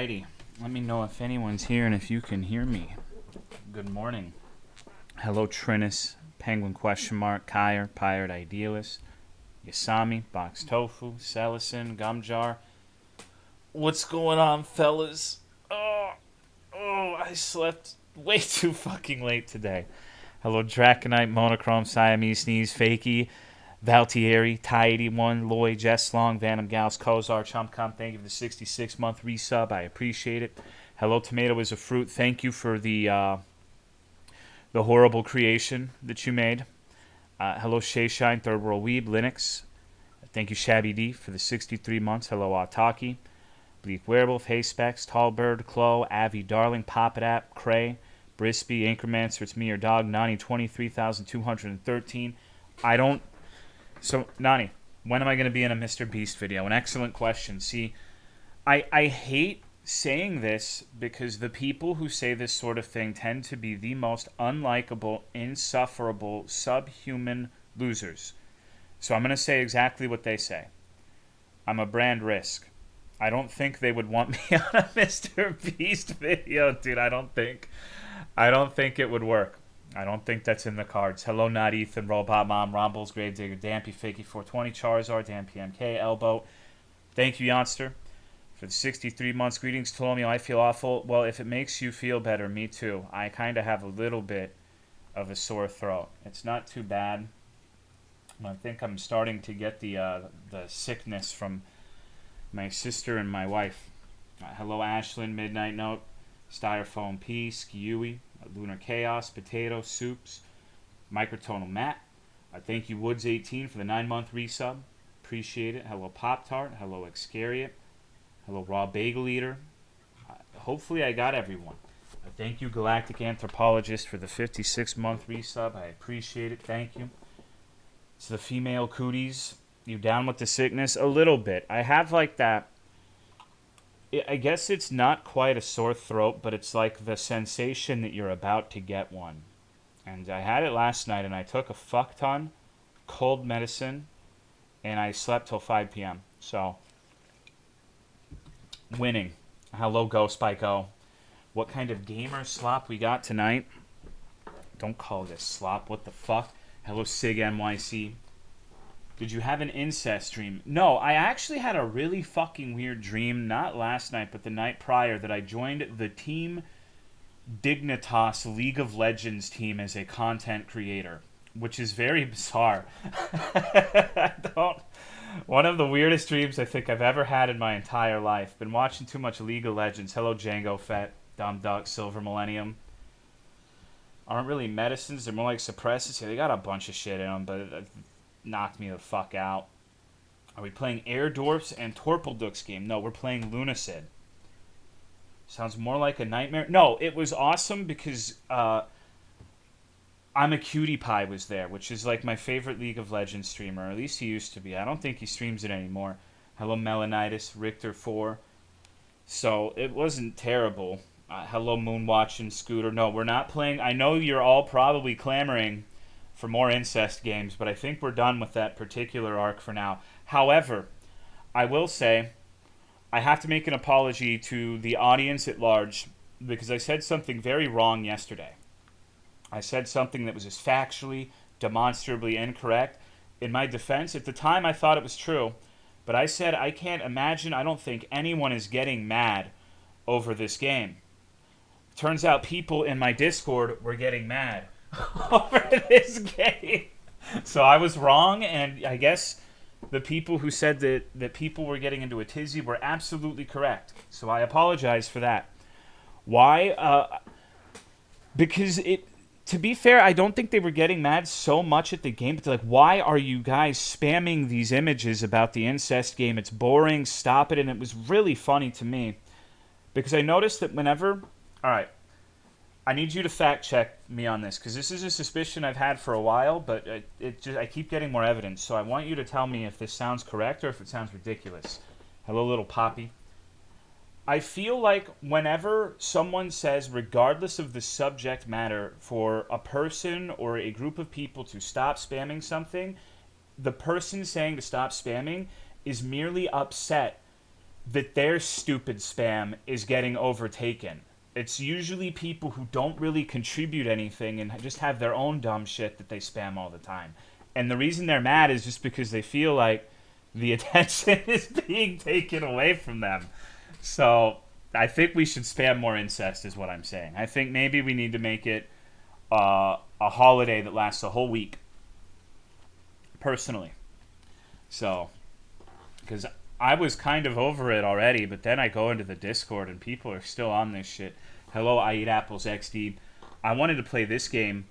Alrighty. Let me know if anyone's here and if you can hear me. Good morning. Hello, Trinus, Penguin question mark, Kyer, Pirate Idealist, Yasami, Box Tofu, Celison, Gumjar. What's going on, fellas? Oh, I slept way too fucking late today. Hello, Draconite, Monochrome, Siamese Sneeze, Fakey, Valtieri, Ty81, Lloyd, Jesslong, Venom Gals, Kozar, Chumpcom. Thank you for the 66-month resub. I appreciate it. Hello, Tomato is a Fruit. Thank you for the horrible creation that you made. Hello, Shayshine, Third World Weeb, Linux. Thank you, Shabby D, for the 63 months. Hello, Ataki, Bleak Werewolf, Hayspecs, Tallbird, Chloe, Avi, Darling, Poppet App, Cray, Brispy, Anchormancer, It's Me, Your Dog, Nani, 23,213. So, Nani, when am I going to be in a Mr. Beast video? An excellent question. See, I hate saying this because the people who say this sort of thing tend to be the most unlikable, insufferable, subhuman losers. So I'm going to say exactly what they say. I'm a brand risk. I don't think they would want me on a Mr. Beast video, dude. I don't think it would work. I don't think that's in the cards. Hello, Not Ethan, Robot Mom, Rombles, Gravedigger, Dampy, Fakey, 420, Charizard, Dan PMK, Elbow. Thank you, Youngster, for the 63 months. Greetings, Tolomeo. I feel awful. Well, if it makes you feel better, me too. I kind of have a little bit of a sore throat. It's not too bad. I think I'm starting to get the sickness from my sister and my wife. Hello, Ashlyn, Midnight Note, Styrofoam P, Skiui, Lunar Chaos, Potato, Soups, Microtonal Matt. Thank you, Woods18, for the 9-month resub. Appreciate it. Hello, Pop-Tart. Hello, Excariot. Hello, Raw Bagel Eater. Hopefully I got everyone. Thank you, Galactic Anthropologist, for the 56-month resub. I appreciate it. Thank you. It's the female cooties. You down with the sickness? A little bit. I have like that. I guess it's not quite a sore throat, but it's like the sensation that you're about to get one. And I had it last night, and I took a fuck ton cold medicine, and I slept till 5 p.m. So, winning. Hello, Go Spike-O. What kind of gamer slop we got tonight? Don't call this slop. What the fuck? Hello, Sig NYC. Did you have an incest dream? No, I actually had a really fucking weird dream, not last night, but the night prior, that I joined the Team Dignitas League of Legends team as a content creator, which is very bizarre. One of the weirdest dreams I think I've ever had in my entire life. Been watching too much League of Legends. Hello, Django Fett, Dumb Duck, Silver Millennium. Aren't really medicines, they're more like suppressants. Yeah, they got a bunch of shit in them, but it knocked me the fuck out. Are we playing Airdorfs and Torpeldux game? No, we're playing Lunacid. Sounds more like a nightmare. No, it was awesome because I'm a Cutie Pie was there, which is like my favorite League of Legends streamer. Or at least he used to be. I don't think he streams it anymore. Hello, Melanitis, Richter4. So it wasn't terrible. Hello, Moonwatch and Scooter. No, we're not playing. I know you're all probably clamoring for more incest games, but I think we're done with that particular arc for now. However, I will say I have to make an apology to the audience at large because I said something very wrong yesterday. I said something that was just factually, demonstrably incorrect. In my defense, at the time I thought it was true, but I said I can't imagine, I don't think anyone is getting mad over this game. Turns out people in my Discord were getting mad over this game. So I was wrong, and I guess the people who said that people were getting into a tizzy were absolutely correct. So I apologize for that. Why? Because to be fair, I don't think they were getting mad so much at the game, but they're like, why are you guys spamming these images about the incest game? It's boring, stop it. And it was really funny to me because I noticed that whenever... All right. I need you to fact check me on this because this is a suspicion I've had for a while, but I keep getting more evidence. So I want you to tell me if this sounds correct or if it sounds ridiculous. Hello, little Poppy. I feel like whenever someone says, regardless of the subject matter, for a person or a group of people to stop spamming something, the person saying to stop spamming is merely upset that their stupid spam is getting overtaken. It's usually people who don't really contribute anything and just have their own dumb shit that they spam all the time. And the reason they're mad is just because they feel like the attention is being taken away from them. So I think we should spam more incest is what I'm saying. I think maybe we need to make it a holiday that lasts a whole week. Personally. So, because I was kind of over it already, but then I go into the Discord and people are still on this shit. Hello, I Eat Apples XD. I wanted to play this game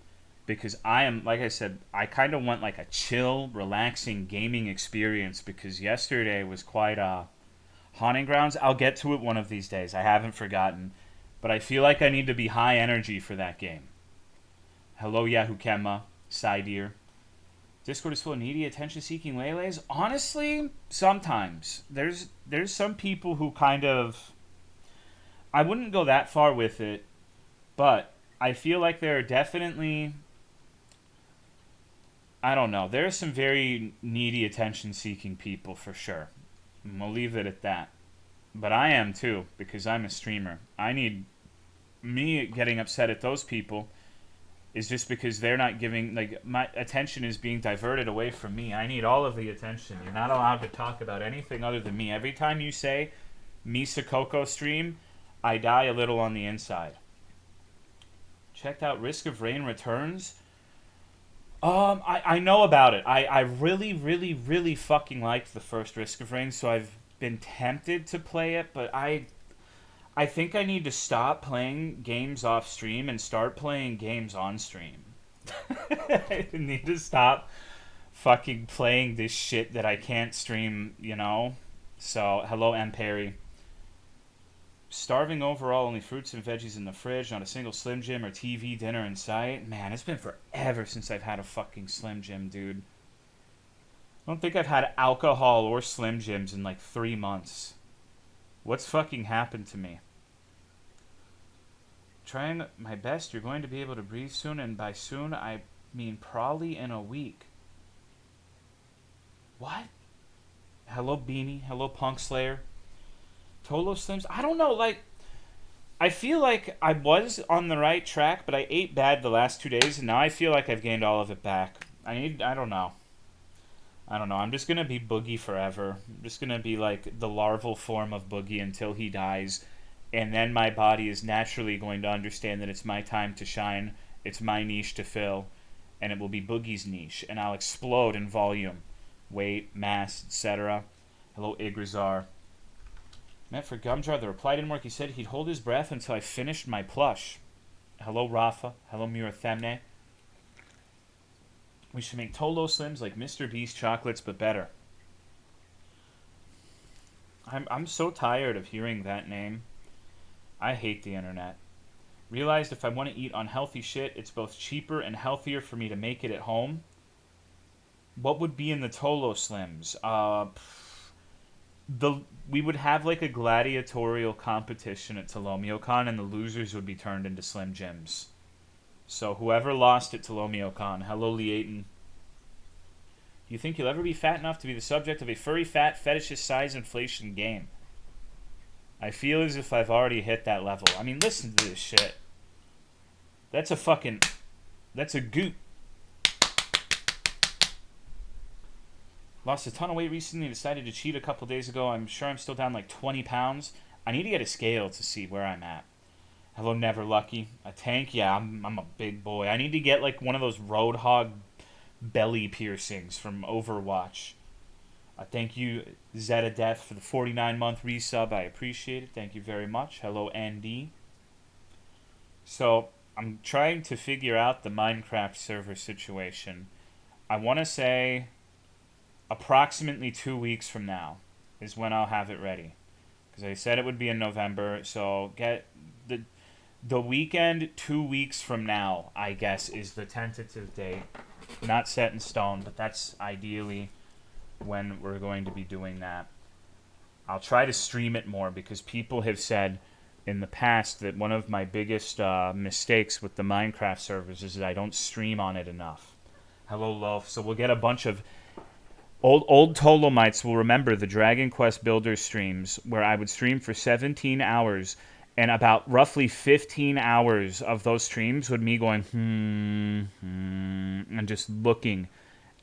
because I am, like I said, I kind of want like a chill, relaxing gaming experience because yesterday was quite haunting grounds. I'll get to it one of these days. I haven't forgotten. But I feel like I need to be high energy for that game. Hello, Yahoo Kemma, Sidear. Discord is full of needy, attention-seeking lele's. Honestly, sometimes. There's some people who kind of... I wouldn't go that far with it, but I feel like there are definitely... I don't know. There are some very needy, attention-seeking people, for sure. And we'll leave it at that. But I am, too, because I'm a streamer. I need... Me getting upset at those people is just because they're not giving, like, my attention is being diverted away from me. I need all of the attention. You're not allowed to talk about anything other than me. Every time you say Misa Coco stream, I die a little on the inside. Checked out Risk of Rain Returns. I know about it. I really, really, really fucking liked the first Risk of Rain, so I've been tempted to play it, but I think I need to stop playing games off stream and start playing games on stream. I need to stop fucking playing this shit that I can't stream, you know? So, hello, M. Perry. Starving overall, only fruits and veggies in the fridge, not a single Slim Jim or TV dinner in sight. Man, it's been forever since I've had a fucking Slim Jim, dude. I don't think I've had alcohol or Slim Jims in like 3 months. What's fucking happened to me? Trying my best. You're going to be able to breathe soon, and by soon I mean probably in a week. What? Hello, Beanie. Hello, Punk Slayer. Tolo Slims. I don't know. Like, I feel like I was on the right track, but I ate bad the last 2 days, and now I feel like I've gained all of it back. I don't know. I'm just gonna be Boogie forever. I'm just gonna be like the larval form of Boogie until he dies. And then my body is naturally going to understand that it's my time to shine, it's my niche to fill, and it will be Boogie's niche, and I'll explode in volume, weight, mass, etc. Hello, Igrazar. Meant for Gumjar, the reply didn't work. He said he'd hold his breath until I finished my plush. Hello, Rafa. Hello, Murathemne. We should make Tolo Slims like Mr. Beast chocolates, but better. I'm so tired of hearing that name. I hate the internet. Realized if I want to eat unhealthy shit, it's both cheaper and healthier for me to make it at home. What would be in the Tolo Slims? We would have like a gladiatorial competition at TolomeoCon, and the losers would be turned into Slim Jims. So whoever lost at TolomeoCon, hello Leaton. Do you think you'll ever be fat enough to be the subject of a furry fat fetishist size inflation game? I feel as if I've already hit that level. I mean, listen to this shit. That's a goot. Lost a ton of weight recently. Decided to cheat a couple days ago. I'm sure I'm still down like 20 pounds. I need to get a scale to see where I'm at. Hello, Never Lucky. A tank? Yeah, I'm a big boy. I need to get like one of those Roadhog belly piercings from Overwatch. Thank you, Zeta Death, for the 49-month resub. I appreciate it. Thank you very much. Hello, Andy. So, I'm trying to figure out the Minecraft server situation. I want to say approximately 2 weeks from now is when I'll have it ready. Because I said it would be in November, so get the weekend 2 weeks from now, I guess, is the tentative date. Not set in stone, but that's ideally when we're going to be doing that. I'll try to stream it more because people have said in the past that one of my biggest mistakes with the Minecraft servers is that I don't stream on it enough. Hello, Loaf. So we'll get a bunch of Old Tolomites will remember the Dragon Quest Builder streams where I would stream for 17 hours, and about roughly 15 hours of those streams would me going, and just looking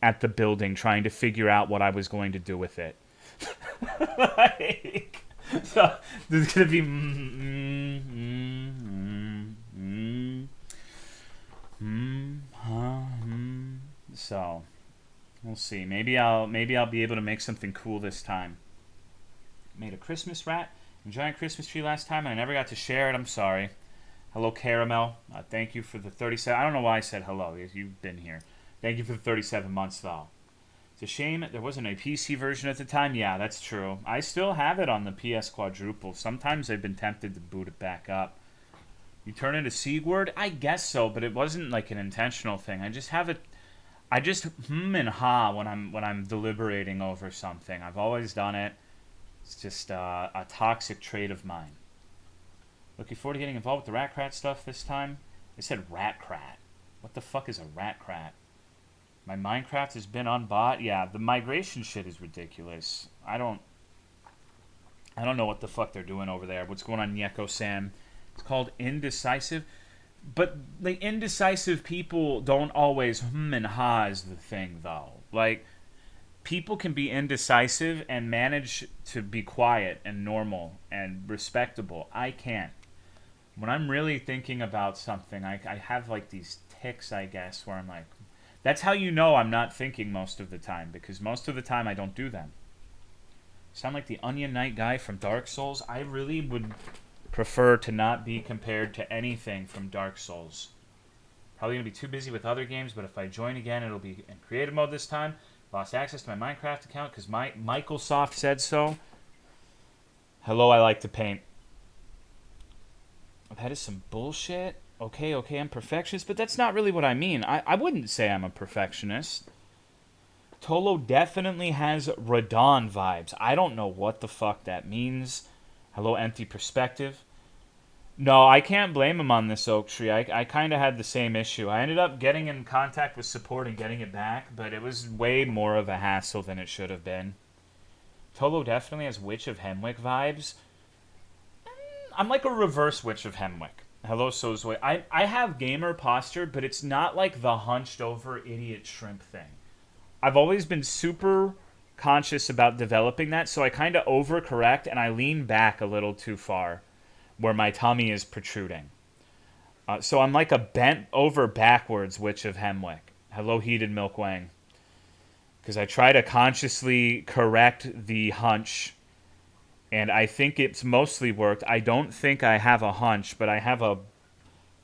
at the building, trying to figure out what I was going to do with it. Like, so there's going to be, so we'll see. Maybe I'll be able to make something cool this time. Made a Christmas rat and giant Christmas tree last time, and I never got to share it. I'm sorry. Hello, Caramel. Thank you for the 37. I don't know why I said hello. You've been here. Thank you for the 37 months, though. It's a shame there wasn't a PC version at the time. Yeah, that's true. I still have it on the PS Quadruple. Sometimes I've been tempted to boot it back up. You turn into Sigurd? I guess so, but it wasn't like an intentional thing. I just have it. I just and ha when I'm deliberating over something. I've always done it. It's just a toxic trait of mine. Looking forward to getting involved with the Ratcrat stuff this time. They said Ratcrat. What the fuck is a Ratcrat? My Minecraft has been unbought. Yeah, the migration shit is ridiculous. I don't know what the fuck they're doing over there. What's going on, Nyeko Sam? It's called indecisive. But the indecisive people don't always and ha is the thing, though. Like, people can be indecisive and manage to be quiet and normal and respectable. I can't. When I'm really thinking about something, I have like these tics, I guess, where I'm like, that's how you know I'm not thinking most of the time, because most of the time I don't do them. Sound like the Onion Knight guy from Dark Souls? I really would prefer to not be compared to anything from Dark Souls. Probably going to be too busy with other games, but if I join again, it'll be in creative mode this time. Lost access to my Minecraft account because Microsoft said so. Hello, I like to paint. That is some bullshit. Okay, I'm perfectionist, but that's not really what I mean. I wouldn't say I'm a perfectionist. Tolo definitely has Radon vibes. I don't know what the fuck that means. Hello, Empty Perspective. No, I can't blame him on this, Oak Tree. I kind of had the same issue. I ended up getting in contact with support and getting it back, but it was way more of a hassle than it should have been. Tolo definitely has Witch of Hemwick vibes. I'm like a reverse Witch of Hemwick. Hello, Sozoi. I have gamer posture, but it's not like the hunched over idiot shrimp thing. I've always been super conscious about developing that, so I kind of overcorrect and I lean back a little too far where my tummy is protruding. So I'm like a bent over backwards Witch of Hemwick. Hello, Heated Milk Wang. Because I try to consciously correct the hunch, and I think it's mostly worked. I don't think I have a hunch, but I have a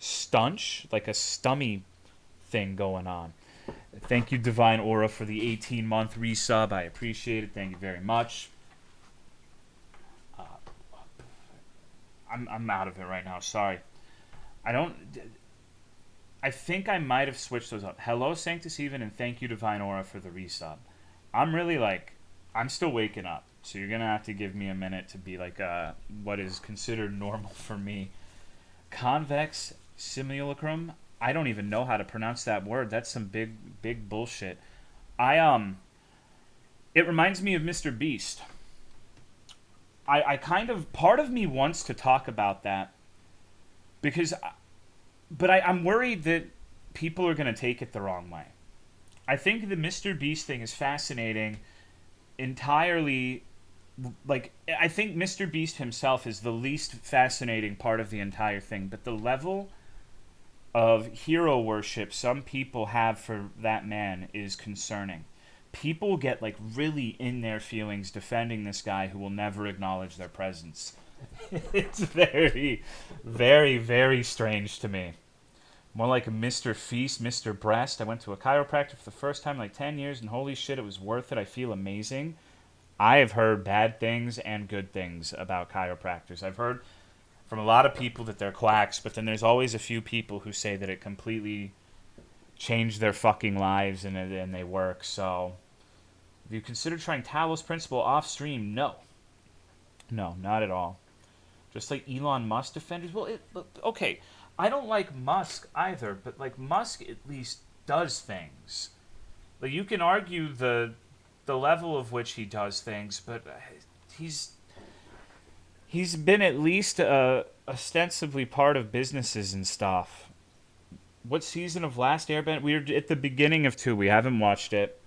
stunch, like a stummy thing going on. Thank you, Divine Aura, for the 18-month resub. I appreciate it. Thank you very much. I'm out of it right now. Sorry. I think I might have switched those up. Hello, Sanctus Even, and thank you, Divine Aura, for the resub. I'm really I'm still waking up. So you're going to have to give me a minute to be like what is considered normal for me. Convex simulacrum. I don't even know how to pronounce that word. That's some big bullshit. It reminds me of Mr. Beast. I kind of, part of me wants to talk about that because, but I'm worried that people are going to take it the wrong way. I think the Mr. Beast thing is fascinating entirely. Like, I think Mr. Beast himself is the least fascinating part of the entire thing, but the level of hero worship some people have for that man is concerning. People get like really in their feelings defending this guy who will never acknowledge their presence. It's very, very, very strange to me. More like a Mr. Feast, Mr. Breast. I went to a chiropractor for the first time in like 10 years, and holy shit, it was worth it. I feel amazing. I have heard bad things and good things about chiropractors. I've heard from a lot of people that they're quacks, but then there's always a few people who say that it completely changed their fucking lives and they work. So, have you considered trying Talos Principle off stream? No. No, not at all. Just like Elon Musk defenders. Well, okay, I don't like Musk either, but like Musk at least does things. Like, you can argue the the level of which he does things, but he's been at least ostensibly part of businesses and stuff. What season of Last Airbender? We're at the beginning of 2. We haven't watched it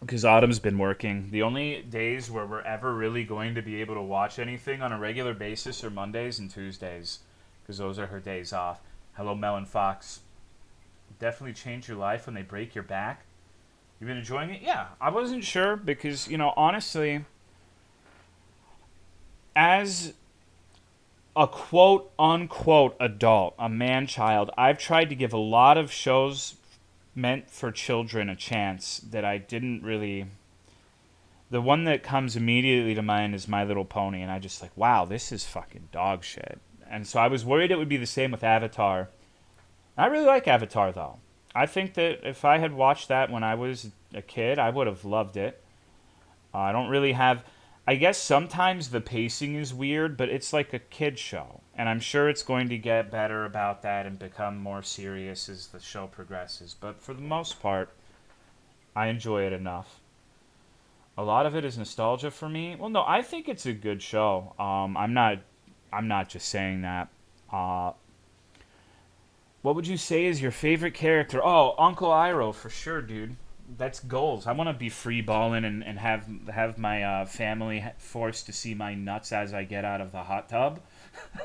because Autumn's been working. The only days where we're ever really going to be able to watch anything on a regular basis are Mondays and Tuesdays, because those are her days off. Hello, Melon Fox. Definitely change your life when they break your back. You've been enjoying it? Yeah, I wasn't sure because, honestly, as a quote-unquote adult, a man-child, I've tried to give a lot of shows meant for children a chance that I didn't really... The one that comes immediately to mind is My Little Pony, and I just like, wow, this is fucking dog shit. And so I was worried it would be the same with Avatar. I really like Avatar, though. I think that if I had watched that when I was a kid, I would have loved it. I don't really have... I guess sometimes the pacing is weird, but it's like a kid show. And I'm sure it's going to get better about that and become more serious as the show progresses. But for the most part, I enjoy it enough. A lot of it is nostalgia for me. Well, no, I think it's a good show. I'm not just saying that. What would you say is your favorite character? Oh, Uncle Iroh, for sure, dude. That's goals. I want to be free balling and have my family forced to see my nuts as I get out of the hot tub.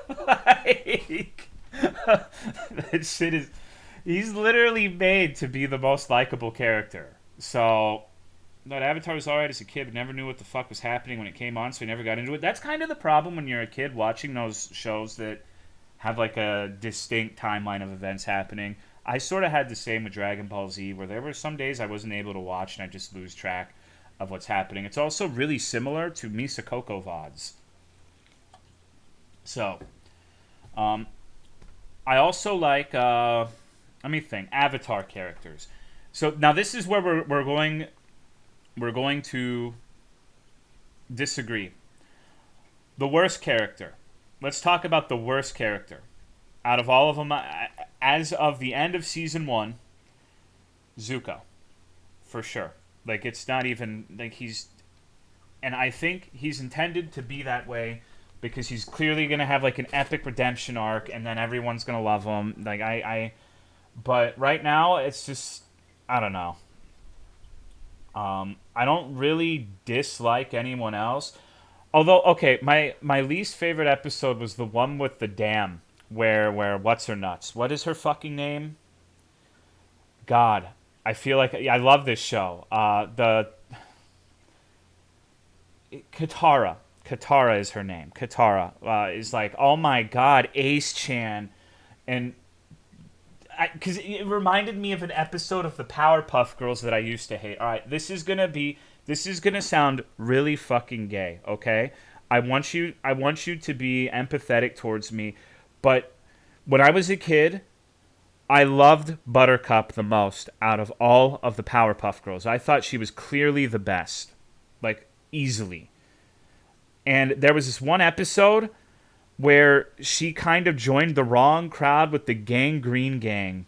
Like, that shit is... He's literally made to be the most likable character. So, that Avatar was alright as a kid, but never knew what the fuck was happening when it came on, so he never got into it. That's kind of the problem when you're a kid watching those shows that have like a distinct timeline of events happening. I sort of had the same with Dragon Ball Z, where there were some days I wasn't able to watch and I just lose track of what's happening. It's also really similar to Misa Coco VODs. So, I also like, let me think, Avatar characters. So now this is where we're going to disagree. The worst character. Let's talk about the worst character. Out of all of them, as of the end of Season 1, Zuko. For sure. Like, it's not even... Like, he's... And I think he's intended to be that way because he's clearly going to have, like, an epic redemption arc, and then everyone's going to love him. Like, But right now, it's just... I don't know. I don't really dislike anyone else. Although, okay, my least favorite episode was the one with the dam, where what's her nuts? What is her fucking name? God, I feel like I love this show. Katara. Katara is her name. Katara is like, oh my God, Ace Chan, and because it reminded me of an episode of the Powerpuff Girls that I used to hate. All right, this is gonna sound really fucking gay, okay? I want you to be empathetic towards me, but when I was a kid, I loved Buttercup the most out of all of the Powerpuff Girls. I thought she was clearly the best, like easily. And there was this one episode where she kind of joined the wrong crowd with the Gangrene Gang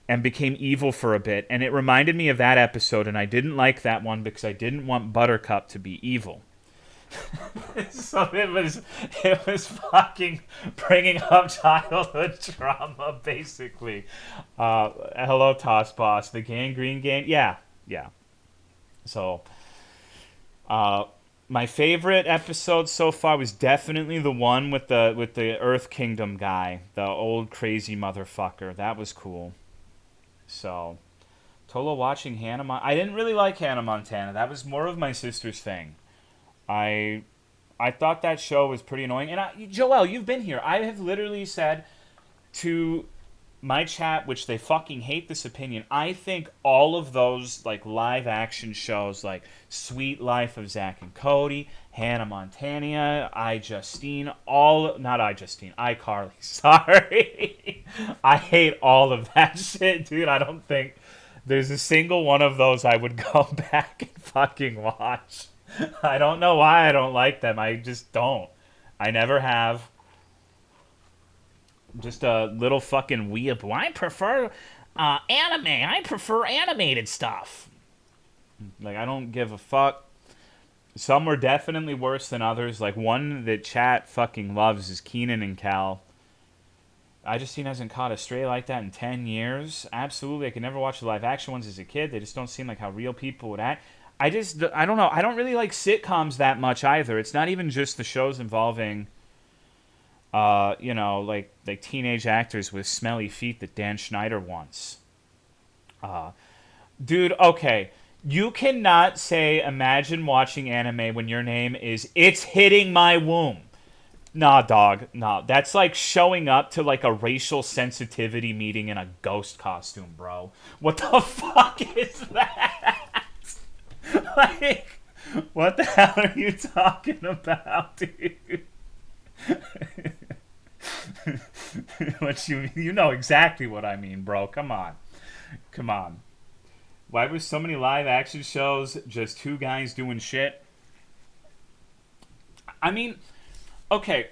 and became evil for a bit. And it reminded me of that episode, and I didn't like that one because I didn't want Buttercup to be evil. So it was fucking bringing up childhood trauma, basically. Hello, Toss Boss. The Gangrene Gang? Yeah. So, my favorite episode so far was definitely the one with the Earth Kingdom guy, the old crazy motherfucker. That was cool. So, Tolo watching I didn't really like Hannah Montana. That was more of my sister's thing. I thought that show was pretty annoying. And Joel, you've been here. I have literally said to my chat, which they fucking hate this opinion, I think all of those like live action shows like Sweet Life of Zack and Cody, Hannah Montana, iCarly, sorry. I hate all of that shit, dude. I don't think there's a single one of those I would go back and fucking watch. I don't know why I don't like them. I just don't. I never have. Just a little fucking weeb. Well, I prefer anime. I prefer animated stuff. Like, I don't give a fuck. Some were definitely worse than others. Like, one that chat fucking loves is Keenan and Cal. I just seen hasn't caught a stray like that in 10 years. Absolutely. I could never watch the live action ones as a kid. They just don't seem like how real people would act. I don't know. I don't really like sitcoms that much either. It's not even just the shows involving, like teenage actors with smelly feet that Dan Schneider wants. Dude, okay. You cannot say, imagine watching anime when your name is It's Hitting My Womb. Nah, dog. Nah. That's like showing up to like a racial sensitivity meeting in a ghost costume, bro. What the fuck is that? Like, what the hell are you talking about, dude? What you know exactly what I mean, bro. Come on. Come on. Why was so many live action shows just two guys doing shit? I mean, okay.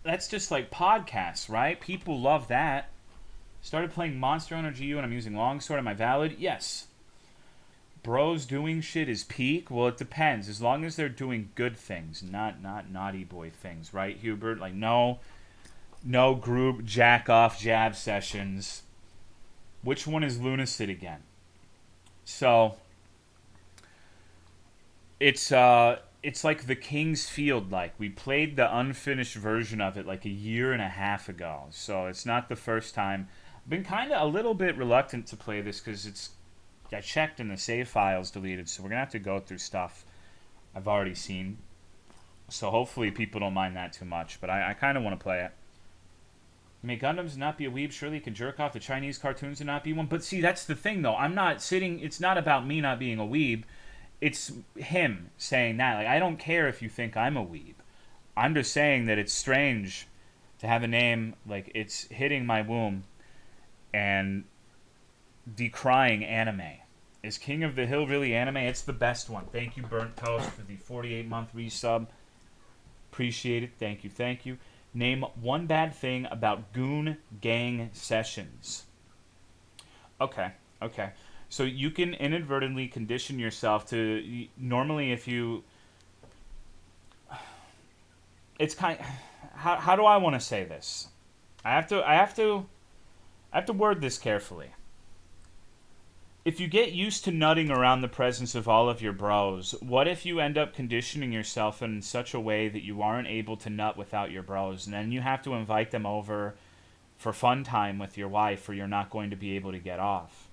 That's just like podcasts, right? People love that. Started playing Monster Hunter GU and I'm using Longsword. Am I valid? Yes. Bros doing shit is peak? Well, it depends. As long as they're doing good things, not naughty boy things, right, Hubert? Like, no group jack off jab sessions. Which one is Lunacid again? So it's like the King's Field. Like, we played the unfinished version of it like a year and a half ago. So it's not the first time. I've been kind of a little bit reluctant to play this because I checked and the save file's deleted. So we're gonna have to go through stuff I've already seen. So hopefully people don't mind that too much. But I kind of want to play it. May Gundams not be a weeb, surely you can jerk off the Chinese cartoons and not be one. But see, that's the thing, though. I'm not sitting... It's not about me not being a weeb. It's him saying that. Like, I don't care if you think I'm a weeb. I'm just saying that it's strange to have a name like It's Hitting My Womb and decrying anime. Is King of the Hill really anime? It's the best one. Thank you, Burnt Toast, for the 48-month resub. Appreciate it. Thank you, thank you. Name one bad thing about Goon Gang Sessions. Okay. So you can inadvertently condition yourself to... Normally, if you... It's kind... How do I want to say this? I have to word this carefully. If you get used to nutting around the presence of all of your bros, what if you end up conditioning yourself in such a way that you aren't able to nut without your bros, and then you have to invite them over for fun time with your wife, or you're not going to be able to get off?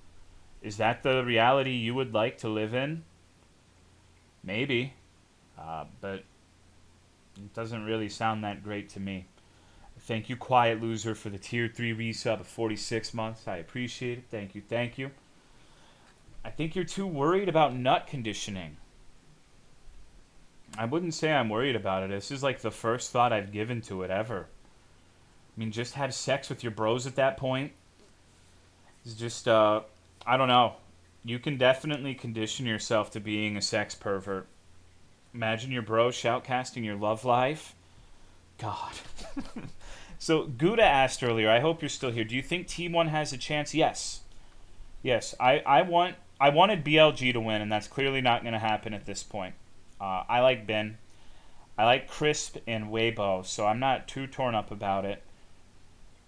Is that the reality you would like to live in? Maybe. But it doesn't really sound that great to me. Thank you, Quiet Loser, for the Tier 3 resub of 46 months. I appreciate it. Thank you. I think you're too worried about nut conditioning. I wouldn't say I'm worried about it. This is like the first thought I've given to it ever. I mean, just have sex with your bros at that point. It's just, I don't know. You can definitely condition yourself to being a sex pervert. Imagine your bros shoutcasting your love life. God. So, Gouda asked earlier, I hope you're still here. Do you think T1 has a chance? Yes. I wanted BLG to win, and that's clearly not going to happen at this point. I like Ben. I like Crisp and Weibo, so I'm not too torn up about it.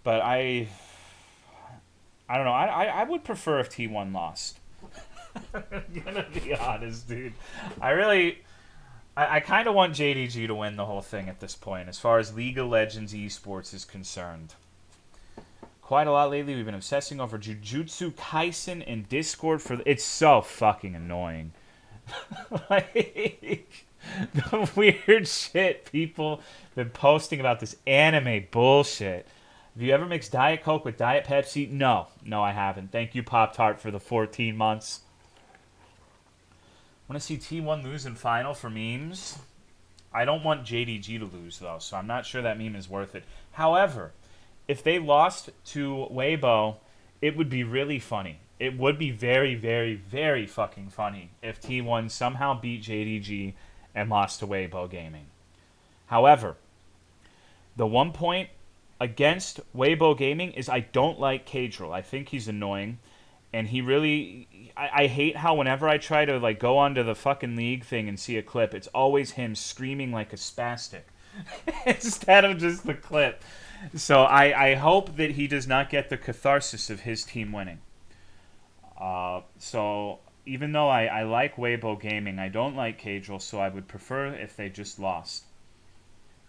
But I don't know. I would prefer if T1 lost. I'm gonna be honest, dude. I kind of want JDG to win the whole thing at this point, as far as League of Legends esports is concerned. Quite a lot lately. We've been obsessing over Jujutsu Kaisen and Discord it's so fucking annoying. Like, the weird shit people been posting about this anime bullshit. Have you ever mixed Diet Coke with Diet Pepsi? No, I haven't. Thank you, Pop Tart, for the 14 months. Want to see T1 lose in final for memes? I don't want JDG to lose, though, so I'm not sure that meme is worth it. However, if they lost to Weibo, it would be really funny. It would be very, very, very fucking funny if T1 somehow beat JDG and lost to Weibo Gaming. However, the 1 point against Weibo Gaming is I don't like Cadril. I think he's annoying. And he really... I hate how whenever I try to like go onto the fucking league thing and see a clip, it's always him screaming like a spastic instead of just the clip. So I hope that he does not get the catharsis of his team winning. So even though I like Weibo Gaming, I don't like Cadril, so I would prefer if they just lost.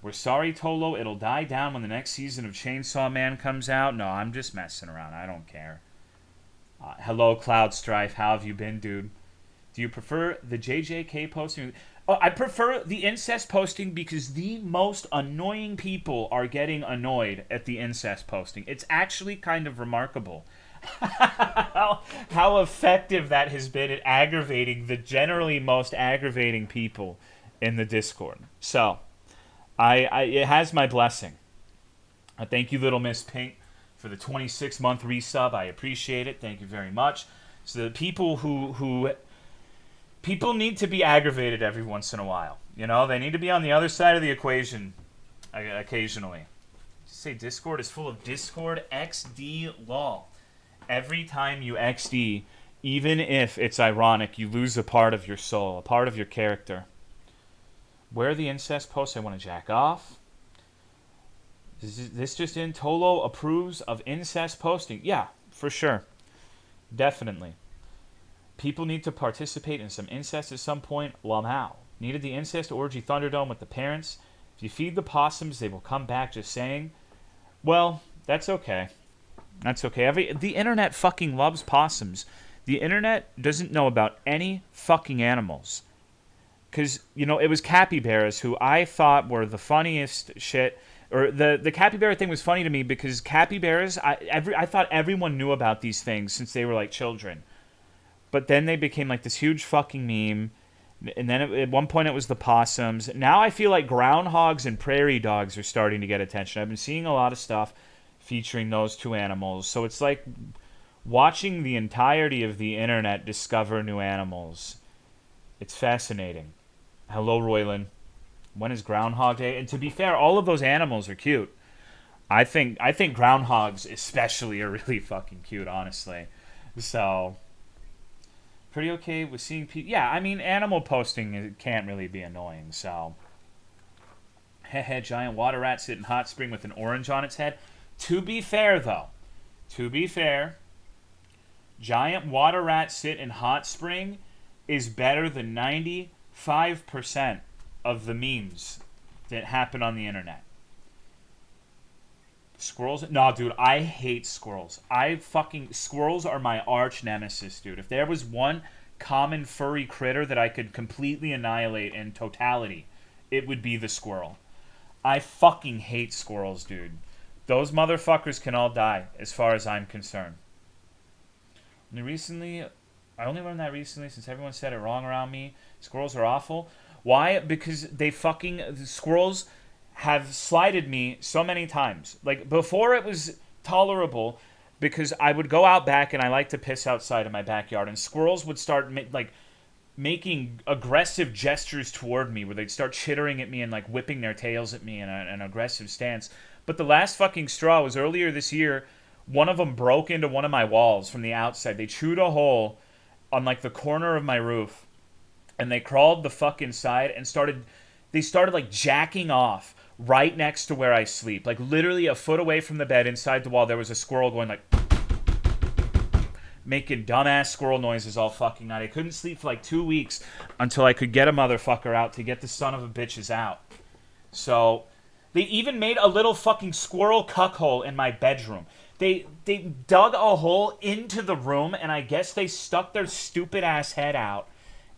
We're sorry, Tolo. It'll die down when the next season of Chainsaw Man comes out. No, I'm just messing around. I don't care. Hello, Cloud Strife. How have you been, dude? Do you prefer the JJK posting? Oh, I prefer the incest posting because the most annoying people are getting annoyed at the incest posting. It's actually kind of remarkable how effective that has been at aggravating the generally most aggravating people in the Discord. So, it has my blessing. Thank you, Little Miss Pink, for the 26-month resub. I appreciate it. Thank you very much. So the people who people need to be aggravated every once in a while. You know, they need to be on the other side of the equation occasionally. Just say Discord is full of Discord XD lol. Every time you XD, even if it's ironic, you lose a part of your soul, a part of your character. Where are the incest posts? I want to jack off. This just in, Tolo approves of incest posting. Yeah, for sure. Definitely. People need to participate in some incest at some point. Lamau. Needed the incest orgy Thunderdome with the parents. If you feed the possums, they will come back, just saying. Well, that's okay. That's okay. The internet fucking loves possums. The internet doesn't know about any fucking animals. Because, you know, it was capybaras who I thought were the funniest shit. Or the capybara thing was funny to me because capybaras, I thought everyone knew about these things since they were like children. But then they became like this huge fucking meme. And then at one point it was the possums. Now I feel like groundhogs and prairie dogs are starting to get attention. I've been seeing a lot of stuff featuring those two animals. So it's like watching the entirety of the internet discover new animals. It's fascinating. Hello, Royland. When is Groundhog Day? And to be fair, all of those animals are cute. I think groundhogs especially are really fucking cute, honestly. So, pretty okay with seeing people. Yeah, I mean, animal posting can't really be annoying, so. Hehe, giant water rat sit in hot spring with an orange on its head. To be fair, though. To be fair, giant water rat sit in hot spring is better than 95% of the memes that happen on the internet. Squirrels? No, dude, I hate squirrels. Squirrels are my arch nemesis, dude. If there was one common furry critter that I could completely annihilate in totality, it would be the squirrel. I fucking hate squirrels, dude. Those motherfuckers can all die, as far as I'm concerned. I only learned that recently since everyone said it wrong around me. Squirrels are awful. Why? Because the squirrels have slighted me so many times. Like, before it was tolerable because I would go out back and I like to piss outside in my backyard, and squirrels would start making aggressive gestures toward me where they'd start chittering at me and like whipping their tails at me in an aggressive stance. But the last fucking straw was earlier this year. One of them broke into one of my walls from the outside. They chewed a hole on like the corner of my roof. And they crawled the fuck inside and started like jacking off right next to where I sleep. Like literally a foot away from the bed inside the wall, there was a squirrel going like, making dumbass squirrel noises all fucking night. I couldn't sleep for like 2 weeks until I could get a motherfucker out to get the son of a bitches out. So they even made a little fucking squirrel cuckhole in my bedroom. They dug a hole into the room, and I guess they stuck their stupid ass head out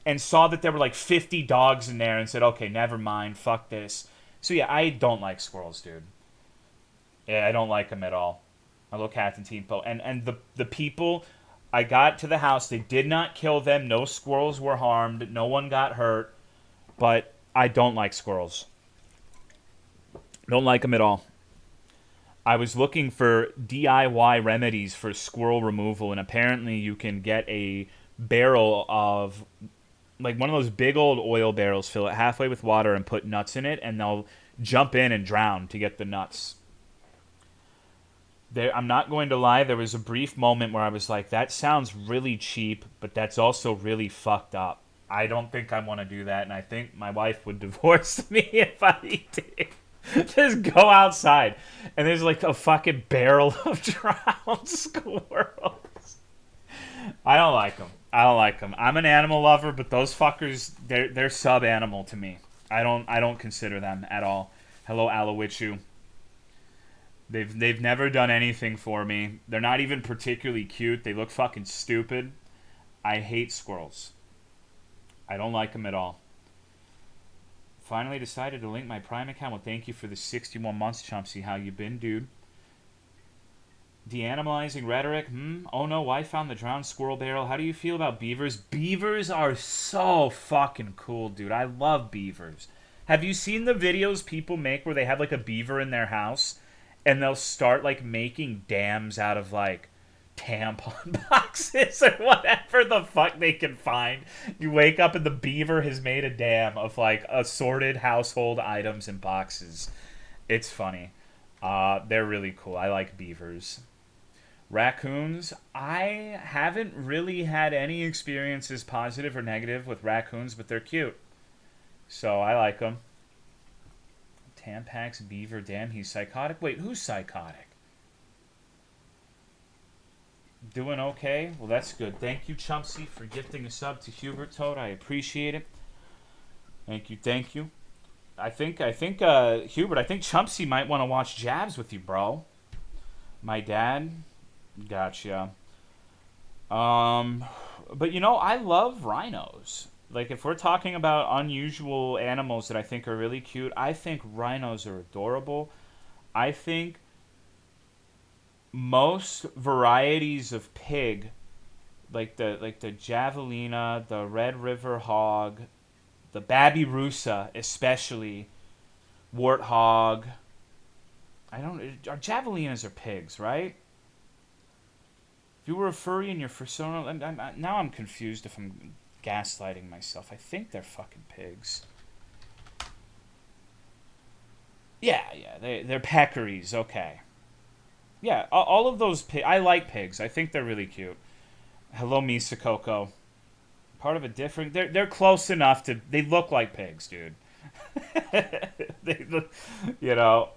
and saw that there were like 50 dogs in there and said, okay, never mind, fuck this. So yeah, I don't like squirrels, dude. Yeah, I don't like them at all. Hello, Cat and Teampo. And the people, I got to the house, they did not kill them, no squirrels were harmed, no one got hurt, but I don't like squirrels. Don't like them at all. I was looking for DIY remedies for squirrel removal, and apparently you can get a barrel of, like one of those big old oil barrels, fill it halfway with water and put nuts in it, and they'll jump in and drown to get the nuts. I'm not going to lie, there was a brief moment where I was like, that sounds really cheap, but that's also really fucked up. I don't think I want to do that, and I think my wife would divorce me if I did. Just go outside, and there's like a fucking barrel of drowned squirrels. I don't like them. I don't like them. I'm an animal lover, but those fuckers, they're sub animal to me. I don't consider them at all. Hello, Alowichu. They've never done anything for me. They're not even particularly cute. They look fucking stupid. I hate squirrels. I don't like them at all. Finally decided to link my Prime account. Well, thank you for the 61 months, Chumpsy. How you been, dude? De-animalizing rhetoric. Oh no, I found the drowned squirrel barrel. How do you feel about beavers? Beavers are so fucking cool, dude. I love beavers. Have you seen the videos people make where they have like a beaver in their house and they'll start like making dams out of like tampon boxes or whatever the fuck they can find? You wake up and the beaver has made a dam of like assorted household items and boxes. It's funny. They're really cool. I like beavers. Raccoons, I haven't really had any experiences, positive or negative, with raccoons, but they're cute. So I like them. Tampax beaver, damn, he's psychotic. Wait, who's psychotic? Doing okay? Well, that's good. Thank you, Chumpsy, for gifting a sub to Hubert Toad. I appreciate it. Thank you, thank you. I think Hubert, I think Chumpsy might want to watch Jabs with you, bro. My dad. Gotcha. But you know, I love rhinos. Like, if we're talking about unusual animals that I think are really cute, I think rhinos are adorable. I think most varieties of pig, like the javelina, the red river hog, the babirusa especially, warthog. Our javelinas are pigs, right? If you were a furry and you're persona, now I'm confused if I'm gaslighting myself. I think they're fucking pigs. Yeah, they're peccaries. Okay. Yeah, all of those pigs. I like pigs. I think they're really cute. Hello, Misa Coco. Part of a different. They're close enough to. They look like pigs, dude. They look, you know.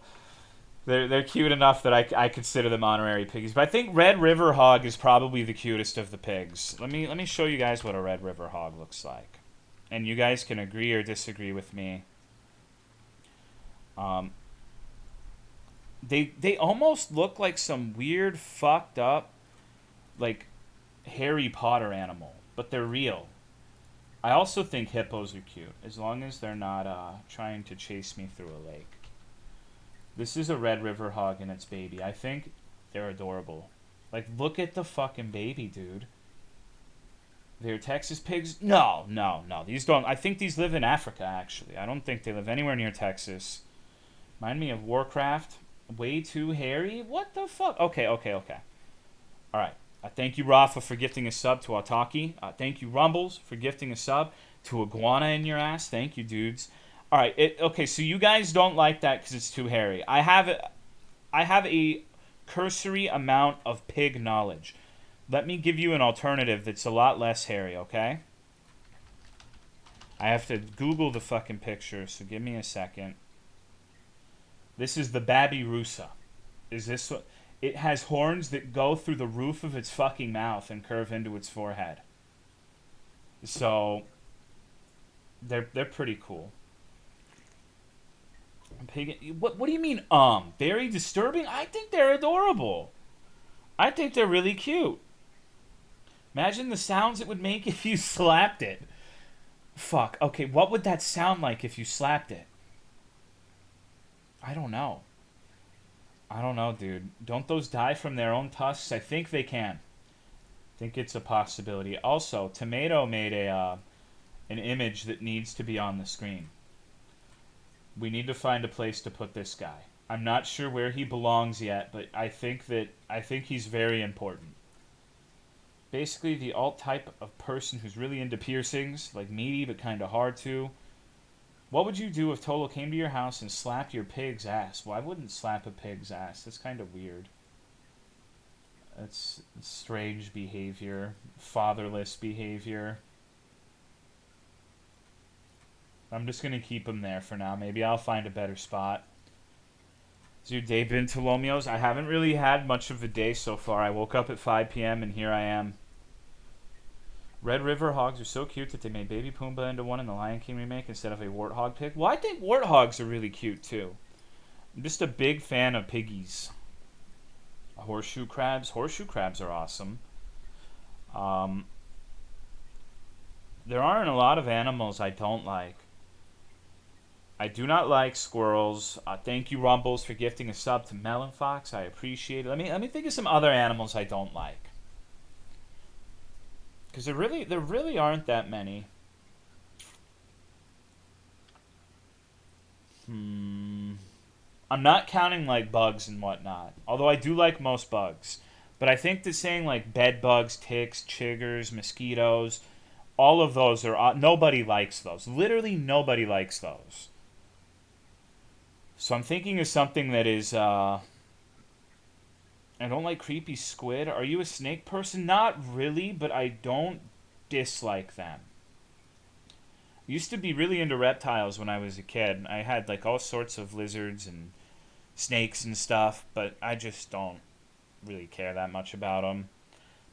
They're cute enough that I consider them honorary piggies. But I think Red River Hog is probably the cutest of the pigs. Let me show you guys what a Red River Hog looks like. And you guys can agree or disagree with me. They almost look like some weird, fucked up, like, Harry Potter animal. But they're real. I also think hippos are cute, as long as they're not trying to chase me through a lake. This is a Red River Hog and its baby. I think they're adorable. Like, look at the fucking baby, dude. They're Texas pigs? No. These don't. I think these live in Africa, actually. I don't think they live anywhere near Texas. Remind me of Warcraft. Way too hairy? What the fuck? Okay. Alright. Thank you, Rafa, for gifting a sub to Ataki. Thank you, Rumbles, for gifting a sub to Iguana in your ass. Thank you, dudes. All right. Okay, so you guys don't like that because it's too hairy. I have a cursory amount of pig knowledge. Let me give you an alternative that's a lot less hairy, okay? I have to Google the fucking picture, so give me a second. This is the babirusa. Is this what? It has horns that go through the roof of its fucking mouth and curve into its forehead. So they're pretty cool. What do you mean, very disturbing? I think they're adorable. I think they're really cute. Imagine the sounds it would make if you slapped it. Fuck. Okay, what would that sound like if you slapped it? I don't know. Dude. Don't those die from their own tusks? I think they can. I think it's a possibility. Also, Tomato made an image that needs to be on the screen. We need to find a place to put this guy. I'm not sure where he belongs yet, but I think he's very important. Basically, the alt type of person who's really into piercings, like meaty but kind of hard to. What would you do if Tolo came to your house and slapped your pig's ass? Well, I wouldn't slap a pig's ass. That's kind of weird. It's strange behavior, fatherless behavior. I'm just going to keep him there for now. Maybe I'll find a better spot. Has your day been Tolomeo's? I haven't really had much of a day so far. I woke up at 5 p.m. and here I am. Red River hogs are so cute that they made Baby Pumbaa into one in the Lion King remake instead of a warthog pig. Well, I think warthogs are really cute too. I'm just a big fan of piggies. Horseshoe crabs. Horseshoe crabs are awesome. There aren't a lot of animals I don't like. I do not like squirrels. Thank you, Rumbles, for gifting a sub to Melon Fox. I appreciate it. Let me think of some other animals I don't like. Because there really aren't that many. I'm not counting like bugs and whatnot. Although I do like most bugs. But I think that saying like bed bugs, ticks, chiggers, mosquitoes, all of those are... nobody likes those. Literally nobody likes those. So I'm thinking of something that is... I don't like creepy squid. Are you a snake person? Not really, but I don't dislike them. I used to be really into reptiles when I was a kid. I had like all sorts of lizards and snakes and stuff, but I just don't really care that much about them.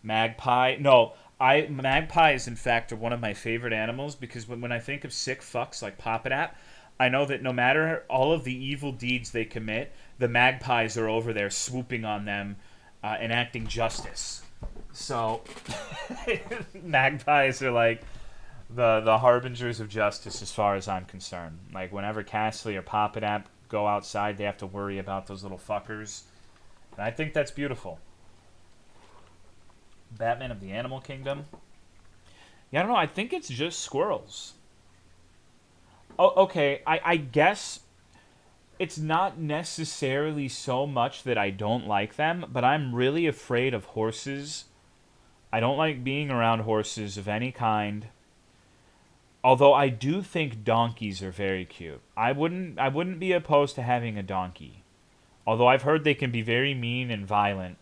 Magpie? No, magpies in fact are one of my favorite animals because when I think of sick fucks like Papadap, I know that no matter all of the evil deeds they commit, the magpies are over there swooping on them, enacting justice. So, magpies are like the harbingers of justice as far as I'm concerned. Like, whenever Castley or Papadap go outside, they have to worry about those little fuckers. And I think that's beautiful. Batman of the Animal Kingdom? Yeah, I don't know. I think it's just squirrels. Oh, okay. I guess it's not necessarily so much that I don't like them, but I'm really afraid of horses. I don't like being around horses of any kind. Although I do think donkeys are very cute. I wouldn't be opposed to having a donkey. Although I've heard they can be very mean and violent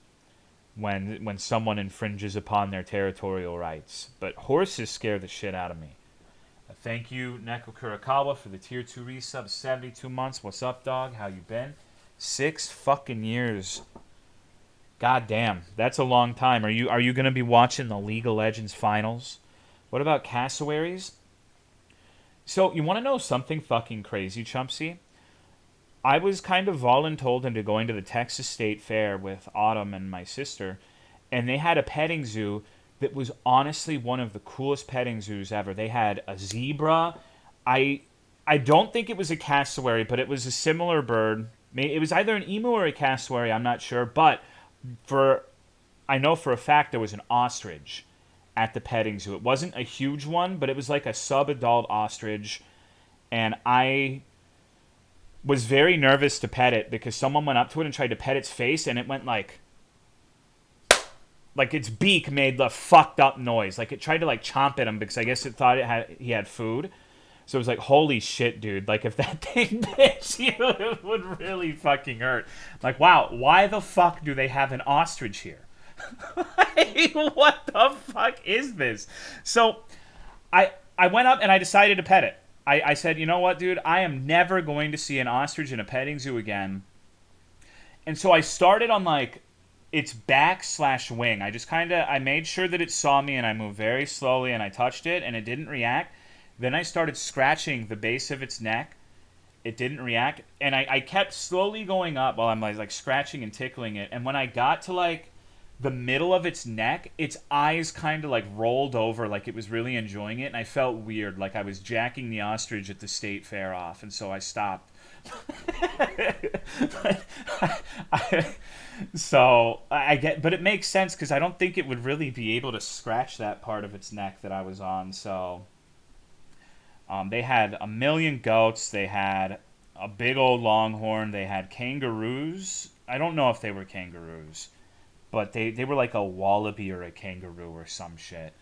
when someone infringes upon their territorial rights. But horses scare the shit out of me. Thank you, Neko Kurakawa, for the Tier 2 resub. 72 months. What's up, dog? How you been? 6 fucking years. God damn. That's a long time. Are you going to be watching the League of Legends finals? What about cassowaries? So, you want to know something fucking crazy, Chumpsy? I was kind of voluntold into going to the Texas State Fair with Autumn and my sister, and they had a petting zoo that was honestly one of the coolest petting zoos ever. They had a zebra. I don't think it was a cassowary, but it was a similar bird. It was either an emu or a cassowary, I'm not sure. But I know for a fact there was an ostrich at the petting zoo. It wasn't a huge one, but it was like a sub-adult ostrich. And I was very nervous to pet it because someone went up to it and tried to pet its face, and it went like its beak made the fucked up noise. Like it tried to like chomp at him because I guess it thought he had food. So it was like, holy shit, dude. Like if that thing bit you, it would really fucking hurt. Like, wow, why the fuck do they have an ostrich here? Like, what the fuck is this? So I went up and I decided to pet it. I said, you know what, dude? I am never going to see an ostrich in a petting zoo again. And so I started on like its back/wing. I made sure that it saw me and I moved very slowly and I touched it and it didn't react. Then I started scratching the base of its neck. It didn't react. And I kept slowly going up while I'm like scratching and tickling it. And when I got to like the middle of its neck, its eyes kind of like rolled over like it was really enjoying it. And I felt weird, like I was jacking the ostrich at the state fair off. And so I stopped. But it makes sense because I don't think it would really be able to scratch that part of its neck that I was on. So they had a million goats. They had a big old longhorn. They had kangaroos. I don't know if they were kangaroos, but they were like a wallaby or a kangaroo or some shit.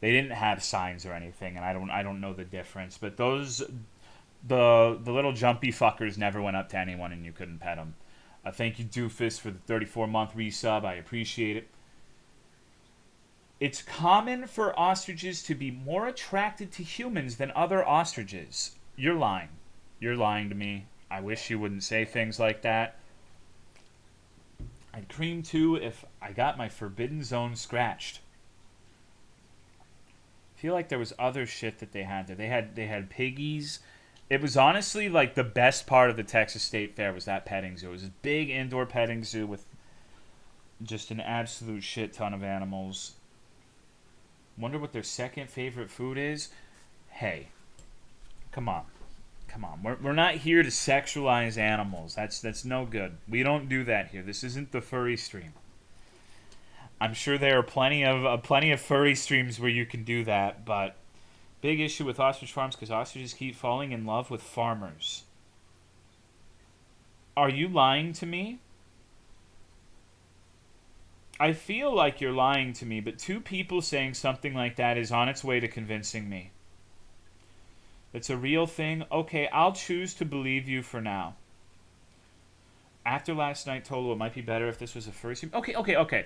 They didn't have signs or anything, and I don't know the difference. But the little jumpy fuckers never went up to anyone, and you couldn't pet them. Thank you, Doofus, for the 34-month resub. I appreciate it. It's common for ostriches to be more attracted to humans than other ostriches. You're lying. You're lying to me. I wish you wouldn't say things like that. I'd cream too if I got my forbidden zone scratched. I feel like there was other shit that they had there. They had piggies. It was honestly like the best part of the Texas State Fair was that petting zoo. It was a big indoor petting zoo with just an absolute shit ton of animals. Wonder what their second favorite food is? Hey, come on. Come on. We're not here to sexualize animals. That's no good. We don't do that here. This isn't the furry stream. I'm sure there are plenty of furry streams where you can do that, but big issue with ostrich farms because ostriches keep falling in love with farmers. Are you lying to me? I feel like you're lying to me, but two people saying something like that is on its way to convincing me. It's a real thing. Okay, I'll choose to believe you for now. After last night, Tolo, it might be better if this was a furry stream. Okay.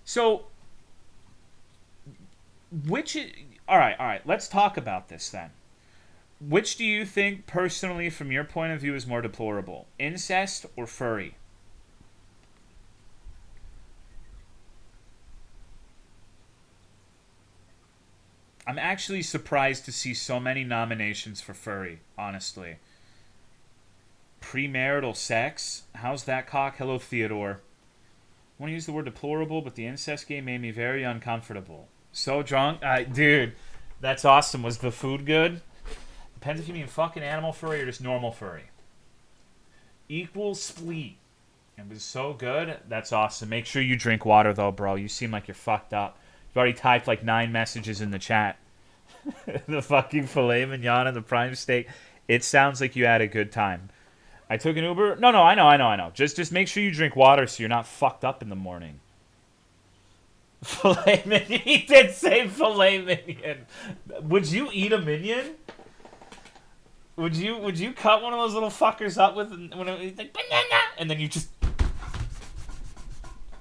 So, all right. Let's talk about this then. Which do you think, personally, from your point of view, is more deplorable? Incest or furry? I'm actually surprised to see so many nominations for furry, honestly. Premarital sex? How's that cock? Hello, Theodore. I want to use the word deplorable, but the incest game made me very uncomfortable. So drunk? Dude, that's awesome. Was the food good? Depends if you mean fucking animal furry or just normal furry. Equal spleen. It was so good. That's awesome. Make sure you drink water, though, bro. You seem like you're fucked up. You've already typed like 9 messages in the chat. The fucking filet mignon and the prime steak. It sounds like you had a good time. I took an Uber. No, I know. Just make sure you drink water so you're not fucked up in the morning. Filet mignon. He did say filet mignon. Would you eat a minion? Would you cut one of those little fuckers up with when it's like banana, and then you just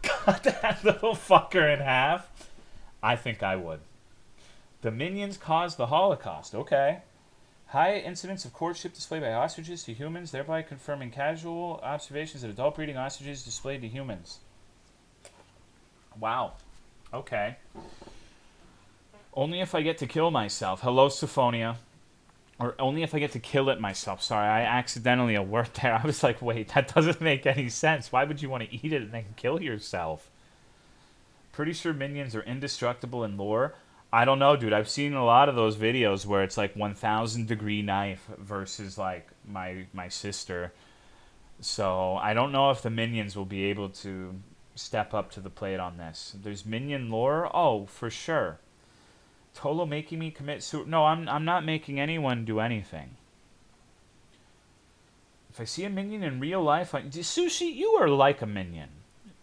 cut that little fucker in half? I think I would. The minions caused the Holocaust. Okay. High incidence of courtship displayed by ostriches to humans, thereby confirming casual observations that adult breeding ostriches displayed to humans. Wow. Okay. Only if I get to kill myself. Hello, Syphonia. Or only if I get to kill it myself. Sorry, I accidentally a word there. I was like, wait, that doesn't make any sense. Why would you want to eat it and then kill yourself? Pretty sure minions are indestructible in lore. I don't know, dude. I've seen a lot of those videos where it's like 1,000 degree knife versus like my sister. So I don't know if the minions will be able to step up to the plate on this. There's minion lore? Oh, for sure. Tolo making me commit suicide. No, I'm not making anyone do anything. If I see a minion in real life, Sushi, you are like a minion.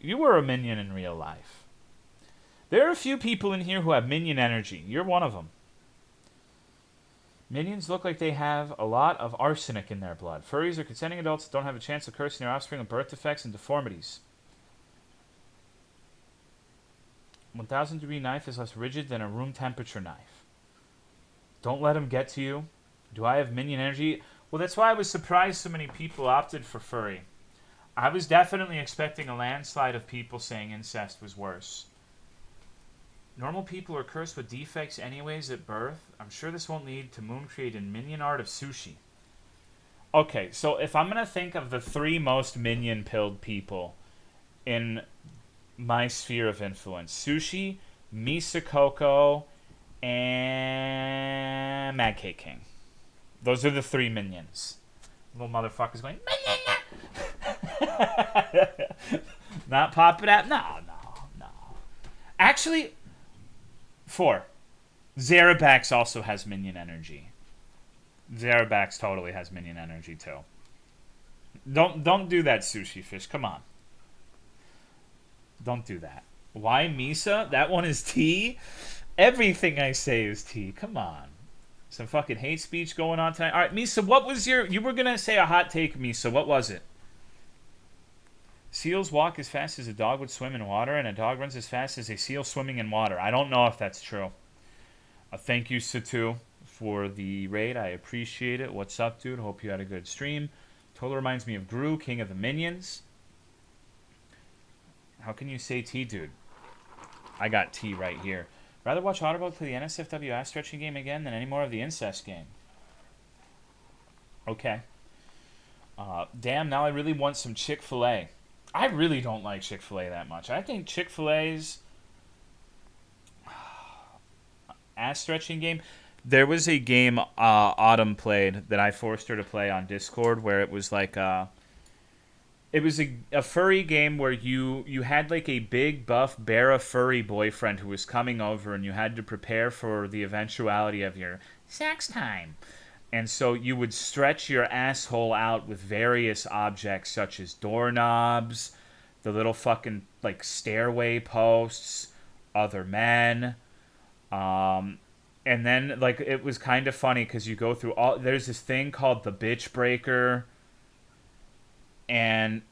You are a minion in real life. There are a few people in here who have minion energy. You're one of them. Minions look like they have a lot of arsenic in their blood. Furries are consenting adults that don't have a chance of cursing their offspring with birth defects and deformities. 1,000 degree knife is less rigid than a room temperature knife. Don't let them get to you. Do I have minion energy? Well, that's why I was surprised so many people opted for furry. I was definitely expecting a landslide of people saying incest was worse. Normal people are cursed with defects anyways at birth. I'm sure this won't lead to Moon creating minion art of sushi. Okay, so if I'm going to think of the 3 most minion-pilled people in my sphere of influence: Sushi, Misa Coco, and Mad Cake King. Those are the 3 minions. Little motherfuckers going, not pop it out. No. Actually, 4. Zerabax also has minion energy. Zerabax totally has minion energy too. Don't do that, Sushi Fish. Come on. Don't do that. Why Misa? That one is T? Everything I say is T. Come on. Some fucking hate speech going on tonight. Alright, Misa, what was you were going to say a hot take, Misa. What was it? Seals walk as fast as a dog would swim in water, and a dog runs as fast as a seal swimming in water. I don't know if that's true. Thank you, Satu, for the raid. I appreciate it. What's up, dude? Hope you had a good stream. Totally reminds me of Gru, King of the Minions. How can you say T, dude? I got T right here. Rather watch Autobot play the NSFW ass stretching game again than any more of the incest game. Okay. Damn, now I really want some Chick-fil-A. I really don't like Chick-fil-A that much. I think Chick-fil-A's ass stretching game. There was a game Autumn played that I forced her to play on Discord where it was like it was a furry game where you had like a big buff bear furry boyfriend who was coming over, and you had to prepare for the eventuality of your sex time. And so you would stretch your asshole out with various objects such as doorknobs, the little fucking like stairway posts, other men. And then like it was kind of funny because you go through all. There's this thing called the bitch breaker, and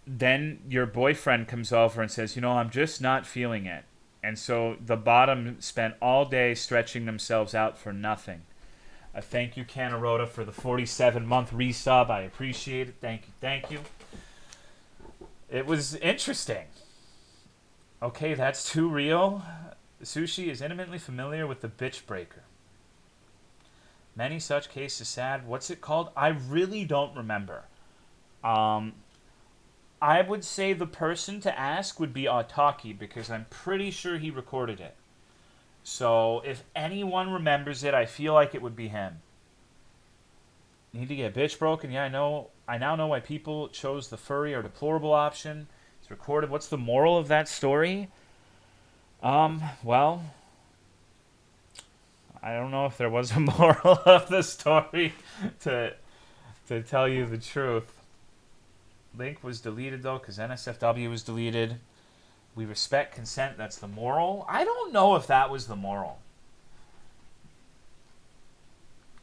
then your boyfriend comes over and says, I'm just not feeling it. And so the bottom spent all day stretching themselves out for nothing. Thank you, Canarota, for the 47-month resub. I appreciate it. Thank you. It was interesting. Okay, that's too real. Sushi is intimately familiar with the bitch breaker. Many such cases sad. What's it called? I really don't remember. I would say the person to ask would be Autaki, because I'm pretty sure he recorded it. So if anyone remembers it, I feel like it would be him. Need to get bitch broken? Yeah, I know. I now know why people chose the furry or deplorable option. It's recorded. What's the moral of that story? Well, I don't know if there was a moral of the story to tell you the truth. Link was deleted, though, because NSFW was deleted. We respect consent. That's the moral. I don't know if that was the moral.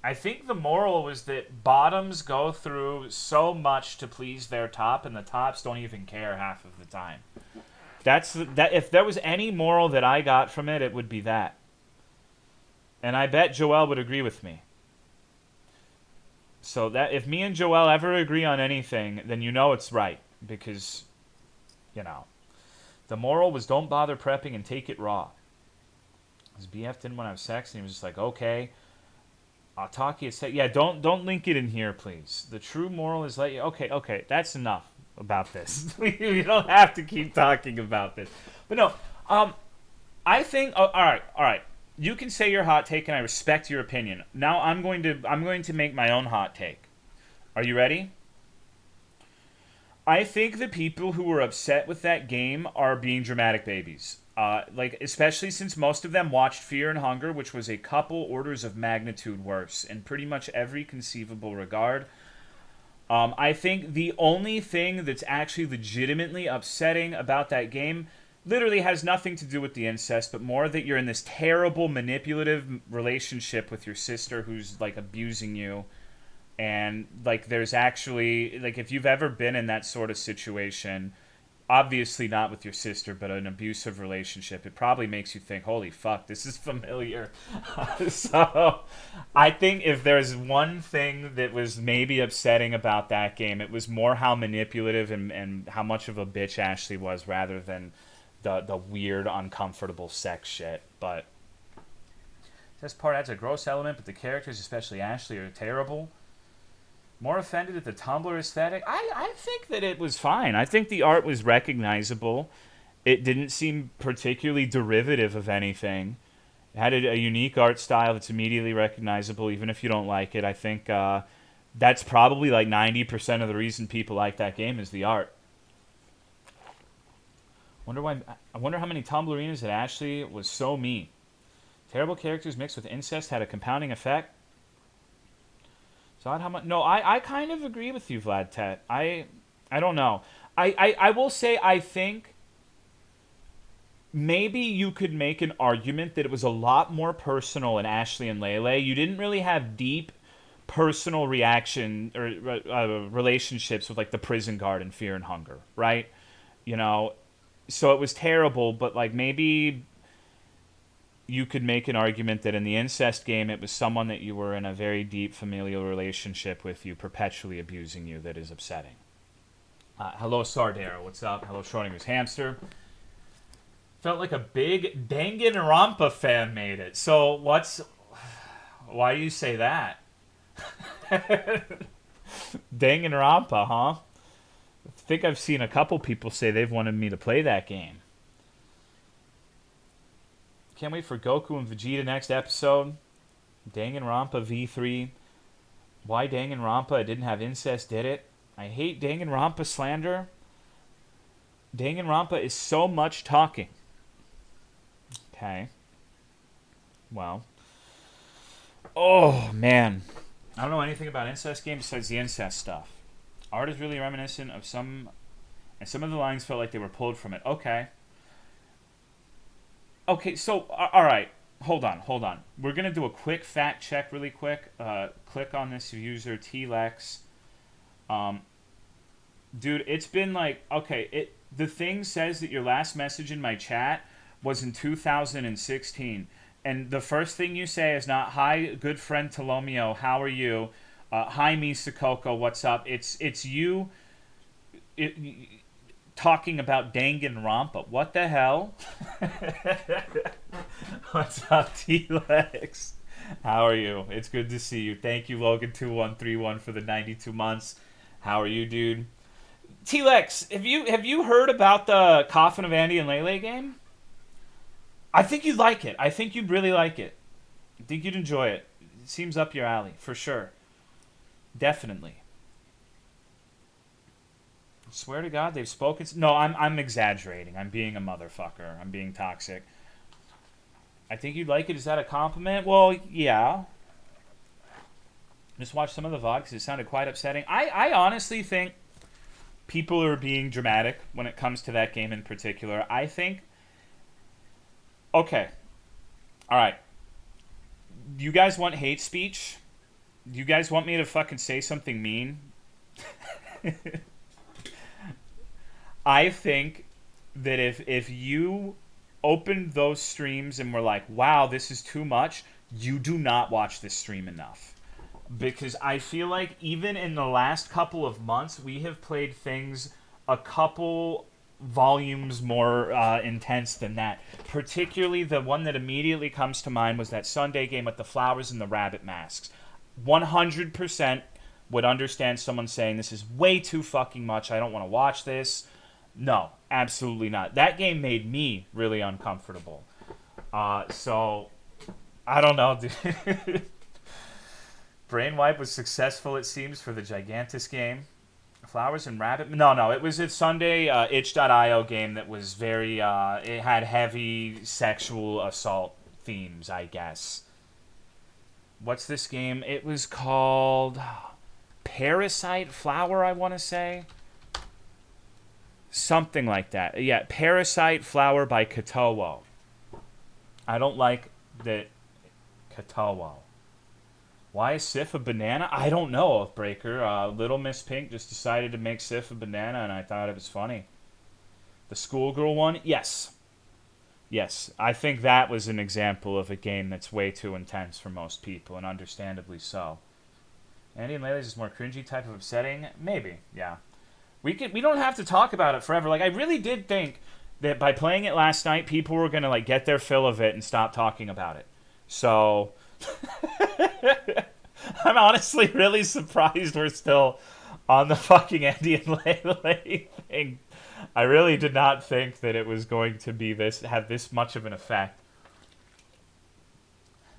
I think the moral was that bottoms go through so much to please their top, and the tops don't even care half of the time. That. If there was any moral that I got from it, it would be that. And I bet Joel would agree with me. So that if me and Joel ever agree on anything, then it's right. Because, the moral was don't bother prepping and take it raw. His BF didn't want to have sex, and he was just like, okay. Ataki said, yeah, don't link it in here, please. The true moral is okay, that's enough about this. You don't have to keep talking about this. But no, I think, all right. You can say your hot take, and I respect your opinion. Now I'm going to make my own hot take. Are you ready? I think the people who were upset with that game are being dramatic babies. Especially since most of them watched Fear and Hunger, which was a couple orders of magnitude worse in pretty much every conceivable regard. I think the only thing that's actually legitimately upsetting about that game literally has nothing to do with the incest, but more that you're in this terrible manipulative relationship with your sister who's abusing you. And there's actually if you've ever been in that sort of situation, obviously not with your sister, but an abusive relationship, it probably makes you think, holy fuck, this is familiar. So I think if there's one thing that was maybe upsetting about that game, it was more how manipulative and how much of a bitch Ashley was, rather than the weird, uncomfortable sex shit. But this part adds a gross element, but the characters, especially Ashley, are terrible. More offended at the Tumblr aesthetic? I think that it was fine. I think the art was recognizable. It didn't seem particularly derivative of anything. It had a unique art style that's immediately recognizable, even if you don't like it. I think that's probably 90% of the reason people like that game is the art. I wonder how many Tumblrinas that Ashley was so mean. Terrible characters mixed with incest had a compounding effect. So how much? No, I kind of agree with you, Vlad Tet. I don't know. I will say I think maybe you could make an argument that it was a lot more personal in Ashley and Lele. You didn't really have deep personal reaction or relationships with like the prison guard in Fear and Hunger, right? You know, so it was terrible, but like maybe you could make an argument that in the incest game it was someone that you were in a very deep familial relationship with you perpetually abusing you that is upsetting. Hello Sardero, what's up? Hello Schrodinger's hamster. Felt like a big Danganronpa fan made it. So why do you say that? Danganronpa, huh? I think I've seen a couple people say they've wanted me to play that game. Can't wait for Goku and Vegeta next episode. Danganronpa V3. Why Danganronpa? It didn't have incest, did it? I hate Danganronpa slander. Danganronpa is so much talking. Okay. Well. Oh, man. I don't know anything about incest games besides the incest stuff. Art is really reminiscent of some... And some of the lines felt like they were pulled from it. Okay. Okay, so... Alright. Hold on. We're going to do a quick fact check really quick. Click on this user, T-Lex. Dude, it's been like... Okay, the thing says that your last message in my chat was in 2016. And the first thing you say is not, hi, good friend Tolomeo, how are you? Hi, Misakoko, what's up? It's you talking about Danganronpa. What the hell? What's up, T-Lex? How are you? It's good to see you. Thank you, Logan2131, for the 92 months. How are you, dude? T-Lex, have you heard about the Coffin of Andy and Lele game? I think you'd like it. I think you'd really like it. I think you'd enjoy it. It seems up your alley, for sure. Definitely. I swear to God, they've spoken... No, I'm exaggerating. I'm being a motherfucker. I'm being toxic. I think you'd like it. Is that a compliment? Well, yeah. Just watch some of the VOD because it sounded quite upsetting. I honestly think people are being dramatic when it comes to that game in particular. I think... Okay. Alright. You guys want hate speech? You guys want me to fucking say something mean? I think that if you opened those streams and were like, wow, this is too much, you do not watch this stream enough. Because I feel like even in the last couple of months, we have played things a couple volumes more intense than that. Particularly the one that immediately comes to mind was that Sunday game with the flowers and the rabbit masks. 100% would understand someone saying this is way too fucking much, I don't want to watch this. No, absolutely not. That game made me really uncomfortable. So, I don't know, dude. Brainwipe was successful, it seems, for the Gigantus game. Flowers and Rabbit? No, it was a Sunday itch.io game that was very, it had heavy sexual assault themes, I guess. What's this game? It was called Parasite Flower, I want to say. Something like that. Yeah, Parasite Flower by Katowo. I don't like that Katowo. Why is Sif a banana? I don't know, Oathbreaker. Little Miss Pink just decided to make Sif a banana, and I thought it was funny. The schoolgirl one? Yes. Yes, I think that was an example of a game that's way too intense for most people, and understandably so. Andy and Layla's is more cringy type of upsetting? Maybe, yeah. We don't have to talk about it forever. Like, I really did think that by playing it last night, people were going to, like, get their fill of it and stop talking about it. So... I'm honestly really surprised we're still on the fucking Andy and Lele thing. I really did not think that it was going to be have this much of an effect.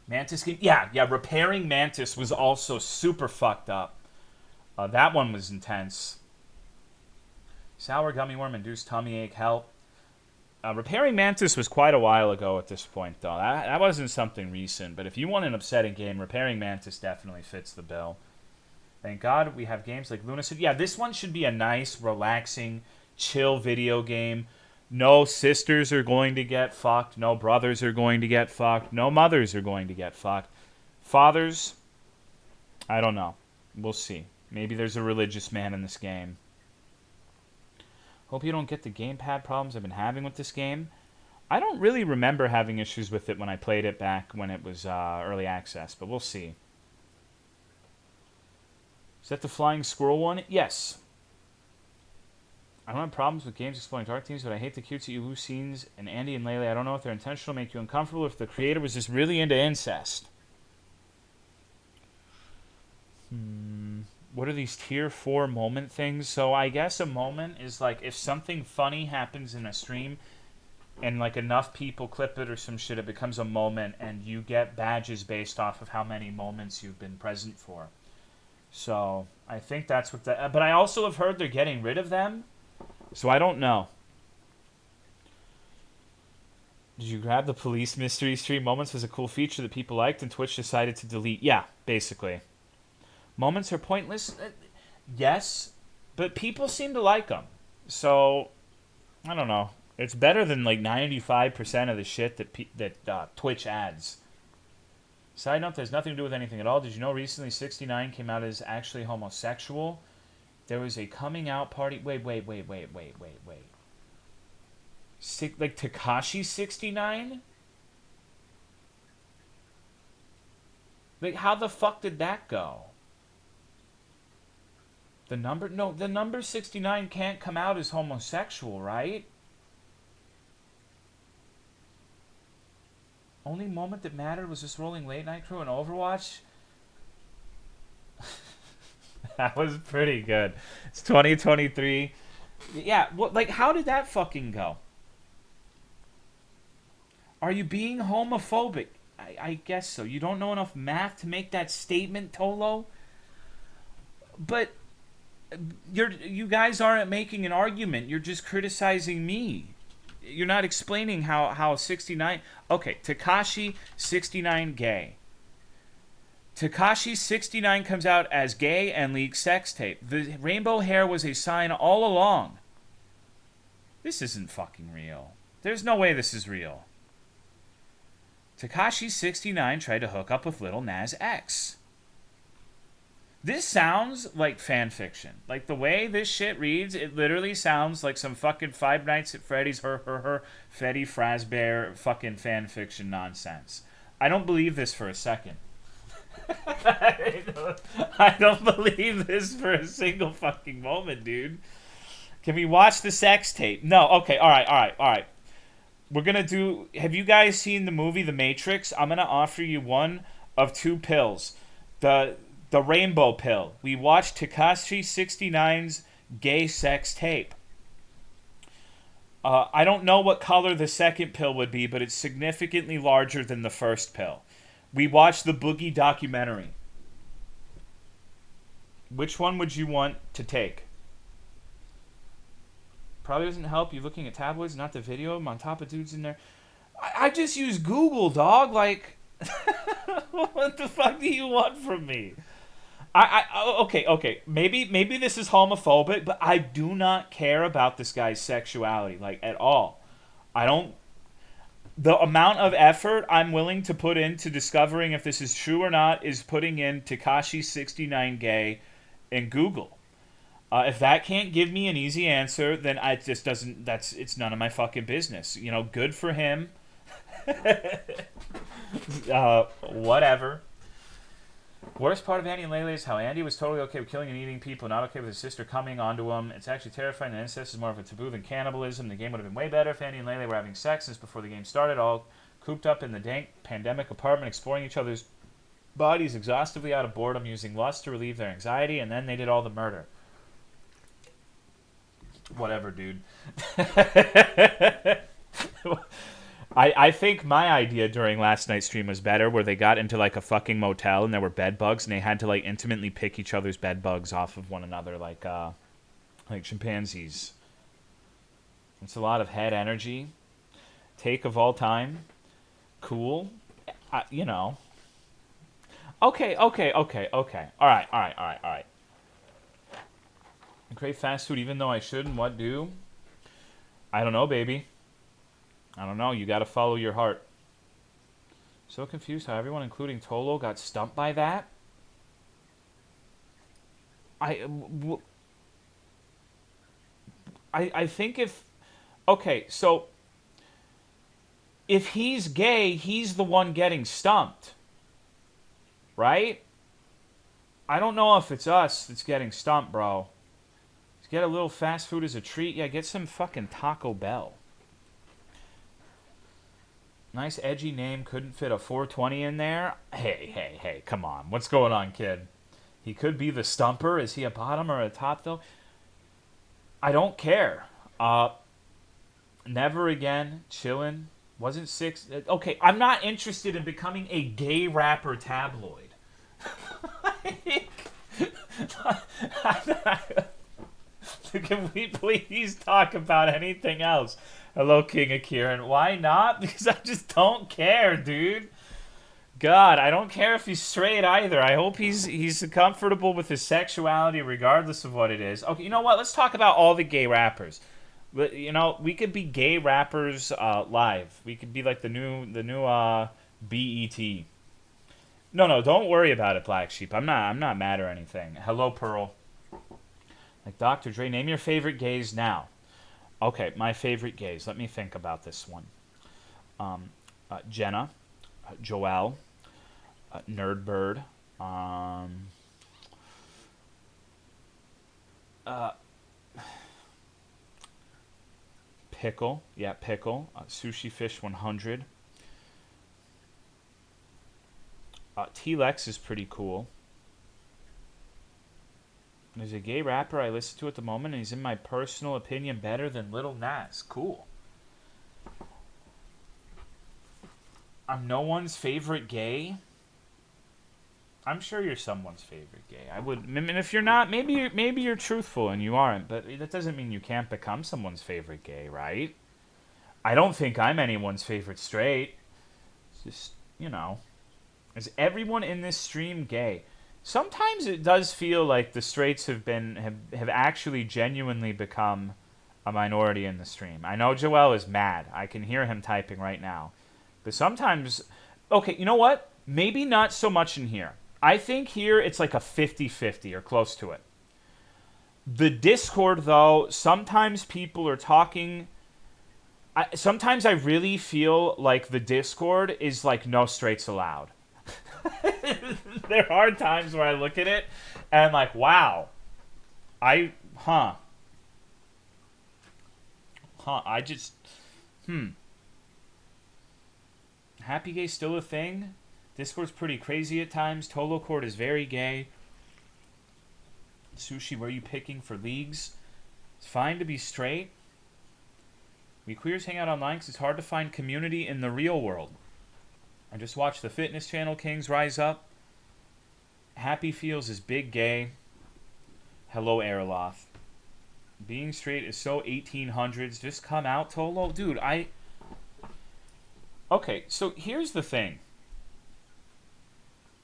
Mantis game? Yeah, Repairing Mantis was also super fucked up. That one was intense. Sour gummy worm induced tummy ache help. Repairing Mantis was quite a while ago at this point, though. That wasn't something recent, but if you want an upsetting game, Repairing Mantis definitely fits the bill. Thank God we have games like Lunacid. Yeah, this one should be a nice, relaxing, chill video game. No sisters are going to get fucked. No brothers are going to get fucked. No mothers are going to get fucked. Fathers, I don't know. We'll see. Maybe there's a religious man in this game. Hope you don't get the gamepad problems I've been having with this game. I don't really remember having issues with it when I played it back when it was early access, but we'll see. Is that the flying squirrel one? Yes. I don't have problems with games exploring dark themes, but I hate the cutesy loose scenes. And Andy and Lele, I don't know if they're intentional to make you uncomfortable or if the creator was just really into incest. What are these tier 4 moment things? So I guess a moment is like if something funny happens in a stream and like enough people clip it or some shit, it becomes a moment and you get badges based off of how many moments you've been present for. So I think that's what the... But I also have heard they're getting rid of them. So I don't know. Did you grab the police mystery stream? Moments was a cool feature that people liked and Twitch decided to delete. Yeah, basically. Moments are pointless? Yes, but people seem to like them. So, I don't know. It's better than like 95% of the shit that Twitch adds. Side note, there's nothing to do with anything at all. Did you know recently 69 came out as actually homosexual? There was a coming out party. Wait. Like Tekashi 69? Like, how the fuck did that go? The number 69 can't come out as homosexual, right? Only moment that mattered was this rolling late night crew in Overwatch. That was pretty good. It's 2023. Yeah, like how did that fucking go? Are you being homophobic? I guess so. You don't know enough math to make that statement, Tolo? But you guys aren't making an argument. You're just criticizing me. You're not explaining how 69... Okay, Tekashi 69 gay. Tekashi 69 comes out as gay and leaks sex tape. The rainbow hair was a sign all along. This isn't fucking real. There's no way this is real. Tekashi 69 tried to hook up with Lil Nas X. This sounds like fan fiction. Like the way this shit reads, it literally sounds like some fucking Five Nights at Freddy's Freddy Fazbear fucking fan fiction nonsense. I don't believe this for a second. I don't believe this for a single fucking moment, dude. Can we watch the sex tape? No. Okay. All right. We're gonna do... Have you guys seen the movie The Matrix? I'm gonna offer you one of two pills. The rainbow pill. We watched Tekashi 69's gay sex tape. I don't know what color the second pill would be, but it's significantly larger than the first pill. We watched the Boogie documentary. Which one would you want to take? Probably doesn't help you looking at tabloids, not the video. I'm on top of dudes in there. I just use Google, dog. Like, what the fuck do you want from me? Okay. Maybe this is homophobic, but I do not care about this guy's sexuality, like, at all. I don't... The amount of effort I'm willing to put into discovering if this is true or not is putting in Tekashi 69 gay in Google. If that can't give me an easy answer, then it just doesn't... It's none of my fucking business. You know, good for him. Whatever. Worst part of Andy and Lele is how Andy was totally okay with killing and eating people, not okay with his sister coming onto him. It's actually terrifying that incest is more of a taboo than cannibalism. The game would have been way better if Andy and Lele were having sex since before the game started, all cooped up in the dank pandemic apartment, exploring each other's bodies exhaustively out of boredom, using lust to relieve their anxiety, and then they did all the murder. Whatever, dude. I think my idea during last night's stream was better, where they got into like a fucking motel and there were bed bugs and they had to like intimately pick each other's bed bugs off of one another like chimpanzees. It's a lot of head energy. Take of all time. Cool. You know. Okay. All right. Crave fast food even though I shouldn't. What do? I don't know, baby. I don't know. You got to follow your heart. So confused how everyone, including Tolo, got stumped by that. I think if... Okay, so if he's gay, he's the one getting stumped, right? I don't know if it's us that's getting stumped, bro. Let's get a little fast food as a treat. Yeah, get some fucking Taco Bell. Nice edgy name. Couldn't fit a 420 in there. Hey, come on. What's going on, kid? He could be the stumper. Is he a bottom or a top, though? I don't care. Never again. Chillin'. Wasn't six. Okay, I'm not interested in becoming a gay rapper tabloid. Can we please talk about anything else? Hello, King of Kieran. Why not? Because I just don't care, dude. God, I don't care if he's straight either. I hope he's comfortable with his sexuality regardless of what it is. Okay, you know what? Let's talk about all the gay rappers. You know, we could be gay rappers live. We could be like the new BET. No, don't worry about it, Black Sheep. I'm not mad or anything. Hello, Pearl. Like Dr. Dre, name your favorite gays now. Okay, my favorite gays. Let me think about this one. Jenna, Joelle, Nerdbird, Pickle. Yeah, Pickle. Sushi Fish 100. T-Lex is pretty cool. There's a gay rapper I listen to at the moment, and he's, in my personal opinion, better than Lil Nas. Cool. I'm no one's favorite gay. I'm sure you're someone's favorite gay. I mean, if you're not, maybe you're truthful and you aren't, but that doesn't mean you can't become someone's favorite gay, right? I don't think I'm anyone's favorite straight. It's just, you know, is everyone in this stream gay? Sometimes it does feel like the straights have actually genuinely become a minority in the stream. I know Joel is mad. I can hear him typing right now. But sometimes, okay, you know what? Maybe not so much in here. I think here it's like a 50-50 or close to it. The Discord, though, sometimes people are talking... sometimes I really feel like the Discord is like no straights allowed. There are times where I look at it and I'm like, wow. I just... Happy gay still a thing? Discord's pretty crazy at times. Tolocord is very gay. Sushi, where are you picking for leagues? It's fine to be straight. We queers hang out online because it's hard to find community in the real world. I just watched the Fitness Channel Kings rise up. Happy feels is big gay. Hello, Airloth. Being straight is so 1800s. Just come out, Tolo. Dude, Okay, so here's the thing.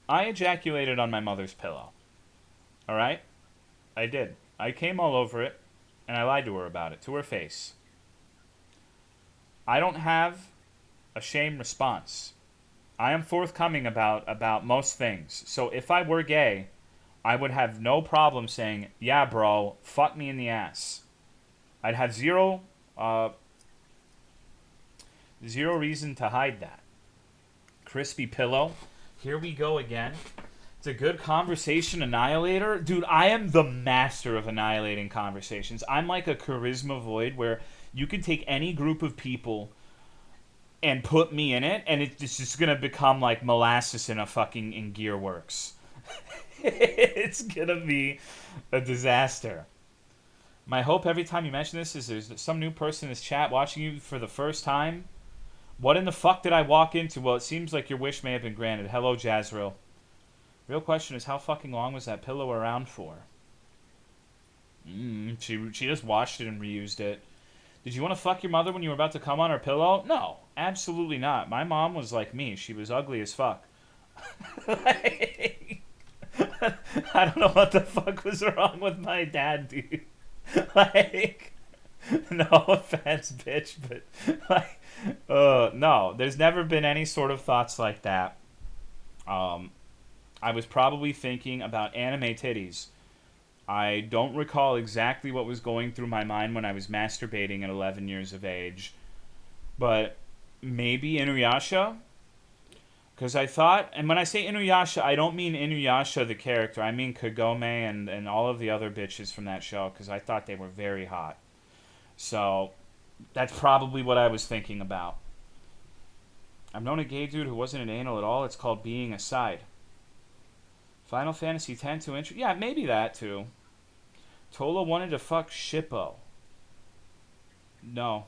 I ejaculated on my mother's pillow. Alright? I did. I came all over it, and I lied to her about it, to her face. I don't have a shame response. I am forthcoming about most things. So if I were gay, I would have no problem saying, yeah, bro, fuck me in the ass. I'd have zero reason to hide that. Crispy Pillow. Here we go again. It's a good conversation annihilator. Dude, I am the master of annihilating conversations. I'm like a charisma void where you could take any group of people and put me in it, and it's just going to become like molasses in Gearworks. It's going to be a disaster. My hope every time you mention this is there's some new person in this chat watching you for the first time. What in the fuck did I walk into? Well, it seems like your wish may have been granted. Hello, Jazril. Real question is, how fucking long was that pillow around for? She just washed it and reused it. Did you want to fuck your mother when you were about to come on her pillow? No, absolutely not. My mom was like me. She was ugly as fuck. I don't know what the fuck was wrong with my dad, dude. No offense, bitch, but no, there's never been any sort of thoughts like that. I was probably thinking about anime titties. I don't recall exactly what was going through my mind when I was masturbating at 11 years of age, but maybe Inuyasha? Because I thought, and when I say Inuyasha, I don't mean Inuyasha the character. I mean Kagome and all of the other bitches from that show, because I thought they were very hot. So that's probably what I was thinking about. I've known a gay dude who wasn't an anal at all. It's called being a side. Final Fantasy X to intro. Yeah, maybe that too. Tola wanted to fuck Shippo. No.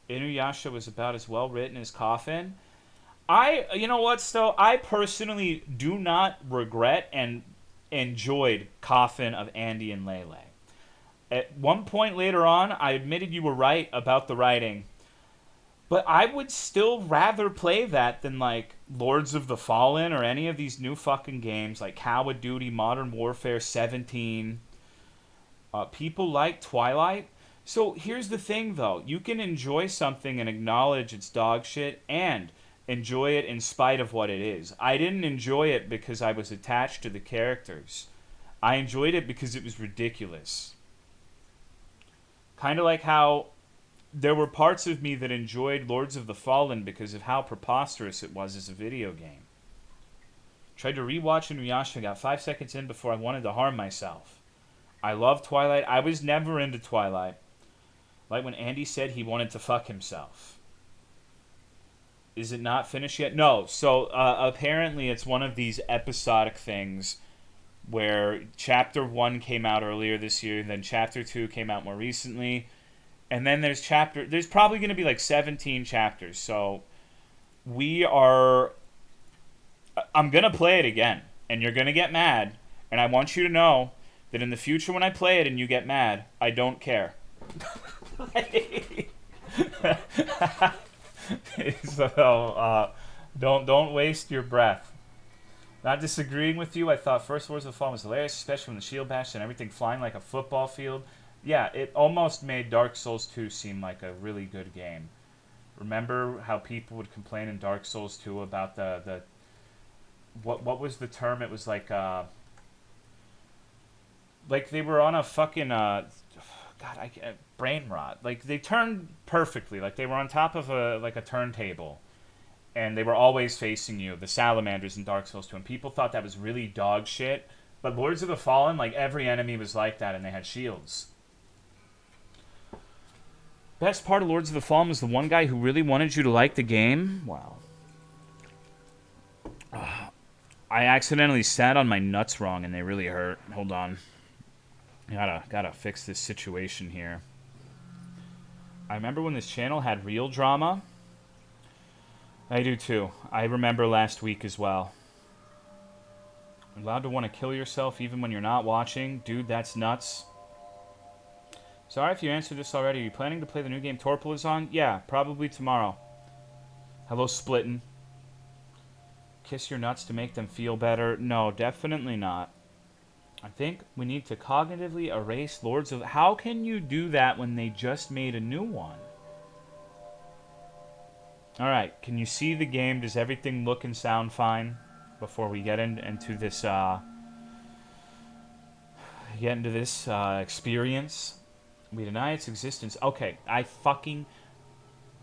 Inuyasha was about as well written as Coffin. You know what, still, I personally do not regret and enjoyed Coffin of Andy and Lele. At one point later on, I admitted you were right about the writing. But I would still rather play that than, like, Lords of the Fallen or any of these new fucking games, like Call of Duty, Modern Warfare 17. People like Twilight. So here's the thing, though. You can enjoy something and acknowledge its dog shit and enjoy it in spite of what it is. I didn't enjoy it because I was attached to the characters. I enjoyed it because it was ridiculous. Kind of like how there were parts of me that enjoyed Lords of the Fallen because of how preposterous it was as a video game. Tried to rewatch Inuyasha, got 5 seconds in before I wanted to harm myself. I love Twilight. I was never into Twilight. Like when Andy said he wanted to fuck himself. Is it not finished yet? No. So apparently it's one of these episodic things where Chapter 1 came out earlier this year, then Chapter 2 came out more recently. And then there's probably going to be like 17 chapters. So I'm going to play it again. And you're going to get mad. And I want you to know that in the future when I play it and you get mad, I don't care. So, don't waste your breath. Not disagreeing with you. I thought First Wars of the Fallen was hilarious, especially when the shield bash and everything flying like a football field. Yeah, it almost made Dark Souls 2 seem like a really good game. Remember how people would complain in Dark Souls 2 about the what was the term? It was like they were on a fucking brain rot. Like they turned perfectly. Like they were on top of a turntable, and they were always facing you. The salamanders in Dark Souls 2, and people thought that was really dog shit. But Lords of the Fallen, like every enemy was like that, and they had shields. Best part of Lords of the Fallen was the one guy who really wanted you to like the game. Wow. I accidentally sat on my nuts wrong, and they really hurt. Hold on. Gotta fix this situation here. I remember when this channel had real drama. I do too. I remember last week as well. Allowed to want to kill yourself even when you're not watching? Dude, that's nuts. Sorry if you answered this already. Are you planning to play the new game Torpil is on? Yeah, probably tomorrow. Hello, Splittin'. Kiss your nuts to make them feel better? No, definitely not. I think we need to cognitively erase Lords of... How can you do that when they just made a new one? Alright, can you see the game? Does everything look and sound fine? Before we get into this... experience. We deny its existence. Okay,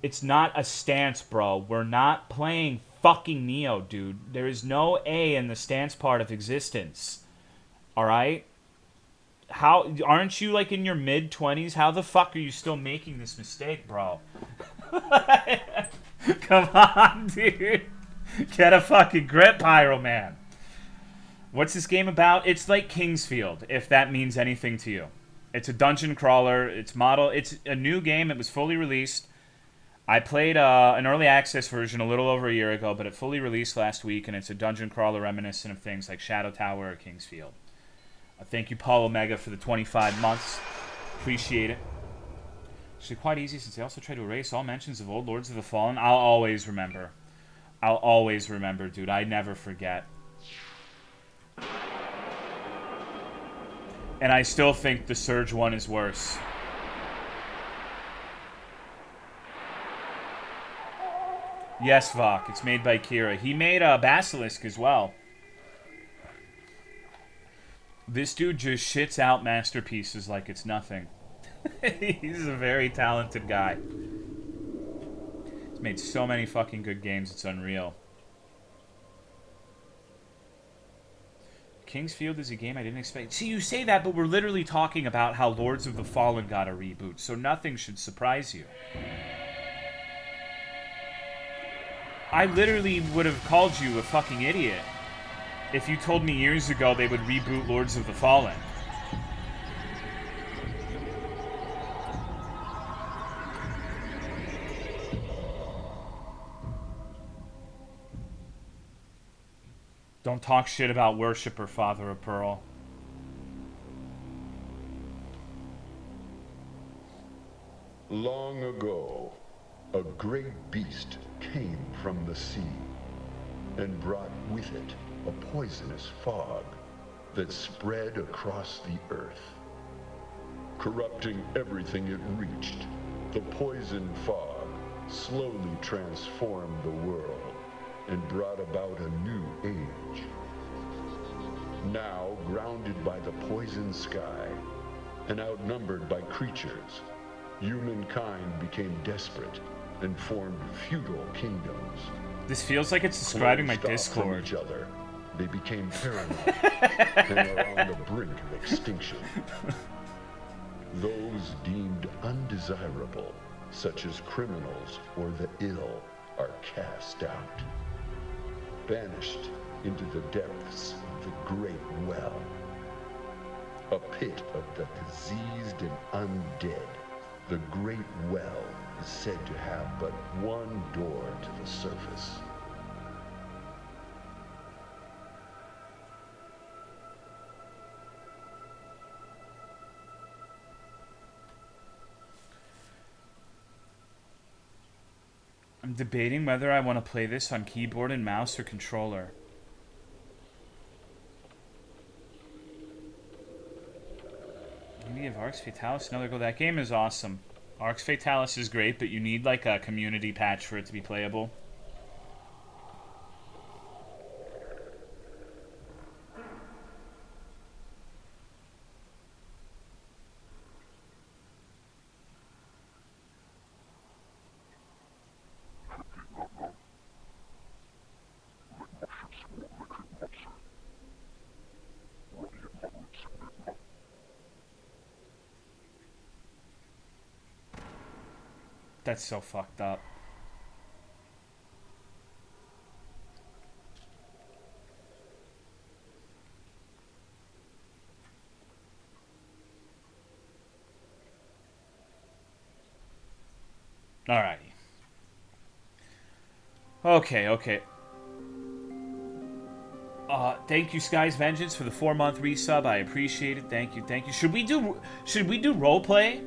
it's not a stance, bro. We're not playing fucking Neo, dude. There is no A in the stance part of existence. Alright? Aren't you like in your mid-20s? How the fuck are you still making this mistake, bro? Come on, dude. Get a fucking grip, Pyro Man. What's this game about? It's like Kingsfield, if that means anything to you. It's a dungeon crawler. It's a new game. It was fully released. I played an early access version a little over a year ago, but it fully released last week, and it's a dungeon crawler reminiscent of things like Shadow Tower or Kingsfield. Thank you, Paul Omega, for the 25 months. Appreciate it. Actually, quite easy since they also try to erase all mentions of old Lords of the Fallen. I'll always remember. I'll always remember, dude. I never forget. And I still think the Surge one is worse. Yes, Vok. It's made by Kira. He made Basilisk as well. This dude just shits out masterpieces like it's nothing. He's a very talented guy. He's made so many fucking good games, it's unreal. Kingsfield is a game I didn't expect. See, you say that, but we're literally talking about how Lords of the Fallen got a reboot, so nothing should surprise you. I literally would have called you a fucking idiot if you told me years ago they would reboot Lords of the Fallen. Don't talk shit about Worshipper, Father of Pearl. Long ago, a great beast came from the sea and brought with it a poisonous fog that spread across the earth. Corrupting everything it reached, the poison fog slowly transformed the world and brought about a new age. Now, grounded by the poison sky and outnumbered by creatures, humankind became desperate and formed feudal kingdoms. This feels like it's describing my Discord. Each other, they became paranoid and are on the brink of extinction. Those deemed undesirable, such as criminals or the ill, are cast out, banished into the depths of the Great Well, a pit of the diseased and undead. The Great Well is said to have but one door to the surface. I'm debating whether I want to play this on keyboard and mouse or controller. Maybe give Arx Fatalis another go. That game is awesome. Arx Fatalis is great, but you need like a community patch for it to be playable. That's so fucked up. Alrighty. Okay. Thank you, Sky's Vengeance, for the 4-month resub. I appreciate it. Thank you. Should we do roleplay?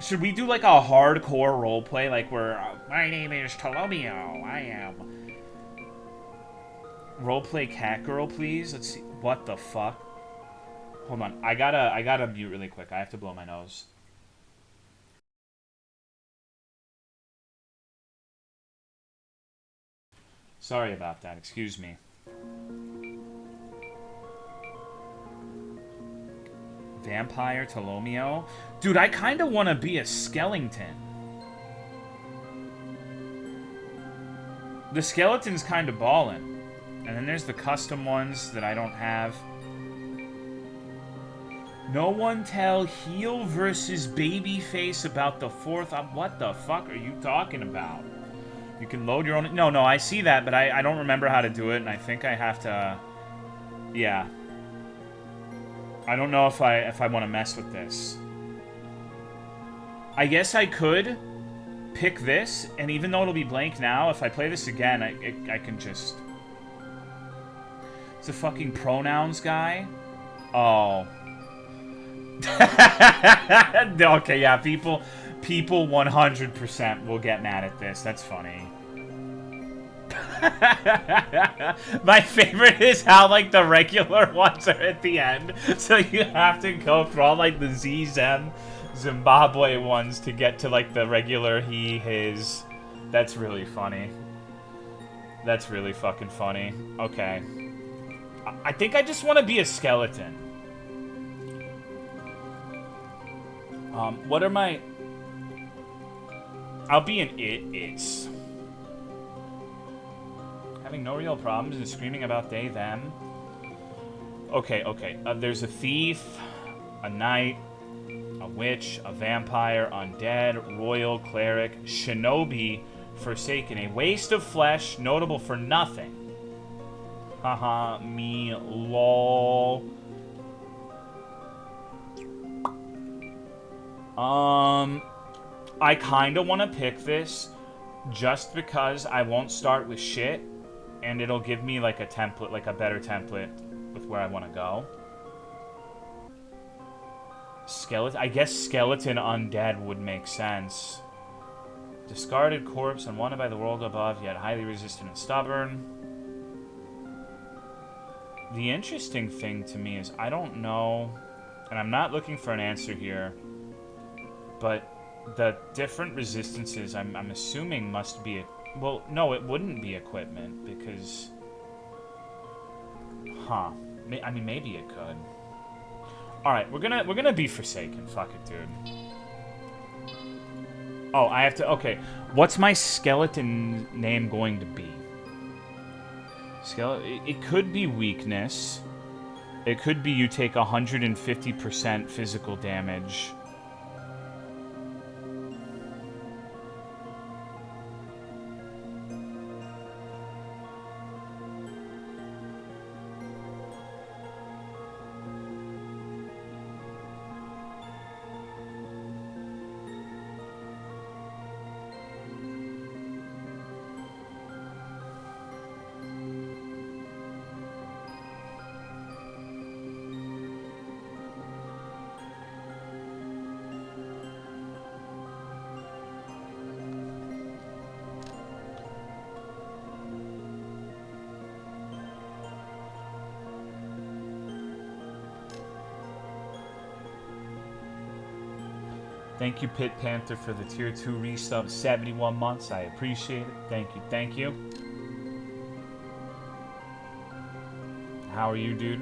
Should we do like a hardcore roleplay, like where my name is Tolomeo, I am roleplay cat girl, please? Let's see. What the fuck? Hold on. I gotta mute really quick. I have to blow my nose. Sorry about that. Excuse me. Vampire Tolomeo? Dude, I kind of want to be a skeleton. The skeleton's kind of ballin'. And then there's the custom ones that I don't have. No one tell heel versus babyface about the fourth. What the fuck are you talking about? You can load your own... No, I see that, but I don't remember how to do it, and I think I have to... Yeah. I don't know if I want to mess with this. I guess I could pick this, and even though it'll be blank now, if I play this again, I can just... It's a fucking pronouns guy? Oh. Okay, yeah, people 100% will get mad at this. That's funny. My favorite is how, like, the regular ones are at the end. So you have to go through all, like, the Zimbabwe ones to get to, like, the regular he, his. That's really funny. That's really fucking funny. Okay. I think I just want to be a skeleton. What are my... I'll be an it's. Having no real problems and screaming about they, them. Okay, okay. There's a thief, a knight, a witch, a vampire, undead, royal, cleric, shinobi, forsaken. A waste of flesh, notable for nothing. Haha, me, lol. I kinda wanna pick this just because I won't start with shit and it'll give me like a template, like a better template with where I wanna go. Skeleton, I guess skeleton undead would make sense. Discarded corpse, unwanted by the world above, yet highly resistant and stubborn. The interesting thing to me is I don't know, and I'm not looking for an answer here, but the different resistances I'm assuming must be, well, no, it wouldn't be equipment because, I mean, maybe it could. All right, we're gonna be Forsaken. Fuck it, dude. Oh, I have to. Okay, what's my skeleton name going to be? It could be weakness. It could be you take 150% physical damage. Thank you, Pit Panther, for the tier 2 resub, 71 months. I appreciate it. Thank you, thank you. How are you, dude?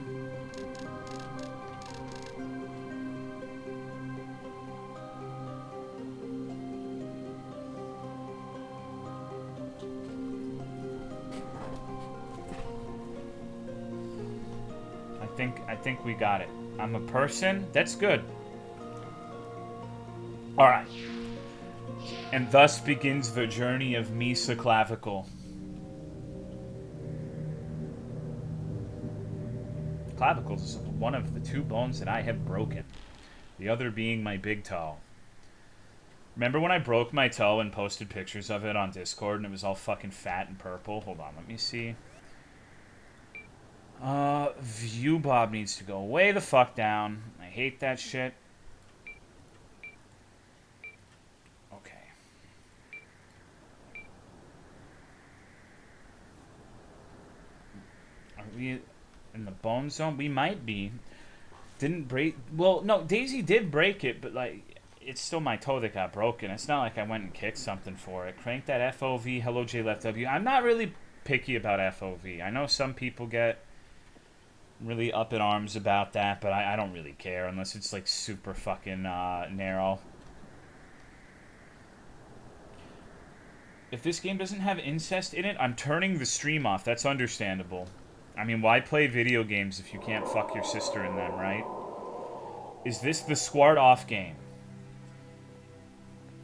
I think we got it. I'm a person. That's good. Alright. And thus begins the journey of Misa Clavicle. Clavicle is one of the 2 bones that I have broken. The other being my big toe. Remember when I broke my toe and posted pictures of it on Discord and it was all fucking fat and purple? Hold on, let me see. View Bob needs to go way the fuck down. I hate that shit. We in the bone zone? We might be. Didn't break... Well, no, Daisy did break it, but, like, it's still my toe that got broken. It's not like I went and kicked something for it. Crank that FOV. Hello, JLeftW. I'm not really picky about FOV. I know some people get really up in arms about that, but I don't really care unless it's, like, super fucking narrow. If this game doesn't have incest in it, I'm turning the stream off. That's understandable. I mean, why play video games if you can't fuck your sister in them, right? Is this the squared off game?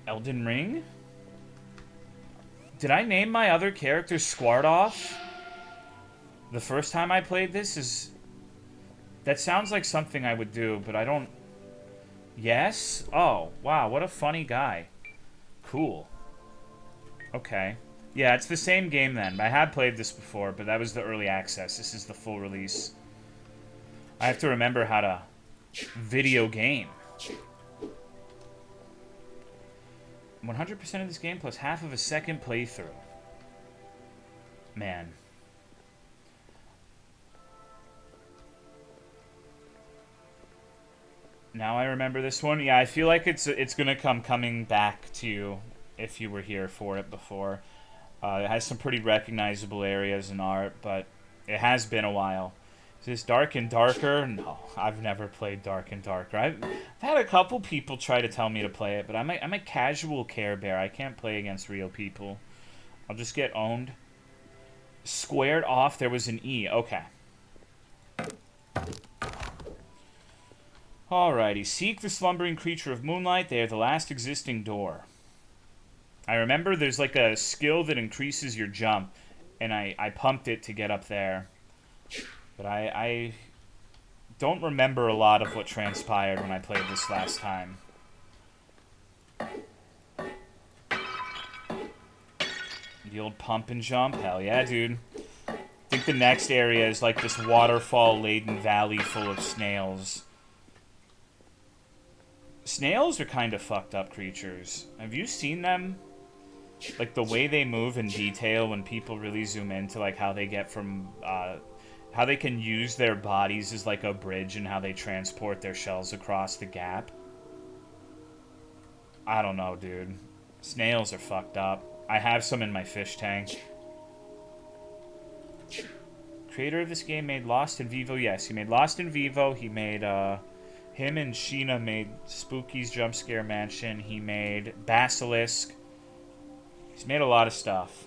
Elden Ring? Did I name my other character Squared Off? The first time I played this is... That sounds like something I would do, but I don't... Yes? Oh, wow, what a funny guy. Cool. Okay. Yeah, it's the same game then. I had played this before, but that was the early access. This is the full release. I have to remember how to video game. 100% of this game plus half of a second playthrough. Man. Now I remember this one. Yeah, I feel like it's gonna coming back to you if you were here for it before. It has some pretty recognizable areas in art, but it has been a while Is this Dark and Darker? No, I've never played Dark and Darker. I've had a couple people try to tell me to play it, but I'm a casual Care Bear. I can't play against real people. I'll just get owned. Squared off, there was an E. Okay. Alrighty. Seek the slumbering creature of moonlight. They are the last existing door. I remember there's like a skill that increases your jump, and I pumped it to get up there. But I don't remember a lot of what transpired when I played this last time. The old pump and jump? Hell yeah, dude. I think the next area is like this waterfall-laden valley full of snails. Snails are kind of fucked up creatures. Have you seen them? Like the way they move in detail when people really zoom into like how they get from... how they can use their bodies as like a bridge and how they transport their shells across the gap. I don't know, dude. Snails are fucked up. I have some in my fish tank. Creator of this game made Lost in Vivo. Yes, he made Lost in Vivo. He made, him and Sheena made Spooky's Jump Scare Mansion. He made Basilisk. He's made a lot of stuff.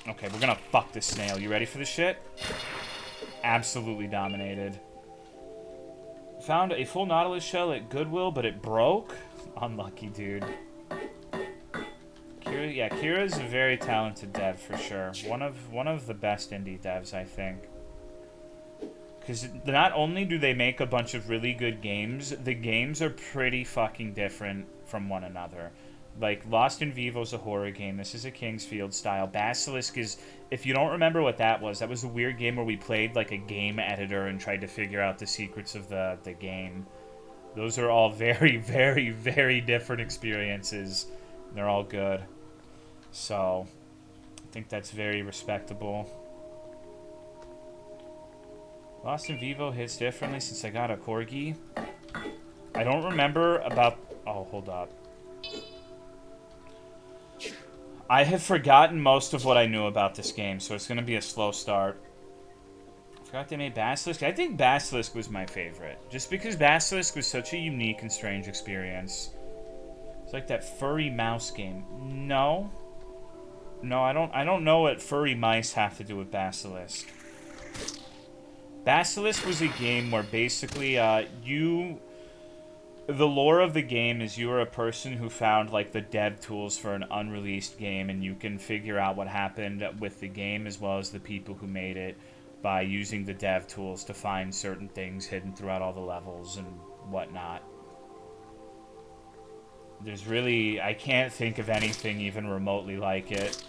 Okay, we're gonna fuck this snail. You ready for this shit? Absolutely dominated. Found a full Nautilus shell at Goodwill, but it broke? Unlucky, dude. Kira, yeah, Kira's a very talented dev for sure. One of the best indie devs, I think. Because not only do they make a bunch of really good games, the games are pretty fucking different from one another. Like, Lost in Vivo's a horror game. This is a Kingsfield style. Basilisk is... If you don't remember what that was a weird game where we played, like, a game editor and tried to figure out the secrets of the game. Those are all very, very, very different experiences. They're all good. So, I think that's very respectable. Lost in Vivo hits differently since I got a Corgi. I don't remember about... Oh, hold up. I have forgotten most of what I knew about this game, so it's going to be a slow start. I forgot they made Basilisk. I think Basilisk was my favorite, just because Basilisk was such a unique and strange experience. It's like that furry mouse game. No, I don't know what furry mice have to do with Basilisk. Basilisk was a game where basically the lore of the game is you are a person who found, like, the dev tools for an unreleased game, and you can figure out what happened with the game as well as the people who made it by using the dev tools to find certain things hidden throughout all the levels and whatnot. There's really... I can't think of anything even remotely like it.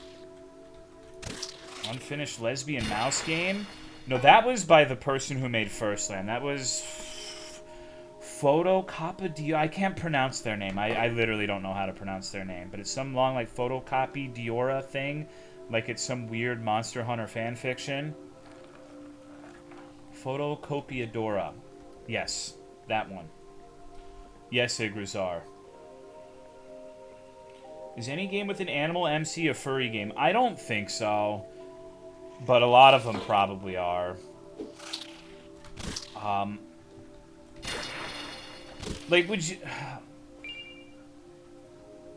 Unfinished lesbian mouse game? No, that was by the person who made Firstland. That was... Photocopy. I can't pronounce their name. I literally don't know how to pronounce their name. But it's some long, like, Photocopy Diora thing. Like it's some weird Monster Hunter fan fiction. Photocopiadora. Yes, that one. Yes, Igrazar. Is any game with an animal MC a furry game? I don't think so. But a lot of them probably are. Like, would you...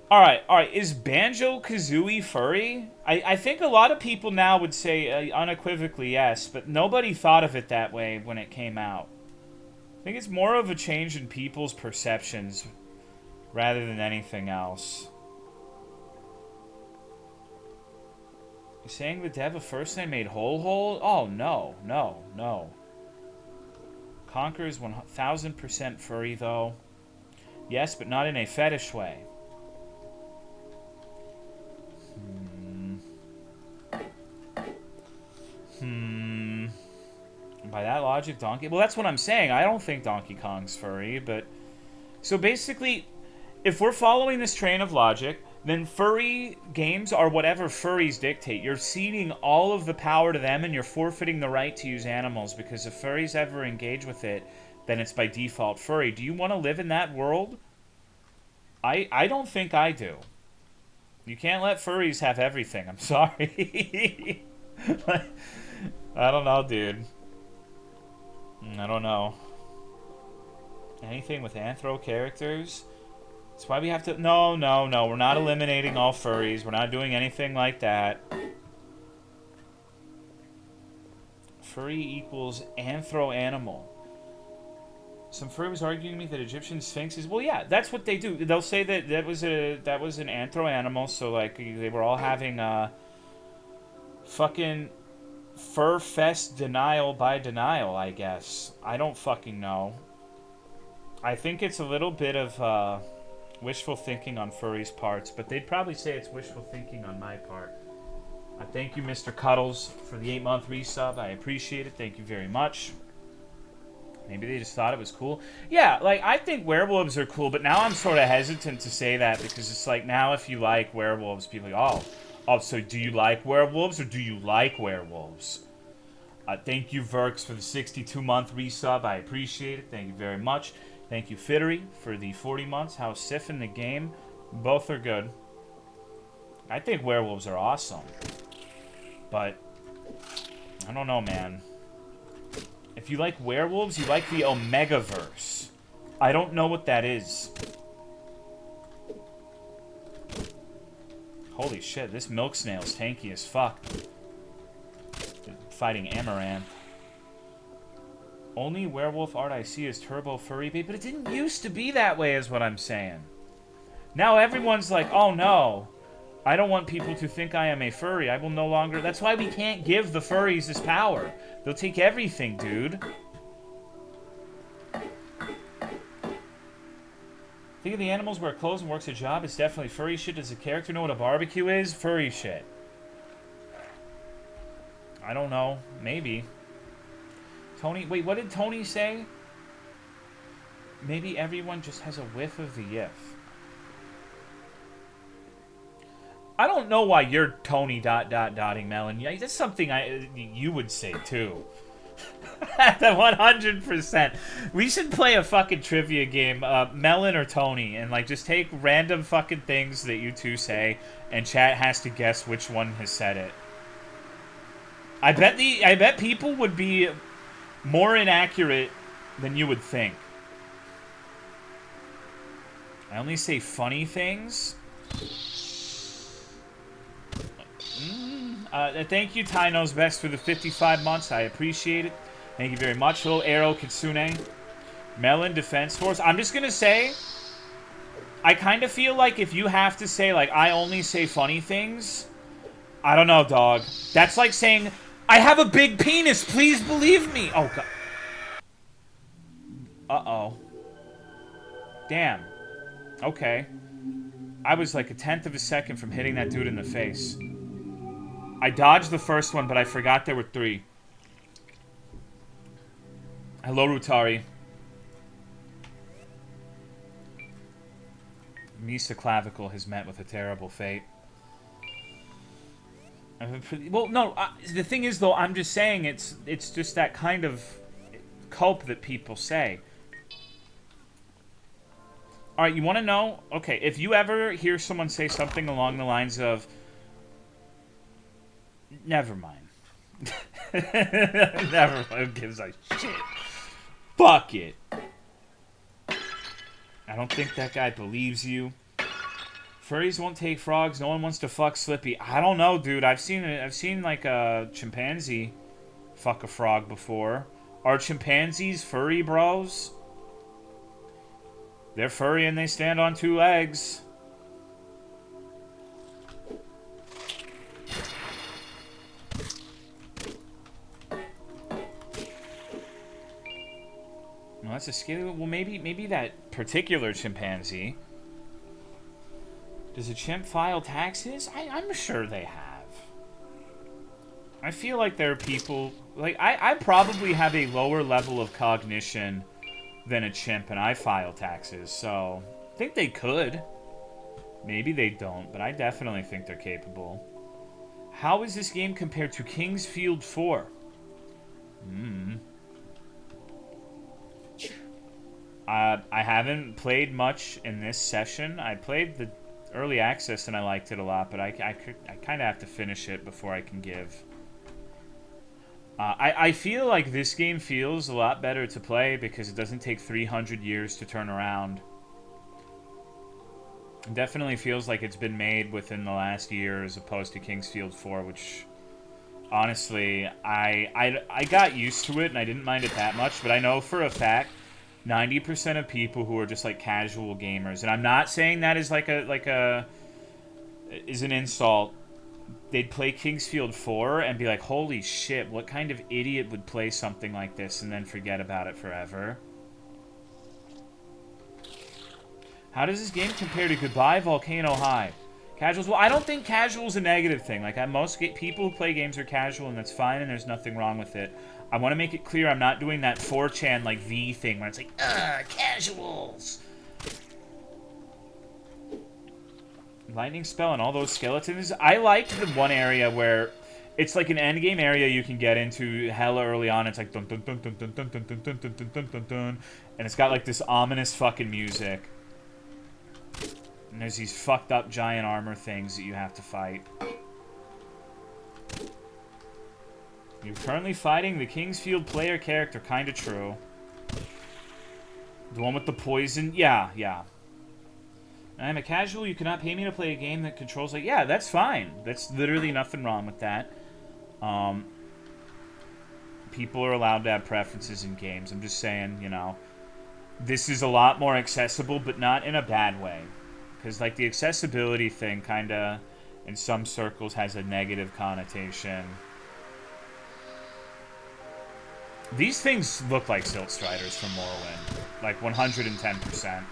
Alright, is Banjo-Kazooie furry? I think a lot of people now would say unequivocally yes, but nobody thought of it that way when it came out. I think it's more of a change in people's perceptions rather than anything else. You're saying the dev of Firstland made Hole Hole? Oh, no. Conquer is 1000% furry, though. Yes, but not in a fetish way. By that logic, Donkey... Well, that's what I'm saying. I don't think Donkey Kong's furry, but... So basically, if we're following this train of logic, then furry games are whatever furries dictate. You're ceding all of the power to them, and you're forfeiting the right to use animals, because if furries ever engage with it, then it's by default furry. Do you want to live in that world? I don't think I do. You can't let furries have everything. I'm sorry. I don't know, dude. I don't know. Anything with anthro characters? That's why we have to... No, no, no. We're not eliminating all furries. We're not doing anything like that. Furry equals anthro animal. Some furry was arguing me that Egyptian sphinxes... Well, yeah, that's what they do. They'll say that that was an anthro animal, so, like, they were all having, fucking fur fest denial by denial, I guess. I don't fucking know. I think it's a little bit of, wishful thinking on furries' parts, but they'd probably say it's wishful thinking on my part. Thank you, Mr. Cuddles, for the 8-month resub. I appreciate it. Thank you very much. Maybe they just thought it was cool. Yeah, like, I think werewolves are cool, but now I'm sort of hesitant to say that because it's like, now if you like werewolves, people are like, oh, so do you like werewolves or do you like werewolves? Thank you, Verks, for the 62-month resub. I appreciate it. Thank you very much. Thank you, Fittery, for the 40 months. How's Sif in the game? Both are good. I think werewolves are awesome. But, I don't know, man. If you like werewolves, you like the Omegaverse. I don't know what that is. Holy shit, this milk snail's tanky as fuck. Fighting Amaranth. Only werewolf art I see is Turbo Furry Bait, but it didn't used to be that way is what I'm saying. Now everyone's like, oh no, I don't want people to think I am a furry. I will no longer... That's why we can't give the furries this power. They'll take everything, dude. Think of the animals wear clothes and works a job. It's definitely furry shit. Does the character know what a barbecue is? Furry shit. I don't know. Maybe. Tony... Wait, what did Tony say? Maybe everyone just has a whiff of the yiff. I don't know why you're Tony ... dotting Melon. Yeah, that's something you would say too. 100%. We should play a fucking trivia game, Melon or Tony, and like just take random fucking things that you two say, and chat has to guess which one has said it. I bet people would be more inaccurate than you would think. I only say funny things. Thank you, Ty Knows Best, for the 55 months. I appreciate it. Thank you very much. Hello, Arrow Kitsune. Melon Defense Force. I'm just going to say, I kind of feel like if you have to say, like, I only say funny things, I don't know, dog. That's like saying, I have a big penis. Please believe me. Oh, God. Uh-oh. Damn. Okay. I was like a 1/10 of a second from hitting that dude in the face. I dodged the first one, but I forgot there were 3. Hello, Rutari. Misa Clavicle has met with a terrible fate. Well, no, the thing is, though, I'm just saying it's just that kind of cope that people say. Alright, you want to know? Okay, if you ever hear someone say something along the lines of... Never mind. Never mind. Who gives a shit? Fuck it. I don't think that guy believes you. Furries won't take frogs. No one wants to fuck Slippy. I don't know, dude. I've seen like a chimpanzee fuck a frog before. Are chimpanzees furry bros? They're furry and they stand on 2 legs. Well, that's a scary... Well, maybe that particular chimpanzee. Does a chimp file taxes? I'm sure they have. I feel like there are people... Like, I probably have a lower level of cognition than a chimp, and I file taxes, so... I think they could. Maybe they don't, but I definitely think they're capable. How is this game compared to King's Field 4? I haven't played much in this session. I played the early access and I liked it a lot, but I kind of have to finish it before I can give. I feel like this game feels a lot better to play because it doesn't take 300 years to turn around. It definitely feels like it's been made within the last year as opposed to King's Field 4, which, honestly, I got used to it and I didn't mind it that much, but I know for a fact 90% of people who are just like casual gamers, and I'm not saying that is like is an insult. They'd play King's Field 4 and be like, holy shit, what kind of idiot would play something like this and then forget about it forever? How does this game compare to Goodbye Volcano High? Casuals? Well, I don't think casual's a negative thing. Like, most people who play games are casual, and that's fine, and there's nothing wrong with it. I want to make it clear I'm not doing that 4chan, like, V thing where it's like, casuals! Lightning spell and all those skeletons. I liked the one area where it's like an endgame area you can get into hella early on. It's like dun dun dun dun dun dun dun dun dun dun dun dun dun, and it's got like this ominous fucking music. And there's these fucked up giant armor things that you have to fight. You're currently fighting the King's Field player character. Kinda true. The one with the poison? Yeah, yeah. I'm a casual. You cannot pay me to play a game that controls like... Yeah, that's fine. That's literally nothing wrong with that. People are allowed to have preferences in games. I'm just saying, you know, this is a lot more accessible, but not in a bad way. Because, like, the accessibility thing kind of, in some circles, has a negative connotation. These things look like Silt Striders from Morrowind. Like, 110%.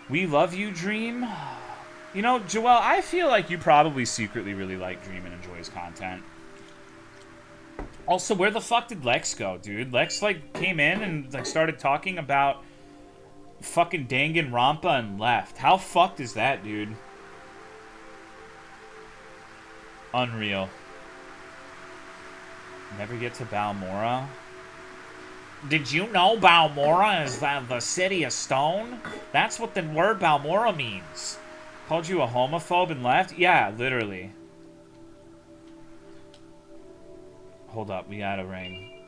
We love you, Dream. You know, Joel, I feel like you probably secretly really like Dream and enjoy his content. Also, where the fuck did Lex go, dude? Lex, like, came in and, like, started talking about fucking Danganronpa and left. How fucked is that, dude? Unreal. Never get to Balmora. Did you know Balmora is the city of stone? That's what the word Balmora means. Called you a homophobe and left? Yeah, literally. Hold up, we got a ring.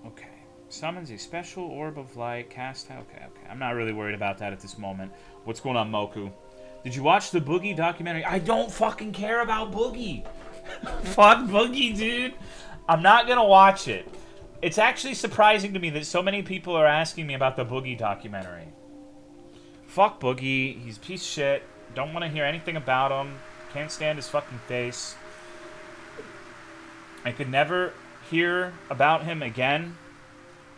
Okay. Summons a special orb of light, cast... Okay. I'm not really worried about that at this moment. What's going on, Moku? Did you watch the Boogie documentary? I don't fucking care about Boogie. Fuck Boogie, dude. I'm not gonna watch it. It's actually surprising to me that so many people are asking me about the Boogie documentary. Fuck Boogie. He's a piece of shit. Don't want to hear anything about him. Can't stand his fucking face. I could never hear about him again,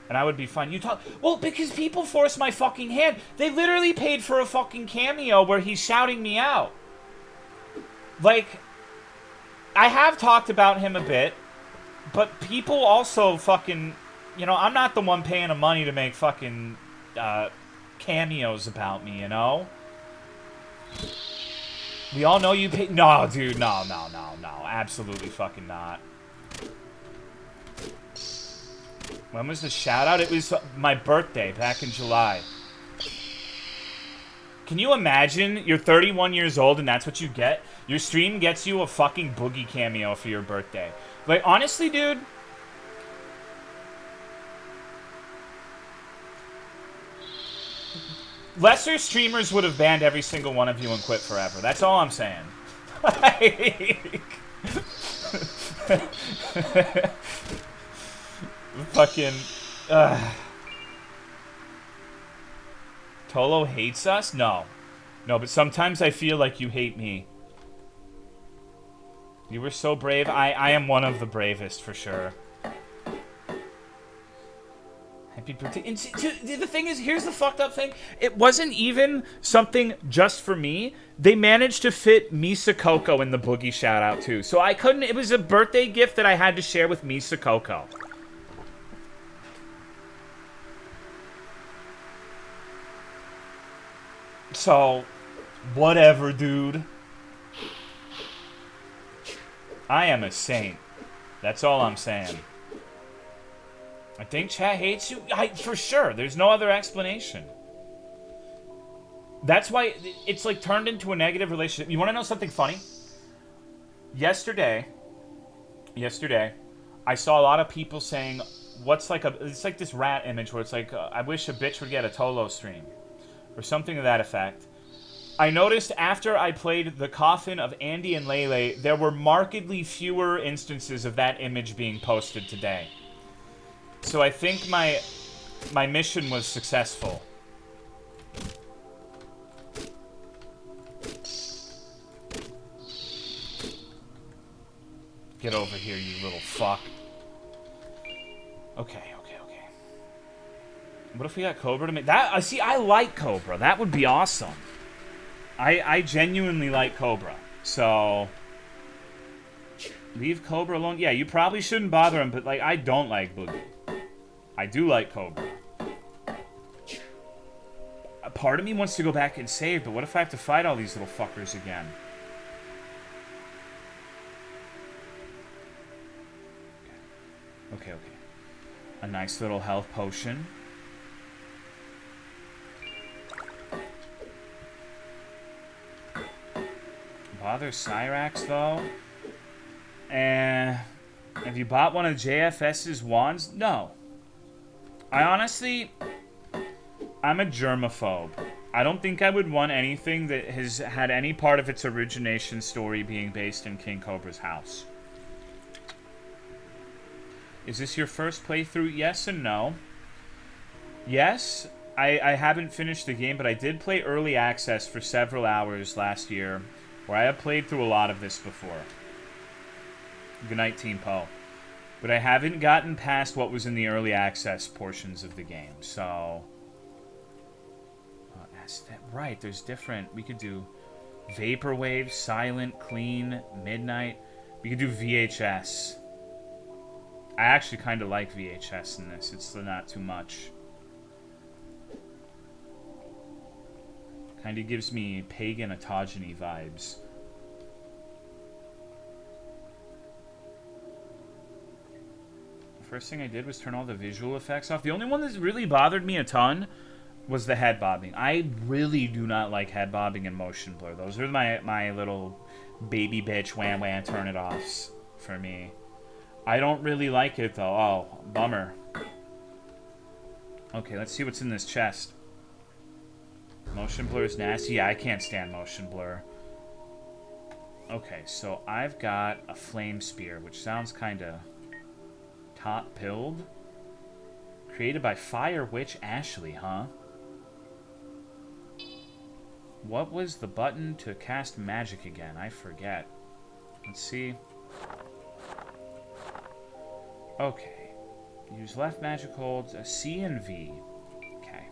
and I would be fine. You talk... Well, because people force my fucking hand. They literally paid for a fucking cameo where he's shouting me out. Like, I have talked about him a bit, but people also fucking... You know, I'm not the one paying him money to make fucking cameos about me, you know? We all know you pay... No, dude, no. Absolutely fucking not. When was the shout-out? It was my birthday back in July. Can you imagine? You're 31 years old and that's what you get? Your stream gets you a fucking Boogie cameo for your birthday. Like, honestly, dude... lesser streamers would have banned every single one of you and quit forever. That's all I'm saying. Fucking... Tolo hates us? No. No, but sometimes I feel like you hate me. You were so brave. I am one of the bravest, for sure. Happy birthday. And the thing is, here's the fucked up thing. It wasn't even something just for me. They managed to fit Misa Coco in the Boogie shout-out, too. So I couldn't... It was a birthday gift that I had to share with Misa Coco. So, whatever, dude. I am a saint. That's all I'm saying. I think chat hates you. For sure. There's no other explanation. That's why it's like turned into a negative relationship. You want to know something funny? Yesterday, I saw a lot of people saying, it's like this rat image where it's like, I wish a bitch would get a Tolo stream. Or something to that effect. I noticed after I played The Coffin of Andy and Lele, there were markedly fewer instances of that image being posted today. So I think my mission was successful. Get over here, you little fuck. Okay. What if we got Cobra to make that? See, I like Cobra. That would be awesome. I genuinely like Cobra. So leave Cobra alone. Yeah, you probably shouldn't bother him, but like I don't like Boogie. I do like Cobra. A part of me wants to go back and save, but what if I have to fight all these little fuckers again? Okay. A nice little health potion. Bother Cyrax, though? Have you bought one of JFS's wands? No. I'm a germaphobe. I don't think I would want anything that has had any part of its origination story being based in King Cobra's house. Is this your first playthrough? Yes and no. Yes, I haven't finished the game, but I did play early access for several hours last year, where I have played through a lot of this before. Good night, Team Poe. But I haven't gotten past what was in the early access portions of the game, so... right, there's different... We could do Vaporwave, Silent, Clean, Midnight. We could do VHS. I actually kind of like VHS in this. It's not too much. Kind of gives me pagan autogeny vibes. First thing I did was turn all the visual effects off. The only one that really bothered me a ton was the head bobbing. I really do not like head bobbing and motion blur. Those are my little baby bitch wham turn it offs for me. I don't really like it though. Oh, bummer. Okay, let's see what's in this chest. Motion blur is nasty. Yeah, I can't stand motion blur. Okay, so I've got a flame spear, which sounds kind of top-pilled. Created by Fire Witch Ashley, huh? What was the button to cast magic again? I forget. Let's see. Okay. Use left magic holds, a C and V. Okay.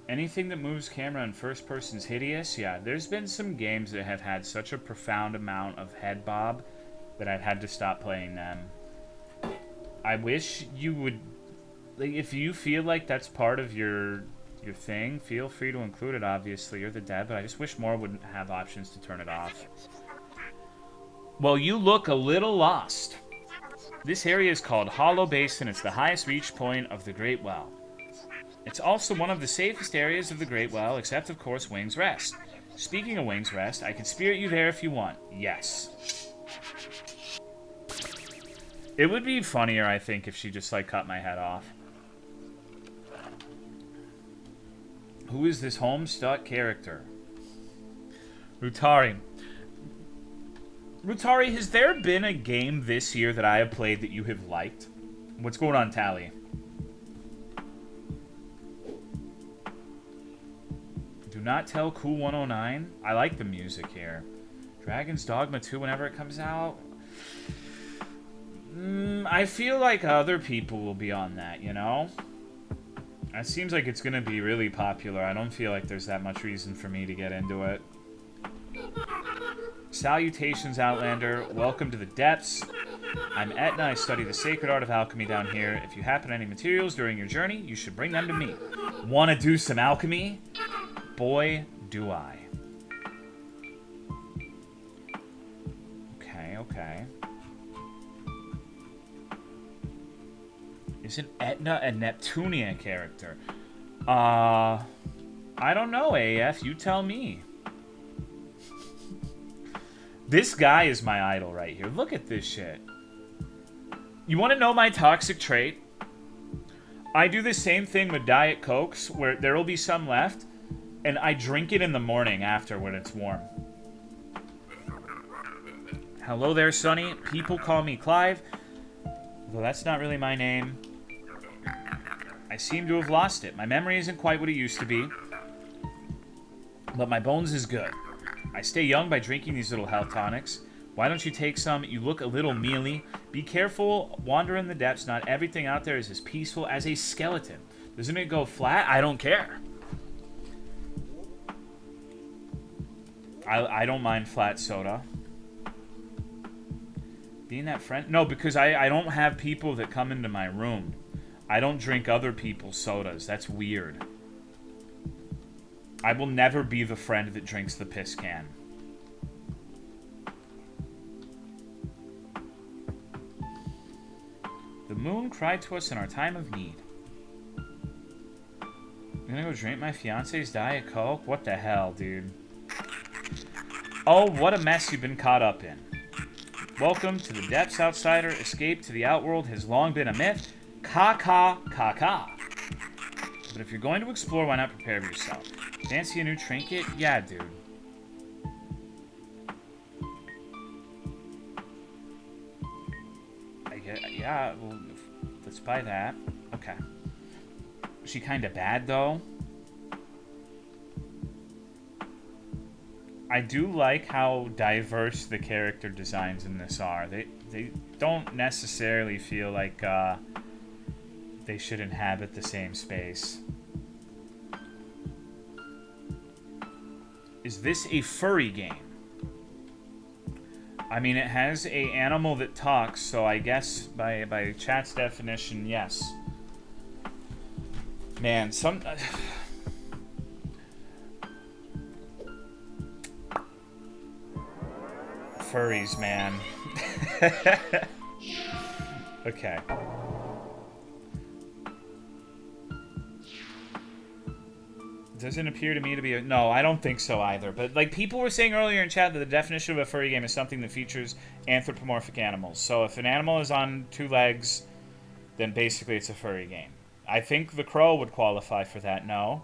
Anything that moves camera in first person is hideous. Yeah, there's been some games that have had such a profound amount of head bob that I've had to stop playing them. I wish you would... Like, if you feel like that's part of your thing, feel free to include it, obviously. You're the dev, but I just wish more wouldn't have options to turn it off. Well, you look a little lost. This area is called Hollow Basin. It's the highest reach point of the Great Well. It's also one of the safest areas of the Great Well, except, of course, Wing's Rest. Speaking of Wing's Rest, I can spirit you there if you want. Yes. It would be funnier, I think, if she just, like, cut my head off. Who is this Homestuck character? Rutari. Rutari, has there been a game this year that I have played that you have liked? What's going on, Tally? Do not tell Cool 109. I like the music here. Dragon's Dogma 2 whenever it comes out. I feel like other people will be on that, you know? It seems like it's going to be really popular. I don't feel like there's that much reason for me to get into it. Salutations, Outlander. Welcome to the depths. I'm Etna. I study the sacred art of alchemy down here. If you happen to any materials during your journey, you should bring them to me. Want to do some alchemy? Boy, do I. Okay. Isn't Etna a Neptunia character? I don't know, AF. You tell me. This guy is my idol right here. Look at this shit. You want to know my toxic trait? I do the same thing with Diet Cokes, where there will be some left, and I drink it in the morning after when it's warm. Hello there, Sonny. People call me Clive, though that's not really my name. I seem to have lost it. My memory isn't quite what it used to be, but my bones is good. I stay young by drinking these little health tonics. Why don't you take some? You look a little mealy. Be careful, wander in the depths. Not everything out there is as peaceful as a skeleton. Doesn't it go flat? I don't care. I don't mind flat soda. Being that friend? No, because I don't have people that come into my room. I don't drink other people's sodas. That's weird. I will never be the friend that drinks the piss can. The moon cried to us in our time of need. I'm gonna go drink my fiance's Diet Coke? What the hell, dude? Oh, what a mess you've been caught up in. Welcome to the depths, outsider. Escape to the outworld has long been a myth. Ka. But if you're going to explore, why not prepare for yourself? Fancy a new trinket? Yeah, dude. Yeah, well, let's buy that. Okay. Is she kind of bad, though? I do like how diverse the character designs in this are. They don't necessarily feel like they should inhabit the same space. Is this a furry game? I mean, it has a animal that talks, so I guess by chat's definition, yes. Man, some... furries, man. Okay. Doesn't appear to me to be a... No, I don't think so either. But, like, people were saying earlier in chat that the definition of a furry game is something that features anthropomorphic animals. So if an animal is on 2 legs, then basically it's a furry game. I think The Crow would qualify for that, no?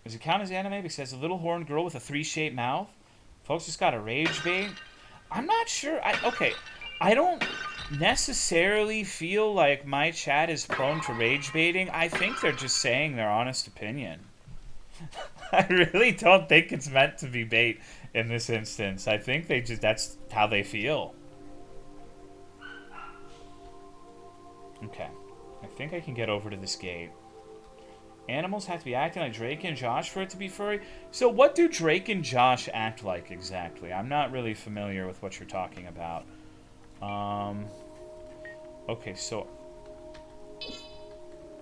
Does it count as anime because it has a little horned girl with a 3-shaped mouth? Folks just got a rage bait? I'm not sure. Okay, I don't necessarily feel like my chat is prone to rage baiting. I think they're just saying their honest opinion. I really don't think it's meant to be bait in this instance. I think that's how they feel. Okay. I think I can get over to this gate. Animals have to be acting like Drake and Josh for it to be furry? So what do Drake and Josh act like exactly? I'm not really familiar with what you're talking about. Okay, so...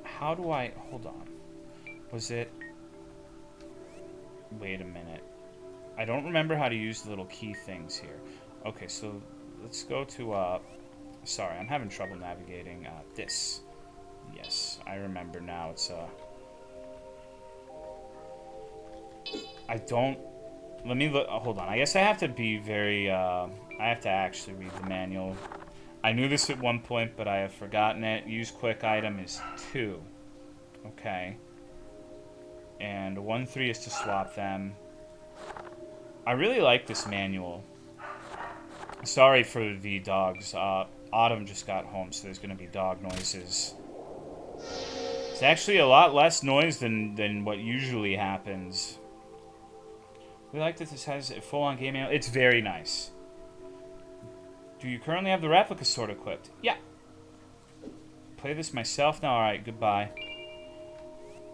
how do I... hold on. Was it... wait a minute. I don't remember how to use the little key things here. Okay, so let's go to, sorry, I'm having trouble navigating, this. Yes, I remember now. It's, I don't... let me look... hold on. I guess I have to be very, I have to actually read the manual. I knew this at one point, but I have forgotten it. Use quick item is 2. Okay. And 1-3 is to swap them. I really like this manual. Sorry for the dogs. Autumn just got home, so there's going to be dog noises. It's actually a lot less noise than what usually happens. We like that this has a full-on game manual. It's very nice. Do you currently have the replica sword equipped? Yeah. Play this myself now? Alright, goodbye.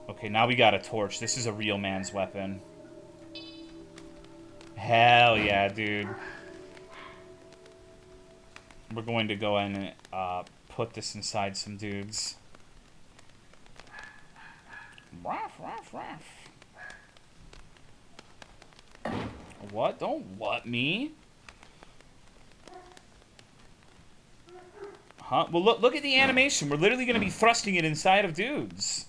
Okay, now we got a torch. This is a real man's weapon. Hell yeah, dude. We're going to go in and put this inside some dudes. Ruff, ruff, ruff. What? Don't what me? Huh? Well, look at the animation. We're literally going to be thrusting it inside of dudes.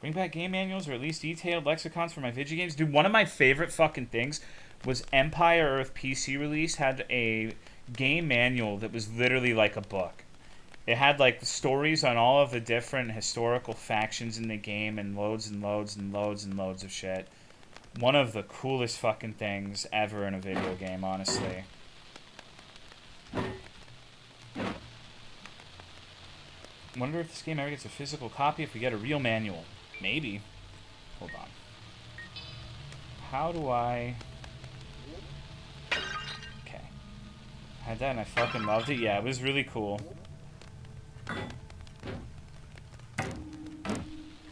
Bring back game manuals or at least detailed lexicons for my video games. Dude, one of my favorite fucking things was Empire Earth PC release had a game manual that was literally like a book. It had like stories on all of the different historical factions in the game and loads and loads and loads and loads of shit. One of the coolest fucking things ever in a video game, honestly. Wonder if this game ever gets a physical copy if we get a real manual. Maybe. Hold on. How do I... Okay. I had that and I fucking loved it. Yeah, it was really cool.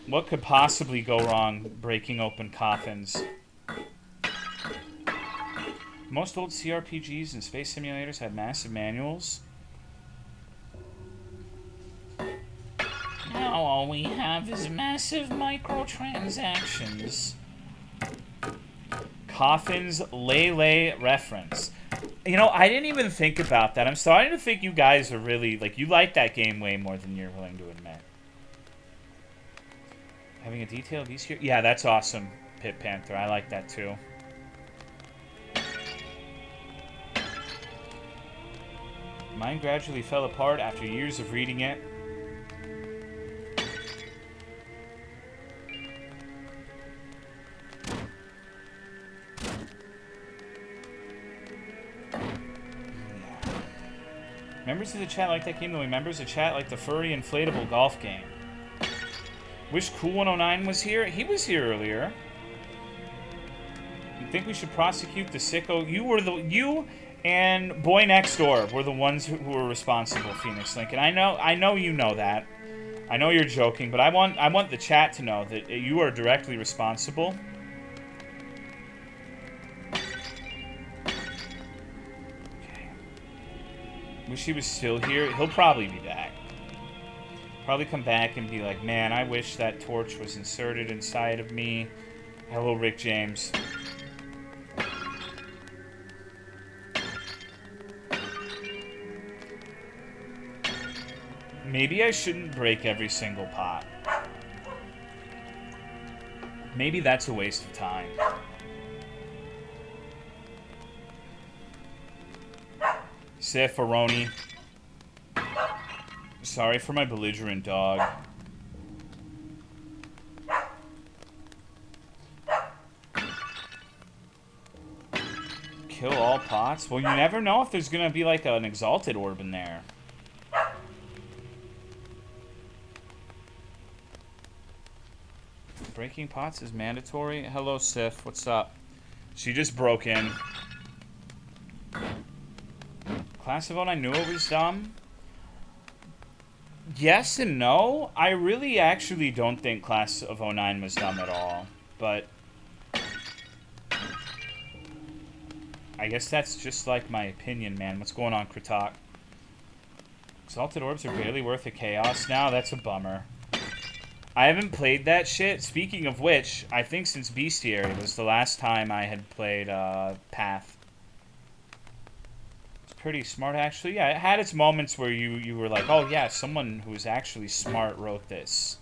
What could possibly go wrong breaking open coffins? Most old CRPGs and space simulators had massive manuals. Now all we have is massive microtransactions. Coffins Lele reference. You know, I didn't even think about that. I'm starting to think you guys are really, like, you like that game way more than you're willing to admit. Having a detailed Easter... Yeah, that's awesome, Pit Panther. I like that, too. Mine gradually fell apart after years of reading it. Members of the chat like that game, the way members of chat like the furry inflatable golf game. Wish Cool109 was here. He was here earlier. You think we should prosecute the sicko? You and Boy Next Door were the ones who were responsible, Phoenix Link. And I know you know that. I know you're joking, but I want the chat to know that you are directly responsible. Wish he was still here. He'll probably be back. Probably come back and be like, man, I wish that torch was inserted inside of me. Hello, Rick James. Maybe I shouldn't break every single pot. Maybe that's a waste of time. Siffaroni. Sorry for my belligerent dog. Kill all pots? Well, you never know if there's gonna be like an exalted orb in there. Breaking pots is mandatory? Hello, Sif. What's up? She just broke in. Class of 09 knew it was dumb? Yes and no. I really actually don't think Class of 09 was dumb at all. But I guess that's just like my opinion, man. What's going on, Kratok? Exalted Orbs are barely worth the chaos now? That's a bummer. I haven't played that shit. Speaking of which, I think since Bestiary was the last time I had played Path. It's pretty smart, actually. Yeah, it had its moments where you were like, oh yeah, someone who was actually smart wrote this.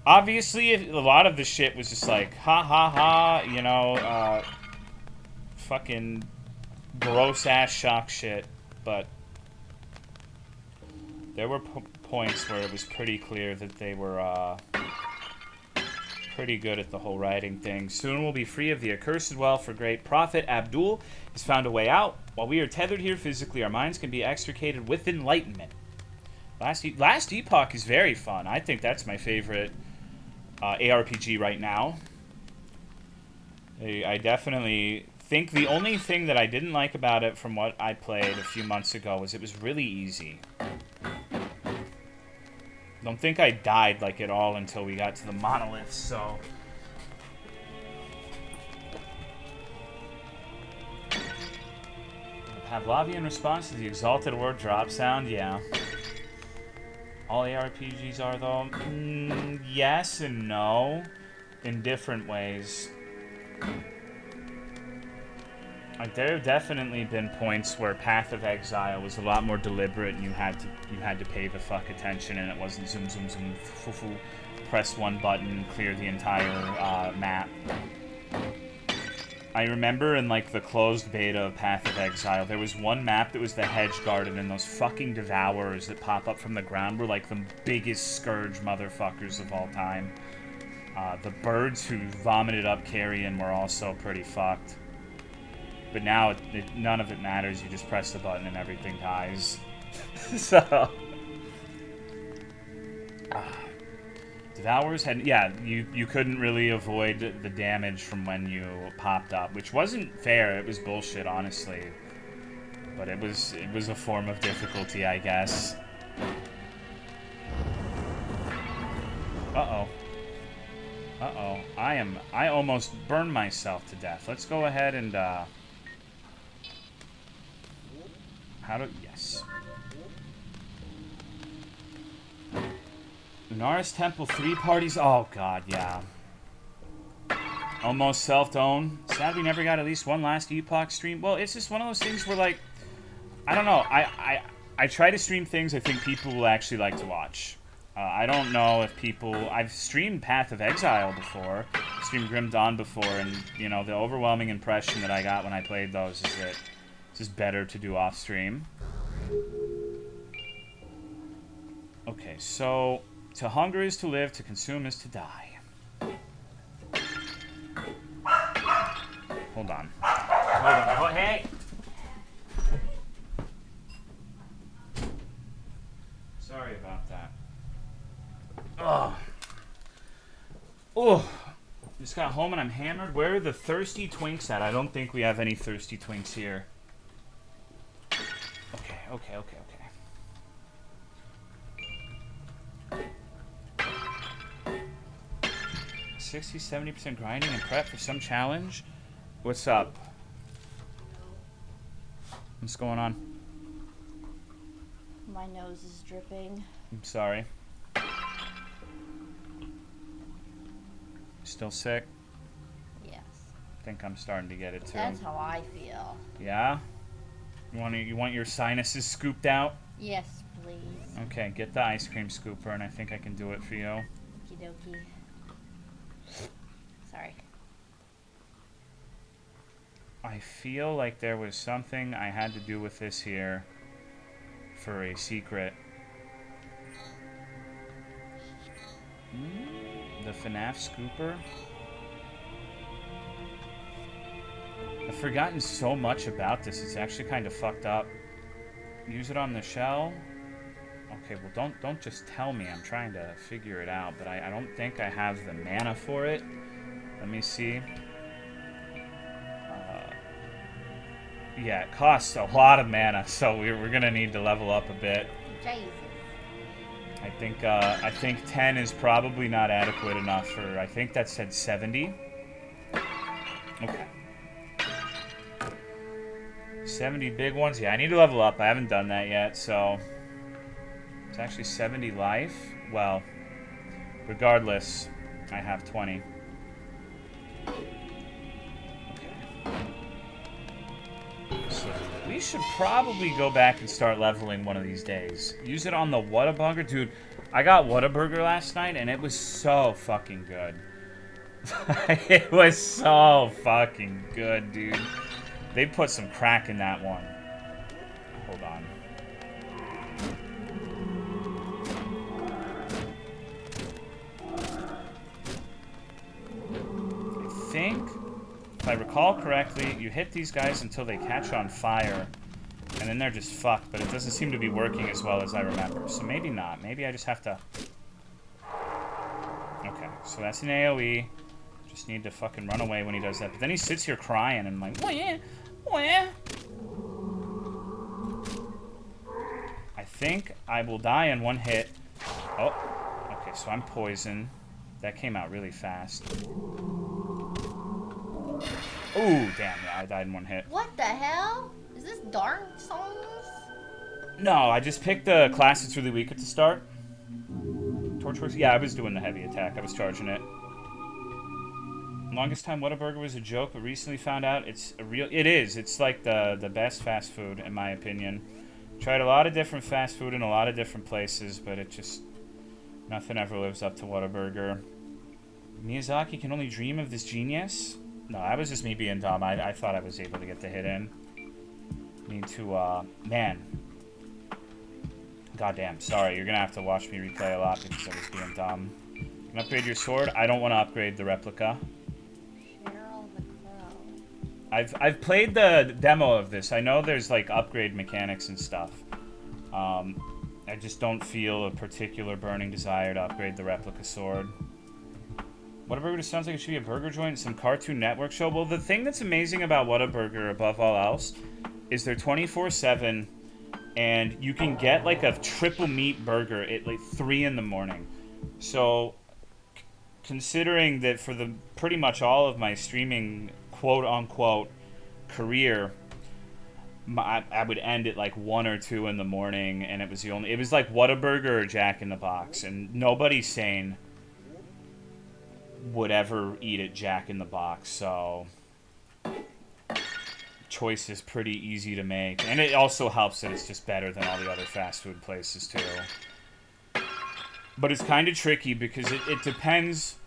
Obviously, a lot of the shit was just like, ha ha ha, you know, fucking gross-ass shock shit. But there were points where it was pretty clear that they were pretty good at the whole writing thing. Soon we'll be free of the accursed well for great profit. Abdul has found a way out. While we are tethered here physically, our minds can be extricated with enlightenment. Last Epoch is very fun. I think that's my favorite ARPG right now. I definitely think the only thing that I didn't like about it from what I played a few months ago was it was really easy. Don't think I died like at all until we got to the monoliths, so... Pavlovian response to the exalted word drop sound, yeah. All ARPGs are, though? Yes and no. In different ways. Like, there have definitely been points where Path of Exile was a lot more deliberate, and you had to pay the fuck attention, and it wasn't zoom zoom zoom foo foo, press one button, clear the entire map. I remember in like the closed beta of Path of Exile, there was one map that was the Hedge Garden, and those fucking Devourers that pop up from the ground were like the biggest scourge motherfuckers of all time. The birds who vomited up Carrion were also pretty fucked. But now, none of it matters. You just press the button and everything dies. So... Devourers had... Yeah, you couldn't really avoid the damage from when you popped up, which wasn't fair. It was bullshit, honestly. But it was a form of difficulty, I guess. Uh-oh. Uh-oh. I almost burned myself to death. Let's go ahead and, yes. Lunaris Temple 3 parties? Oh, God, yeah. Almost self-own. Sad we never got at least one last Epoch stream. Well, it's just one of those things where, like, I don't know. I try to stream things I think people will actually like to watch. I don't know if people... I've streamed Path of Exile before, streamed Grim Dawn before, and, you know, the overwhelming impression that I got when I played those is that it's just better to do off-stream. Okay, so... To hunger is to live, to consume is to die. Hold on. Oh, hey! Sorry about that. Ugh. Oh, just got home and I'm hammered. Where are the thirsty twinks at? I don't think we have any thirsty twinks here. Okay. 60-70% grinding and prep for some challenge? What's up? What's going on? My nose is dripping. I'm sorry. Still sick? Yes. I think I'm starting to get it too. That's how I feel. Yeah? You want your sinuses scooped out? Yes, please. Okay, get the ice cream scooper and I think I can do it for you. Okie dokie. Sorry. I feel like there was something I had to do with this here for a secret. The FNAF scooper? I've forgotten so much about this, it's actually kind of fucked up. Use it on the shell? Okay, well don't just tell me, I'm trying to figure it out, but I don't think I have the mana for it. Let me see. Yeah, it costs a lot of mana, so we're gonna need to level up a bit. Jesus. I think 10 is probably not adequate enough for. I think that said 70. Okay. 70 big ones. Yeah, I need to level up. I haven't done that yet, so it's actually 70 life. Well, regardless, I have 20. So we should probably go back and start leveling one of these days. Use it on the Whataburger. Dude, I got Whataburger last night, and it was so fucking good. It was so fucking good, dude. They put some crack in that one. Hold on. I think... If I recall correctly, you hit these guys until they catch on fire, and then they're just fucked, but it doesn't seem to be working as well as I remember. So maybe not. Maybe I just have to... Okay, so that's an AoE. Just need to fucking run away when he does that. But then he sits here crying, and I'm like, wah, wah. I think I will die in one hit. Oh, okay, so I'm poisoned. That came out really fast. Ooh, damn, yeah, I died in one hit. What the hell? Is this Dark Souls? No, I just picked the class that's really weak at the start. Torchworks? Yeah, I was doing the heavy attack. I was charging it. Longest time Whataburger was a joke, but recently found out it's a real... It is. It's like the best fast food, in my opinion. Tried a lot of different fast food in a lot of different places, but it just... Nothing ever lives up to Whataburger. Miyazaki can only dream of this genius? No, that was just me being dumb. I thought I was able to get the hit in. Need to, man. Goddamn, sorry. You're gonna have to watch me replay a lot because I was being dumb. Can upgrade your sword? I don't want to upgrade the replica. Cheryl the Crow. I've played the demo of this. I know there's like upgrade mechanics and stuff. I just don't feel a particular burning desire to upgrade the replica sword. Whataburger just sounds like it should be a burger joint in some Cartoon Network show. Well, the thing that's amazing about Whataburger above all else is they're 24/7, and you can get like a triple meat burger at like 3 in the morning. So, considering that for the pretty much all of my streaming quote unquote career, I would end at like 1 or 2 in the morning, and it was like Whataburger or Jack in the Box, and nobody sane would ever eat at Jack in the Box, so choice is pretty easy to make, and it also helps that it's just better than all the other fast food places too. But it's kind of tricky because it depends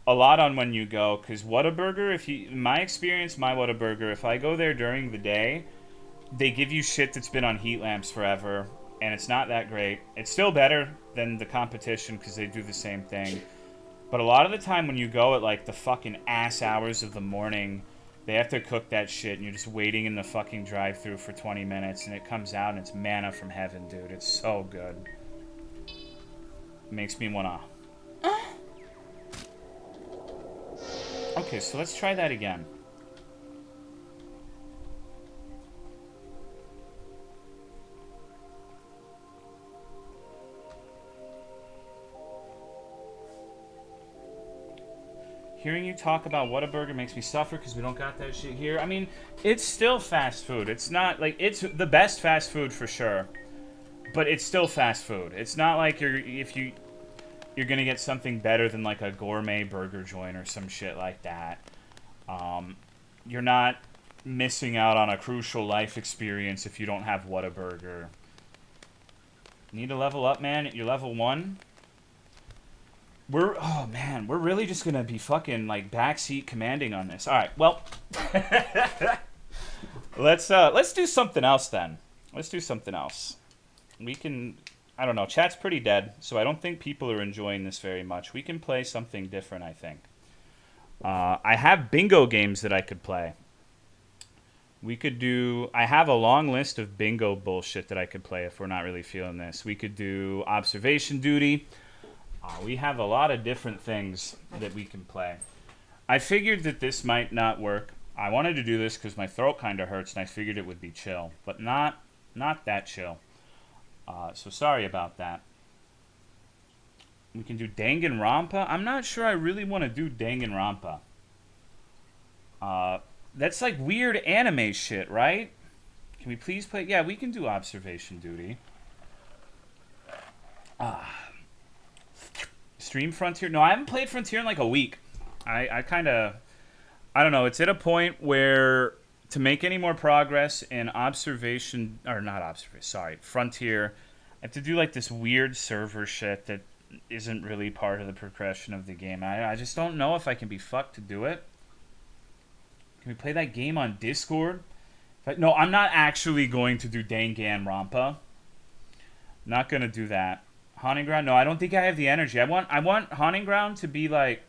a lot on when you go, because Whataburger, in my experience, my Whataburger, if I go there during the day, they give you shit that's been on heat lamps forever, and it's not that great. It's still better than the competition because they do the same thing. But a lot of the time when you go at like the fucking ass hours of the morning, they have to cook that shit, and you're just waiting in the fucking drive-thru for 20 minutes, and it comes out and it's manna from heaven, dude. It's so good. Makes me wanna... Okay, so let's try that again. Hearing you talk about Whataburger makes me suffer because we don't got that shit here. I mean, it's still fast food. It's not like it's the best fast food for sure, but it's still fast food. It's not like you're gonna get something better than like a gourmet burger joint or some shit like that. You're not missing out on a crucial life experience if you don't have Whataburger. Need to level up, man. You're level 1. Oh man, we're really just gonna be fucking like backseat commanding on this. All right, well, let's do something else then. Let's do something else. We can, I don't know. Chat's pretty dead, so I don't think people are enjoying this very much. We can play something different, I think. I have bingo games that I could play. We could do. I have a long list of bingo bullshit that I could play if we're not really feeling this. We could do observation duty. We have a lot of different things that we can play. I figured that this might not work. I wanted to do this because my throat kind of hurts, and I figured it would be chill. But not that chill. So sorry about that. We can do Danganronpa. I'm not sure I really want to do Danganronpa. That's like weird anime shit, right? Can we please play? Yeah, we can do observation duty. Stream Frontier? No, I haven't played Frontier in like a week. I kind of... I don't know. It's at a point where to make any more progress in observation... Or not observation, sorry. Frontier. I have to do like this weird server shit that isn't really part of the progression of the game. I just don't know if I can be fucked to do it. Can we play that game on Discord? No, I'm not actually going to do Danganronpa. Not going to do that. Haunting Ground? No, I don't think I have the energy. I want Haunting Ground to be like...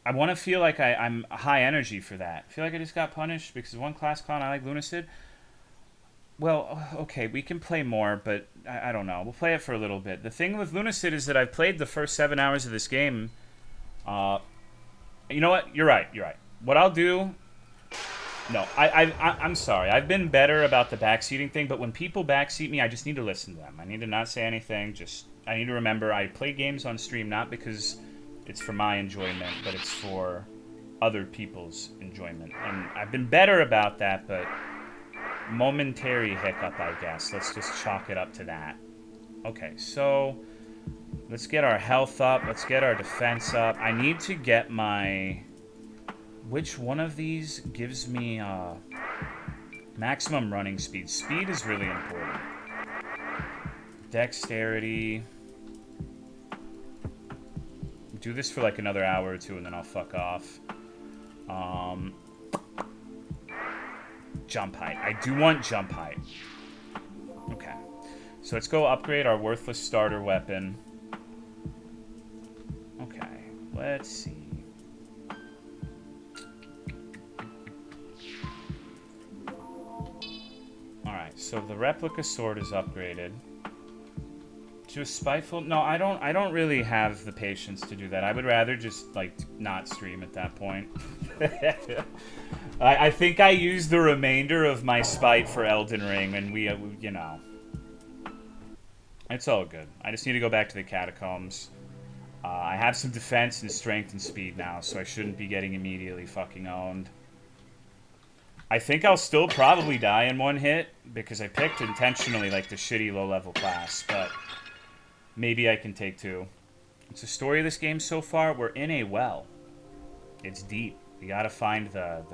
I want to feel like I'm high energy for that. I feel like I just got punished because one class clown I like Lunacid. Well, okay, we can play more, but I don't know. We'll play it for a little bit. The thing with Lunacid is that I've played the first 7 hours of this game. You know what? You're right. What I'll do... No, I'm sorry. I've been better about the backseating thing, but when people backseat me, I just need to listen to them. I need to not say anything. I need to remember I play games on stream not because it's for my enjoyment, but it's for other people's enjoyment. And I've been better about that, but momentary hiccup, I guess. Let's just chalk it up to that. Okay, so Let's get our health up. Let's get our defense up. I need to get my... Which one of these gives me maximum running speed? Speed is really important. Dexterity. Do this for like another hour or two and then I'll fuck off. Jump height. I do want jump height. Okay. So let's go upgrade our worthless starter weapon. Okay. Let's see. Alright, so the replica sword is upgraded. To a spiteful... No, I don't really have the patience to do that. I would rather just, like, not stream at that point. I think I used the remainder of my spite for Elden Ring, and we, you know... It's all good. I just need to go back to the catacombs. I have some defense and strength and speed now, so I shouldn't be getting immediately fucking owned. I think I'll still probably die in one hit, because I picked intentionally, like, the shitty low-level class, but... Maybe I can take two. It's the story of this game so far. We're in a well. It's deep. You gotta find the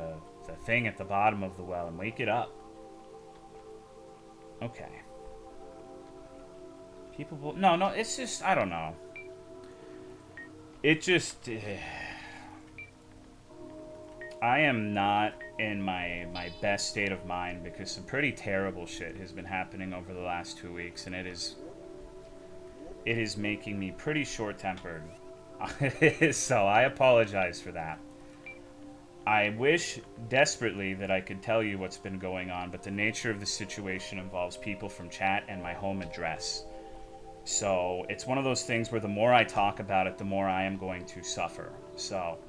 thing at the bottom of the well and wake it up. Okay. People will... No, it's just... I don't know. It just... I am not in my best state of mind because some pretty terrible shit has been happening over the last 2 weeks, and it is making me pretty short-tempered. So I apologize for that. I wish desperately that I could tell you what's been going on, but the nature of the situation involves people from chat and my home address. So it's one of those things where the more I talk about it, the more I am going to suffer. So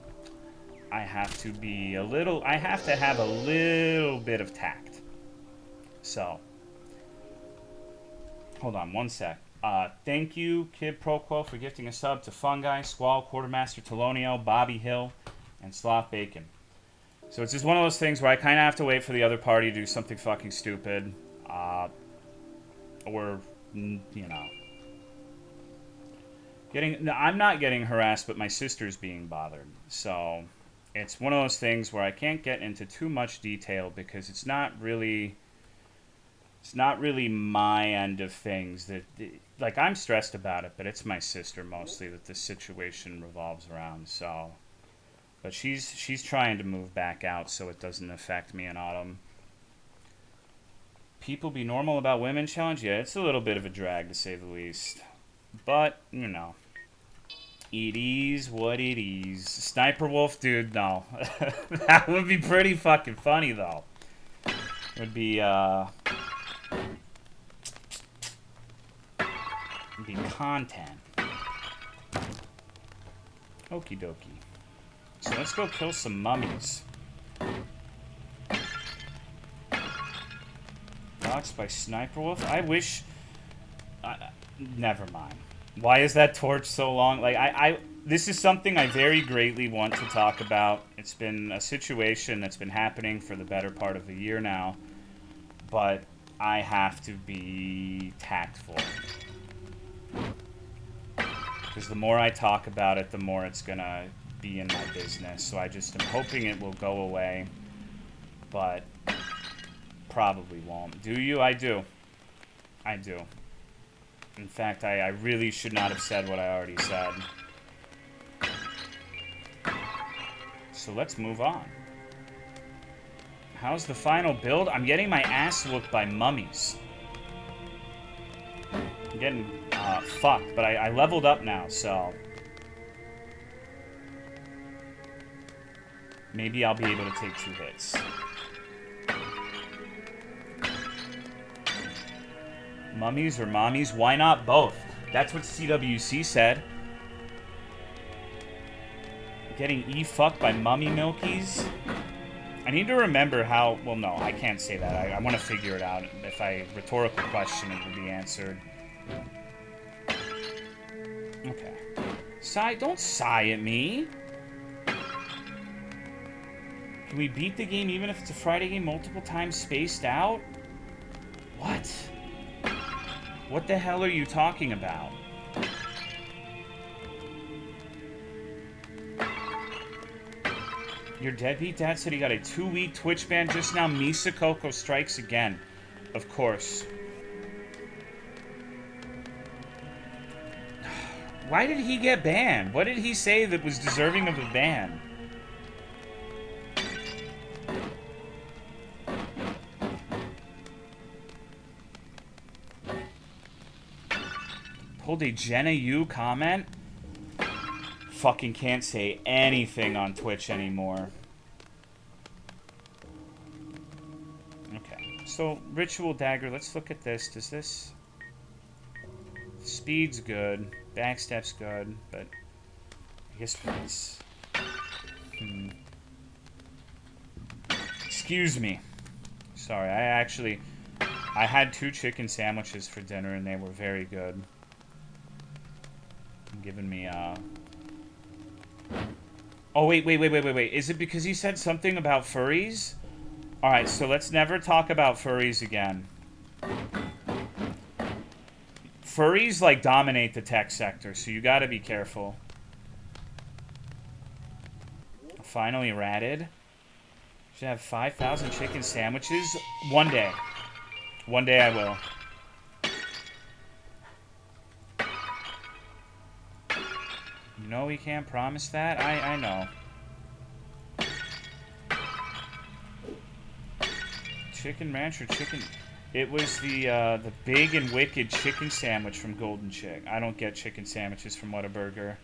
I have to be I have to have a little bit of tact. So, hold on one sec. Thank you, Kid Proquo, for gifting a sub to Fungi, Squall, Quartermaster Tolomeo, Bobby Hill, and Sloth Bacon. So it's just one of those things where I kind of have to wait for the other party to do something fucking stupid. Or, you know. I'm not getting harassed, but my sister's being bothered. So it's one of those things where I can't get into too much detail because it's not really my end of things. Like, I'm stressed about it, but it's my sister mostly that this situation revolves around. So, but she's trying to move back out so it doesn't affect me in autumn. People be normal about women challenge? Yeah, it's a little bit of a drag to say the least. But, you know, it is what it is. Sniper Wolf, dude, no. That would be pretty fucking funny, though. It would be, be content. Okie dokie. So let's go kill some mummies. Doxed by Sniper Wolf? I wish... never mind. Why is that torch so long? Like, this is something I very greatly want to talk about. It's been a situation that's been happening for the better part of a year now. But I have to be tactful. Because the more I talk about it, the more it's gonna be in my business. So I just am hoping it will go away. But probably won't. Do you? I do. I do. In fact, I really should not have said what I already said. So let's move on. How's the final build? I'm getting my ass whooped by mummies. I'm getting fucked, but I leveled up now, so... Maybe I'll be able to take 2 hits. Mummies or mommies? Why not both? That's what CWC said. Getting E-fucked by mummy milkies? I need to remember how... Well, no, I can't say that. I want to figure it out. If I rhetorical question, it will be answered. Okay. Sigh, don't sigh at me. Can we beat the game even if it's a Friday game multiple times spaced out? What? What the hell are you talking about? Your deadbeat dad said he got a 2-week Twitch ban just now. Misa Coco strikes again. Of course. Why did he get banned? What did he say that was deserving of a ban? Pulled a Jenna Yu comment? Fucking can't say anything on Twitch anymore. Okay, so Ritual Dagger, let's look at this. Does this... Speed's good. Backstep's good, but... I guess it's... Excuse me. Sorry, I had 2 chicken sandwiches for dinner and they were very good. Giving me, Oh, wait. Is it because he said something about furries? Alright, so let's never talk about furries again. Furries, like, dominate the tech sector, so you gotta be careful. Finally ratted. Should have 5,000 chicken sandwiches. One day. One day I will. No, we can't promise that. I know. Chicken Ranch or chicken... It was the big and wicked chicken sandwich from Golden Chick. I don't get chicken sandwiches from Whataburger.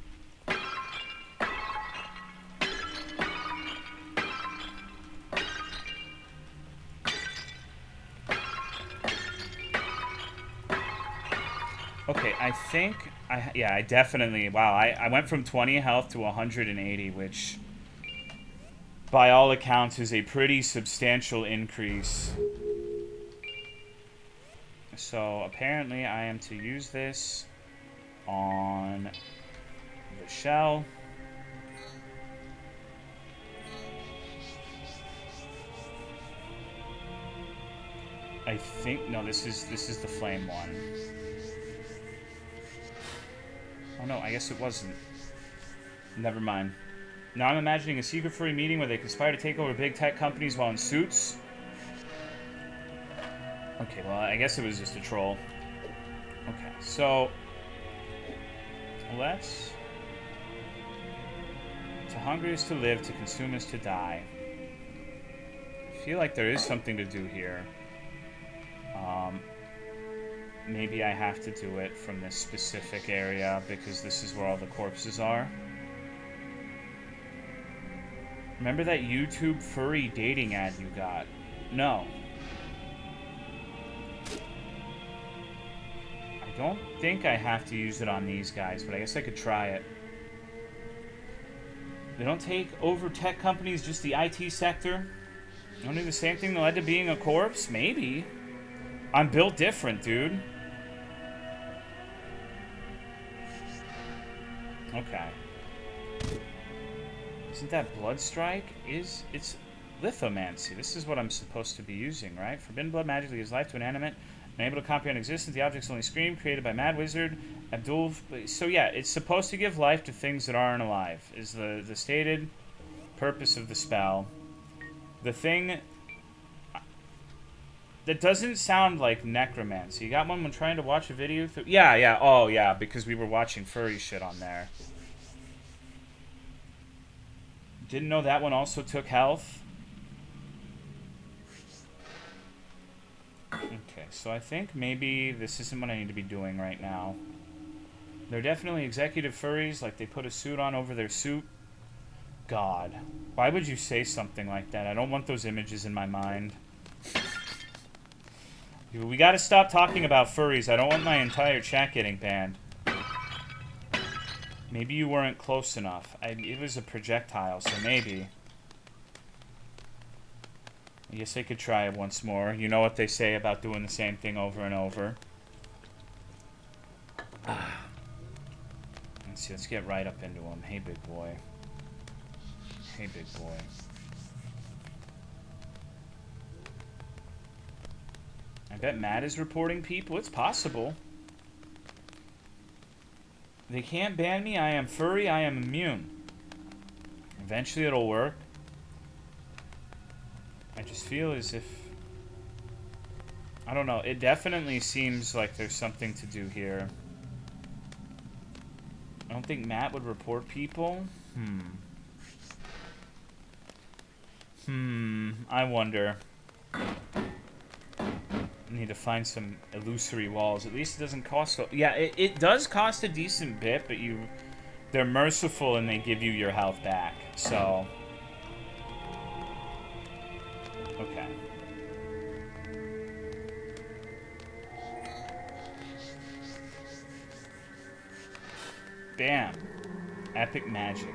Okay, I think... I definitely... Wow, I went from 20 health to 180, which... by all accounts is a pretty substantial increase. So, apparently I am to use this on the shell. I think... No, this is the flame one. Oh no, I guess it wasn't. Never mind. Now I'm imagining a secret furry meeting where they conspire to take over big tech companies while in suits. Okay, well, I guess it was just a troll. Okay, so... let's... To hunger is to live, to consume is to die. I feel like there is something to do here. Maybe I have to do it from this specific area because this is where all the corpses are. Remember that YouTube furry dating ad you got? No. I don't think I have to use it on these guys, but I guess I could try it. They don't take over tech companies, just the IT sector? They don't do the same thing that led to being a corpse? Maybe. I'm built different, dude. Okay. Isn't that Blood Strike? It's Lithomancy. This is what I'm supposed to be using, right? Forbidden Blood magically gives life to an animate, unable to comprehend existence. The objects only scream, created by Mad Wizard Abdul. So yeah, it's supposed to give life to things that aren't alive, is the stated purpose of the spell. The thing... that doesn't sound like necromancy. You got one when trying to watch a video through... Yeah. Oh, yeah, because we were watching furry shit on there. Didn't know that one also took health. Okay, so I think maybe this isn't what I need to be doing right now. They're definitely executive furries, like they put a suit on over their suit. God. Why would you say something like that? I don't want those images in my mind. We gotta stop talking about furries. I don't want my entire chat getting banned. Maybe you weren't close enough. It was a projectile, so maybe. I guess I could try it once more. You know what they say about doing the same thing over and over. Let's see, let's get right up into him. Hey, big boy. Hey, big boy. I bet Matt is reporting people. It's possible. They can't ban me. I am furry. I am immune. Eventually it'll work. just feel as if... I don't know. It definitely seems like there's something to do here. I don't think Matt would report people. I wonder. Need to find some illusory walls. At least it doesn't cost... Yeah, it does cost a decent bit, but they're merciful and they give you your health back. So... Okay. Bam. Epic magic.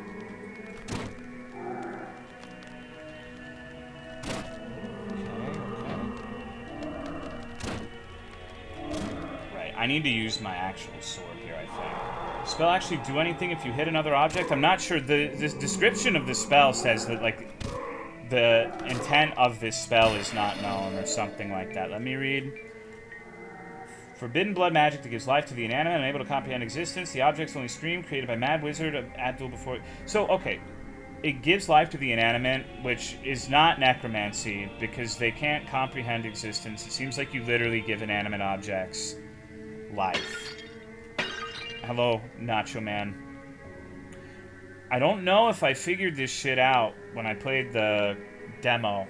I need to use my actual sword here, I think. Spell actually do anything if you hit another object? I'm not sure. The description of the spell says that, like, the intent of this spell is not known or something like that. Let me read. Forbidden blood magic that gives life to the inanimate, unable to comprehend existence. The object's only stream created by Mad Wizard of Abdul before... So, okay. It gives life to the inanimate, which is not necromancy, because they can't comprehend existence. It seems like you literally give inanimate objects life. Hello, Nacho Man. I don't know if I figured this shit out when I played the demo.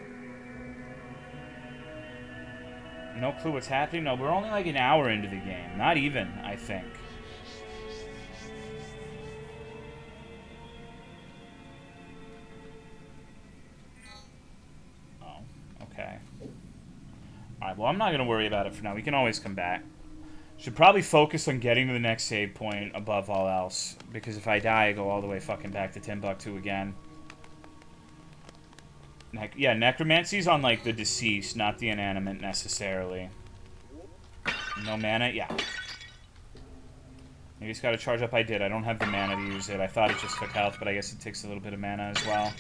No clue what's happening? No, we're only like an hour into the game. Not even, I think. Oh, okay. Alright, well, I'm not going to worry about it for now. We can always come back. Should probably focus on getting to the next save point above all else. Because if I die, I go all the way fucking back to Timbuktu again. Yeah, necromancy's on, like, the deceased, not the inanimate, necessarily. No mana? Yeah. Maybe it's got to charge up. I did. I don't have the mana to use it. I thought it just took health, but I guess it takes a little bit of mana as well.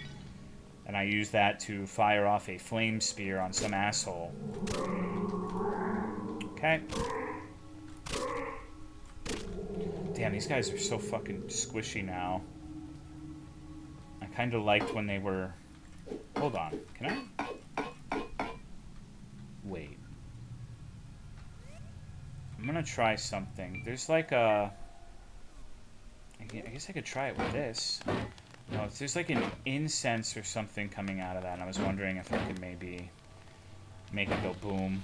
And I use that to fire off a flame spear on some asshole. Okay. Damn, these guys are so fucking squishy now. I kind of liked when they were... Hold on. Can I? Wait. I'm gonna try something. There's like a... I guess I could try it with this. No, there's like an incense or something coming out of that, and I was wondering if I could maybe make it go boom.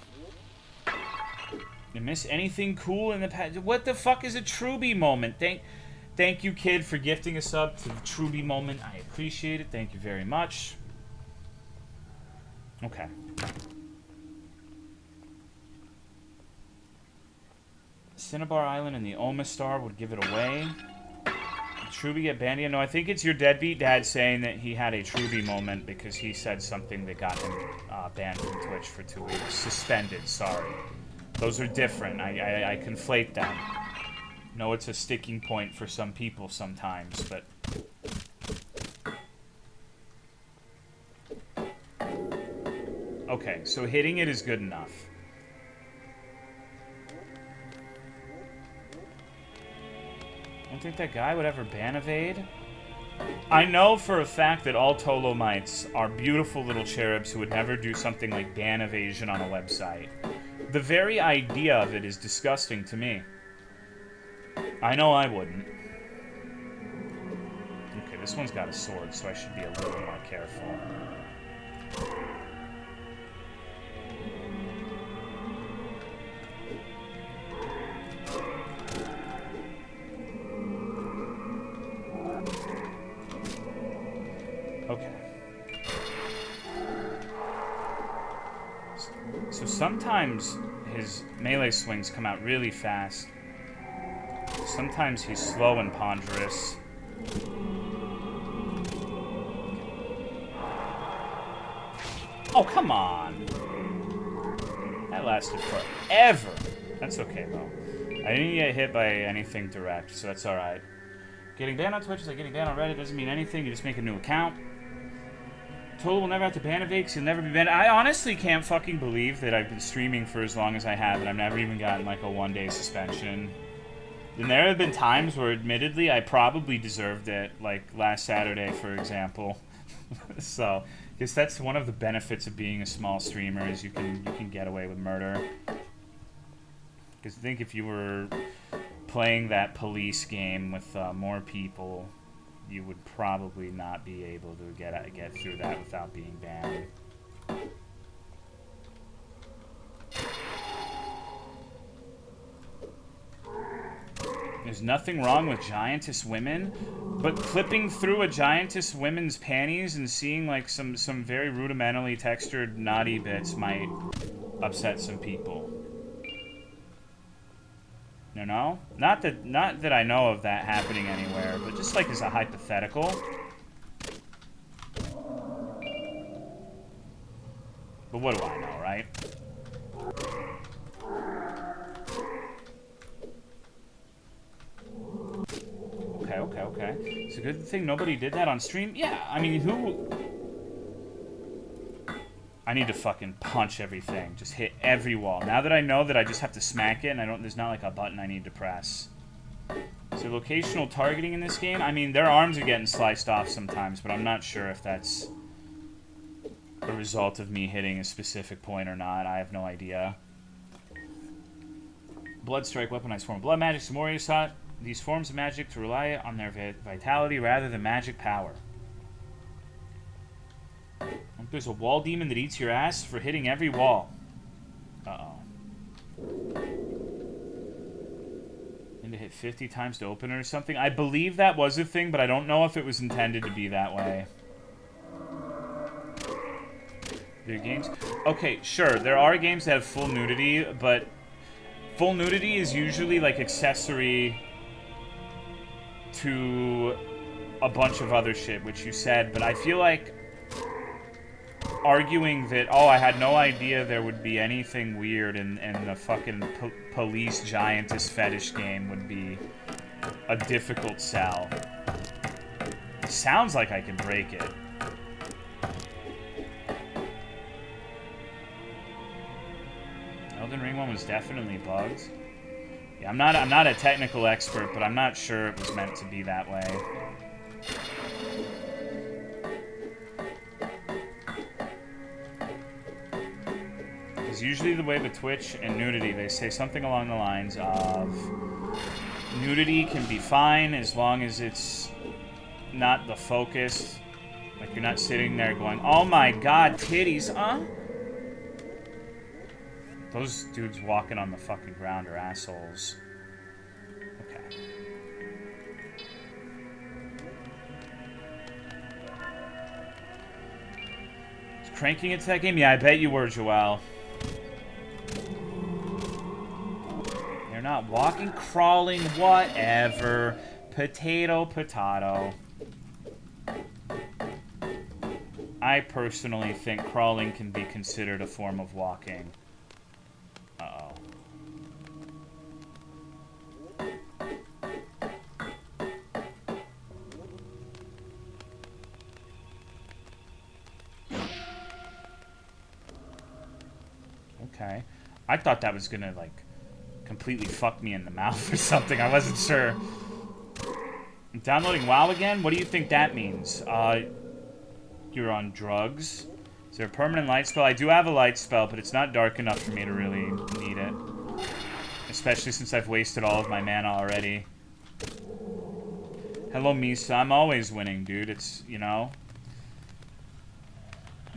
Did I miss anything cool in the past? What the fuck is a Truby moment? Thank you, kid, for gifting a sub to the Truby moment. I appreciate it. Thank you very much. Okay. Cinnabar Island and the Oma Star would give it away. Truby get banned? No, I think it's your deadbeat dad saying that he had a Truby moment because he said something that got him banned from Twitch for 2 weeks. Suspended, sorry. Those are different. I conflate them. No, it's a sticking point for some people sometimes, but... Okay, so hitting it is good enough. I don't think that guy would ever ban evade. I know for a fact that all Tolomites are beautiful little cherubs who would never do something like ban evasion on a website. The very idea of it is disgusting to me. I know I wouldn't. Okay, this one's got a sword, so I should be a little more careful. Okay. So sometimes his melee swings come out really fast. Sometimes he's slow and ponderous. Oh, come on! That lasted forever. That's okay, though. I didn't get hit by anything direct, so that's alright. Getting banned on Twitch is like getting banned on Reddit. Doesn't mean anything. You just make a new account. Total will never have to ban evade because he'll never be banned. I honestly can't fucking believe that I've been streaming for as long as I have and I've never even gotten like a 1-day suspension. And there have been times where, admittedly, I probably deserved it, like last Saturday, for example. So, I guess that's one of the benefits of being a small streamer, is you can get away with murder. Because I think if you were playing that police game with more people, you would probably not be able to get through that without being banned. There's nothing wrong with giantess women, but clipping through a giantess women's panties and seeing like some very rudimentarily textured naughty bits might upset some people. You know? Not that I know of that happening anywhere, but just like as a hypothetical. But what do I know, right? Okay. It's a good thing nobody did that on stream. Yeah, I mean, who... I need to fucking punch everything. Just hit every wall. Now that I know that I just have to smack it and there's not like a button I need to press. So locational targeting in this game? I mean, their arms are getting sliced off sometimes, but I'm not sure if that's a result of me hitting a specific point or not. I have no idea. Blood strike, weaponized form. Blood magic, Samoria sought these forms of magic to rely on their vitality rather than magic power. There's a wall demon that eats your ass for hitting every wall. Uh-oh. Need to hit 50 times to open it or something? I believe that was a thing, but I don't know if it was intended to be that way. Video games? Okay, sure. There are games that have full nudity, but full nudity is usually like accessory to a bunch of other shit, which you said, but I feel like arguing that, oh, I had no idea there would be anything weird in the fucking police giantess fetish game would be a difficult sell. Sounds like I can break it. Elden Ring one was definitely bugged. Yeah, I'm not a technical expert, but I'm not sure it was meant to be that way. Because usually the way with Twitch and nudity, they say something along the lines of nudity can be fine as long as it's not the focus. Like you're not sitting there going, oh my god, titties, huh? Those dudes walking on the fucking ground are assholes. Okay. Was cranking into that game? Yeah, I bet you were, Joelle. They're not walking, crawling, whatever. Potato, potato. I personally think crawling can be considered a form of walking. Uh-oh. Okay. I thought that was gonna, like, completely fuck me in the mouth or something. I wasn't sure. I'm downloading WoW again? What do you think that means? You're on drugs? Is there a permanent light spell? I do have a light spell, but it's not dark enough for me to really need it. Especially since I've wasted all of my mana already. Hello, Misa. I'm always winning, dude. It's, you know...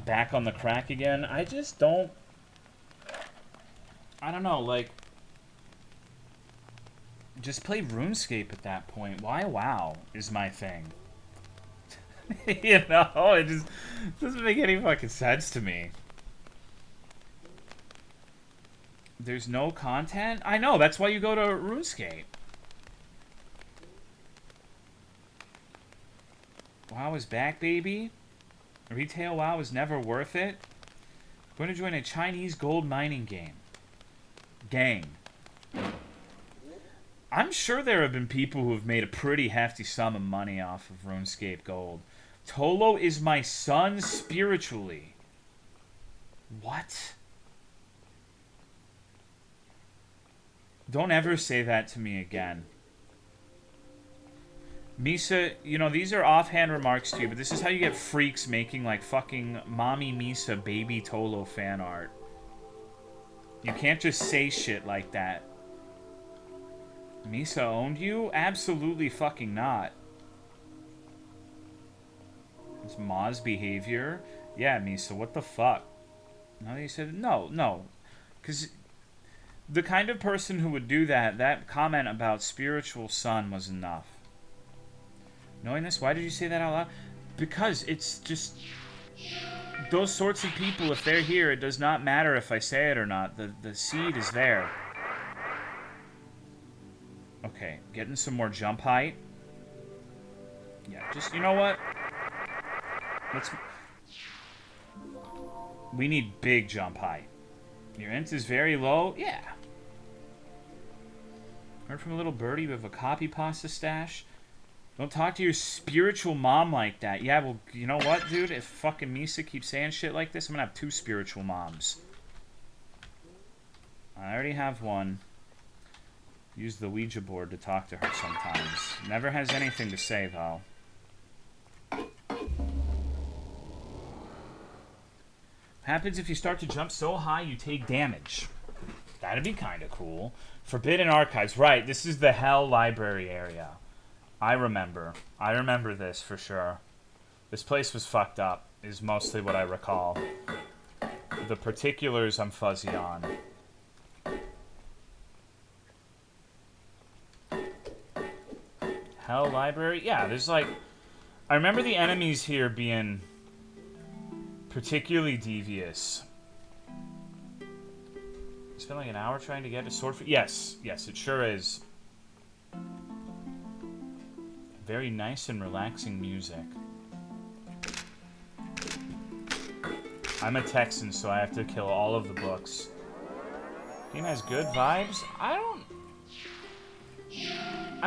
Back on the crack again. I just don't... I don't know, like... Just play RuneScape at that point. Why WoW is my thing? You know, it just doesn't make any fucking sense to me. There's no content? I know, that's why you go to RuneScape. WoW is back, baby. Retail WoW is never worth it. I'm going to join a Chinese gold mining game. Gang. I'm sure there have been people who have made a pretty hefty sum of money off of RuneScape Gold. Tolo is my son spiritually. What? Don't ever say that to me again. Misa, you know, these are offhand remarks to you, but this is how you get freaks making, like, fucking Mommy Misa Baby Tolo fan art. You can't just say shit like that. Misa owned you? Absolutely fucking not. It's Ma's behavior. Yeah, Misa, what the fuck? No, he said, no. Because the kind of person who would do that, that comment about spiritual son was enough. Knowing this, why did you say that out loud? Because it's just... Those sorts of people, if they're here, it does not matter if I say it or not. The seed is there. Okay, getting some more jump height. Yeah, just, you know what? We need big jump height. Your int is very low? Yeah. Heard from a little birdie you have a copy pasta stash? Don't talk to your spiritual mom like that. Yeah, well, you know what, dude? If fucking Misa keeps saying shit like this, I'm gonna have 2 spiritual moms. I already have one. Use the Ouija board to talk to her sometimes. Never has anything to say, though. Happens if you start to jump so high you take damage. That'd be kind of cool. Forbidden Archives. Right, this is the Hell Library area. I remember this for sure. This place was fucked up, is mostly what I recall. The particulars I'm fuzzy on. Hell Library? Yeah, there's like... I remember the enemies here being particularly devious. You spent like an hour trying to get a sword for... Yes, it sure is. Very nice and relaxing music. I'm a Texan, so I have to kill all of the books. Game has good vibes? I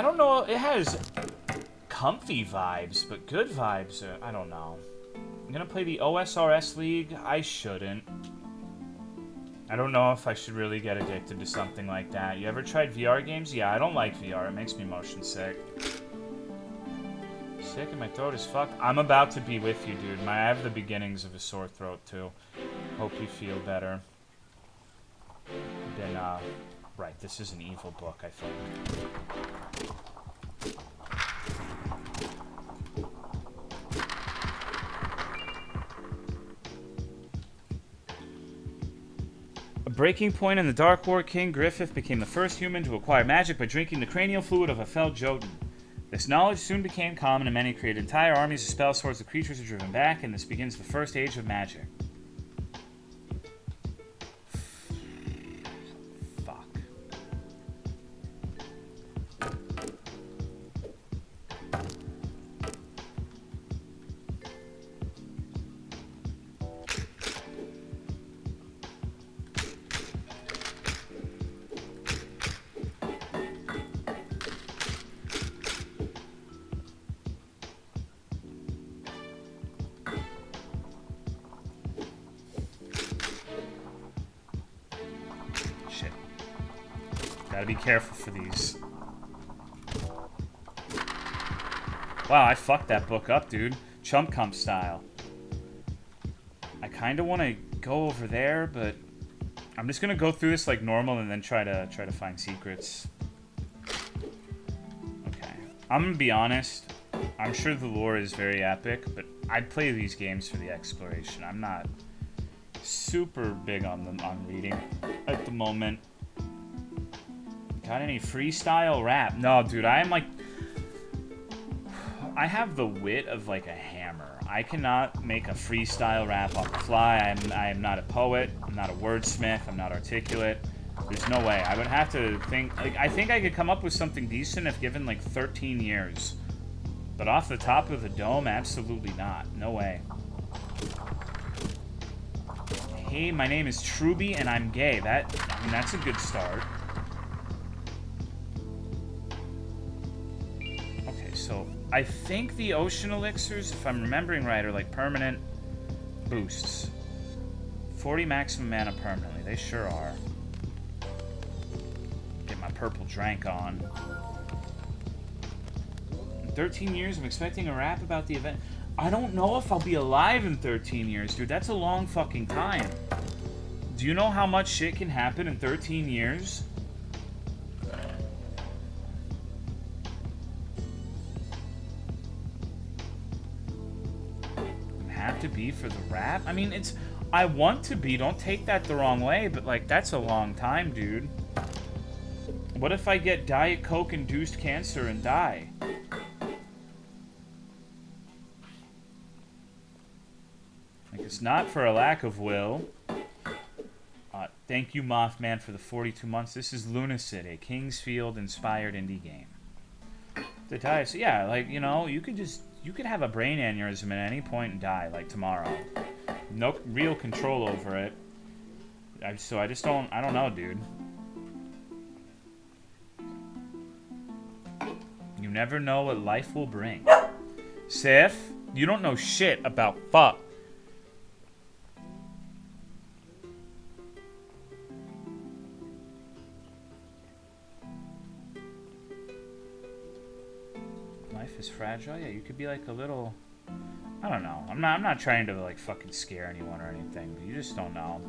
don't know. It has comfy vibes, but good vibes, I don't know. I'm gonna play the OSRS League? I shouldn't. I don't know if I should really get addicted to something like that. You ever tried VR games? Yeah, I don't like VR. It makes me motion sick. Sick and my throat is fucked. I'm about to be with you, dude. I have the beginnings of a sore throat, too. Hope you feel better. Then, right, this is an evil book, I think. A breaking point in the Dark War, King Griffith became the first human to acquire magic by drinking the cranial fluid of a felled Jotun. This knowledge soon became common, and many created entire armies of spell swords. The creatures are driven back, and this begins the first age of magic. Fuck. Gotta be careful for these. Wow, I fucked that book up, dude. Chump Kump style. I kind of want to go over there, but I'm just gonna go through this like normal and then try to find secrets. Okay, I'm gonna be honest. I'm sure the lore is very epic, but I'd play these games for the exploration. I'm not super big on reading at the moment. Got any freestyle rap? No, dude, I am like... I have the wit of like a hammer. I cannot make a freestyle rap on the fly. I am not a poet. I'm not a wordsmith. I'm not articulate. There's no way. I would have to think... Like, I think I could come up with something decent if given like 13 years. But off the top of the dome, absolutely not. No way. Hey, my name is Truby and I'm gay. I mean, that's a good start. So, I think the ocean elixirs, if I'm remembering right, are like permanent boosts. 40 maximum mana permanently. They sure are. Get my purple drank on. In 13 years, I'm expecting a rap about the event. I don't know if I'll be alive in 13 years, dude. That's a long fucking time. Do you know how much shit can happen in 13 years? Have to be for the rap? I mean, it's... I want to be. Don't take that the wrong way, but, like, that's a long time, dude. What if I get Diet Coke-induced cancer and die? Like, it's not for a lack of will. Thank you, Mothman, for the 42 months. This is Lunacid, a Kingsfield-inspired indie game. The diet... So, yeah, like, you know, you could just... You could have a brain aneurysm at any point and die, like tomorrow. No real control over it. So I just don't... I don't know, dude. You never know what life will bring. Sif, you don't know shit about fuck. Life is fragile. Yeah, you could be like a little... I don't know. I'm not trying to like fucking scare anyone or anything, but you just don't know.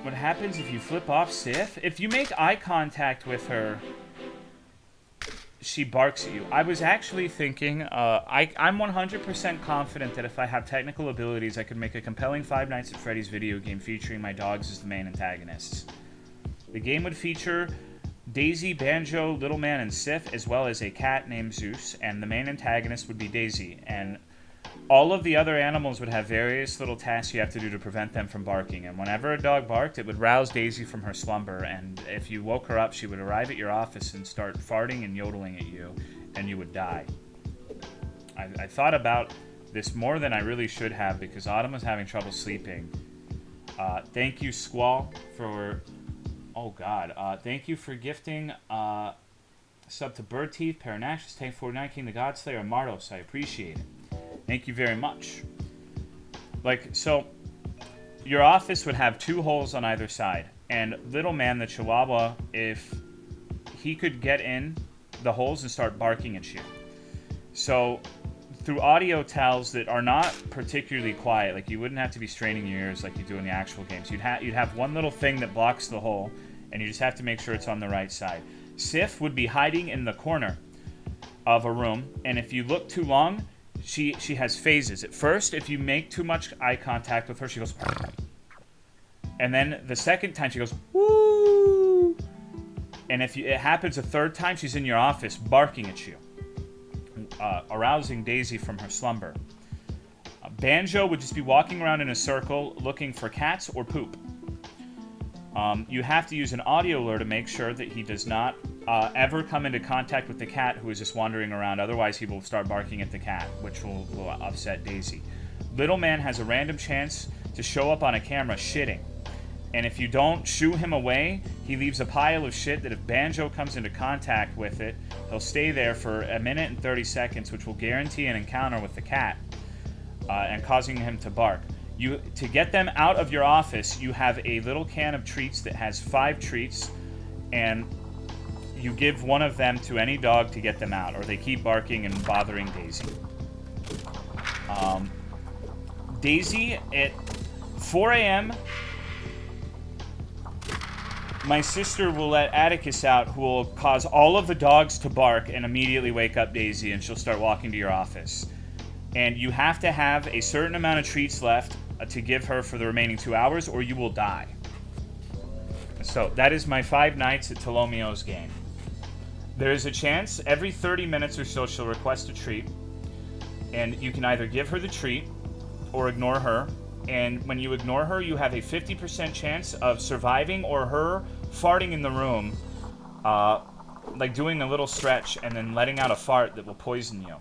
What happens if you flip off Sif? If you make eye contact with her, she barks at you. I was actually thinking, I'm 100% confident that if I have technical abilities, I could make a compelling Five Nights at Freddy's video game featuring my dogs as the main antagonists. The game would feature Daisy, Banjo, Little Man, and Sif, as well as a cat named Zeus, and the main antagonist would be Daisy, and all of the other animals would have various little tasks you have to do to prevent them from barking, and whenever a dog barked, it would rouse Daisy from her slumber, and if you woke her up, she would arrive at your office and start farting and yodeling at you, and you would die. I thought about this more than I really should have, because Autumn was having trouble sleeping. Thank you, Squall, for... Oh, God. Thank you for gifting sub to Bird Teeth, Paranashus, Tank 49, King the Godslayer, and Mardos. I appreciate it. Thank you very much. Like, so, your office would have 2 holes on either side. And Little Man, the Chihuahua, if he could get in the holes and start barking at you. So, through audio tells that are not particularly quiet, like you wouldn't have to be straining your ears like you do in the actual games. You'd have one little thing that blocks the hole, and you just have to make sure it's on the right side. Sif would be hiding in the corner of a room, and if you look too long, she has phases. At first, if you make too much eye contact with her, she goes... And then the second time, she goes... Woo! And if it happens a third time, she's in your office barking at you. Arousing Daisy from her slumber. Banjo would just be walking around in a circle looking for cats or poop. You have to use an audio lure to make sure that he does not ever come into contact with the cat who is just wandering around. Otherwise, he will start barking at the cat, which will upset Daisy. Little Man has a random chance to show up on a camera shitting. And if you don't shoo him away, he leaves a pile of shit that if Banjo comes into contact with it, he'll stay there for 1 minute and 30 seconds, which will guarantee an encounter with the cat, and causing him to bark. To get them out of your office, you have a little can of treats that has 5 treats, and you give one of them to any dog to get them out, or they keep barking and bothering Daisy. Daisy, at 4 a.m., my sister will let Atticus out, who will cause all of the dogs to bark and immediately wake up Daisy, and she'll start walking to your office. And you have to have a certain amount of treats left to give her for the remaining 2 hours, or you will die. So that is my 5 nights at Tolomeo's game. There is a chance every 30 minutes or so she'll request a treat, and you can either give her the treat or ignore her. And when you ignore her, you have a 50% chance of surviving or her farting in the room, like doing a little stretch and then letting out a fart that will poison you.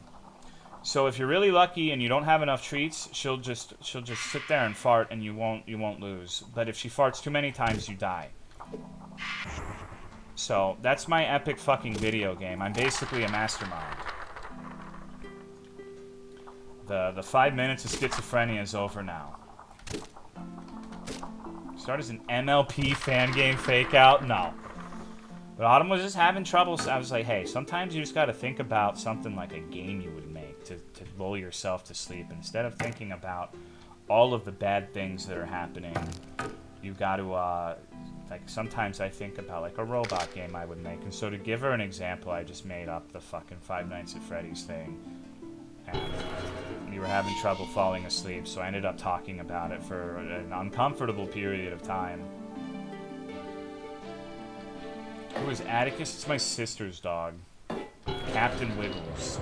So if you're really lucky and you don't have enough treats, she'll just sit there and fart, and you won't lose. But if she farts too many times, you die. So that's my epic fucking video game. I'm basically a mastermind. The 5 minutes of schizophrenia is over now. Start as an MLP fan game fake out? No. But Autumn was just having trouble, so I was like, hey, sometimes you just gotta think about something like a game you would make to lull yourself to sleep. Instead of thinking about all of the bad things that are happening, you gotta, like, sometimes I think about, like, a robot game I would make. And so to give her an example, I just made up the fucking Five Nights at Freddy's thing. And we were having trouble falling asleep, so I ended up talking about it for an uncomfortable period of time. Who is Atticus? It's my sister's dog. Captain Wiggles.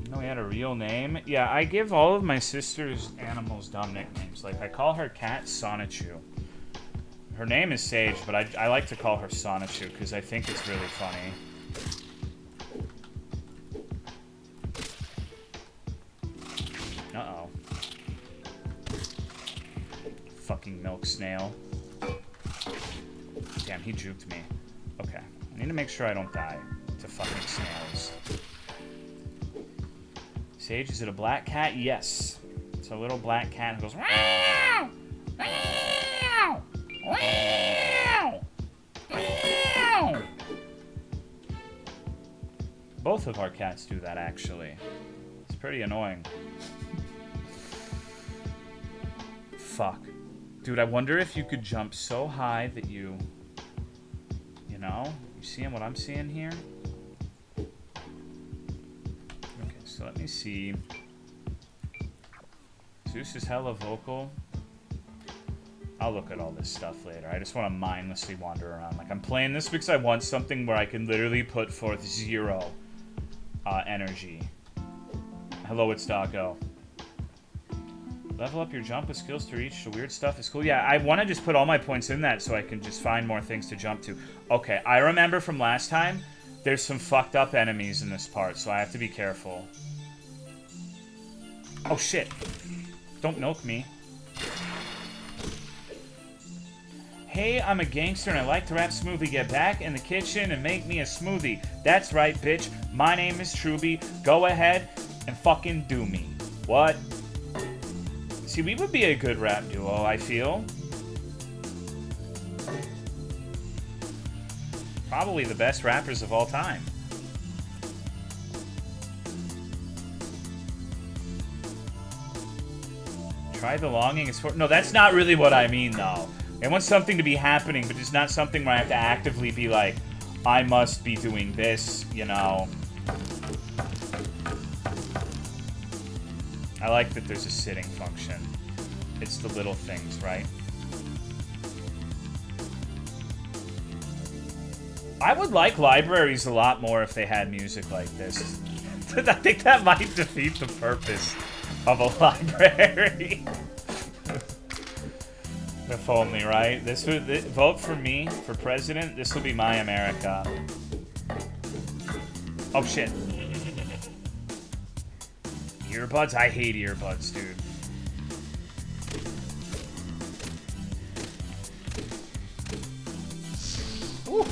No, he had a real name? Yeah, I give all of my sister's animals dumb nicknames. Like, I call her Cat Sonichu. Her name is Sage, but I like to call her Sonichu because I think it's really funny. Uh-oh. Fucking milk snail. Damn, he juked me. Okay. I need to make sure I don't die to fucking snails. Sage, is it a black cat? Yes. It's a little black cat who goes... Meow! Meow! Meow! Meow! Both of our cats do that, actually. It's pretty annoying. Fuck. Dude, I wonder if you could jump so high that you... You know? You seeing what I'm seeing here? Okay, so let me see. Zeus is hella vocal. I'll look at all this stuff later. I just want to mindlessly wander around. Like, I'm playing this because I want something where I can literally put forth zero energy. Hello, it's Doggo. Level up your jump with skills to reach the weird stuff is cool. Yeah, I want to just put all my points in that so I can just find more things to jump to. Okay, I remember from last time, there's some fucked up enemies in this part, so I have to be careful. Oh, shit. Don't milk me. Hey, I'm a gangster and I like to rap smoothly. Get back in the kitchen and make me a smoothie. That's right, bitch. My name is Truby. Go ahead and fucking do me. What? See, we would be a good rap duo, I feel. Probably the best rappers of all time. Try the longing is for... No, that's not really what I mean, though. I want something to be happening, but it's not something where I have to actively be like, I must be doing this, you know. I like that there's a sitting function. It's the little things, right? I would like libraries a lot more if they had music like this. I think that might defeat the purpose of a library. If only, right? This would vote for me for president. This will be my America. Oh shit. Earbuds? I hate earbuds, dude. Ooh.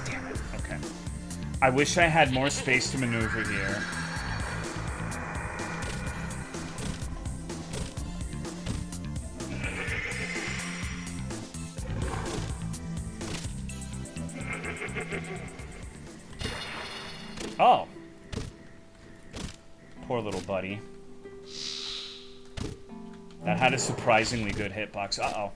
Damn it. Okay. I wish I had more space to maneuver here. Oh. Poor little buddy. That had a surprisingly good hitbox. Uh-oh.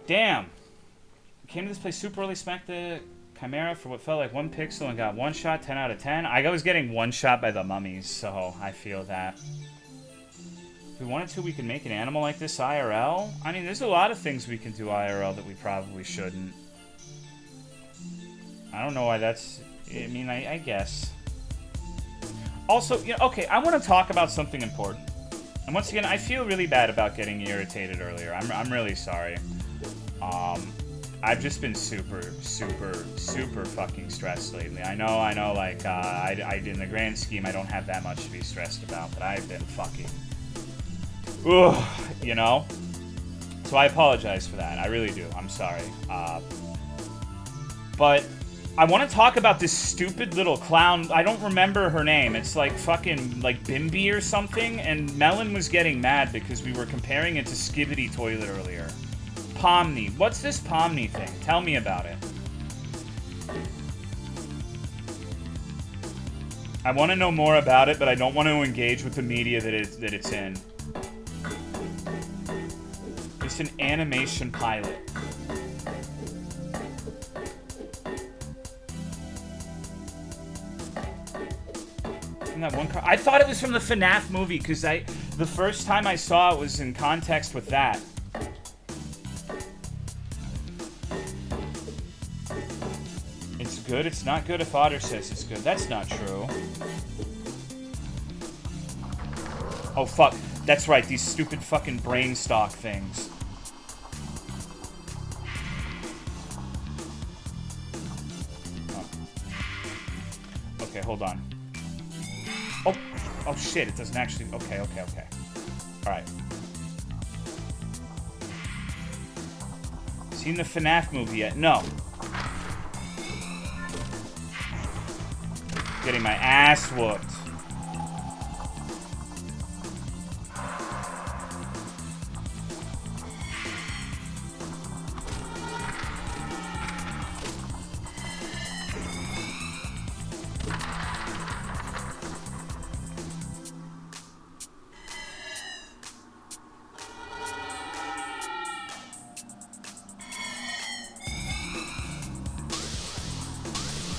Damn. Came to this place super early, smacked the Chimera for what felt like 1 pixel and got 1 shot, 10 out of 10. I was getting 1 shot by the mummies, so I feel that. If we wanted to, we could make an animal like this IRL. I mean, there's a lot of things we can do IRL that we probably shouldn't. I don't know why that's... I mean, I guess. Also, you know, okay, I want to talk about something important. And once again, I feel really bad about getting irritated earlier. I'm really sorry. I've just been super fucking stressed lately. I know, like, in the grand scheme, I don't have that much to be stressed about, but I've been fucking, ugh, you know? So I apologize for that. I really do. I'm sorry. But I want to talk about this stupid little clown. I don't remember her name. It's like fucking, like, Bimby or something, and Melon was getting mad because we were comparing it to Skibidi Toilet earlier. Pomni. What's this Pomni thing? Tell me about it. I want to know more about it, but I don't want to engage with the media that it's in. It's an animation pilot. Isn't that one car? I thought it was from the FNAF movie because the first time I saw it was in context with that. It's good. It's not good if Otter says it's good. That's not true. Oh, fuck. That's right. These stupid fucking brain stock things. Oh. Okay, hold on. Oh. Oh, shit. It doesn't actually... Okay. Alright. Seen the FNAF movie yet? No. Getting my ass whooped.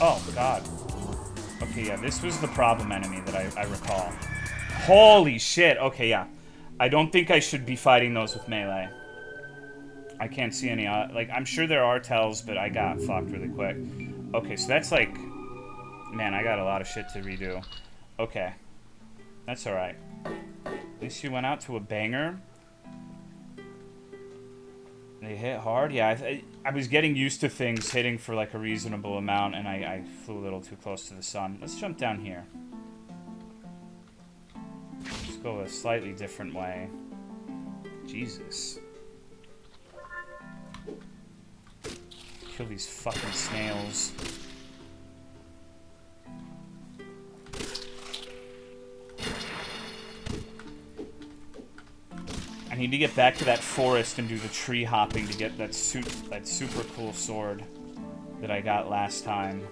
Oh, God. Okay, yeah, this was the problem enemy that I recall. Holy shit. Okay, yeah. I don't think I should be fighting those with melee. I can't see any, like, I'm sure there are tells, but I got fucked really quick. Okay, so that's like... Man, I got a lot of shit to redo. Okay. That's alright. At least you went out to a banger. They hit hard? Yeah, I was getting used to things hitting for like a reasonable amount, and I flew a little too close to the sun. Let's jump down here. Let's go a slightly different way. Jesus. Kill these fucking snails. I need to get back to that forest and do the tree hopping to get that super cool sword that I got last time.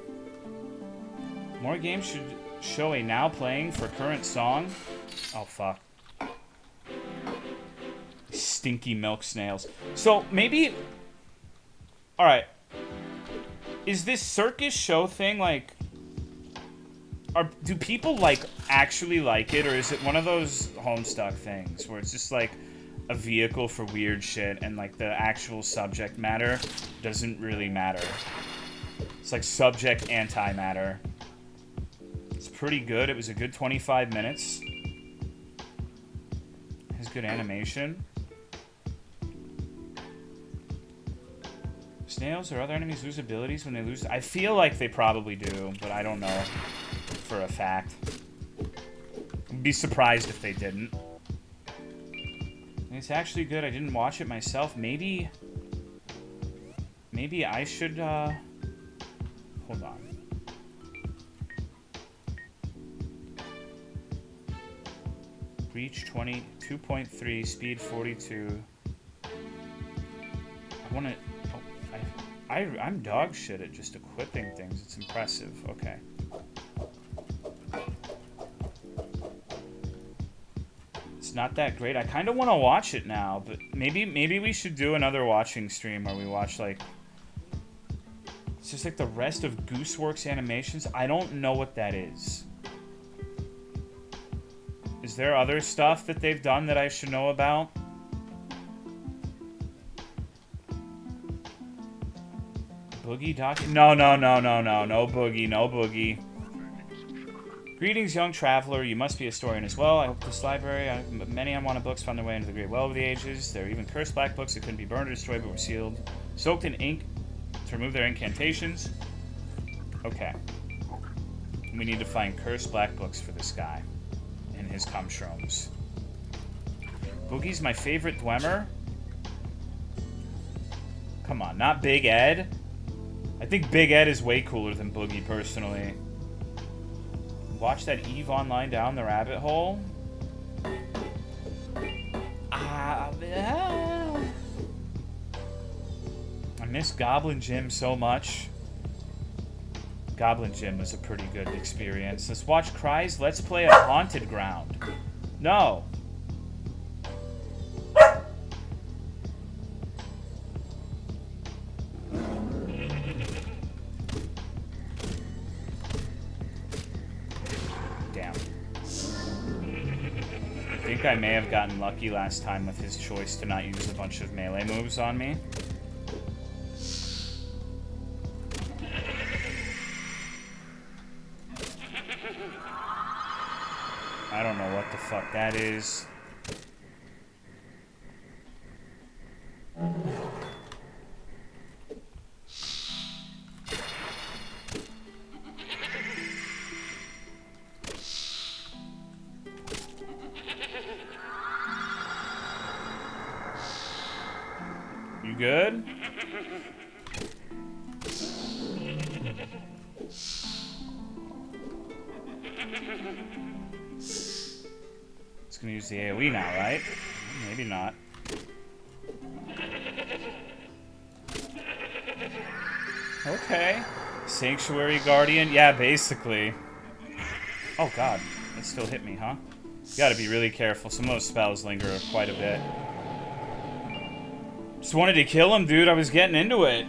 More games should show a now playing for current song. Oh, fuck. Stinky milk snails. So, maybe... Alright. Is this circus show thing, like... Do people, like, actually like it? Or is it one of those Homestuck things where it's just, like... a vehicle for weird shit, and like the actual subject matter doesn't really matter. It's like subject antimatter. It's pretty good. It was a good 25 minutes. Has good animation. Snails or other enemies lose abilities when they lose. I feel like they probably do, but I don't know for a fact. I'd be surprised if they didn't. It's actually good. I didn't watch it myself. Maybe I should, hold on. Reach 22.3, speed 42. I want to, I'm dog shit at just equipping things. It's impressive. Okay. It's not that great. I kind of want to watch it now, but maybe we should do another watching stream where we watch, like... It's just like the rest of Gooseworks animations. I don't know what that is. Is there other stuff that they've done that I should know about? Boogie Doc? No, no Boogie, no Boogie. Greetings, young traveler. You must be a historian as well. I hope this library, many unwanted books found their way into the great well of the ages. There are even cursed black books that couldn't be burned or destroyed but were sealed, soaked in ink to remove their incantations. Okay. We need to find cursed black books for this guy and his cumshrooms. Boogie's my favorite Dwemer. Come on, not Big Ed. I think Big Ed is way cooler than Boogie, personally. Watch that Eve Online down the rabbit hole. I miss Goblin Gym so much. Goblin Gym was a pretty good experience. Let's watch Cry's Let's Play a Haunted Ground. No. I think I may have gotten lucky last time with his choice to not use a bunch of melee moves on me. I don't know what the fuck that is. You good? It's gonna use the AoE now, right? Maybe not. Okay. Sanctuary Guardian? Yeah, basically. Oh god, that still hit me, huh? You gotta be really careful. Some of those spells linger quite a bit. Just wanted to kill him, dude. I was getting into it.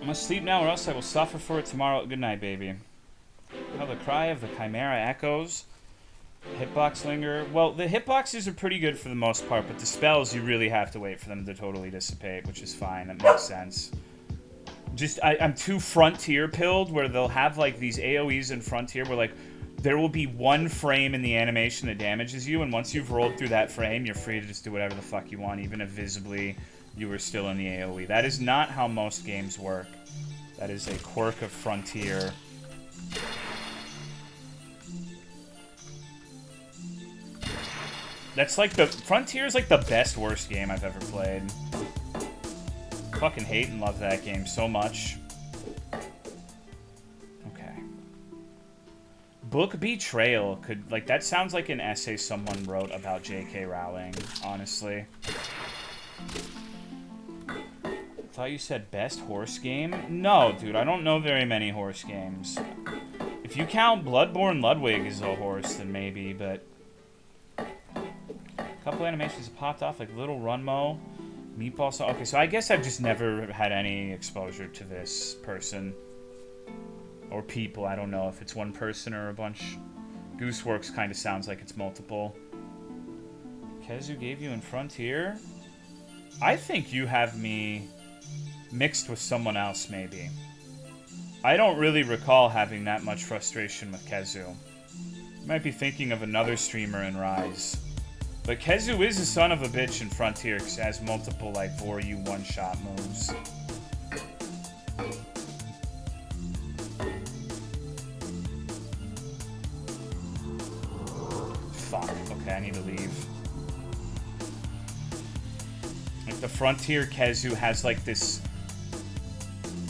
I must sleep now or else I will suffer for it tomorrow. Good night, baby. How the cry of the Chimera echoes. Hitbox linger. Well, the hitboxes are pretty good for the most part, but the spells, you really have to wait for them to totally dissipate, which is fine. That makes sense. Just, I'm too Frontier pilled, where they'll have, like, these AoEs in Frontier where, like, there will be one frame in the animation that damages you, and once you've rolled through that frame, you're free to just do whatever the fuck you want, even if visibly you were still in the AoE. That is not how most games work. That is a quirk of Frontier. That's like the... Frontier is like the best, worst game I've ever played. Fucking hate and love that game so much. Okay. Book Betrayal could... Like, that sounds like an essay someone wrote about J.K. Rowling, honestly. Thought you said best horse game? No, dude, I don't know very many horse games. If you count Bloodborne Ludwig as a horse, then maybe, but... A couple animations popped off, like Little Runmo, Meatball Song. Okay, so I guess I've just never had any exposure to this person. Or people, I don't know if it's one person or a bunch. Gooseworks kind of sounds like it's multiple. Kezu gave you in Frontier? I think you have me mixed with someone else, maybe. I don't really recall having that much frustration with Kezu. You might be thinking of another streamer in Rise. But Kezu is a son of a bitch in Frontier because it has multiple, like, Voryu one-shot moves. Fuck. Okay, I need to leave. Like, the Frontier Kezu has, like, this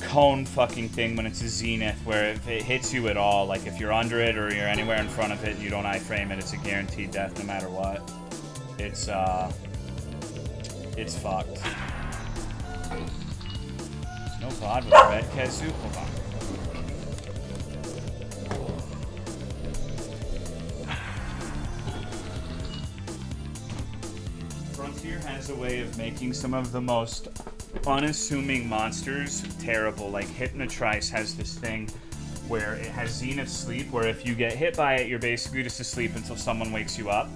cone fucking thing when it's a zenith, where if it hits you at all, like, if you're under it or you're anywhere in front of it and you don't iframe it, it's a guaranteed death no matter what. It's fucked. There's no VOD with red Kezu? Hold on. Frontier has a way of making some of the most unassuming monsters terrible. Like, Hypnotrice has this thing where it has Zenith Sleep, where if you get hit by it, you're basically just asleep until someone wakes you up.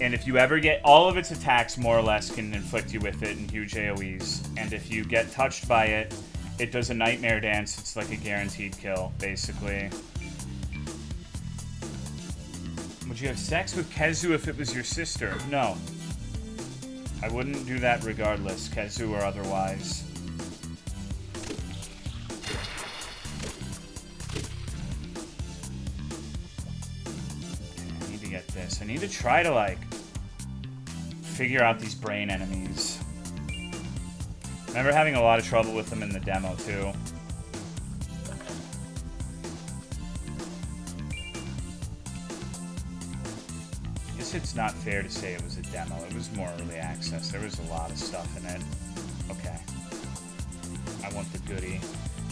And if you ever get... All of its attacks, more or less, can inflict you with it in huge AoEs. And if you get touched by it, it does a nightmare dance. It's like a guaranteed kill, basically. you have sex with Kezu if it was your sister? No. I wouldn't do that regardless, Kezu or otherwise. I need to get this. I need to try to, like, figure out these brain enemies. I remember having a lot of trouble with them in the demo, too. I guess it's not fair to say it was a demo. It was more early access. There was a lot of stuff in it. Okay. I want the goodie.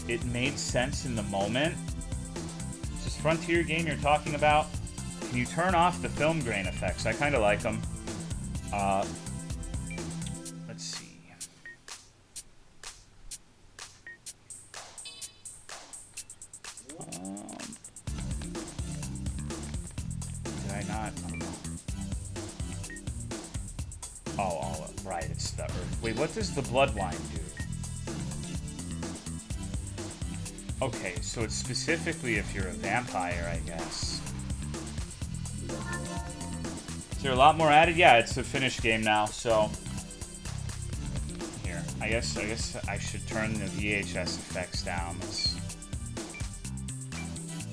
It made sense in the moment. Is this Frontier game you're talking about? Can you turn off the film grain effects? I kind of like them. Let's see. Did I not? Oh, right, it's the earth. Wait, what does the blood wine do? Okay, so it's specifically if you're a vampire, I guess. Is there a lot more added? Yeah, it's a finished game now, so... Here, I guess I should turn the VHS effects down. Let's...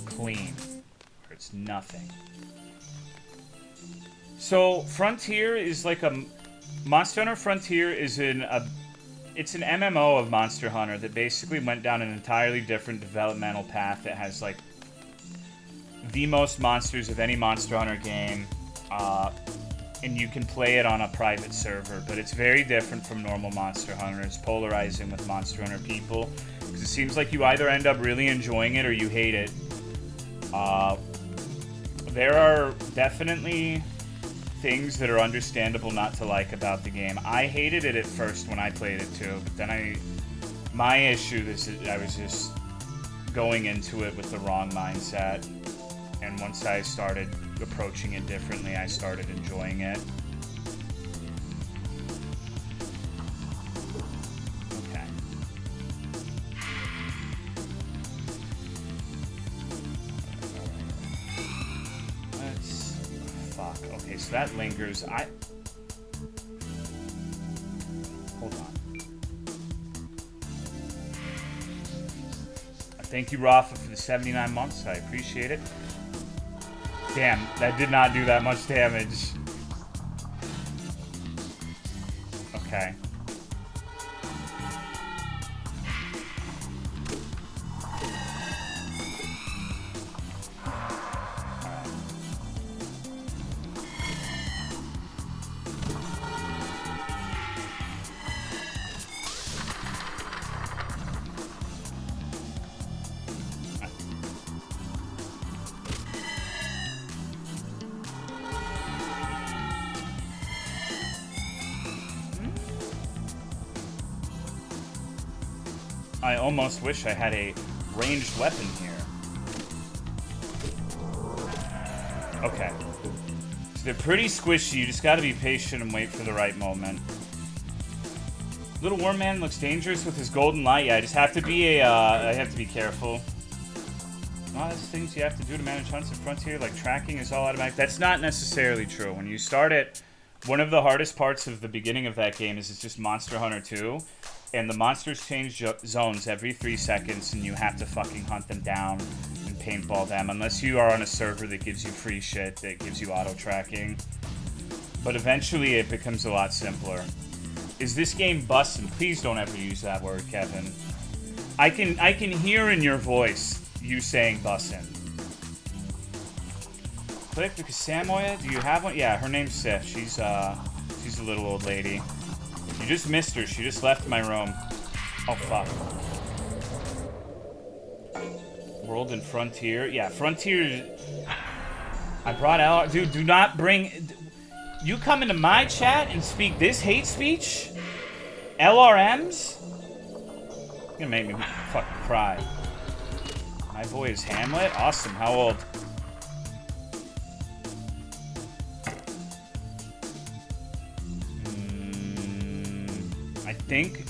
Clean. Or it's nothing. So, Frontier is like a... Monster Hunter Frontier is it's an MMO of Monster Hunter that basically went down an entirely different developmental path that has, like, the most monsters of any Monster Hunter game, and you can play it on a private server, but it's very different from normal Monster Hunter. It's polarizing with Monster Hunter people, because it seems like you either end up really enjoying it or you hate it. There are definitely things that are understandable not to like about the game. I hated it at first when I played it too, but then my issue is I was just going into it with the wrong mindset, and once I started approaching it differently, I started enjoying it. Okay. Fuck. Okay, so that lingers. Hold on. Thank you, Rafa, for the 79 months. I appreciate it. Damn, that did not do that much damage. Okay. I almost wish I had a ranged weapon here. Okay. So they're pretty squishy. You just gotta be patient and wait for the right moment. Little Worm Man looks dangerous with his golden light. Yeah, I just have to be I have to be careful. A lot of things you have to do to manage hunts in Frontier, like tracking is all automatic. That's not necessarily true. When you start it, one of the hardest parts of the beginning of that game is it's just Monster Hunter 2. And the monsters change zones every 3 seconds, and you have to fucking hunt them down and paintball them, unless you are on a server that gives you free shit, that gives you auto-tracking. But eventually it becomes a lot simpler. Is this game bussin'? Please don't ever use that word, Kevin. I can hear in your voice you saying bussin'. Click because Samoya, do you have one? Yeah, her name's Sif. She's a little old lady. You just missed her. She just left my room. Oh, fuck. World and Frontier. Yeah, Frontier. I brought out... Dude, do not bring... You come into my chat and speak this hate speech? LRMs? You're gonna make me fucking cry. My boy is Hamlet? Awesome. How old? I think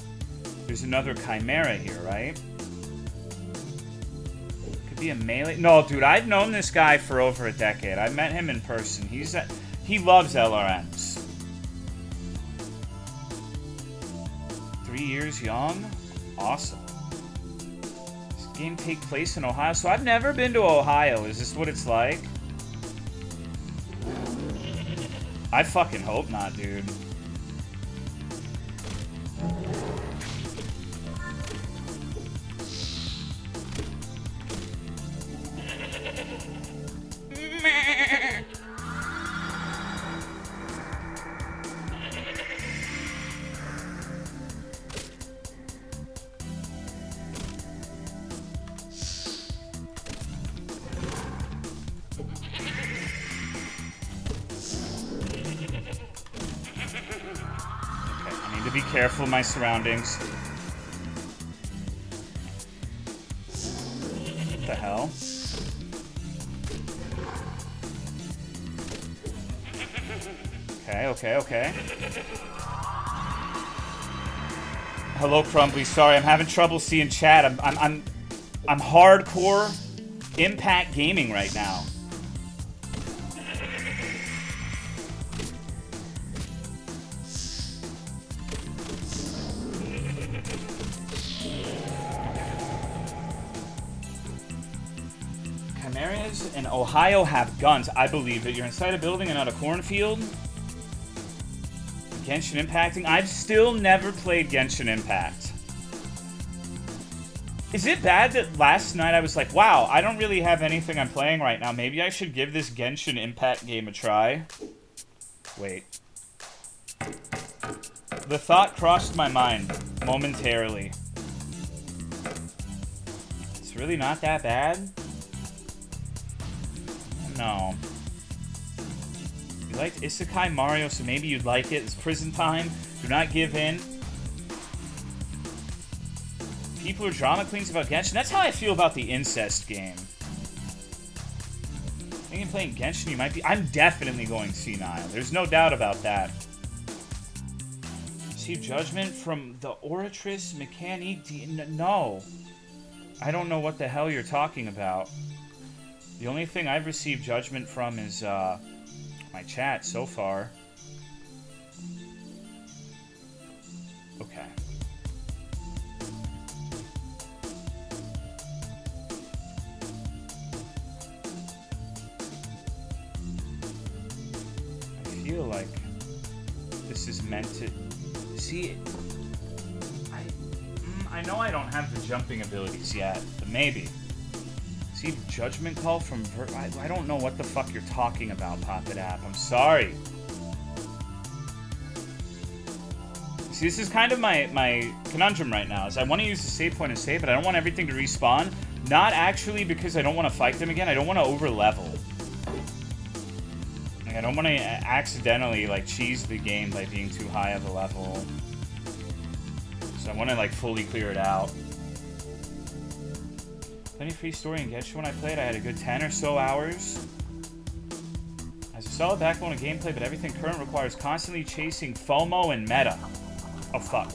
there's another Chimera here, right? Could be a melee? No, dude, I've known this guy for over a decade. I met him in person. He loves LRMs. 3 years young? Awesome. Does this game take place in Ohio? So I've never been to Ohio. Is this what it's like? I fucking hope not, dude. Be careful of my surroundings. What the hell? Okay. Hello, Crumbly. Sorry, I'm having trouble seeing chat. I'm hardcore Impact Gaming right now. Chimeras in Ohio have guns. I believe that you're inside a building and not a cornfield. Genshin Impacting. I've still never played Genshin Impact. Is it bad that last night I was like, wow, I don't really have anything I'm playing right now. Maybe I should give this Genshin Impact game a try. Wait. The thought crossed my mind momentarily. It's really not that bad? No. You liked Isekai Mario, so maybe you'd like it. It's prison time. Do not give in. People are drama queens about Genshin. That's how I feel about the incest game. I think you're playing Genshin, you might be... I'm definitely going senile. There's no doubt about that. Receive judgment from the Oratrice Mechanique... No. I don't know what the hell you're talking about. The only thing I've received judgment from is my chat so far. Okay. I feel like this is meant to... See, I know I don't have the jumping abilities yet, but maybe. See, judgment call from I don't know what the fuck you're talking about, Poppet App. I'm sorry. See, this is kind of my conundrum right now, is I want to use the save point and save, but I don't want everything to respawn. Not actually because I don't want to fight them again. I don't want to over-level. Like, I don't want to accidentally, like, cheese the game by being too high of a level. So I want to, like, fully clear it out. Plenty free story in Genshin. When I played, I had a good 10 or so hours. Has a solid backbone of gameplay, but everything current requires constantly chasing FOMO and meta. Oh, fuck.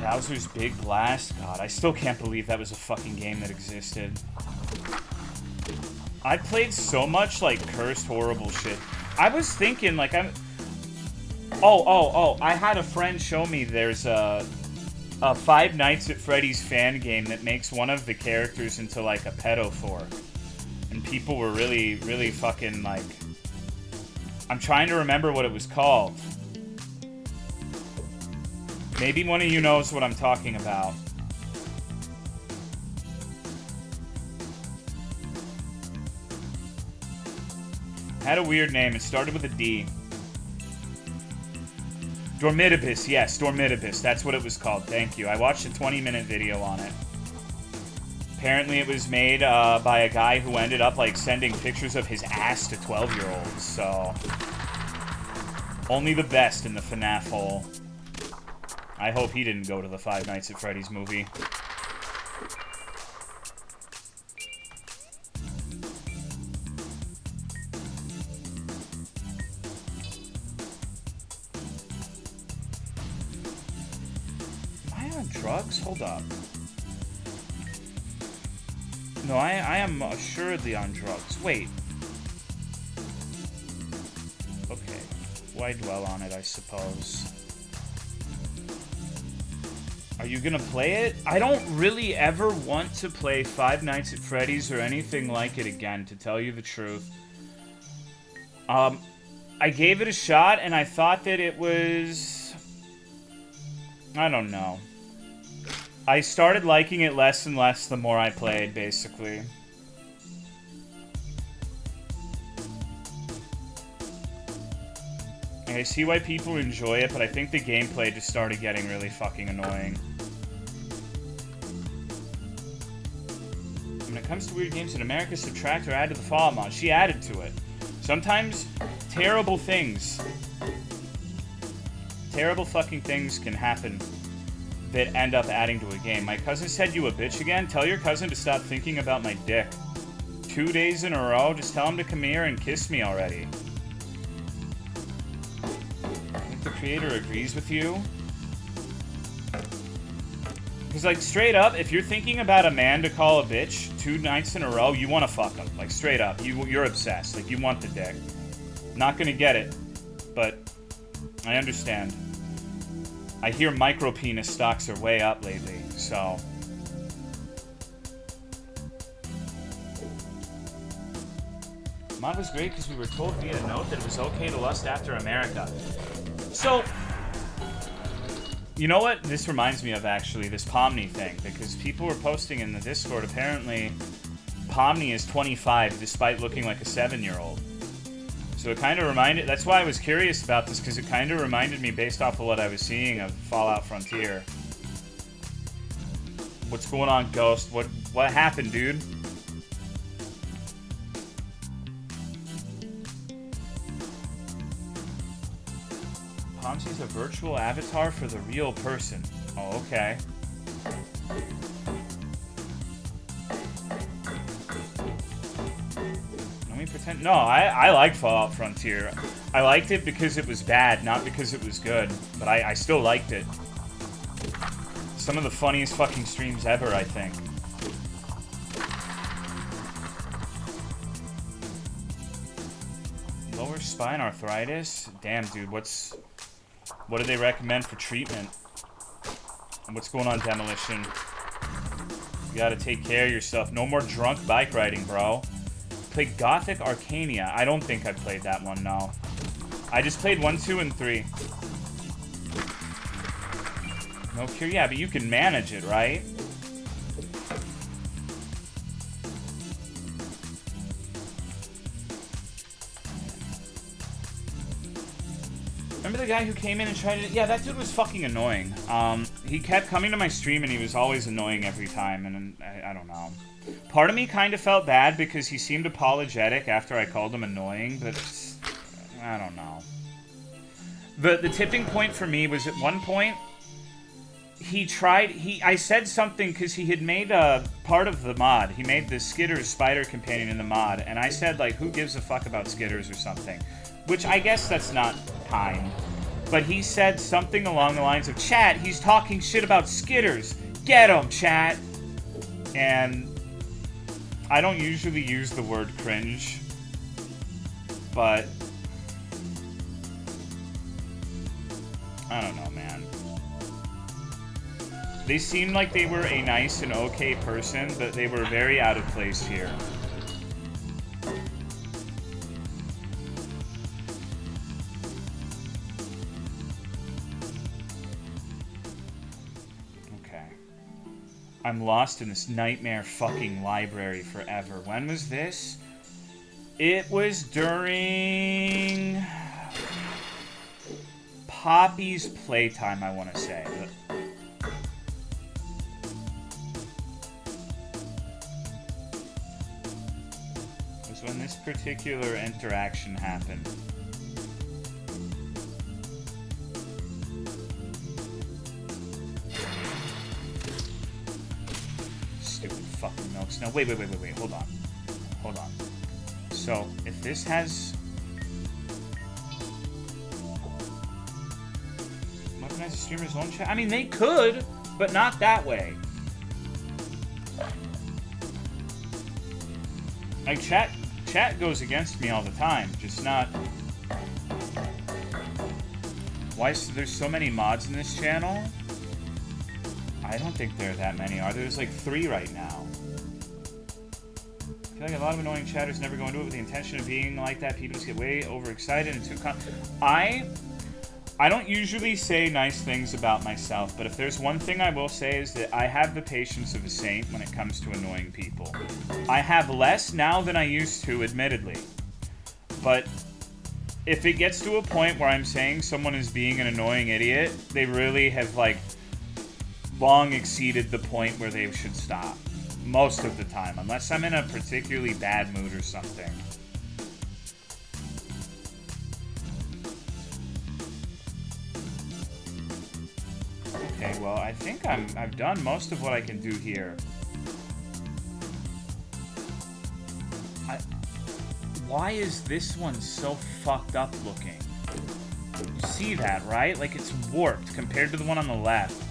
Bowser's Big Blast? God, I still can't believe that was a fucking game that existed. I played so much, like, cursed, horrible shit. I was thinking, like, Oh, I had a friend show me there's a Five Nights at Freddy's fan game that makes one of the characters into, like, a pedophore. And people were really, really fucking, like... I'm trying to remember what it was called. Maybe one of you knows what I'm talking about. Had a weird name. It started with a D. Dormitibus, yes, Dormitibus. That's what it was called. Thank you. I watched a 20-minute video on it. Apparently it was made by a guy who ended up, like, sending pictures of his ass to 12-year-olds, so... Only the best in the FNAF hole. I hope he didn't go to the Five Nights at Freddy's movie. on drugs? Hold up. No, I am assuredly on drugs. Wait. Okay. Why dwell on it, I suppose? Are you gonna play it? I don't really ever want to play Five Nights at Freddy's or anything like it again, to tell you the truth. I gave it a shot, and I thought that it was... I don't know. I started liking it less and less the more I played, basically. I see why people enjoy it, but I think the gameplay just started getting really fucking annoying. When it comes to weird games in America, subtract or add to the Fallout mod. She added to it. Sometimes terrible things, terrible fucking things can happen that end up adding to a game. My cousin said you a bitch again? Tell your cousin to stop thinking about my dick. 2 days in a row? Just tell him to come here and kiss me already. I think the creator agrees with you. Because, like, straight up, if you're thinking about a man to call a bitch 2 nights in a row, you want to fuck him. Like, straight up. You're obsessed. Like, you want the dick. Not gonna get it, but I understand. I hear micro-penis stocks are way up lately, so... Mod was great because we were told via note that it was okay to lust after America. So... You know what this reminds me of, actually, this Pomni thing, because people were posting in the Discord, apparently Pomni is 25 despite looking like a 7-year-old. So it kind of reminded, that's why I was curious about this, because it kind of reminded me, based off of what I was seeing, of Fallout Frontier. What's going on, Ghost? What happened, dude? Pomsi's a virtual avatar for the real person. Oh, okay. Let me pretend. No, I liked Fallout Frontier. I liked it because it was bad, not because it was good. But I still liked it. Some of the funniest fucking streams ever, I think. Lower spine arthritis? Damn, dude, what do they recommend for treatment? And what's going on, Demolition? You gotta take care of yourself. No more drunk bike riding, bro. Play Gothic Arcania. I don't think I played that one, no. I just played 1, 2, and 3. No cure? Yeah, but you can manage it, right? Remember the guy who came in and tried to... Yeah, that dude was fucking annoying. He kept coming to my stream and he was always annoying every time, and I don't know. Part of me kind of felt bad because he seemed apologetic after I called him annoying, but I don't know. The tipping point for me was at one point, I said something because he had made a part of the mod. He made the Skitters spider companion in the mod, and I said, like, who gives a fuck about Skitters or something? Which I guess that's not kind. But he said something along the lines of, chat, he's talking shit about Skitters. Get him, chat. And I don't usually use the word cringe, but I don't know, man. They seemed like they were a nice and okay person, but they were very out of place here. I'm lost in this nightmare fucking library forever. When was this? It was during Poppy's playtime, I want to say. It was when this particular interaction happened. Fucking milks. No, wait, hold on. So, if this has... Weaponize the streamer's own chat? I mean, they could! but not that way. Like, chat goes against me all the time, just not... Why is there's so many mods in this channel? I don't think there are that many, are there? There's like 3 right now. I feel like a lot of annoying chatters never go into it with the intention of being like that. People just get way overexcited and too I don't usually say nice things about myself, but if there's one thing I will say is that I have the patience of a saint when it comes to annoying people. I have less now than I used to, admittedly. But if it gets to a point where I'm saying someone is being an annoying idiot, they really have, like, long exceeded the point where they should stop. Most of the time, unless I'm in a particularly bad mood or something. Okay, well, I think I've done most of what I can do here. Why is this one so fucked up looking? You see that, right? Like, it's warped compared to the one on the left.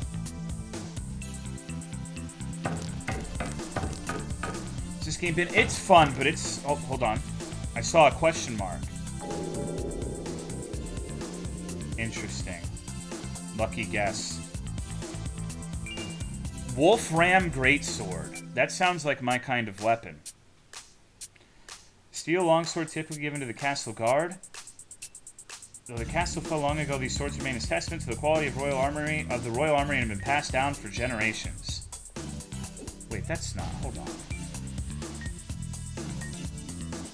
This game been... It's fun, but it's... Oh, hold on. I saw a question mark. Interesting. Lucky guess. Wolfram Greatsword. That sounds like my kind of weapon. Steel longsword typically given to the castle guard. Though the castle fell long ago, these swords remain a testament to the quality of the royal armory and have been passed down for generations. Wait, that's not... Hold on.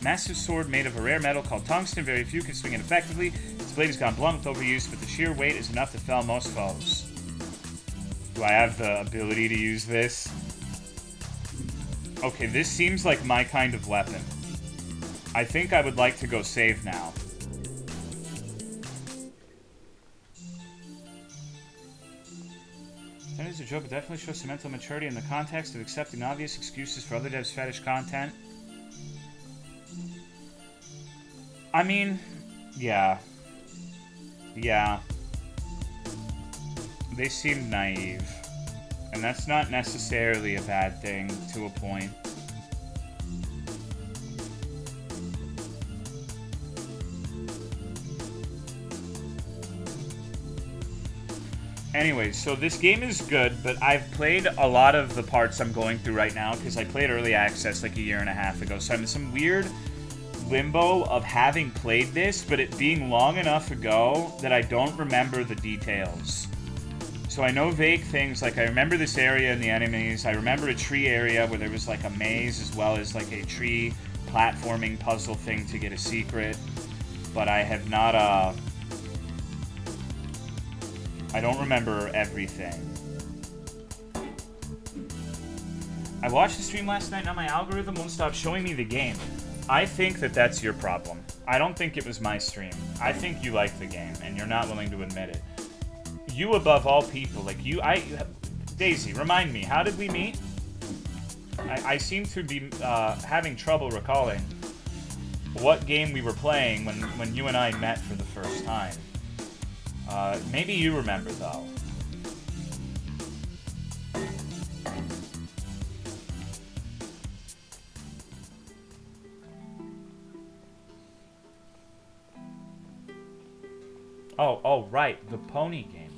Massive sword made of a rare metal called tungsten. Very few can swing it effectively. Its blade has gone blunt with overuse, but the sheer weight is enough to fell most foes. Do I have the ability to use this? Okay, this seems like my kind of weapon. I think I would like to go save now. That is a joke, but definitely shows some mental maturity in the context of accepting obvious excuses for other devs' fetish content. I mean, yeah. Yeah. They seem naive. And that's not necessarily a bad thing, to a point. Anyways, so this game is good, but I've played a lot of the parts I'm going through right now, because I played Early Access like a year and a half ago, so I'm in some weird limbo of having played this, but it being long enough ago that I don't remember the details. So I know vague things, like I remember this area and the enemies, I remember a tree area where there was like a maze as well as like a tree platforming puzzle thing to get a secret, but I have not, I don't remember everything. I watched the stream last night and now my algorithm won't stop showing me the game. I think that that's your problem. I don't think it was my stream. I think you like the game, and you're not willing to admit it. You above all people, like you, Daisy, remind me, how did we meet? I seem to be having trouble recalling what game we were playing when you and I met for the first time. Maybe you remember, though. Oh, right, the pony game.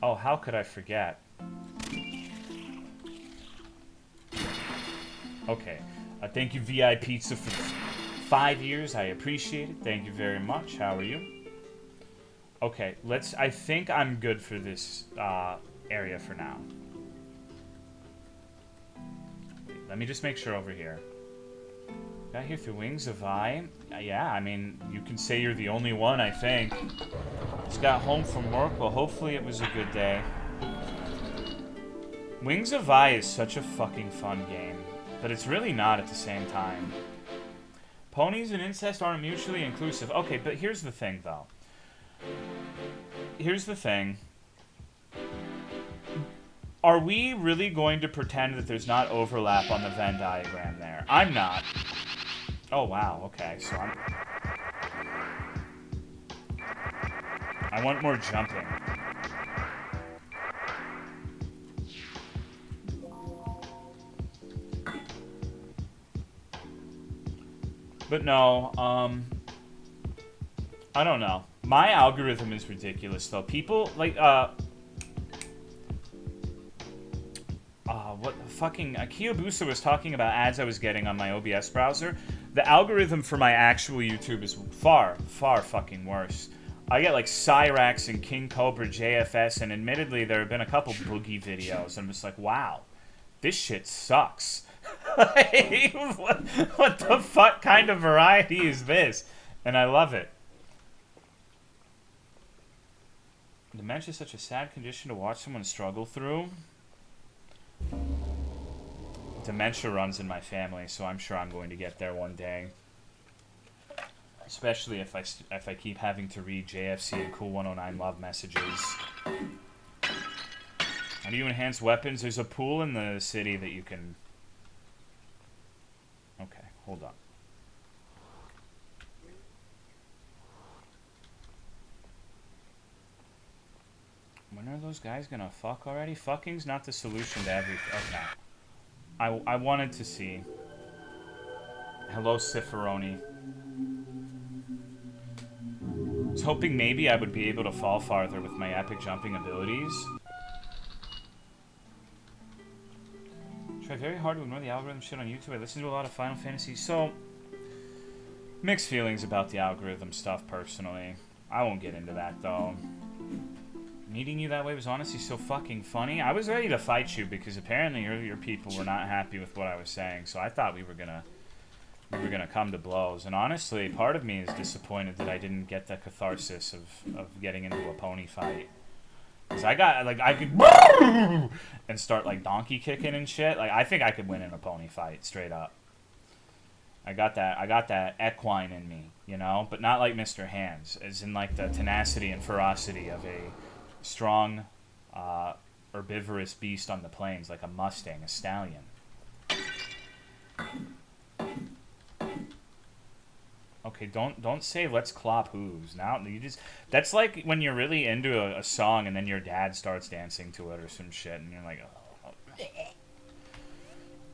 Oh, how could I forget? Okay, thank you, VI Pizza, for 5 years. I appreciate it. Thank you very much. How are you? Okay, I think I'm good for this area for now. Let me just make sure over here. Got here through Wings of I. Yeah, I mean, you can say you're the only one, I think. Just got home from work. Well, hopefully it was a good day. Wings of I is such a fucking fun game, but it's really not at the same time. Ponies and incest aren't mutually inclusive. Okay, but here's the thing, though. Here's the thing. Are we really going to pretend that there's not overlap on the Venn diagram there? I'm not. Oh, wow, okay, so I want more jumping. But no, I don't know. My algorithm is ridiculous, though. People, like, what fucking Kiyobusa was talking about ads I was getting on my OBS browser. The algorithm for my actual YouTube is far, far fucking worse. I get like Cyrax and King Cobra JFS, and admittedly there have been a couple Boogie videos. I'm just like, wow, this shit sucks. Like, what the fuck kind of variety is this? And I love it. Dementia is such a sad condition to watch someone struggle through. Dementia runs in my family, so I'm sure I'm going to get there one day. Especially if I keep having to read JFC and Cool 109 love messages. How do you enhance weapons? There's a pool in the city that you can... Okay, hold on. When are those guys gonna fuck already? Fucking's not the solution to everything. Okay. I wanted to see. Hello, Ciferoni. I was hoping maybe I would be able to fall farther with my epic jumping abilities. Try very hard to ignore the algorithm shit on YouTube. I listen to a lot of Final Fantasy. So, mixed feelings about the algorithm stuff, personally. I won't get into that, though. Meeting you that way was honestly so fucking funny. I was ready to fight you because apparently your people were not happy with what I was saying. So I thought we were gonna come to blows. And honestly, part of me is disappointed that I didn't get the catharsis of getting into a pony fight. Cause I got like I could and start like donkey kicking and shit. Like I think I could win in a pony fight straight up. I got that equine in me, you know, but not like Mr. Hands, as in like the tenacity and ferocity of a strong, herbivorous beast on the plains, like a Mustang, a stallion. Okay, don't say let's clop hooves. Now you just that's like when you're really into a song and then your dad starts dancing to it or some shit and you're like, oh.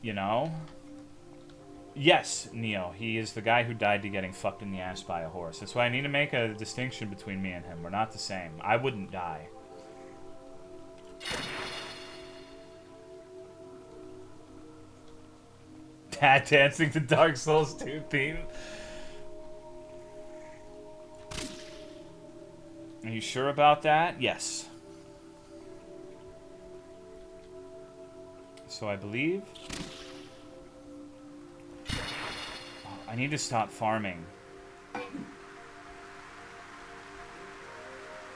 You know? Yes, Neo. He is the guy who died to getting fucked in the ass by a horse. That's why I need to make a distinction between me and him. We're not the same. I wouldn't die. Dad dancing to Dark Souls 2 theme. Are you sure about that? Yes. So I believe... I need to stop farming.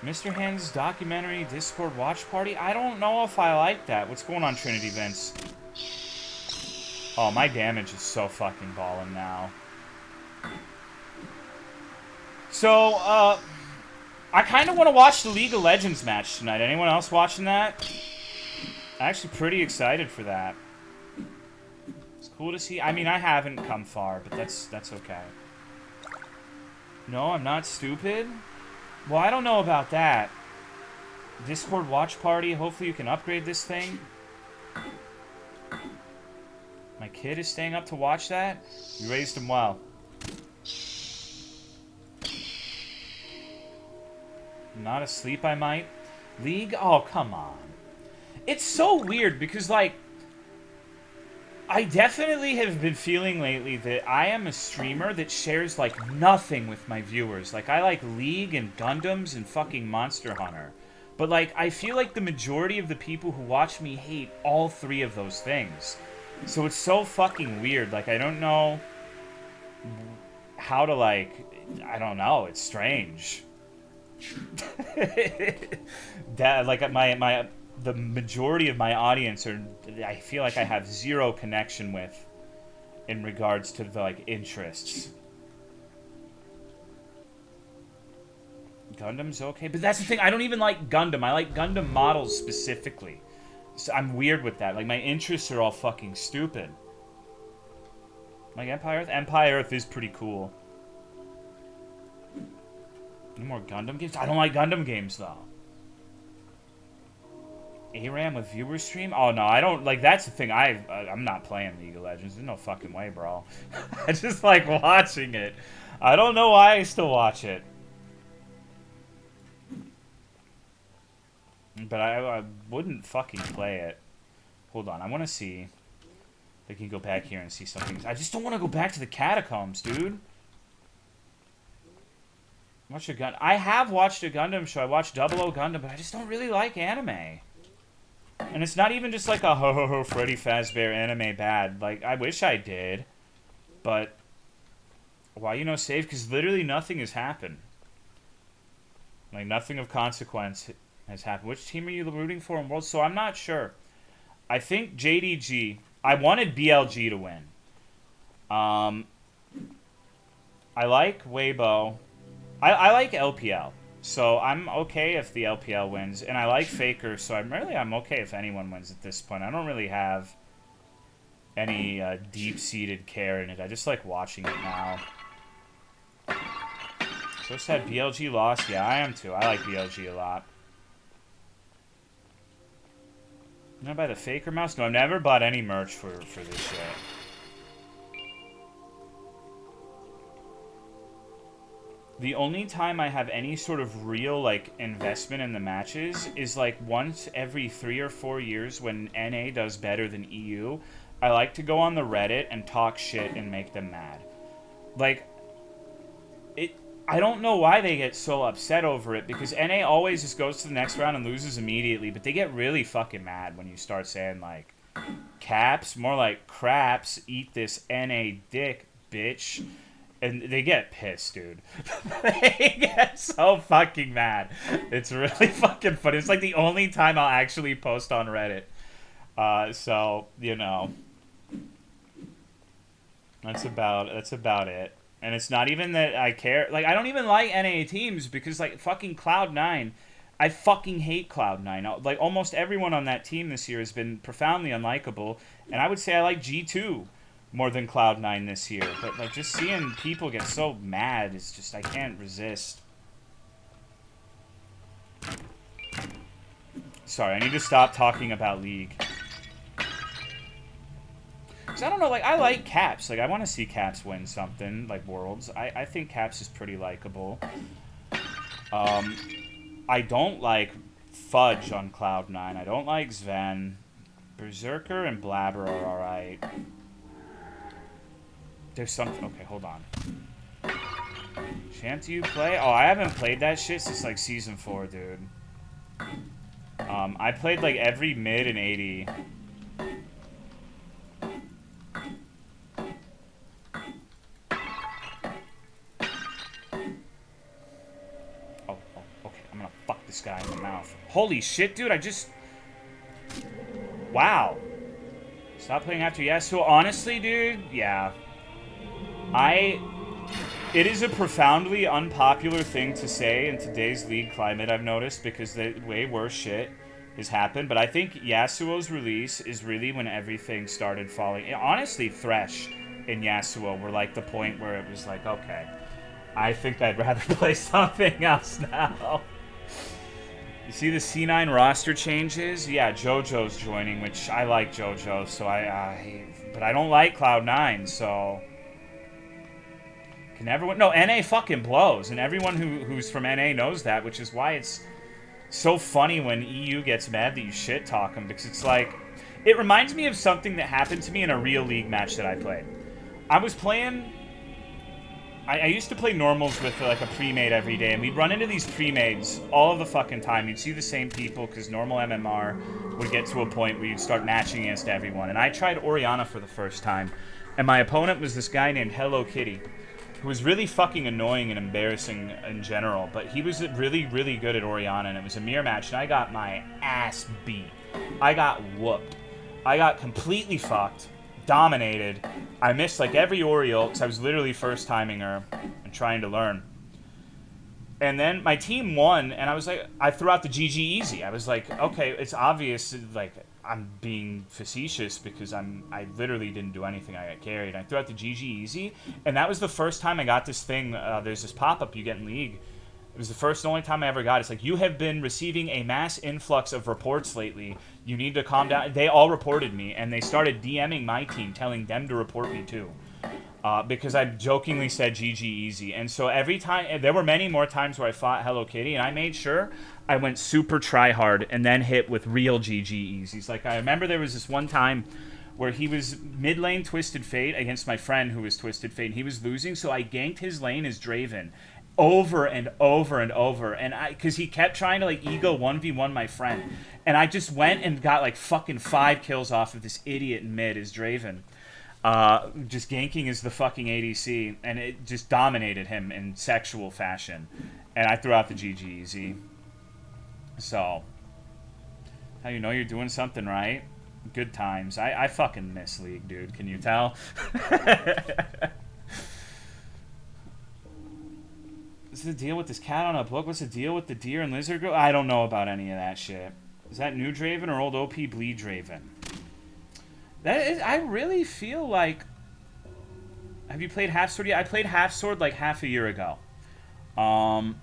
Mr. Hands' documentary Discord watch party? I don't know if I like that. What's going on, Trinity Vince? Oh, my damage is so fucking ballin' now. So, I kind of want to watch the League of Legends match tonight. Anyone else watching that? I'm actually pretty excited for that. It's cool to see. I mean, I haven't come far, but that's okay. No, I'm not stupid. Well, I don't know about that. Discord watch party. Hopefully you can upgrade this thing. My kid is staying up to watch that. You raised him well. Not asleep, I might. League? Oh, come on. It's so weird because, like, I definitely have been feeling lately that I am a streamer that shares, like, nothing with my viewers. Like, I like League and Gundams and fucking Monster Hunter. But, like, I feel like the majority of the people who watch me hate all three of those things. So it's so fucking weird. Like, I don't know how to, like, I don't know. It's strange. That, like, the majority of my audience are, I feel like I have zero connection with in regards to the, like, interests. Gundam's okay, but that's the thing, I don't even like Gundam. I like Gundam models specifically. So I'm weird with that. Like, my interests are all fucking stupid. Like Empire Earth? Empire Earth is pretty cool. No more Gundam games? I don't like Gundam games, though. ARAM with viewer stream? Oh no, I don't like. That's the thing. I'm not playing League of Legends. There's no fucking way, bro. I just like watching it. I don't know why I still watch it. But I wouldn't fucking play it. Hold on, I want to see. I can go back here and see something. I just don't want to go back to the catacombs, dude. Watch a gun. I have watched a Gundam show. I watched 00 Gundam, but I just don't really like anime. And it's not even just like a ho ho ho Freddy Fazbear anime bad. Like, I wish I did. But why, you know, save? Because literally nothing has happened. Like, nothing of consequence has happened. Which team are you rooting for in Worlds? So I'm not sure. I think JDG. I wanted BLG to win. I like Weibo. I like LPL. So I'm okay if the LPL wins. And I like Faker, so I'm okay if anyone wins at this point. I don't really have any deep-seated care in it. I just like watching it now. So sad BLG lost. Yeah, I am too. I like BLG a lot. You know, buy the Faker mouse? No, I've never bought any merch for this shit. The only time I have any sort of real, like, investment in the matches is, like, once every 3 or 4 years when NA does better than EU, I like to go on the Reddit and talk shit and make them mad. Like, I don't know why they get so upset over it, because NA always just goes to the next round and loses immediately, but they get really fucking mad when you start saying, like, caps, more like craps, eat this NA dick, bitch. And they get pissed, dude. They get so fucking mad. It's really fucking funny. It's like the only time I'll actually post on Reddit. So, you know. That's about it. And it's not even that I care. Like, I don't even like NA teams because, like, fucking Cloud9. I fucking hate Cloud9. Like, almost everyone on that team this year has been profoundly unlikable. And I would say I like G2 more than Cloud9 this year. But, like, just seeing people get so mad is just, I can't resist. Sorry, I need to stop talking about League. Because I don't know, like, I like Caps. Like, I want to see Caps win something, like Worlds. I think Caps is pretty likable. I don't like Fudge on Cloud9. I don't like Sven. Berserker and Blabber are alright. There's something... Okay, hold on. Champ, do you play? Oh, I haven't played that shit since, like, Season 4, dude. I played, like, every mid and 80. Oh, okay. I'm gonna fuck this guy in the mouth. Holy shit, dude, I just... Wow. Stop playing after yes. So, honestly, dude, yeah. It is a profoundly unpopular thing to say in today's League climate, I've noticed, because the way worse shit has happened. But I think Yasuo's release is really when everything started falling. Honestly, Thresh and Yasuo were like the point where it was like, okay, I think I'd rather play something else now. You see the C9 roster changes? Yeah, JoJo's joining, which I like JoJo, so but I don't like Cloud9, so... Can everyone... No, NA fucking blows, and everyone who's from NA knows that, which is why it's so funny when EU gets mad that you shit-talk them, because it's like... It reminds me of something that happened to me in a real League match that I played. I was playing... I used to play normals with, like, a pre-made every day, and we'd run into these pre-mades all of the fucking time. You'd see the same people, because normal MMR would get to a point where you'd start matching against everyone. And I tried Orianna for the first time, and my opponent was this guy named Hello Kitty, who was really fucking annoying and embarrassing in general, but he was really, really good at Orianna, and it was a mirror match, and I got my ass beat. I got whooped. I got completely fucked, dominated. I missed, like, every Oriole, because I was literally first-timing her and trying to learn. And then my team won, and I was like, I threw out the GG easy. I was like, okay, it's obvious, like, I'm being facetious because I literally didn't do anything. I got carried. I threw out the GG easy, and that was the first time I got this thing. There's this pop-up you get in League It was the first and only time I ever got it. It's like, you have been receiving a mass influx of reports lately. You need to calm down. They all reported me, and they started DMing my team, telling them to report me too. Because I jokingly said GG easy. And so every time, there were many more times where I fought Hello Kitty, and I made sure I went super try hard and then hit with real GG easies. Like, I remember there was this one time where he was mid lane Twisted Fate against my friend who was Twisted Fate, and he was losing, so I ganked his lane as Draven over and over and over, and because he kept trying to like ego 1v1 my friend, and I just went and got like fucking 5 kills off of this idiot in mid as Draven, just ganking as the fucking ADC, and it just dominated him in sexual fashion, and I threw out the GG easy. So how you know you're doing something right? Good times. I fucking miss League, dude. Can you tell? What's the deal with this cat on a book? What's the deal with the deer and lizard girl? I don't know about any of that shit. Is that new Draven or old OP Bleed Draven? That is, I really feel like... Have you played Half Sword yet? I played Half Sword like half a year ago. I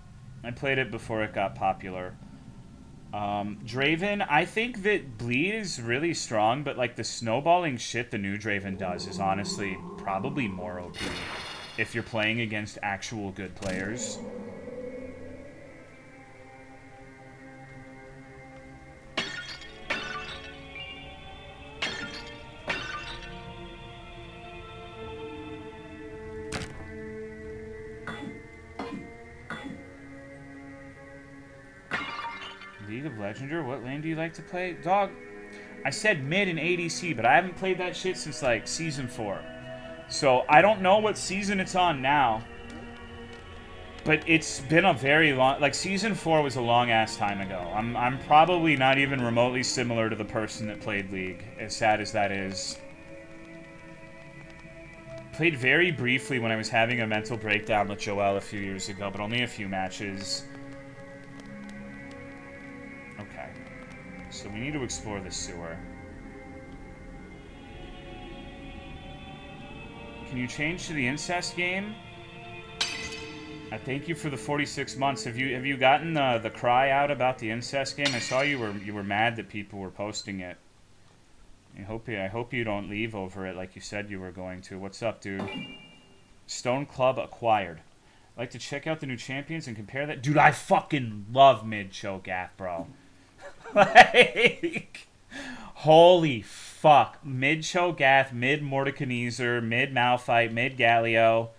played it before it got popular. Draven, I think that Bleed is really strong, but like the snowballing shit the new Draven does is honestly probably more OP. If you're playing against actual good players. League of Legends, what lane do you like to play? Dog, I said mid and ADC, but I haven't played that shit since like Season 4. So, I don't know what season it's on now. But it's been a very long... Like, Season 4 was a long-ass time ago. I'm probably not even remotely similar to the person that played League, as sad as that is. Played very briefly when I was having a mental breakdown with Joel a few years ago, but only a few matches. Okay. So we need to explore the sewer. Can you change to the incest game? I thank you for the 46 months. Have you gotten the cry out about the incest game? I saw you were mad that people were posting it. I hope you don't leave over it like you said you were going to. What's up, dude? Stone Club acquired. I'd like to check out the new champions and compare that. Dude, I fucking love mid Cho'Gath, bro. Like, holy fuck. Mid Cho'Gath, mid Mordekaiser, mid Malphite, mid Galio.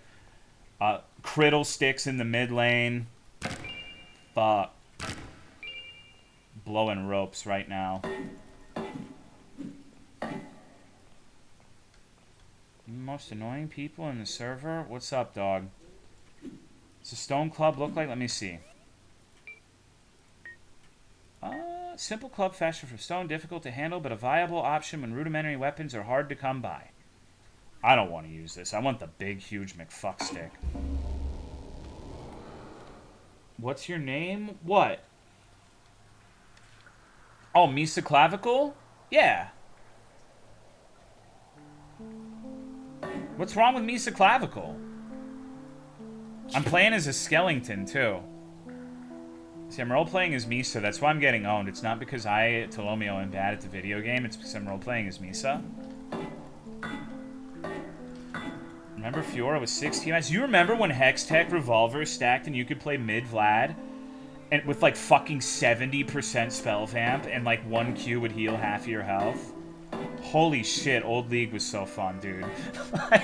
Criddle sticks in the mid lane. Fuck. Blowing ropes right now. Most annoying people in the server? What's up, dog? Does the Stone Club look like? Let me see. Simple club fashion for stone, difficult to handle, but a viable option when rudimentary weapons are hard to come by. I don't want to use this. I want the big, huge McFuck stick. What's your name? What? Oh, Misa Clavicle? Yeah. What's wrong with Misa Clavicle? I'm playing as a skeleton, too. See, I'm role-playing as Misa. That's why I'm getting owned. It's not because I, Tolomeo, am bad at the video game. It's because I'm role-playing as Misa. Remember Fiora with 16 eyes? You remember when Hextech Revolver stacked and you could play mid-Vlad? And with, like, fucking 70% spell vamp and, like, 1 Q would heal half your health? Holy shit, Old League was so fun, dude.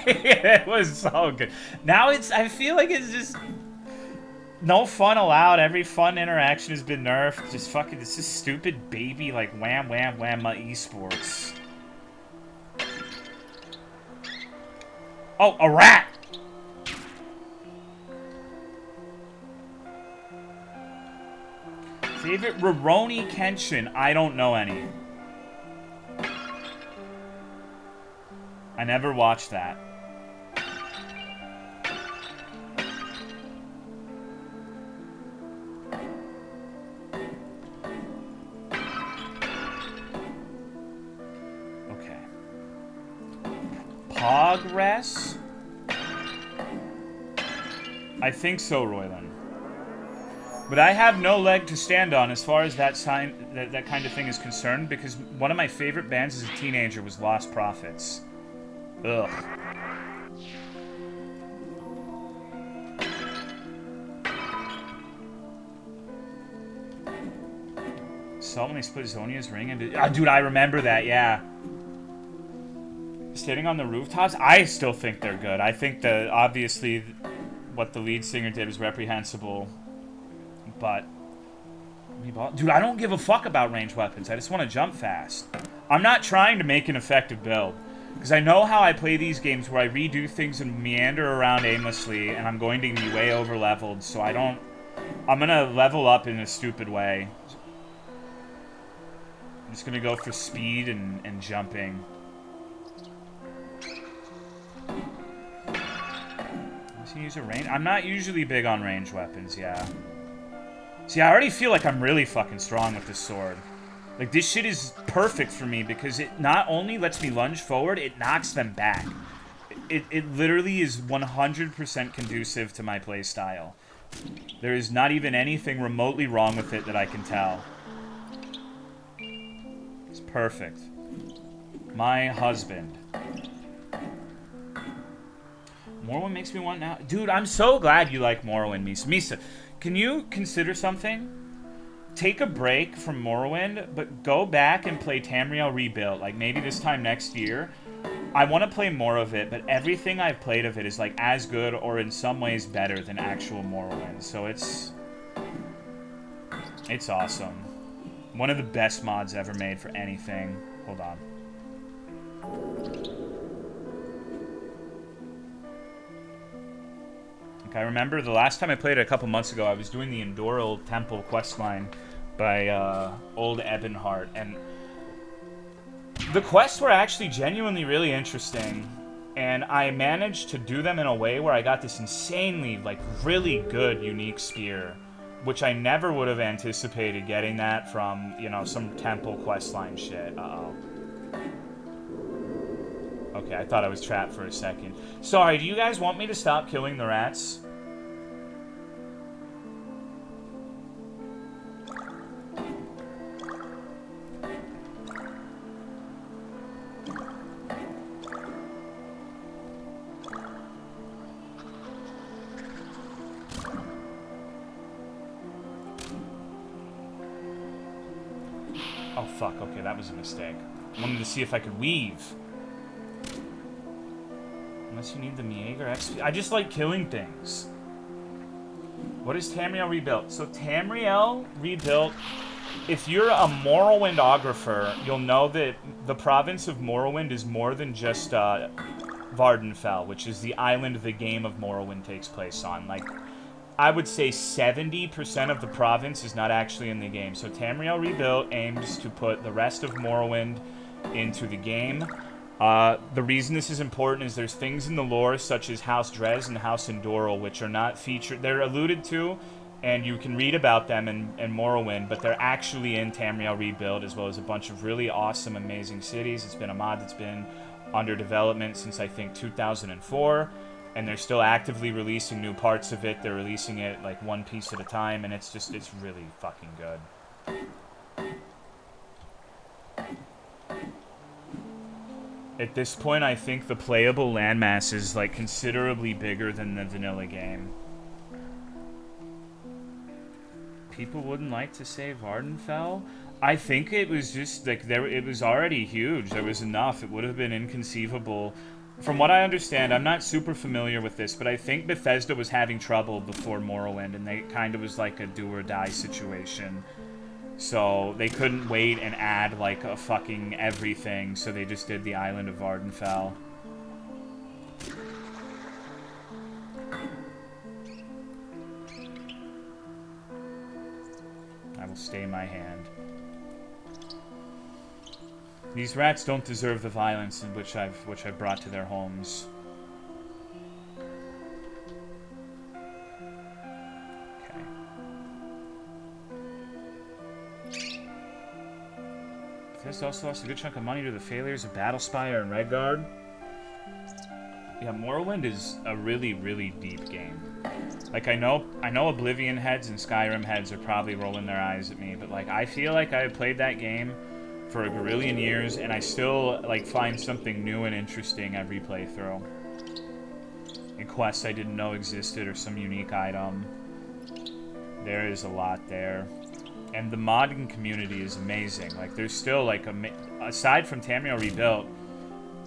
It was so good. Now I feel like it's just... No fun allowed. Every fun interaction has been nerfed. Just fucking, this is stupid baby, like, wham, wham, wham, esports. Oh, a rat! Favorite Rurouni Kenshin? I don't know any. I never watched that. Okay. Progress? I think so, Royland. But I have no leg to stand on as far as that kind of thing is concerned, because one of my favorite bands as a teenager was Lost Prophets. Ugh. Salt when they split Zonia's ring into... Oh, dude, I remember that, yeah. Standing on the rooftops? I still think they're good. I think that, obviously, what the lead singer did was reprehensible. But... Dude, I don't give a fuck about ranged weapons. I just want to jump fast. I'm not trying to make an effective build. Because I know how I play these games where I redo things and meander around aimlessly, and I'm going to be way over-leveled, so I don't... I'm going to level up in a stupid way. I'm just going to go for speed and jumping. Does he use a range? I'm not usually big on ranged weapons, yeah. See, I already feel like I'm really fucking strong with this sword. Like, this shit is perfect for me because it not only lets me lunge forward, it knocks them back. It literally is 100% conducive to my playstyle. There is not even anything remotely wrong with it that I can tell. It's perfect. My husband. Morrowind makes me want now. Dude, I'm so glad you like Morrowind, Misa. Misa, can you consider something? Take a break from Morrowind, but go back and play Tamriel Rebuilt. Like, maybe this time next year. I want to play more of it, but everything I've played of it is, like, as good or in some ways better than actual Morrowind. So it's awesome. One of the best mods ever made for anything. Hold on. I remember the last time I played it a couple months ago, I was doing the Endoral Temple questline by Old Ebonheart, and the quests were actually genuinely really interesting, and I managed to do them in a way where I got this insanely, like, really good unique spear, which I never would have anticipated getting that from, you know, some temple questline shit. Uh-oh. Okay, I thought I was trapped for a second. Sorry, do you guys want me to stop killing the rats? Oh, fuck. Okay, that was a mistake. I wanted to see if I could weave. Unless you need the Miager XP. I just like killing things. What is Tamriel Rebuilt? So Tamriel Rebuilt, if you're a Morrowindographer, you'll know that the province of Morrowind is more than just Vardenfell, which is the island the game of Morrowind takes place on. Like, I would say 70% of the province is not actually in the game. So Tamriel Rebuilt aims to put the rest of Morrowind into the game. The reason this is important is there's things in the lore such as House Drez and House Endoral which are not featured. They're alluded to, and you can read about them in Morrowind, but they're actually in Tamriel Rebuilt, as well as a bunch of really awesome, amazing cities. It's been a mod that's been under development since, I think, 2004, and they're still actively releasing new parts of it. They're releasing it, like, one piece at a time, and it's really fucking good. At this point, I think the playable landmass is, like, considerably bigger than the vanilla game. People wouldn't like to say Vardenfell? I think it was just, like, it was already huge. There was enough. It would have been inconceivable. From what I understand, I'm not super familiar with this, but I think Bethesda was having trouble before Morrowind, and they kind of was like a do-or-die situation. So they couldn't wait and add, like, a fucking everything, so they just did the island of Vardenfell. I will stay my hand. These rats don't deserve the violence in which I've brought to their homes. Okay. Bethesda also lost a good chunk of money to the failures of Battlespire and Redguard. Yeah, Morrowind is a really, really deep game. Like, I know Oblivion heads and Skyrim heads are probably rolling their eyes at me, but, like, I feel like I have played that game for a gorillion years, and I still, like, find something new and interesting every playthrough. A quest I didn't know existed, or some unique item. There is a lot there. And the modding community is amazing. Like, there's still, like, aside from Tolomeo Rebuilt,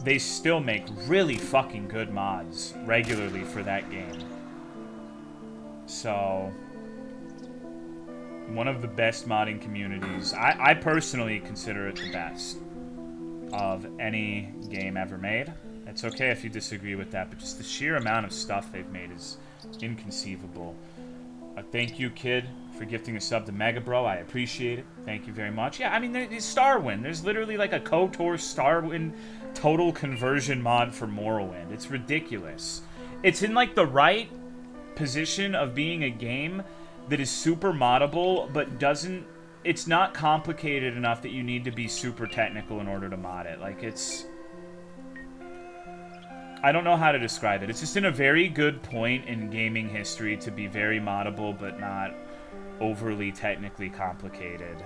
they still make really fucking good mods regularly for that game. So, one of the best modding communities. I personally consider it the best of any game ever made. It's okay if you disagree with that, but just the sheer amount of stuff they've made is inconceivable. Thank you, kid, for gifting a sub to Mega Bro. I appreciate it. Thank you very much. Yeah, I mean, there's Starwind. There's literally like a KOTOR Starwind total conversion mod for Morrowind. It's ridiculous. It's in like the right position of being a game that is super moddable, but doesn't... It's not complicated enough that you need to be super technical in order to mod it. Like, it's... I don't know how to describe it. It's just in a very good point in gaming history to be very moddable, but not overly technically complicated.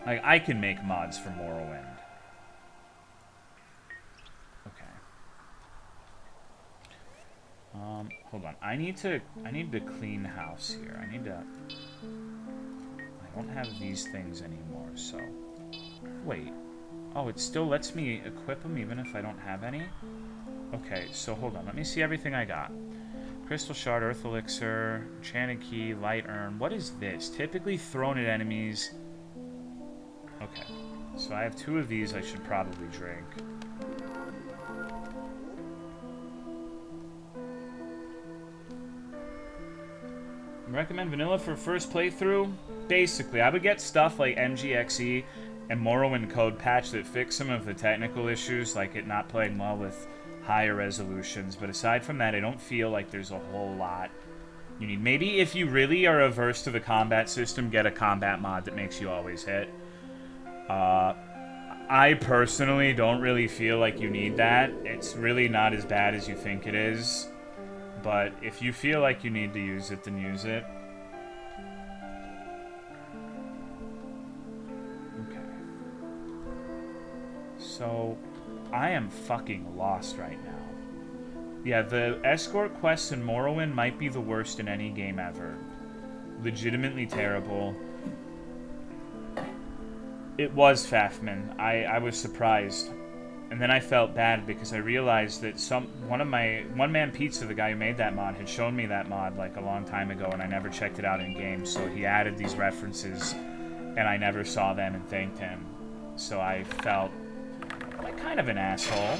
Like, I can make mods for Morrowind. Okay. Hold on. I need to clean house here. I don't have these things anymore, so... Wait. Oh, it still lets me equip them even if I don't have any? Okay, so hold on. Let me see everything I got. Crystal Shard, Earth Elixir, Enchanted Key, Light Urn. What is this? Typically thrown at enemies. Okay. So I have 2 of these I should probably drink. Recommend vanilla for first playthrough? Basically, I would get stuff like MGXE and Morrowind code patch that fix some of the technical issues, like it not playing well with higher resolutions, but aside from that, I don't feel like there's a whole lot you need. Maybe if you really are averse to the combat system, get a combat mod that makes you always hit. I personally don't really feel like you need that. It's really not as bad as you think it is, but if you feel like you need to use it, then use it. Okay. So... I am fucking lost right now. Yeah, the escort quests in Morrowind might be the worst in any game ever. Legitimately terrible. It was Fafman. I was surprised. And then I felt bad because I realized that one Man Pizza, the guy who made that mod, had shown me that mod like a long time ago, and I never checked it out in game, so he added these references, and I never saw them and thanked him. So I felt like kind of an asshole.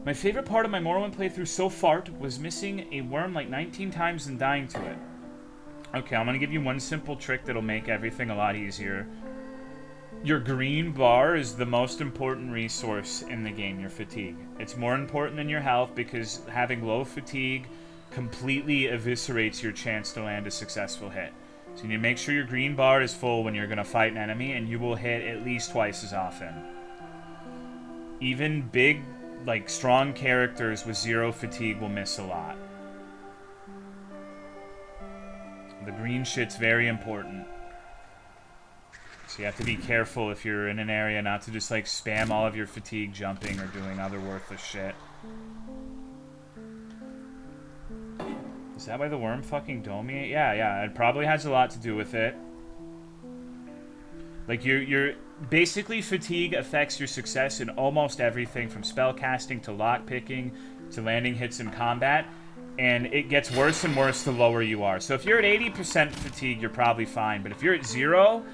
My favorite part of my Morrowind playthrough so far was missing a worm like 19 times and dying to it. Okay, I'm gonna give you one simple trick that'll make everything a lot easier. Your green bar is the most important resource in the game, your fatigue. It's more important than your health because having low fatigue completely eviscerates your chance to land a successful hit. So you need to make sure your green bar is full when you're going to fight an enemy, and you will hit at least twice as often. Even big, like, strong characters with 0 fatigue will miss a lot. The green shit's very important. So you have to be careful if you're in an area not to just, like, spam all of your fatigue jumping or doing other worthless shit. Is that why the worm fucking domed me? Yeah, it probably has a lot to do with it. Like, your basically, fatigue affects your success in almost everything, from spellcasting to lockpicking to landing hits in combat, and it gets worse and worse the lower you are. So if you're at 80% fatigue, you're probably fine, but if you're at 0,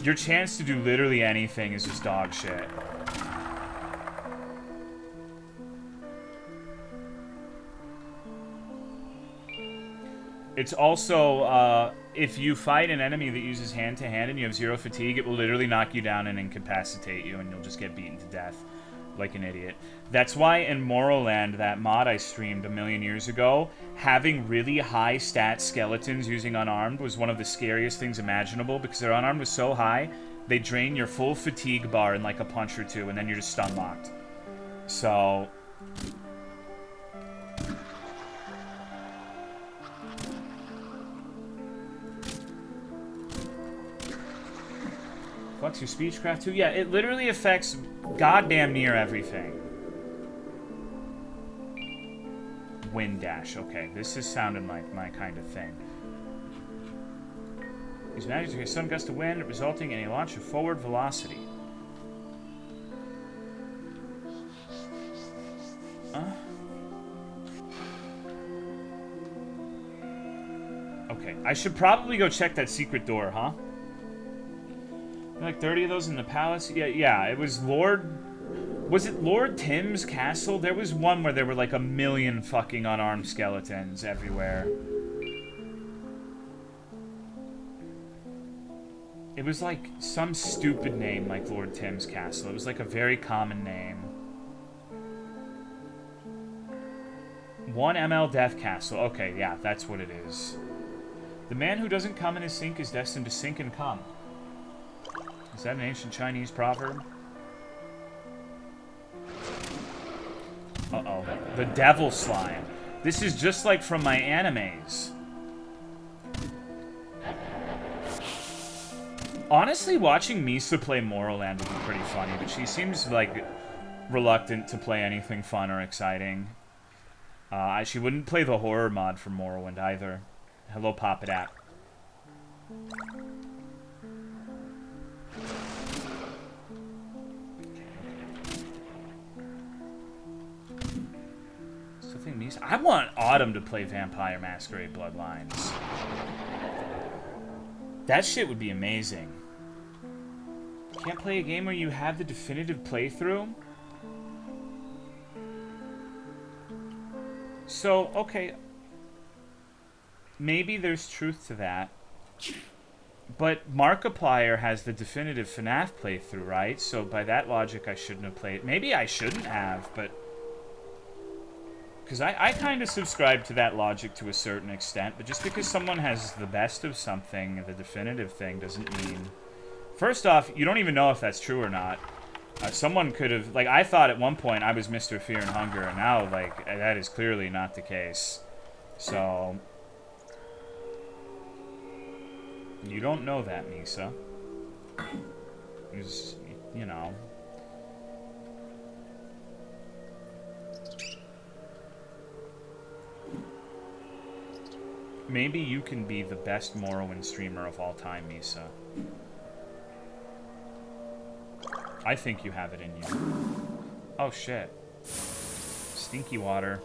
your chance to do literally anything is just dog shit. It's also, if you fight an enemy that uses hand-to-hand and you have 0 fatigue, it will literally knock you down and incapacitate you, and you'll just get beaten to death. like an idiot. That's why in Morrowind, that mod I streamed a million years ago, having really high stat skeletons using unarmed was one of the scariest things imaginable, because their unarmed was so high, they drain your full fatigue bar in like a punch or two, and then you're just stun locked. So... Fucks your speechcraft too? Yeah, it literally affects goddamn near everything. Wind dash. Okay, this is sounding like my kind of thing. These magic to a sudden gust of wind, resulting in a launch of forward velocity. Okay, I should probably go check that secret door, huh? Like 30 of those in the palace? Yeah, it was Lord... Was it Lord Tim's castle? There was one where there were like a million fucking unarmed skeletons everywhere. It was like some stupid name like Lord Tim's castle. It was like a very common name. 1 ML Death Castle. Okay, yeah, that's what it is. The man who doesn't come in his sink is destined to sink and come. Is that an ancient Chinese proverb? Uh-oh. The devil slime. This is just like from my animes. Honestly, watching Misa play Morrowind would be pretty funny, but she seems, like, reluctant to play anything fun or exciting. She wouldn't play the horror mod for Morrowind either. Hello, Pop-It-App. I want Autumn to play Vampire Masquerade Bloodlines. That shit would be amazing. Can't play a game where you have the definitive playthrough? So, okay. Maybe there's truth to that. But Markiplier has the definitive FNAF playthrough, right? So by that logic, I shouldn't have played. Maybe I shouldn't have, but... Because I kind of subscribe to that logic to a certain extent, but just because someone has the best of something, the definitive thing, doesn't mean... First off, you don't even know if that's true or not. Someone could have... Like, I thought at one point I was Mr. Fear and Hunger, and now, like, that is clearly not the case. So... You don't know that, Misa. Just, you know... Maybe you can be the best Morrowind streamer of all time, Misa. I think you have it in you. Oh, shit. Stinky water.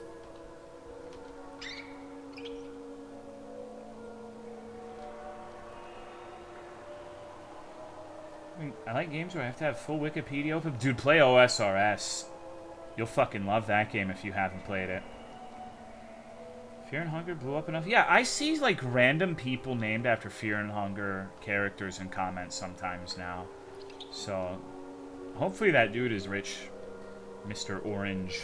I like games where I have to have full Wikipedia open. Dude, play OSRS. You'll fucking love that game if you haven't played it. Fear and Hunger blew up enough? Yeah, I see, like, random people named after Fear and Hunger characters in comments sometimes now. So, hopefully that dude is rich. Mr. Orange.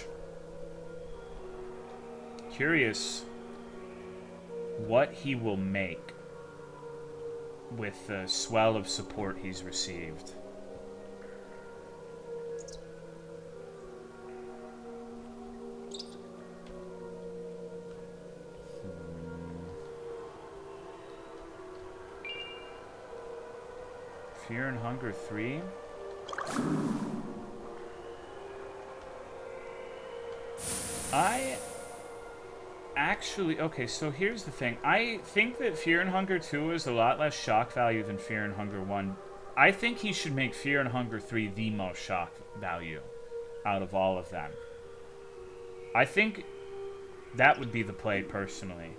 Curious what he will make with the swell of support he's received. Fear and Hunger 3? Okay, so here's the thing. I think that Fear and Hunger 2 is a lot less shock value than Fear and Hunger 1. I think he should make Fear and Hunger 3 the most shock value out of all of them. I think that would be the play, personally.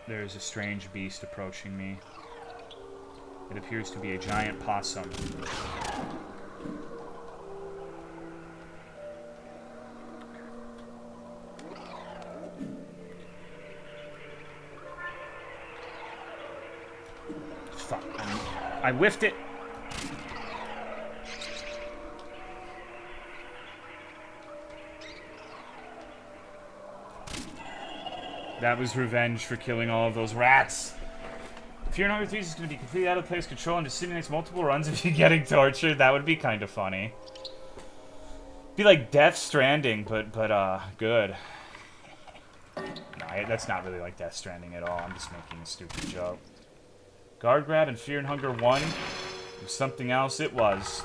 There is a strange beast approaching me. It appears to be a giant possum. Fuck. I whiffed it. That was revenge for killing all of those rats. Fear and Hunger 3 is going to be completely out of player's control and just simulates multiple runs of you getting tortured. That would be kind of funny. Be like Death Stranding, but good. Nah, that's not really like Death Stranding at all. I'm just making a stupid joke. Guard Grab and Fear and Hunger 1 was something else. It was.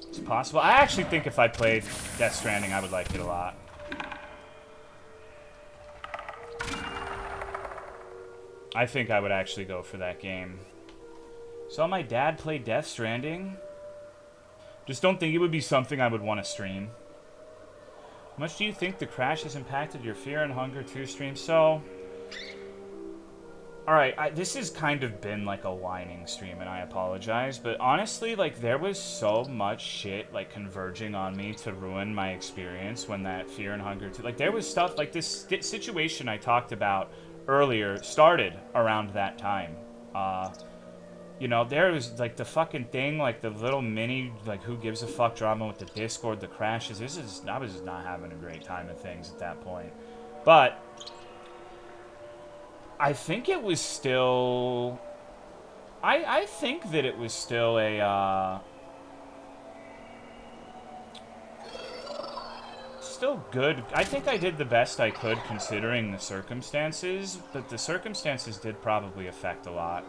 It's possible. I actually think if I played Death Stranding, I would like it a lot. I think I would actually go for that game. Saw my dad play Death Stranding. Just don't think it would be something I would want to stream. How much do you think the crash has impacted your Fear and Hunger 2 stream? So, alright, this has kind of been like a whining stream, and I apologize, but honestly, like, there was so much shit, like, converging on me to ruin my experience when that Fear and Hunger 2... Like, there was stuff, like, this situation I talked about earlier started around that time. You know, there was, like, the fucking thing, like, the little mini, like, who gives a fuck drama with the Discord, the crashes. I was just not having a great time of things at that point. But I think it was still... I think that it was still a, still good. I think I did the best I could considering the circumstances, but the circumstances did probably affect a lot.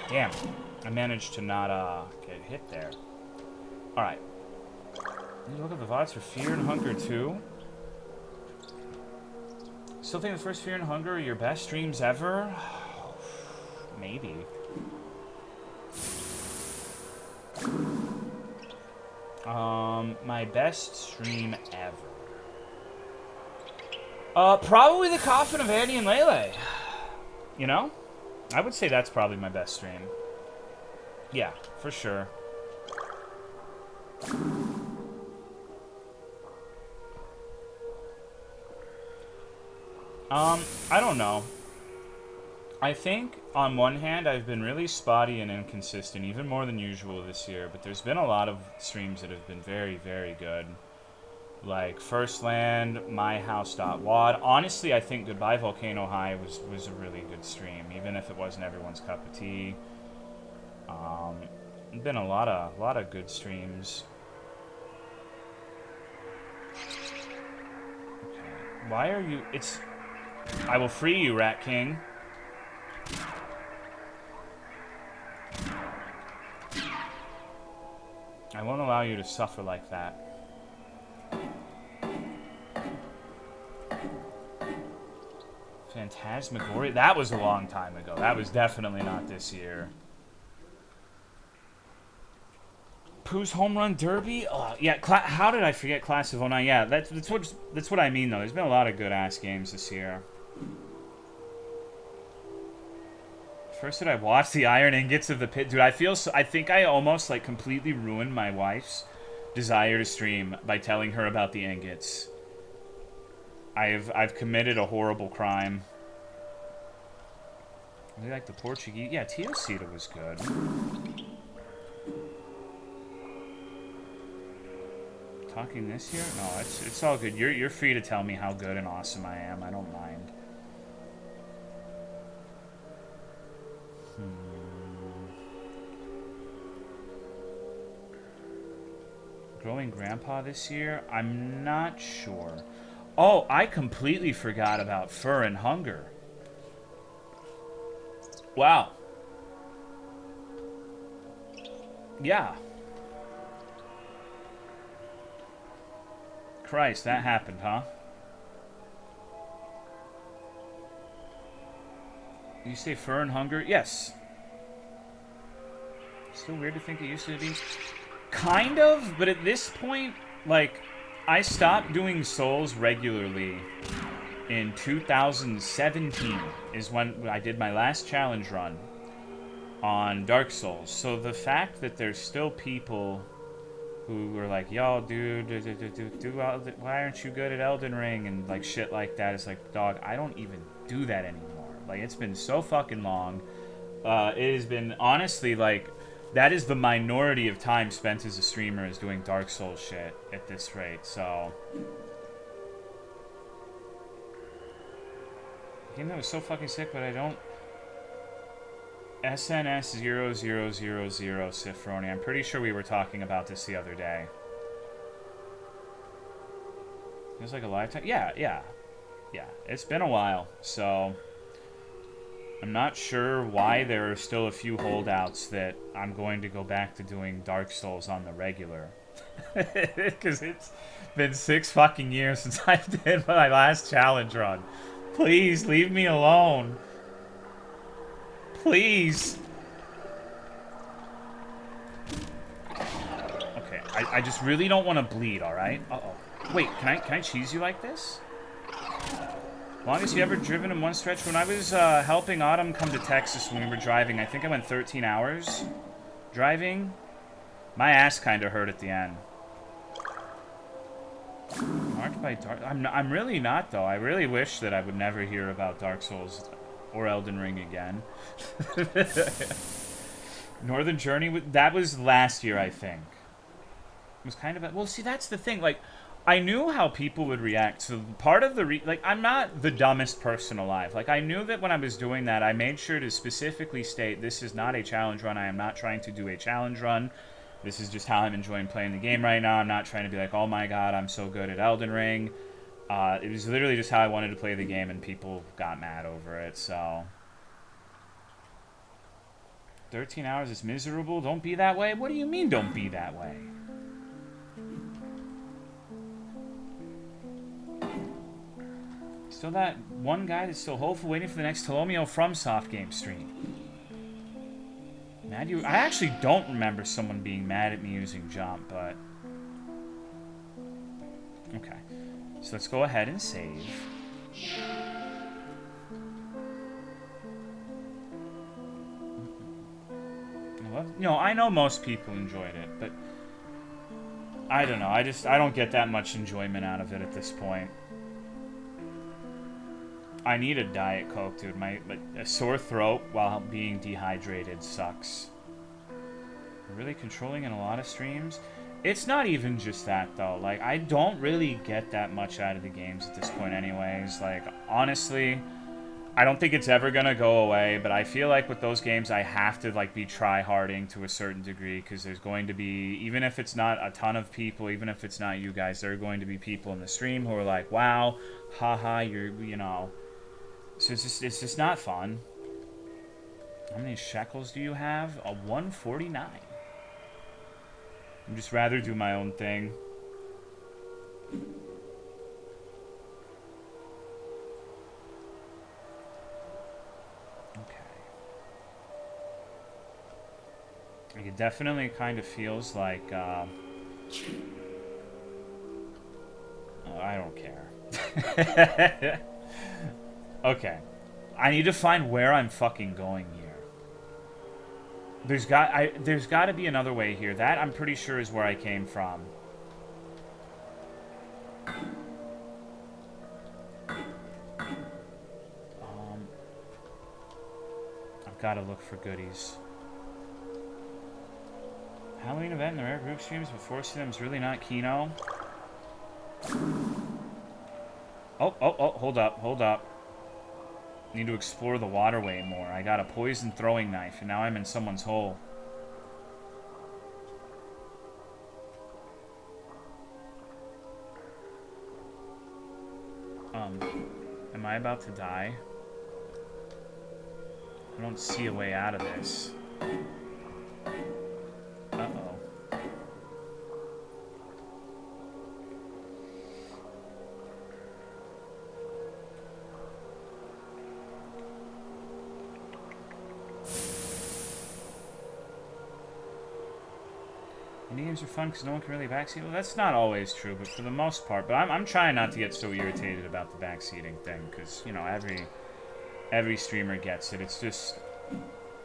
Damn, I managed to not get hit there. Alright. You look at the VODs for Fear and Hunger 2. Still think the first Fear and Hunger are your best streams ever? Maybe. My best stream ever. Probably the Coffin of Annie and Lele. You know? I would say that's probably my best stream. Yeah, for sure. I don't know. I think, on one hand, I've been really spotty and inconsistent, even more than usual this year, but there's been a lot of streams that have been very, very good. Like First Land, MyHouse.wad. Honestly, I think Goodbye Volcano High was a really good stream, even if it wasn't everyone's cup of tea. There's been a lot of good streams. Okay. Why are you? I will free you, Rat King. I won't allow you to suffer like that. Phantasmagoria? That was a long time ago. That was definitely not this year. Pooh's Home Run Derby? Yeah, how did I forget Class of 09? Yeah, that's what I mean, though. There's been a lot of good-ass games this year. First did I watch the Iron Ingots of the Pit? Dude, I think I almost, like, completely ruined my wife's desire to stream by telling her about the ingots. I've committed a horrible crime. I really like the Portuguese. Yeah, Teosita was good. Talking this year? No, it's all good. You're free to tell me how good and awesome I am. I don't mind. Growing Grandpa this year? I'm not sure. Oh, I completely forgot about Fur and Hunger. Wow. Yeah. Christ, that happened, huh? You say Fur and Hunger? Yes. Still weird to think it used to be. Kind of, but at this point, like, I stopped doing Souls regularly in 2017 is when I did my last challenge run on Dark Souls. So the fact that there's still people who were like, yo, dude, why aren't you good at Elden Ring? And like shit like that. It's like, dog, I don't even do that anymore. Like, it's been so fucking long. It has been, honestly, like, that is the minority of time spent as a streamer is doing Dark Souls shit at this rate, so. The game that was so fucking sick, but I don't. SNS0000 Sifroni. I'm pretty sure we were talking about this the other day. Feels like a lifetime. Yeah. It's been a while, so I'm not sure why there are still a few holdouts that I'm going to go back to doing Dark Souls on the regular. Because it's been 6 fucking years since I did my last challenge run. Please, leave me alone. Please. Okay, I just really don't want to bleed, alright? Uh-oh. Wait, can I cheese you like this? Longest you ever driven in one stretch? When I was helping Autumn come to Texas when we were driving, I think I went 13 hours driving. My ass kind of hurt at the end. Marked by Dark... I'm really not, though. I really wish that I would never hear about Dark Souls or Elden Ring again. Northern Journey, that was last year, I think. It was kind of a... Well, see, that's the thing. Like, I knew how people would react. So part of the... like, I'm not the dumbest person alive. Like, I knew that when I was doing that, I made sure to specifically state, this is not a challenge run. I am not trying to do a challenge run. This is just how I'm enjoying playing the game right now. I'm not trying to be like, oh my god, I'm so good at Elden Ring. It was literally just how I wanted to play the game, and people got mad over it, so... 13 hours is miserable? Don't be that way? What do you mean, don't be that way? Still that one guy that's still hopeful, waiting for the next Tolomeo FromSoft game stream. Mad you? I actually don't remember someone being mad at me using jump, but... Okay. So let's go ahead and save. You know, I know most people enjoyed it, but... I don't know, I don't get that much enjoyment out of it at this point. I need a Diet Coke, dude. A sore throat while being dehydrated sucks. We're really controlling in a lot of streams. It's not even just that, though. Like, I don't really get that much out of the games at this point anyways. Like, honestly, I don't think it's ever gonna go away, but I feel like with those games, I have to, like, be try-harding to a certain degree, because there's going to be, even if it's not a ton of people, even if it's not you guys, there are going to be people in the stream who are like, wow, haha, you know... So it's just not fun. How many shekels do you have? A 149. I'd just rather do my own thing. Okay. Like, it definitely kind of feels like, I don't care. Okay. I need to find where I'm fucking going here. There's got to be another way here. That, I'm pretty sure, is where I came from. I've got to look for goodies. Halloween event in the rare group streams before seeing them is really not Kino. Oh, hold up. Need to explore the waterway more. I got a poison throwing knife, and now I'm in someone's hole. Am I about to die? I don't see a way out of this. Uh-oh. Indie games are fun because no one can really backseat. Well, that's not always true, but for the most part. But I'm trying not to get so irritated about the backseating thing, because, you know, every streamer gets it. It's just,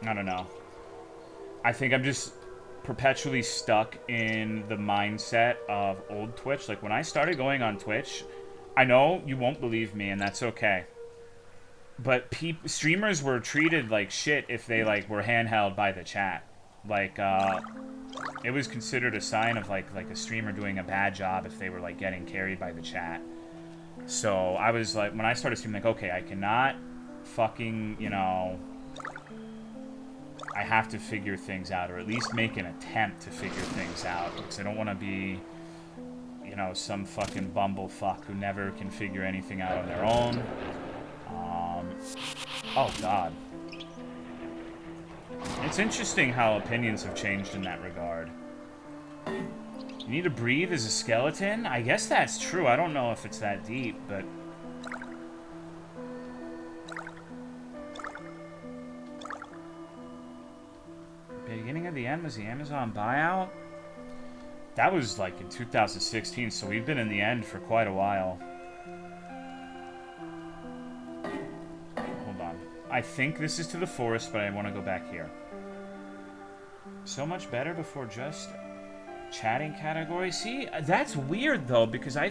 I don't know. I think I'm just perpetually stuck in the mindset of old Twitch. Like, when I started going on Twitch, I know you won't believe me, and that's okay. But streamers were treated like shit if they, like, were handheld by the chat. Like, it was considered a sign of, like a streamer doing a bad job if they were, like, getting carried by the chat. So, I was, like, when I started streaming, like, okay, I cannot fucking, you know... I have to figure things out, or at least make an attempt to figure things out, because I don't want to be, you know, some fucking bumblefuck who never can figure anything out on their own. Oh, God. It's interesting how opinions have changed in that regard. You need to breathe as a skeleton? I guess that's true. I don't know if it's that deep, but... Beginning of the end was the Amazon buyout? That was, like, in 2016, so we've been in the end for quite a while. Hold on. I think this is to the forest, but I want to go back here. So much better before just chatting category. See, that's weird, though, because I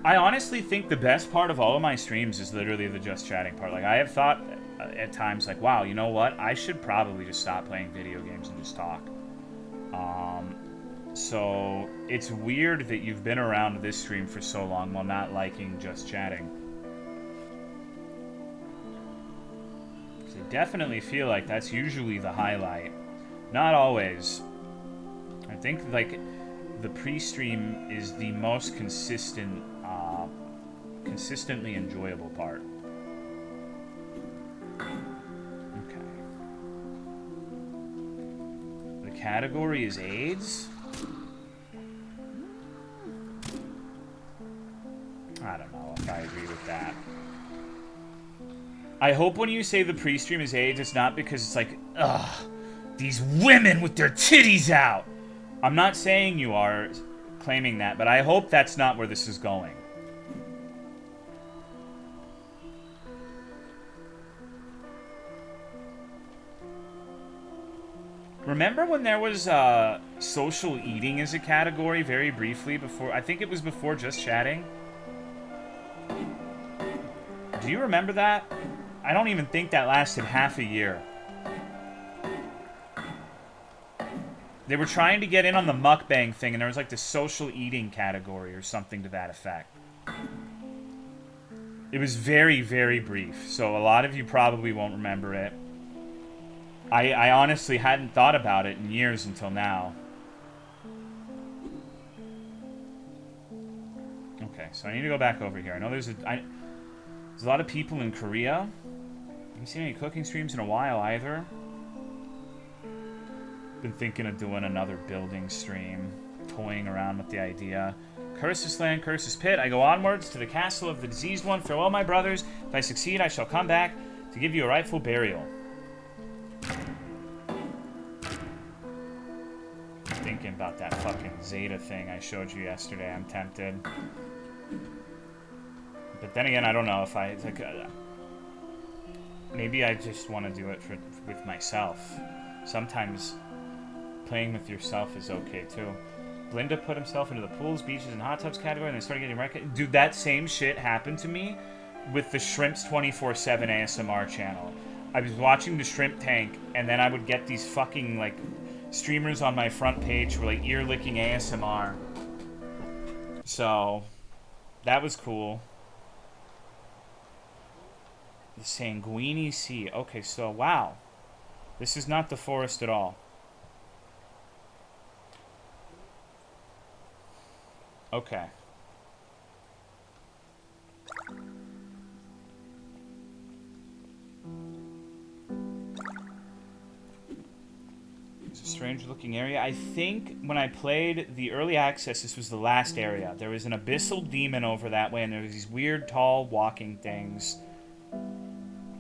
honestly think the best part of all of my streams is literally the just chatting part. Like, I have thought at times, like, wow, you know what? I should probably just stop playing video games and just talk. So it's weird that you've been around this stream for so long while not liking just chatting. Because I definitely feel like that's usually the highlight. Not always. I think, like, the pre-stream is the most consistent, consistently enjoyable part. Okay. The category is AIDS? I don't know if I agree with that. I hope when you say the pre-stream is AIDS, it's not because it's like, ugh, these women with their titties out. I'm not saying you are claiming that, but I hope that's not where this is going. Remember when there was social eating as a category very briefly before? I think it was before just chatting. Do you remember that? I don't even think that lasted half a year. They were trying to get in on the mukbang thing, and there was like the social eating category or something to that effect. It was very, very brief, so a lot of you probably won't remember it. I honestly hadn't thought about it in years until now. Okay, so I need to go back over here. I know there's a lot of people in Korea. I haven't seen any cooking streams in a while either. Been thinking of doing another building stream, toying around with the idea. Curses land, curses pit. I go onwards to the castle of the diseased one. Farewell, my brothers. If I succeed, I shall come back to give you a rightful burial. Thinking about that fucking Zeta thing I showed you yesterday. I'm tempted. But then again, I don't know if maybe I just want to do it with myself. Sometimes playing with yourself is okay too. Blinda put himself into the pools, beaches, and hot tubs category, and they started getting wrecked. Dude, that same shit happened to me with the Shrimps 24/7 ASMR channel. I was watching the Shrimp Tank, and then I would get these fucking, like, streamers on my front page who were, like, ear-licking ASMR. So, that was cool. The Sanguini Sea. Okay, so, wow. This is not the forest at all. Okay. It's a strange-looking area. I think when I played the early access, this was the last area. There was an abyssal demon over that way, and there was these weird, tall, walking things.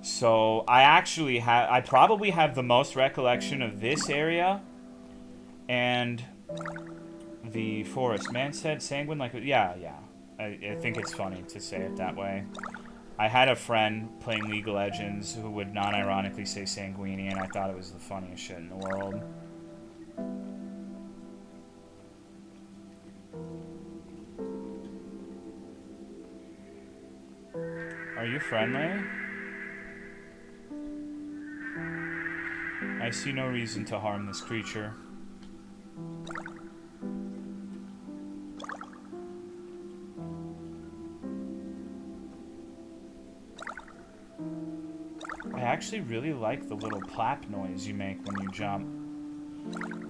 So I probably have the most recollection of this area and the forest. Man said sanguine like... Yeah. I think it's funny to say it that way. I had a friend playing League of Legends who would non-ironically say sanguini, and I thought it was the funniest shit in the world. you friendly? I see no reason to harm this creature. I actually really like the little plap noise you make when you jump.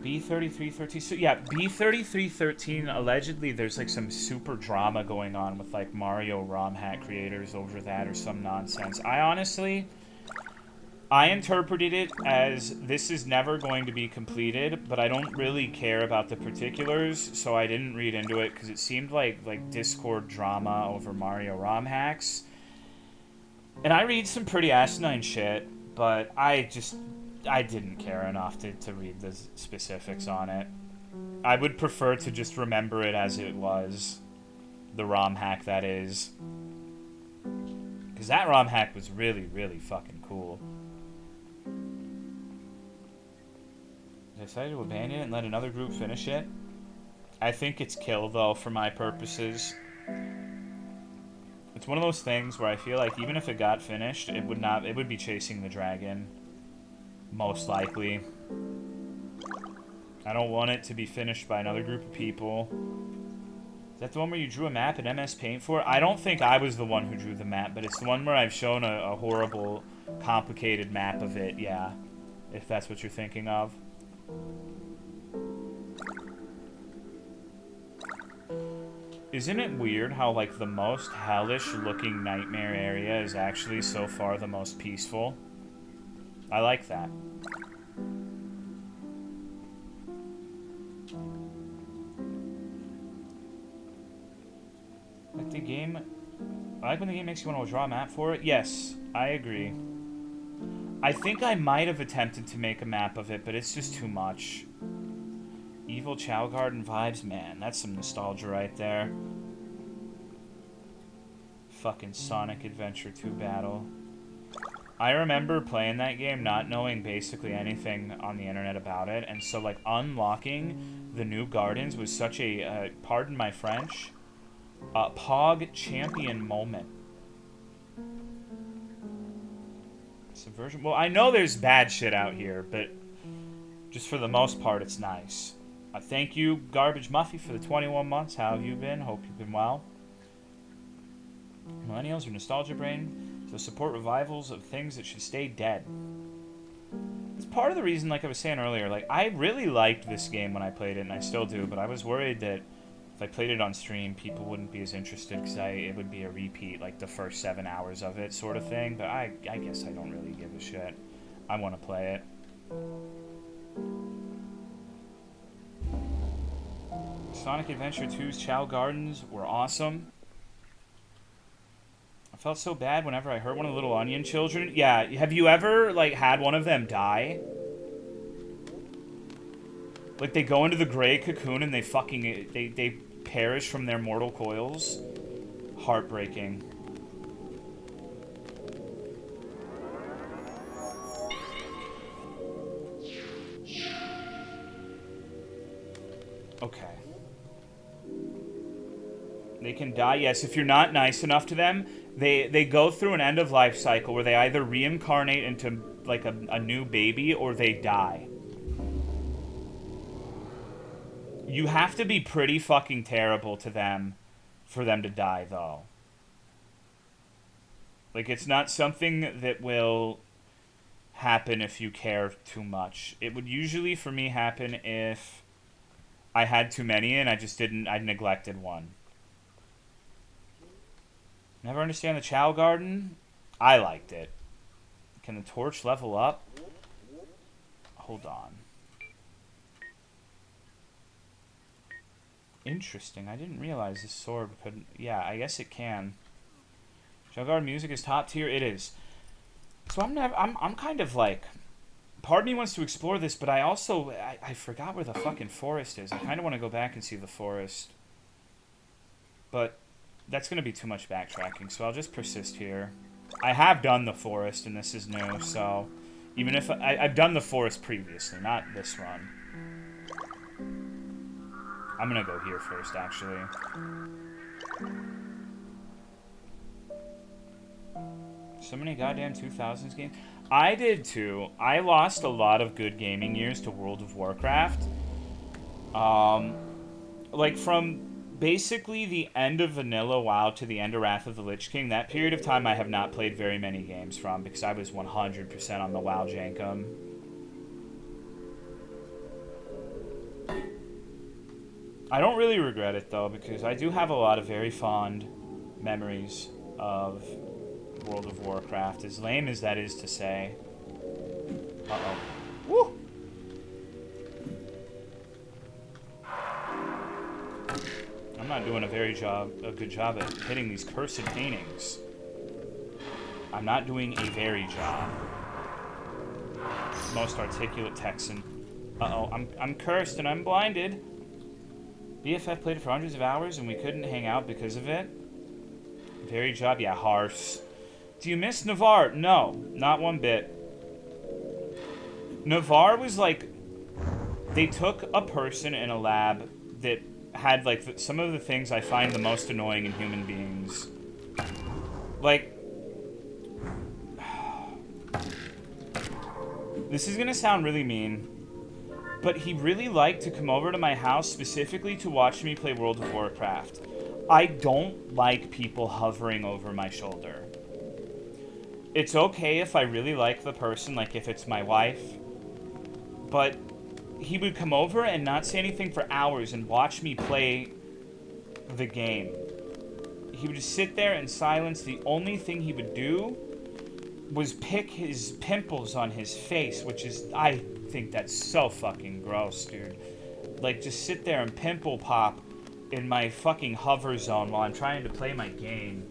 B3313. So yeah, B3313, allegedly there's like some super drama going on with like Mario ROM hack creators over that or some nonsense. I interpreted it as this is never going to be completed, but I don't really care about the particulars, so I didn't read into it because it seemed like Discord drama over Mario ROM hacks. And I read some pretty asinine shit, but I didn't care enough to read the specifics on it. I would prefer to just remember it as it was. The ROM hack, that is. Because that ROM hack was really, really fucking cool. I decided to abandon it and let another group finish it. I think it's kill, though, for my purposes. It's one of those things where I feel like even if it got finished, it would be chasing the dragon. Most likely. I don't want it to be finished by another group of people. Is that the one where you drew a map in MS Paint for? I don't think I was the one who drew the map, but it's the one where I've shown a horrible, complicated map of it, yeah. If that's what you're thinking of. Isn't it weird how, like, the most hellish-looking nightmare area is actually so far the most peaceful? I like that. Like the game... I like when the game makes you want to draw a map for it. Yes, I agree. I think I might have attempted to make a map of it, but it's just too much. Evil Chow Garden vibes, man. That's some nostalgia right there. Fucking Sonic Adventure 2 battle. I remember playing that game not knowing basically anything on the internet about it, and so, like, unlocking the new gardens was such a, pardon my French, Pog champion moment. Subversion? Well, I know there's bad shit out here, but just for the most part, it's nice. Thank you, Garbage Muffy, for the 21 months. How have you been? Hope you've been well. Millennials are nostalgia brain to support revivals of things that should stay dead. It's part of the reason, like I was saying earlier, like, I really liked this game when I played it, and I still do, but I was worried that if I played it on stream, people wouldn't be as interested, because it would be a repeat, like the first 7 hours of it, sort of thing, but I guess I don't really give a shit. I want to play it. Sonic Adventure 2's Chow Gardens were awesome. I felt so bad whenever I heard one of the little onion children. Yeah, have you ever, like, had one of them die? Like, they go into the gray cocoon and they fucking... They perish from their mortal coils. Heartbreaking. Okay. They can die, yes, if you're not nice enough to them. They go through an end-of-life cycle where they either reincarnate into, like, a new baby or they die. You have to be pretty fucking terrible to them for them to die, though. Like, it's not something that will happen if you care too much. It would usually, for me, happen if I had too many and I neglected one. Never understand the Chow Garden? I liked it. Can the torch level up? Hold on. Interesting. I didn't realize this sword couldn't... Yeah, I guess it can. Chow Garden music is top tier. It is. So I'm kind of like... Part of me wants to explore this, but I also... I forgot where the fucking forest is. I kind of want to go back and see the forest. But... that's going to be too much backtracking, so I'll just persist here. I have done the forest, and this is new, so... even if... I've done the forest previously, not this run. I'm going to go here first, actually. So many goddamn 2000s games. I did too. I lost a lot of good gaming years to World of Warcraft. Like from basically the end of Vanilla WoW to the end of Wrath of the Lich King, that period of time I have not played very many games from because I was 100% on the WoW Jankum. I don't really regret it though because I do have a lot of very fond memories of World of Warcraft, as lame as that is to say. Uh-oh. Woo! I'm not doing a good job at hitting these cursed paintings. I'm not doing a very job. Most articulate Texan. Uh-oh, I'm cursed and I'm blinded. BFF played it for hundreds of hours and we couldn't hang out because of it. Very job, yeah, Harse. Do you miss Navarre? No, not one bit. Navarre was like, they took a person in a lab that had like some of the things I find the most annoying in human beings. Like, this is gonna sound really mean, but he really liked to come over to my house specifically to watch me play World of Warcraft. I don't like people hovering over my shoulder. It's okay if I really like the person, like if it's my wife, but he would come over and not say anything for hours and watch me play the game. He would just sit there in silence. The only thing he would do was pick his pimples on his face, which is, I think that's so fucking gross, dude. Like, just sit there and pimple pop in my fucking hover zone while I'm trying to play my game.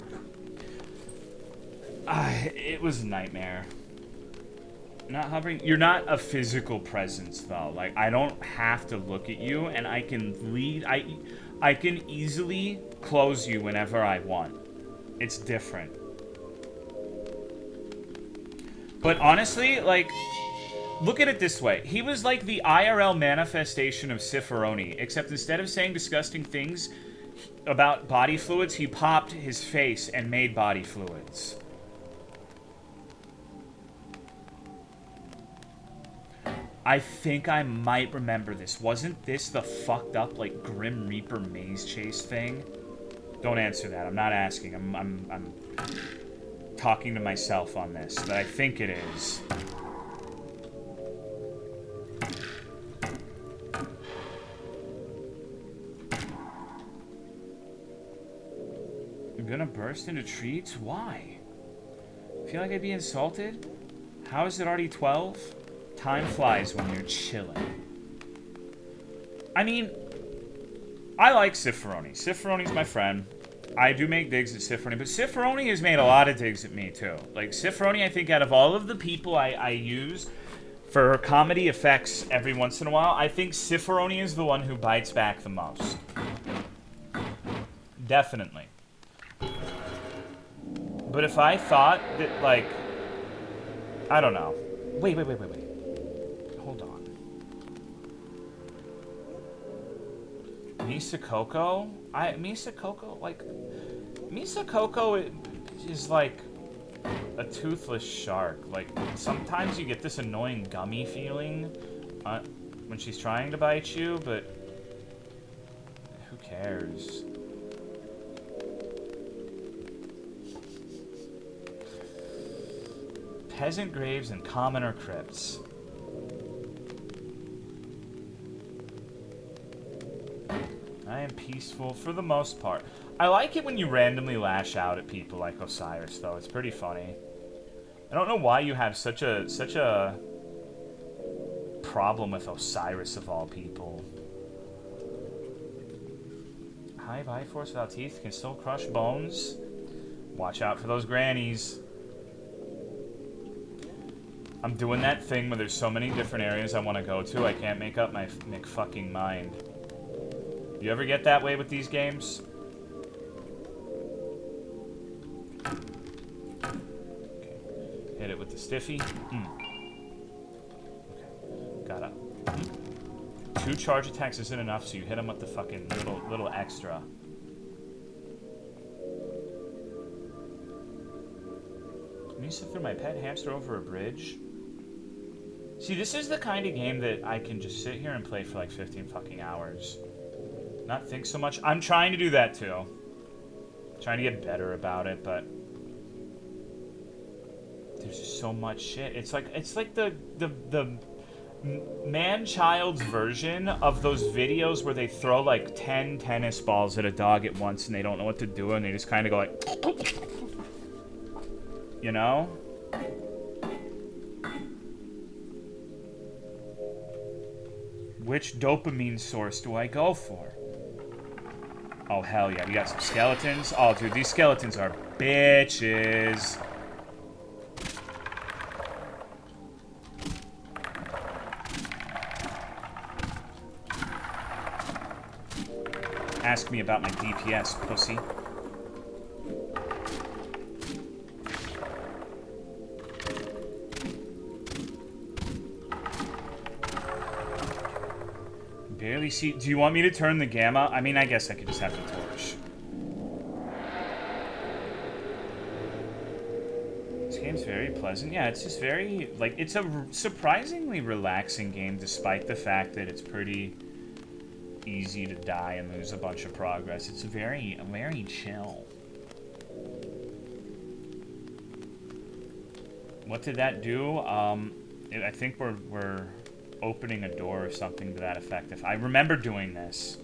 It was a nightmare. Not hovering. You're not a physical presence, though. Like, I don't have to look at you, and I can lead. I can easily close you whenever I want. It's different. But honestly, like, look at it this way. He was like the IRL manifestation of Cicerone, except instead of saying disgusting things about body fluids, he popped his face and made body fluids. I think I might remember this. Wasn't this the fucked up, like, Grim Reaper maze chase thing? Don't answer that. I'm not asking. I'm talking to myself on this, but I think it is. I'm gonna burst into treats? Why? Feel like I'd be insulted? How is it already 12? Time flies when you're chilling. I mean, I like Cicerone. Cicerone's my friend. I do make digs at Cicerone, but Cicerone has made a lot of digs at me too. Like, Cicerone, I think out of all of the people I use for comedy effects every once in a while, I think Cicerone is the one who bites back the most. Definitely. But if I thought that, like, I don't know. Wait. Hold on. Misa Coco? Misa Coco is like a toothless shark. Like, sometimes you get this annoying gummy feeling when she's trying to bite you, but who cares? Peasant graves and commoner crypts. I am peaceful for the most part. I like it when you randomly lash out at people like Osiris, though. It's pretty funny. I don't know why you have such a problem with Osiris of all people. High bite force without teeth can still crush bones. Watch out for those grannies. I'm doing that thing where there's so many different areas I want to go to, I can't make up my fucking mind. You ever get that way with these games? Okay. Hit it with the stiffy. Okay. Got up. 2 charge attacks isn't enough, so you hit him with the fucking little extra. Me sit through my pet hamster over a bridge. See, this is the kind of game that I can just sit here and play for like 15 fucking hours. Not think so much. I'm trying to do that too. Trying to get better about it, but there's just so much shit. It's like the man-child's version of those videos where they throw like 10 tennis balls at a dog at once and they don't know what to do and they just kind of go like, you know? Which dopamine source do I go for? Oh, hell yeah. You got some skeletons? Oh, dude, these skeletons are bitches. Ask me about my DPS, pussy. Barely see. Do you want me to turn the gamma? I mean, I guess I could just have the torch. This game's very pleasant. Yeah, it's just very, like, it's a surprisingly relaxing game despite the fact that it's pretty easy to die and lose a bunch of progress. It's very, very chill. What did that do? I think we're opening a door or something to that effect. If I remember doing this.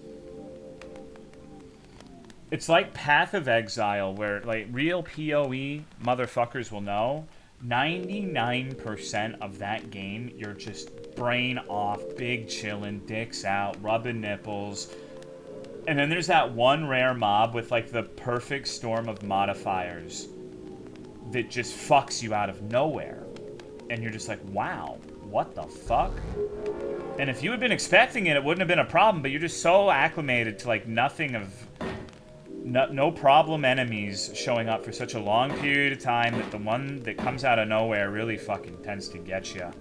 It's like Path of Exile, where, like, real PoE motherfuckers will know, 99% of that game, you're just brain off, big chillin', dicks out, rubbing nipples. And then there's that one rare mob with, like, the perfect storm of modifiers that just fucks you out of nowhere. And you're just like, wow, what the fuck? And if you had been expecting it, it wouldn't have been a problem, but you're just so acclimated to, like, nothing of... No problem enemies showing up for such a long period of time that the one that comes out of nowhere really fucking tends to get you.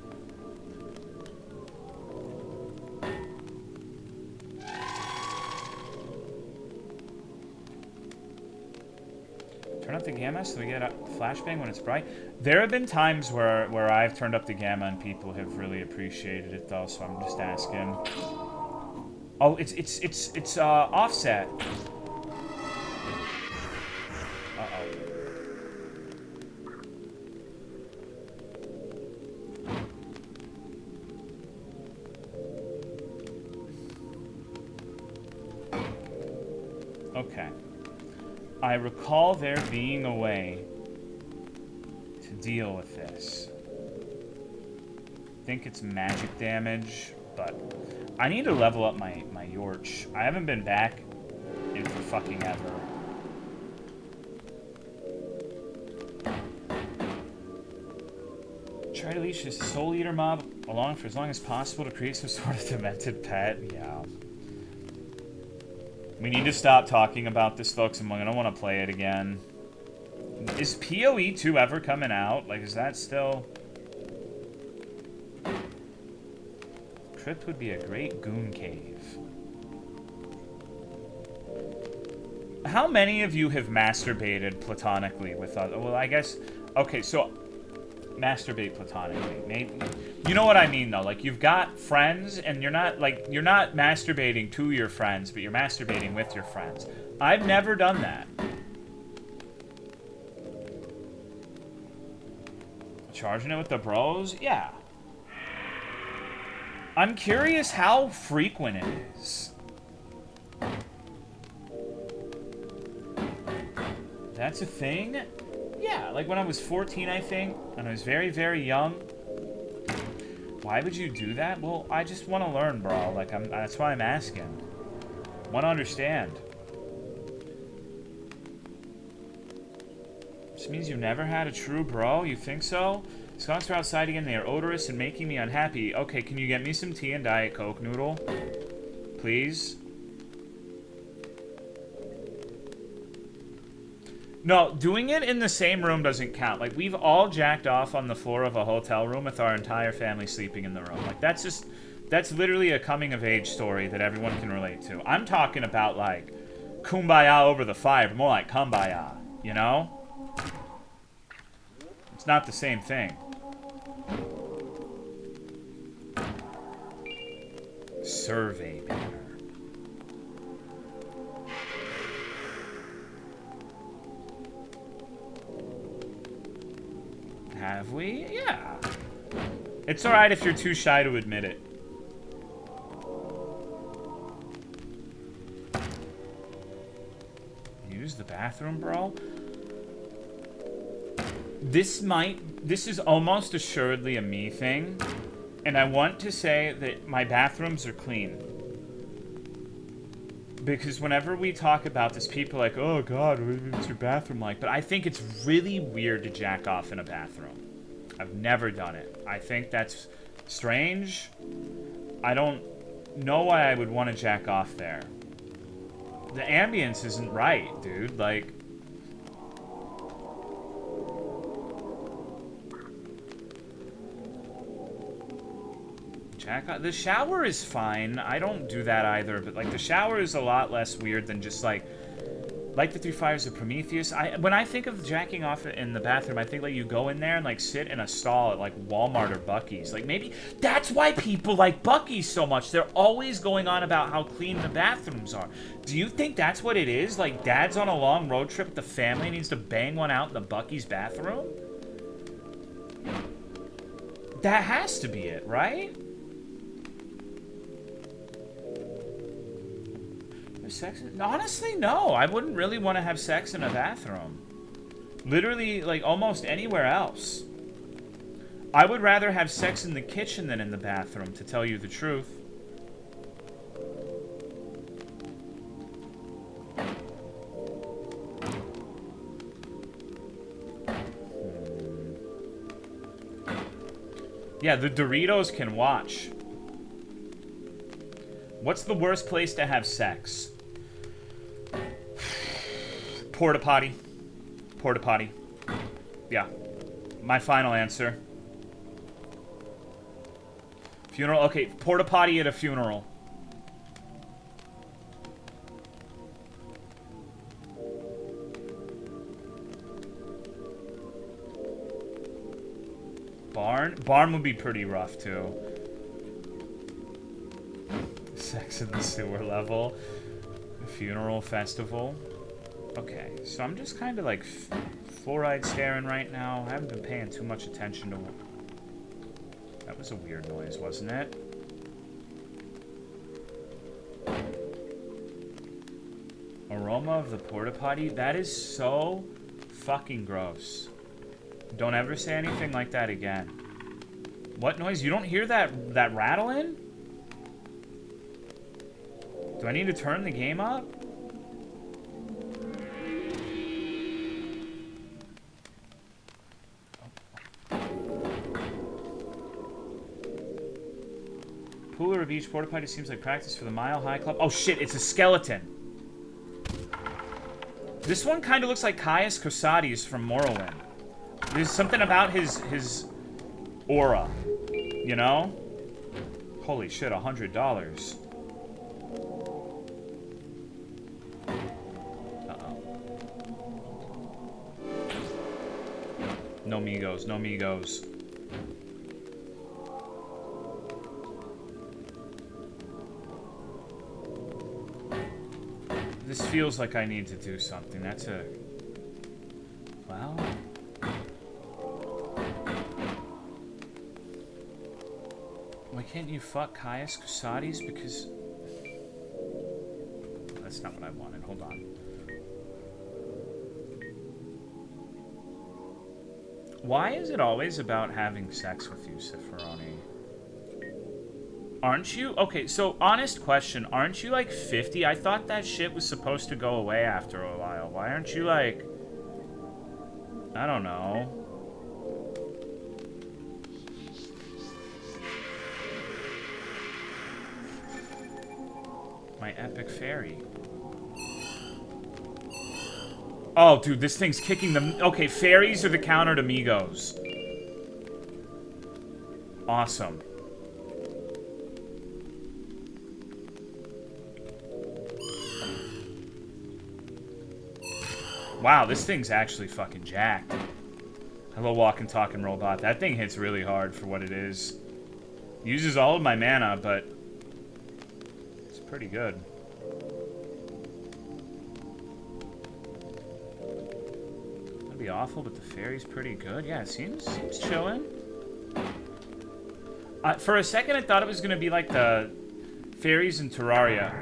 Turn up the gamma so we get a flashbang when it's bright. There have been times where I've turned up the gamma and people have really appreciated it though, so I'm just asking. Oh, it's offset. Okay. I recall there being a way to deal with this. I think it's magic damage, but I need to level up my Yorch. I haven't been back in for fucking ever. Try to leash this Soul Eater mob along for as long as possible to create some sort of demented pet. Yeah. We need to stop talking about this, folks, and I don't want to play it again. Is PoE 2 ever coming out? Like, is that still... Crypt would be a great goon cave. How many of you have masturbated platonically with other... Well, I guess... Okay, so... Masturbate platonically. Maybe... You know what I mean, though. Like, you've got friends, and you're not masturbating to your friends, but you're masturbating with your friends. I've never done that. Charging it with the bros? Yeah. I'm curious how frequent it is. That's a thing? Yeah, like when I was 14, I think, and I was very, very young. Why would you do that? Well, I just want to learn, bro. Like, that's why I'm asking. Want to understand. This means you've never had a true bro? You think so? Skunks are outside again. They are odorous and making me unhappy. Okay, can you get me some tea and Diet Coke noodle? Please? No, doing it in the same room doesn't count. Like, we've all jacked off on the floor of a hotel room with our entire family sleeping in the room. Like, that's literally a coming-of-age story that everyone can relate to. I'm talking about, like, kumbaya over the fire, but more like kumbaya, you know? It's not the same thing. Survey banner. Have we? Yeah. It's alright if you're too shy to admit it. Use the bathroom, bro? This is almost assuredly a me thing. And I want to say that my bathrooms are clean. Because whenever we talk about this, people are like, oh god, what's your bathroom like? But I think it's really weird to jack off in a bathroom. I've never done it. I think that's strange. I don't know why I would want to jack off there. The ambience isn't right, dude. Like... The shower is fine. I don't do that either, but like the shower is a lot less weird than just like the Three Fires of Prometheus. When I think of jacking off in the bathroom, I think like you go in there and like sit in a stall at like Walmart or Buc-ee's. Like maybe that's why people like Buc-ee's so much. They're always going on about how clean the bathrooms are. Do you think that's what it is? Like dad's on a long road trip with the family and needs to bang one out in the Buc-ee's bathroom? That has to be it, right? Sex? Honestly, no. I wouldn't really want to have sex in a bathroom. Literally, like, almost anywhere else. I would rather have sex in the kitchen than in the bathroom, to tell you the truth. Yeah, the Doritos can watch. What's the worst place to have sex? Porta potty. Porta potty. Yeah. My final answer. Funeral. Okay, porta potty at a funeral. Barn? Barn would be pretty rough, too. Sex in the sewer level. Funeral festival. Okay, so I'm just kind of like fluoride staring right now. I haven't been paying too much attention to... That was a weird noise, wasn't it? Aroma of the porta potty? That is so fucking gross. Don't ever say anything like that again. What noise? You don't hear that rattling? Do I need to turn the game up? Pool or a beach porta potty seems like practice for the Mile High Club. Oh shit, it's a skeleton. This one kind of looks like Caius Cosades from Morrowind. There's something about his aura, you know? Holy shit, $100. Uh-oh. No Migos, no Migos. This feels like I need to do something. That's a... Well... Why can't you fuck Caius Cosades? Because... That's not what I wanted. Hold on. Why is it always about having sex with you, Ciferoni? Aren't you? Okay, so honest question. Aren't you like 50? I thought that shit was supposed to go away after a while. Why aren't you like... I don't know. My epic fairy. Oh, dude, this thing's kicking them. Okay, fairies are the counter to Migos. Awesome. Wow, this thing's actually fucking jacked. Hello, walking, talking robot. That thing hits really hard for what it is. Uses all of my mana, but it's pretty good. That'd be awful, but the fairy's pretty good. Yeah, it seems chilling. For a second, I thought it was gonna be like the fairies in Terraria.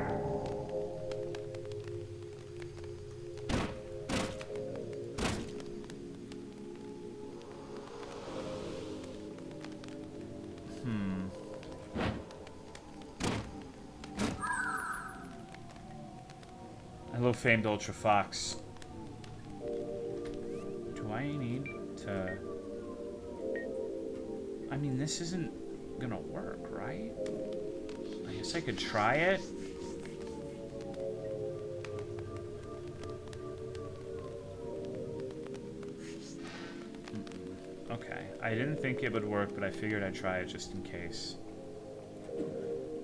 Hello, famed Ultra Fox. Do I need to... I mean, this isn't gonna work, right? I guess I could try it. Okay. I didn't think it would work, but I figured I'd try it just in case.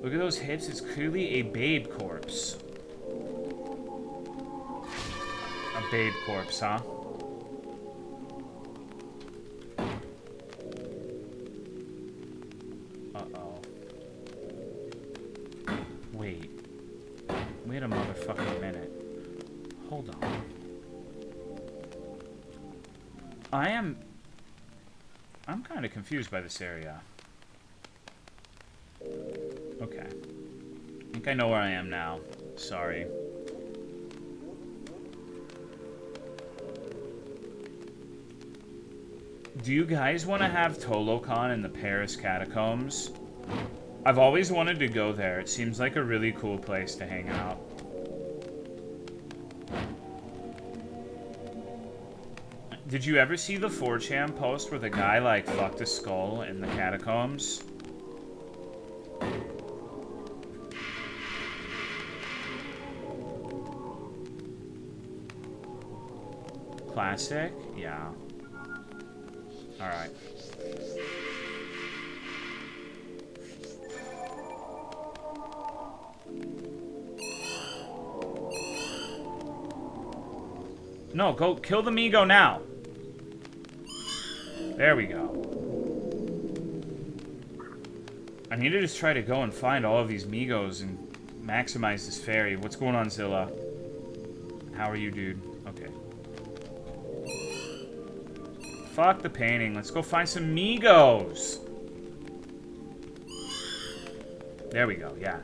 Look at those hips. It's clearly a babe corpse. A babe corpse, huh? Uh-oh. Wait. Wait a motherfucking minute. Hold on. I'm kind of confused by this area. Okay. I think I know where I am now. Sorry. Do you guys want to have ToloCon in the Paris catacombs? I've always wanted to go there. It seems like a really cool place to hang out. Did you ever see the 4chan post where the guy, like, fucked a skull in the catacombs? Classic? Yeah. Alright. No, go kill the Migo now. There we go. I need to just try to go and find all of these Migos and maximize this fairy. What's going on, Zilla? How are you, dude? Okay. Fuck the painting. Let's go find some Migos. There we go, yeah.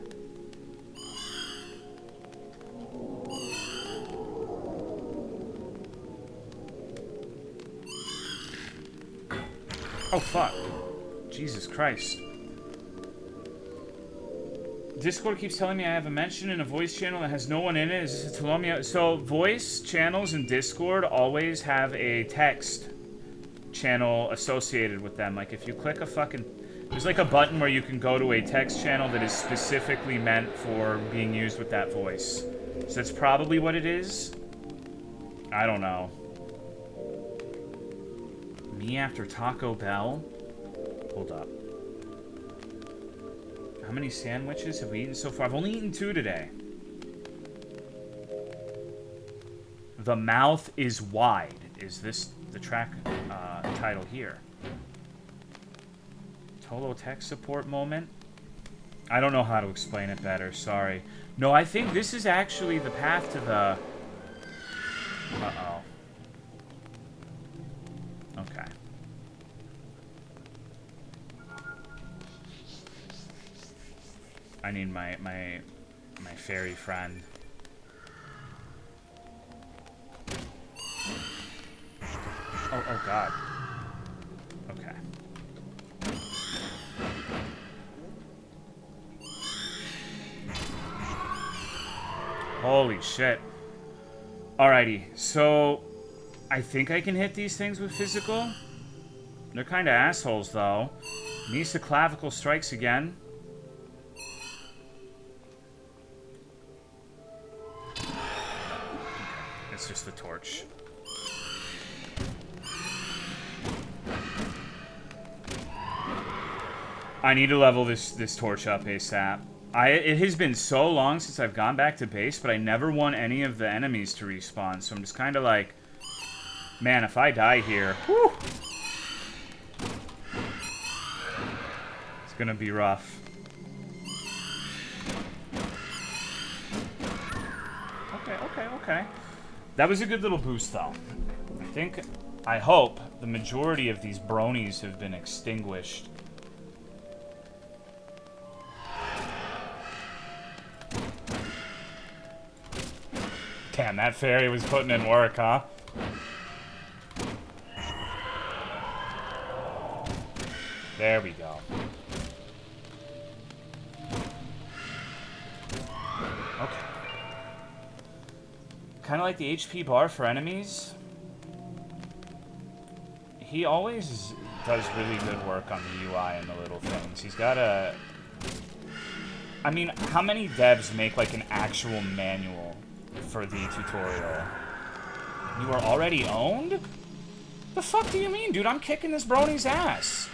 Oh, fuck. Jesus Christ. Discord keeps telling me I have a mention in a voice channel that has no one in it. Is this a Tolomeo? So, voice channels in Discord always have a text channel associated with them. Like, if you click a fucking... There's like a button where you can go to a text channel that is specifically meant for being used with that voice. So that's probably what it is. I don't know. Me after Taco Bell? Hold up. How many sandwiches have we eaten so far? I've only eaten 2 today. The mouth is wide. Is this the track title here? Tolo tech support moment? I don't know how to explain it better. Sorry. No, I think this is actually the path to the... Uh-oh. Okay. I need my fairy friend. Oh god. Okay. Holy shit. Alrighty, so I think I can hit these things with physical. They're kind of assholes, though. Misa clavicle strikes again. It's just the torch. I need to level this torch up ASAP. It has been so long since I've gone back to base, but I never want any of the enemies to respawn, so I'm just kind of like, man, if I die here, whew, gonna be rough. Okay. That was a good little boost, though. I hope, the majority of these bronies have been extinguished. Damn, that fairy was putting in work, huh? There we go. Okay. Kind of like the HP bar for enemies. He always does really good work on the UI and the little things. He's got a... I mean, how many devs make, like, an actual manual for the tutorial? You are already owned? The fuck do you mean, dude? I'm kicking this brony's ass.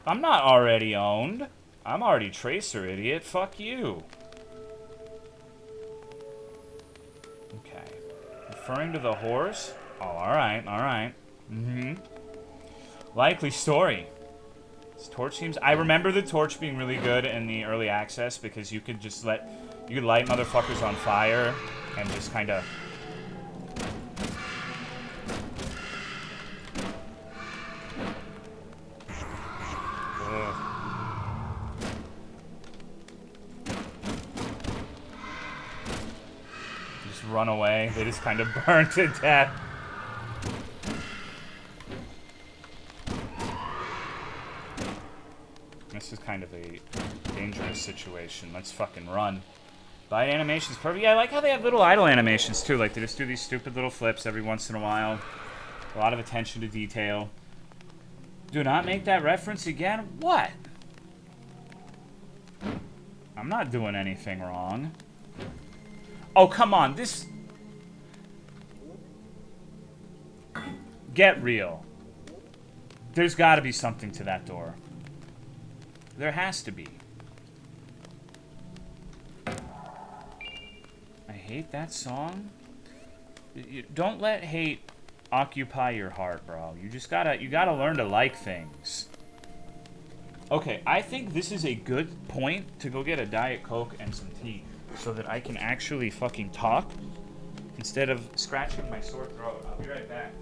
I'm not already owned. I'm already Tracer, idiot. Fuck you. Okay. Referring to the horse? Oh, alright. Likely story. This torch seems... I remember the torch being really good in the early access because you could just let... You could light motherfuckers on fire and just kind of... Just run away. They just kind of burn to death. This is kind of a dangerous situation. Let's fucking run. Bite animations perfect. Yeah, I like how they have little idle animations too. Like they just do these stupid little flips every once in a while. A lot of attention to detail. Do not make that reference again. What? I'm not doing anything wrong. Oh, come on. This... Get real. There's got to be something to that door. There has to be. I hate that song. Don't let hate occupy your heart, bro. You gotta learn to like things. Okay, I think this is a good point to go get a Diet Coke and some tea so that I can actually fucking talk instead of scratching my sore throat. I'll be right back.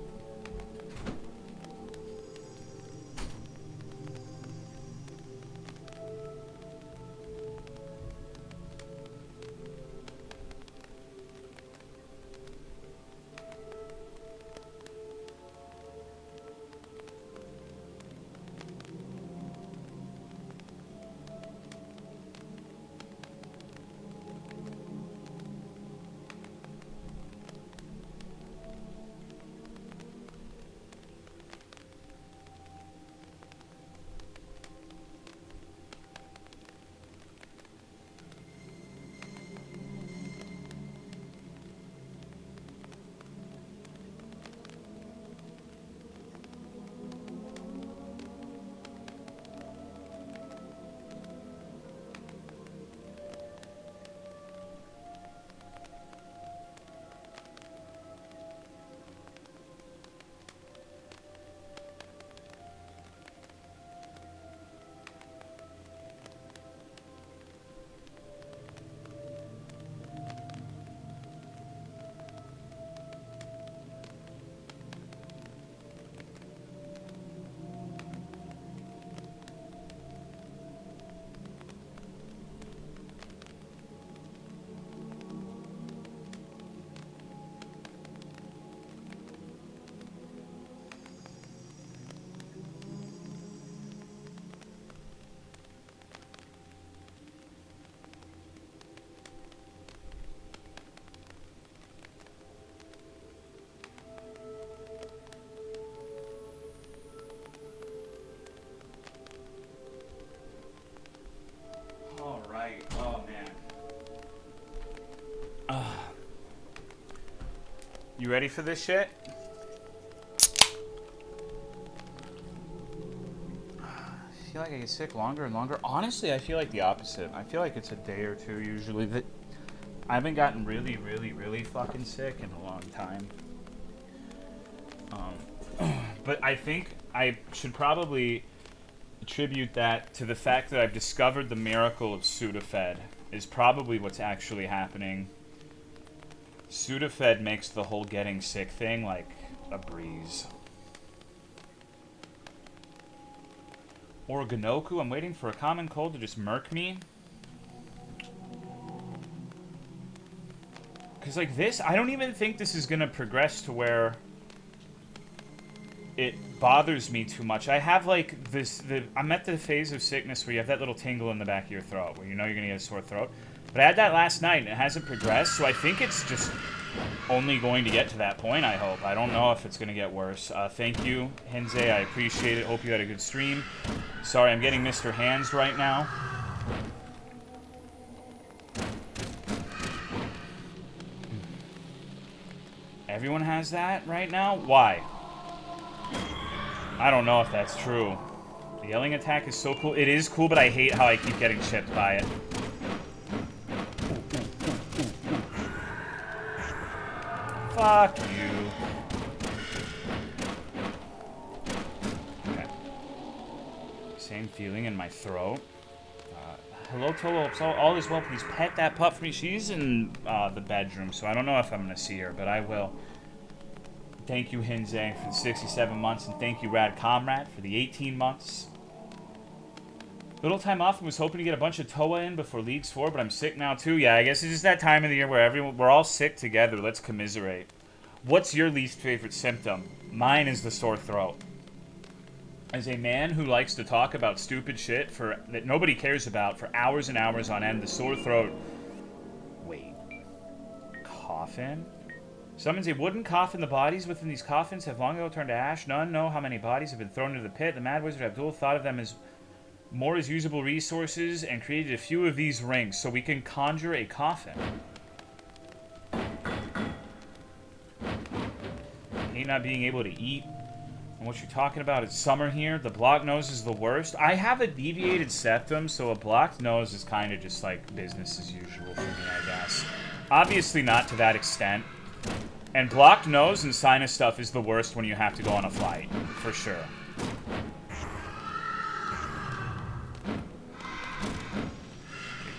Oh, man. You ready for this shit? I feel like I get sick longer and longer. Honestly, I feel like the opposite. I feel like it's a day or two usually. That I haven't gotten really, really, really fucking sick in a long time. But I think I should probably attribute that to the fact that I've discovered the miracle of Sudafed is probably what's actually happening. Sudafed makes the whole getting sick thing like a breeze. Organoku, I'm waiting for a common cold to just murk me. Because like this, I don't even think this is going to progress to where it bothers me too much. I have like this, I'm at the phase of sickness where you have that little tingle in the back of your throat, where you know you're going to get a sore throat. But I had that last night and it hasn't progressed, so I think it's just only going to get to that point, I hope. I don't know if it's going to get worse. Thank you, Hinze. I appreciate it. Hope you had a good stream. Sorry, I'm getting Mr. Hands right now. Everyone has that right now? Why? I don't know if that's true. The yelling attack is so cool. It is cool, but I hate how I keep getting chipped by it. Fuck you. Okay. Same feeling in my throat. Hello, Tolo. All is well. Please pet that pup for me. She's in the bedroom, so I don't know if I'm going to see her, but I will. Thank you, Hinze, for the 67 months, and thank you, Rad Comrade, for the 18 months. Little time off and was hoping to get a bunch of Toa in before Leagues 4, but I'm sick now too. Yeah, I guess it's just that time of the year where we're all sick together. Let's commiserate. What's your least favorite symptom? Mine is the sore throat. As a man who likes to talk about stupid shit that nobody cares about for hours and hours on end, the sore throat... Wait. Coffin? Someone say, wooden coffin. The bodies within these coffins have long ago turned to ash. None know how many bodies have been thrown into the pit. The Mad Wizard Abdul thought of them as more as usable resources and created a few of these rings so we can conjure a coffin. I hate not being able to eat. And what you're talking about is summer here. The blocked nose is the worst. I have a deviated septum, so a blocked nose is kind of just like business as usual for me, I guess. Obviously not to that extent. And blocked nose and sinus stuff is the worst when you have to go on a flight, for sure. Okay,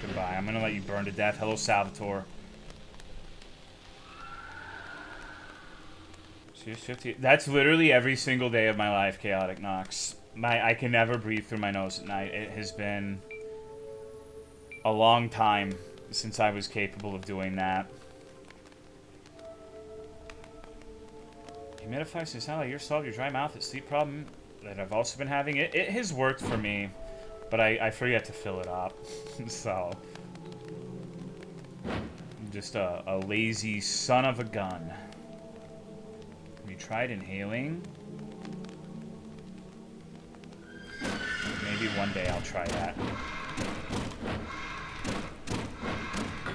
goodbye. I'm gonna let you burn to death. Hello, Salvatore. Serious 50. That's literally every single day of my life, Chaotic Nox. I can never breathe through my nose at night. It has been a long time since I was capable of doing that. Humidifies to sound like you're solved your dry mouth and sleep problem that I've also been having. It has worked for me, but I forget to fill it up. So, I'm just a lazy son of a gun. Have you tried inhaling? Maybe one day I'll try that.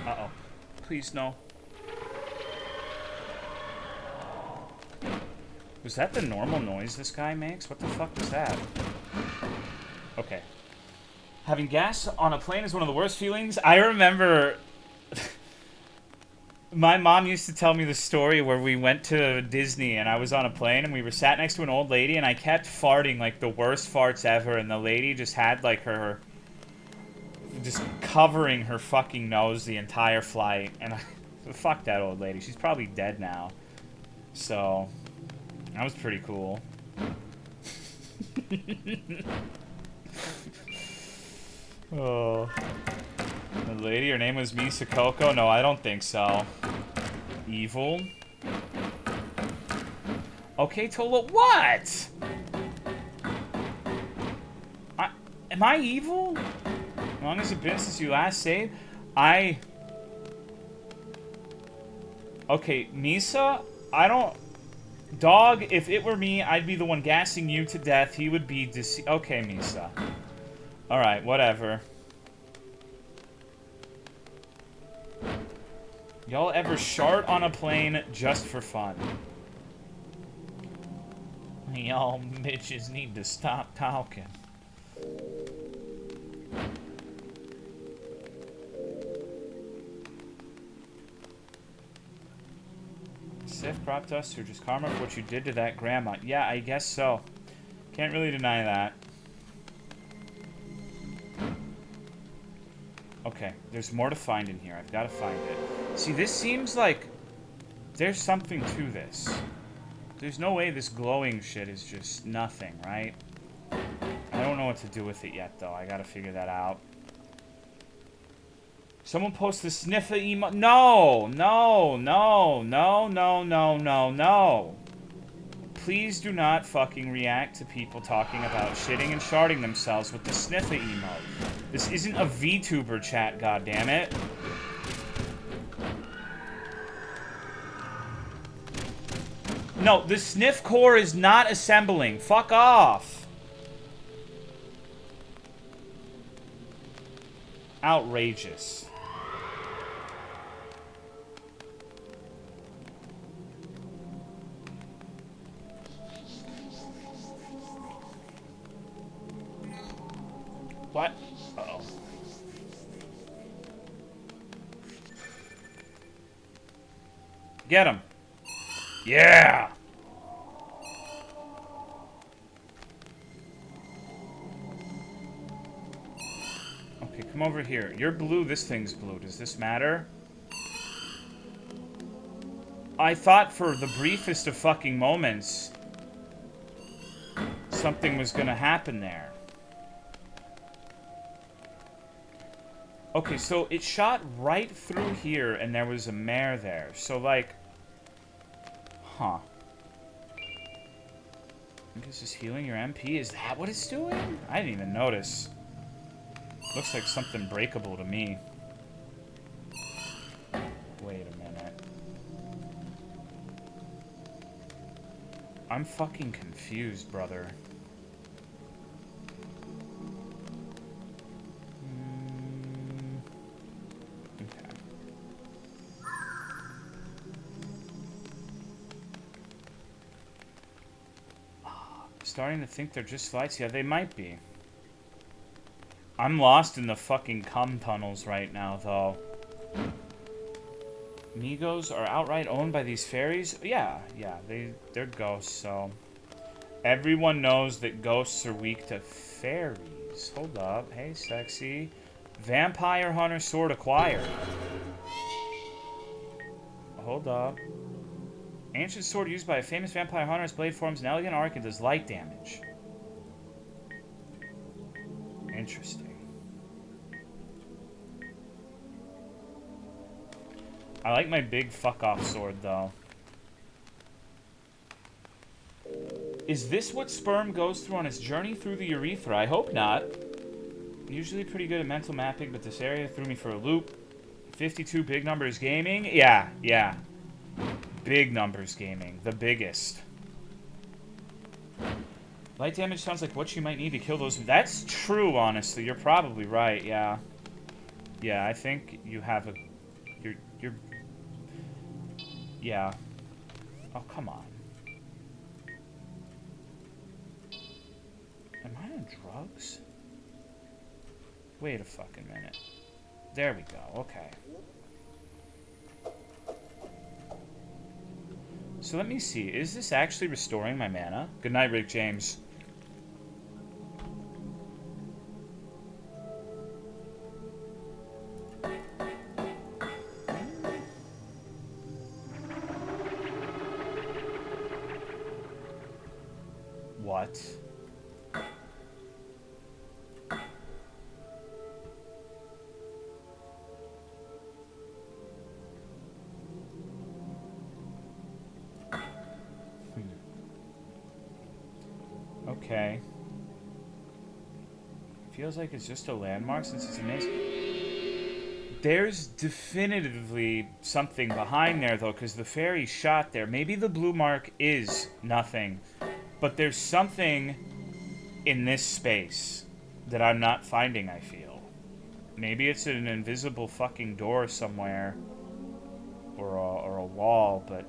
Uh-oh. Please, no. Was that the normal noise this guy makes? What the fuck was that? Okay. Having gas on a plane is one of the worst feelings. I remember... my mom used to tell me the story where we went to Disney and I was on a plane and we were sat next to an old lady and I kept farting like the worst farts ever and the lady just had like her... just covering her fucking nose the entire flight. And fuck that old lady. She's probably dead now. So... that was pretty cool. Oh. The lady, her name was Misakoko? No, I don't think so. Evil? Okay, Tolo, what? Am I evil? As long as it's been since you last saved? Okay, Misa, I don't... Dog, if it were me, I'd be the one gassing you to death. He would be okay, Misa. Alright, whatever. Y'all ever shart on a plane just for fun? Y'all bitches need to stop talking. Sif brought us through just karma for what you did to that grandma. Yeah, I guess so. Can't really deny that. Okay, there's more to find in here. I've got to find it. See, this seems like there's something to this. There's no way this glowing shit is just nothing, right? I don't know what to do with it yet, though. I gotta figure that out. Someone post the sniffer emo- No! No! No! No! No! No! No! No! Please do not fucking react to people talking about shitting and sharding themselves with the sniffer emote. This isn't a VTuber chat, goddammit. No, the sniff core is not assembling. Fuck off. Outrageous. What? Uh-oh. Get him. Yeah! Okay, come over here. You're blue, this thing's blue. Does this matter? I thought for the briefest of fucking moments something was gonna happen there. Okay, so it shot right through here and there was a mare there. So, like... Huh. I guess it's healing your MP. Is that what it's doing? I didn't even notice. Looks like something breakable to me. Wait a minute. I'm fucking confused, brother. Okay. Starting to think they're just lights. Yeah, they might be. I'm lost in the fucking cum tunnels right now, though. Migos are outright owned by these fairies? Yeah, they're ghosts, so... Everyone knows that ghosts are weak to fairies. Hold up. Hey, sexy. Vampire Hunter Sword acquired. Hold up. Ancient sword used by a famous vampire hunter. Its blade forms an elegant arc and does light damage. Interesting. I like my big fuck-off sword, though. Is this what sperm goes through on its journey through the urethra? I hope not. Usually pretty good at mental mapping, but this area threw me for a loop. 52 big numbers gaming? Yeah. Big numbers gaming. The biggest. Light damage sounds like what you might need to kill those... That's true, honestly. You're probably right, yeah. Yeah, I think you have a... You're... Yeah. Oh, come on. Am I on drugs? Wait a fucking minute. There we go, okay. So let me see. Is this actually restoring my mana? Good night, Rick James. What? Okay. Feels like it's just a landmark since it's amazing. There's definitively something behind there, though, because the fairy shot there. Maybe the blue mark is nothing, but there's something in this space that I'm not finding, I feel. Maybe it's an invisible fucking door somewhere, or a wall, but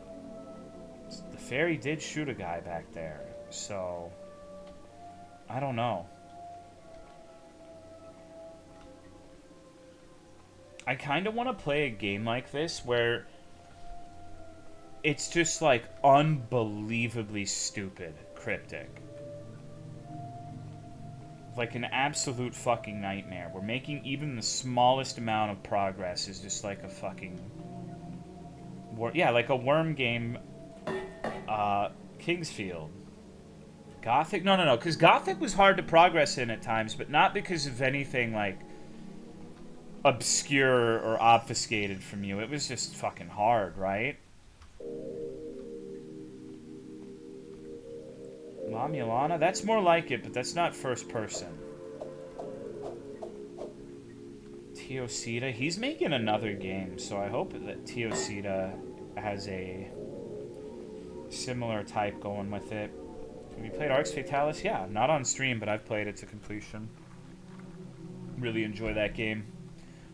the fairy did shoot a guy back there, so... I don't know. I kind of want to play a game like this where it's just like unbelievably stupid cryptic. like an absolute fucking nightmare. We're making even the smallest amount of progress is just like a fucking... yeah, like a worm game. Kingsfield. Gothic? No, because Gothic was hard to progress in at times, but not because of anything, like, obscure or obfuscated from you. It was just fucking hard, right? La Milana? That's more like it, but that's not first person. Teosita? He's making another game, so I hope that Teosita has a similar type going with it. Have you played Arx Fatalis? Yeah, not on stream, but I've played it to completion. Really enjoy that game.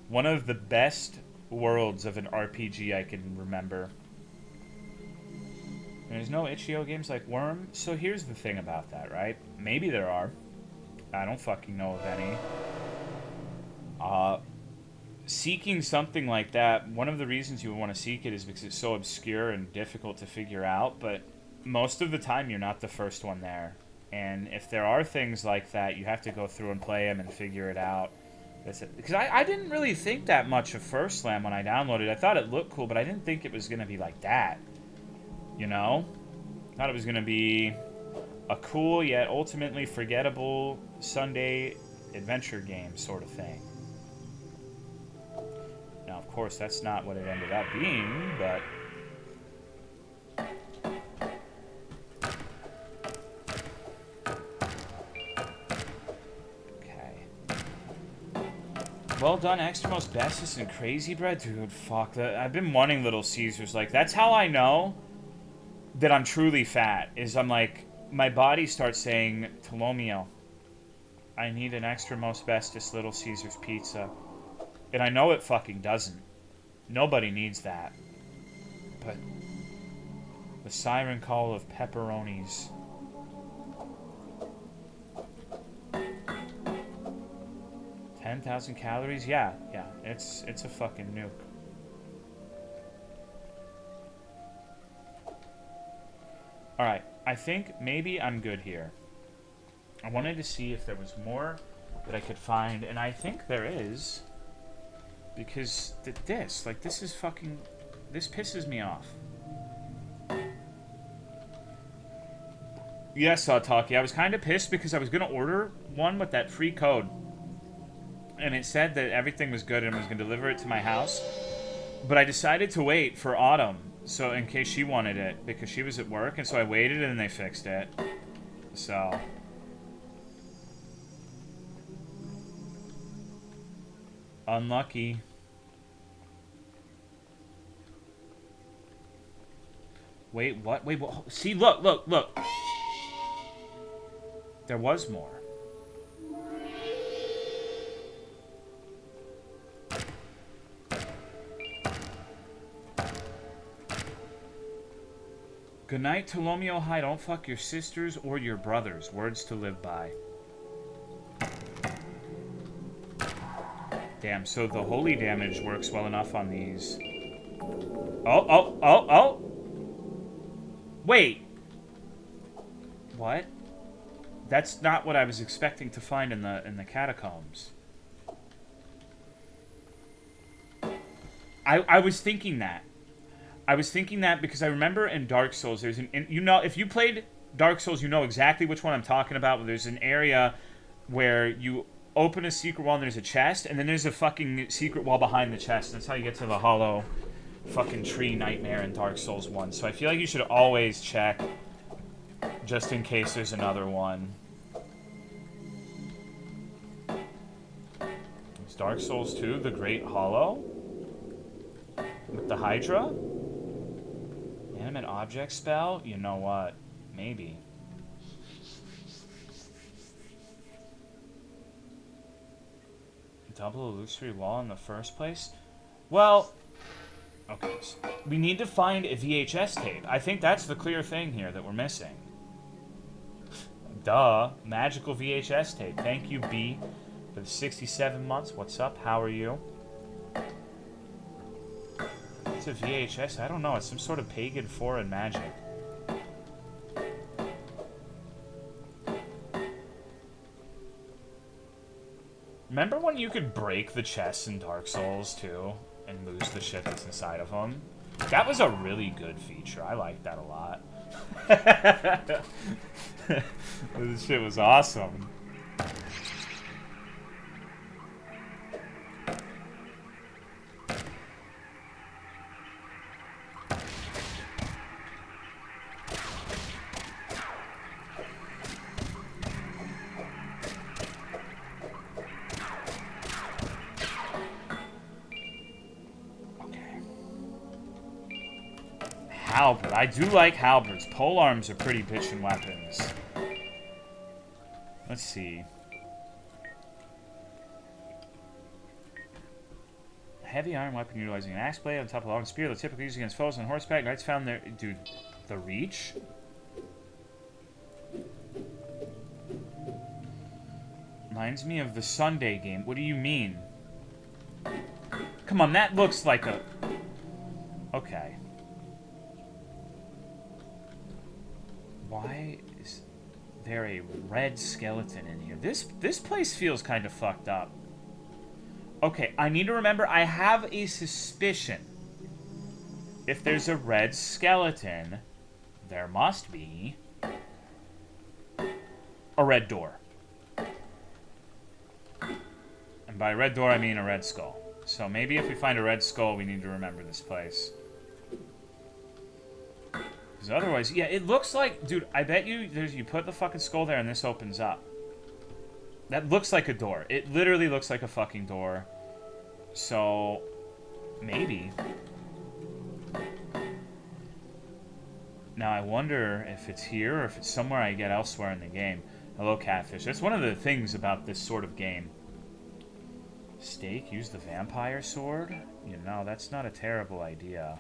One of the best worlds of an RPG I can remember. And there's no itch.io games like Worm, so here's the thing about that, right? Maybe there are. I don't fucking know of any. Seeking something like that, one of the reasons you would want to seek it is because it's so obscure and difficult to figure out, but most of the time you're not the first one there. And if there are things like that, you have to go through and play them and figure it out. Because I didn't really think that much of First Slam when I downloaded it. I thought it looked cool, but I didn't think it was going to be like that. You know? I thought it was going to be a cool yet ultimately forgettable Sunday adventure game sort of thing. Now, of course, that's not what it ended up being, but... Well done, Extremos, Bestis, and Crazy Bread. Dude, fuck that. I've been wanting Little Caesars. Like, that's how I know that I'm truly fat. Is I'm like, my body starts saying, Tolomeo, I need an Extremos, Bestis, Little Caesars pizza. And I know it fucking doesn't. Nobody needs that. But the siren call of pepperonis. 10,000 calories? Yeah. It's a fucking nuke. Alright, I think maybe I'm good here. I wanted to see if there was more that I could find, and I think there is. Because this is fucking... This pisses me off. Yes, Talkie, I was kind of pissed because I was going to order one with that free code. And it said that everything was good and was going to deliver it to my house. But I decided to wait for Autumn, so in case she wanted it, because she was at work, and so I waited and they fixed it. So... Unlucky. Wait, what? Wait, what? See, look! There was more. Good night, Tolomeo High. Don't fuck your sisters or your brothers. Words to live by. Damn, so the holy damage works well enough on these. Oh! Wait! What? That's not what I was expecting to find in the catacombs. I was thinking that. I was thinking that because I remember in Dark Souls, there's if you played Dark Souls, you know exactly which one I'm talking about. There's an area where you open a secret wall and there's a chest, and then there's a fucking secret wall behind the chest. That's how you get to the hollow fucking tree nightmare in Dark Souls 1. So I feel like you should always check just in case there's another one. Is Dark Souls 2 the Great Hollow? With the Hydra? Animate object spell? You know what? Maybe. Double illusory wall in the first place? Well, okay. So we need to find a VHS tape. I think that's the clear thing here that we're missing. Duh. Magical VHS tape. Thank you, B, for the 67 months. What's up? How are you? It's a VHS? I don't know. It's some sort of pagan foreign magic. Remember when you could break the chests in Dark Souls, too? And lose the shit that's inside of them? That was a really good feature. I liked that a lot. This shit was awesome. Halberd. I do like halberds. Polearms are pretty bitchin' weapons. Let's see. Heavy iron weapon utilizing an axe blade on top of a long spear that typically used against foes on horseback. Knights found their... Dude, the reach? Reminds me of the Sunday game. What do you mean? Come on, that looks like a... Okay. Why is there a red skeleton in here? This place feels kind of fucked up. Okay, I need to remember, I have a suspicion. If there's a red skeleton, there must be a red door. And by red door, I mean a red skull. So maybe if we find a red skull, we need to remember this place. Because otherwise, yeah, it looks like... Dude, I bet you you put the fucking skull there and this opens up. That looks like a door. It literally looks like a fucking door. So, maybe. Now, I wonder if it's here or if it's somewhere I get elsewhere in the game. Hello, Catfish. That's one of the things about this sort of game. Steak, use the vampire sword? You know, that's not a terrible idea.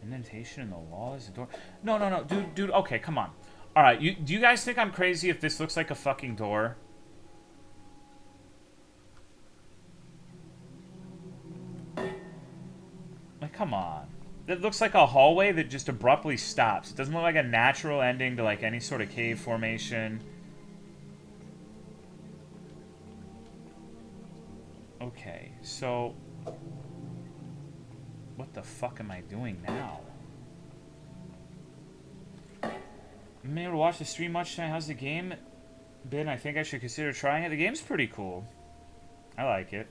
Indentation in the wall is a door. No, dude. Okay, come on. All right, do you guys think I'm crazy if this looks like a fucking door? Like, come on. It looks like a hallway that just abruptly stops. It doesn't look like a natural ending to like any sort of cave formation. Okay, so what the fuck am I doing now? I'm able to watch the stream much tonight. How's the game been? I think I should consider trying it. The game's pretty cool. I like it.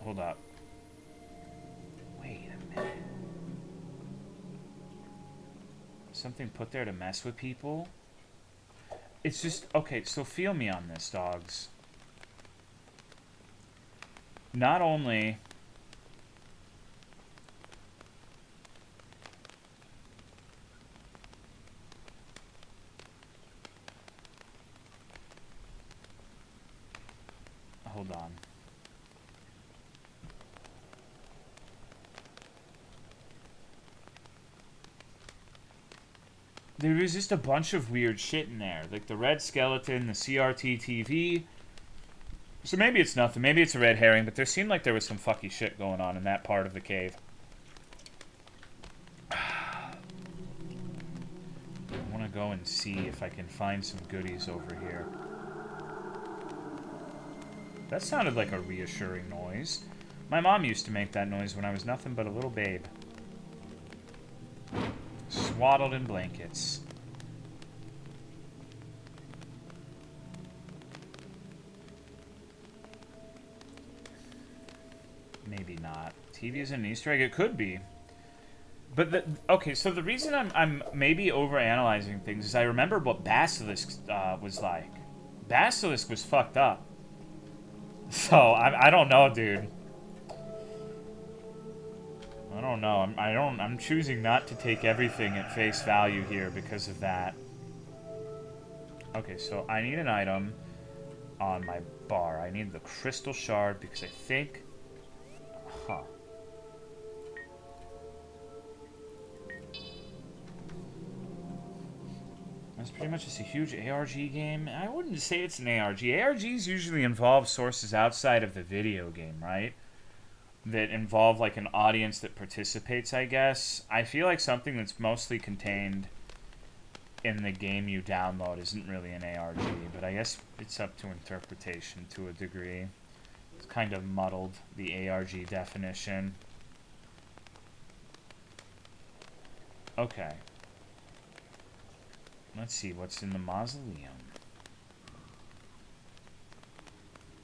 Hold up. Wait a minute. Something put there to mess with people? It's just... Okay, so feel me on this, dogs. Not only... Hold on. There was just a bunch of weird shit in there. Like the red skeleton, the CRT TV. So maybe it's nothing. Maybe it's a red herring, but there seemed like there was some fucky shit going on in that part of the cave. I want to go and see if I can find some goodies over here. That sounded like a reassuring noise. My mom used to make that noise when I was nothing but a little babe. Swaddled in blankets. Maybe not. TV is an Easter egg? It could be. But, okay, so the reason I'm maybe overanalyzing things is I remember what Basilisk was like. Basilisk was fucked up. So, I don't know, dude. I don't know. I'm choosing not to take everything at face value here because of that. Okay, so I need an item on my bar. I need the crystal shard because I think... Huh. That's pretty much just a huge ARG game. I wouldn't say it's an ARG. ARGs usually involve sources outside of the video game, right? that involve like an audience that participates, I guess. I feel like something that's mostly contained in the game you download isn't really an ARG, but I guess it's up to interpretation to a degree. It's kind of muddled, the ARG definition. Okay. Let's see what's in the mausoleum.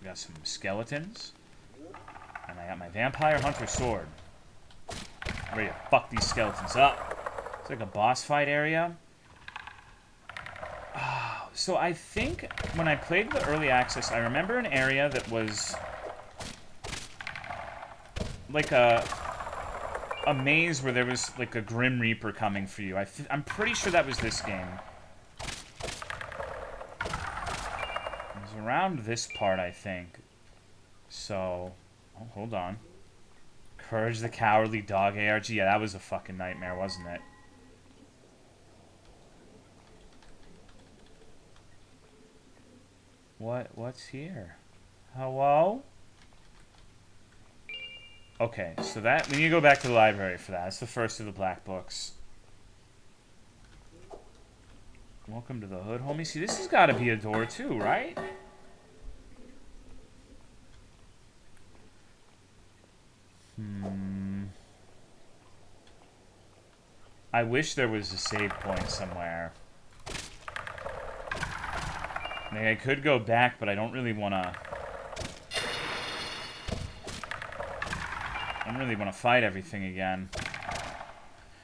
We got some skeletons. And I got my Vampire Hunter sword. Ready to fuck these skeletons up. It's like a boss fight area. So I think when I played the early access, I remember an area that was like a maze where there was like a Grim Reaper coming for you. I'm pretty sure that was this game. It was around this part, I think. So, oh, hold on. Courage the Cowardly Dog ARG. Yeah, that was a fucking nightmare, wasn't it? What's here? Hello? Okay, so that we need to go back to the library for that. It's the first of the black books. Welcome to the hood, homie. See, this has got to be a door too, right? I wish there was a save point somewhere. I mean, I could go back, but I don't really want to... I don't really want to fight everything again.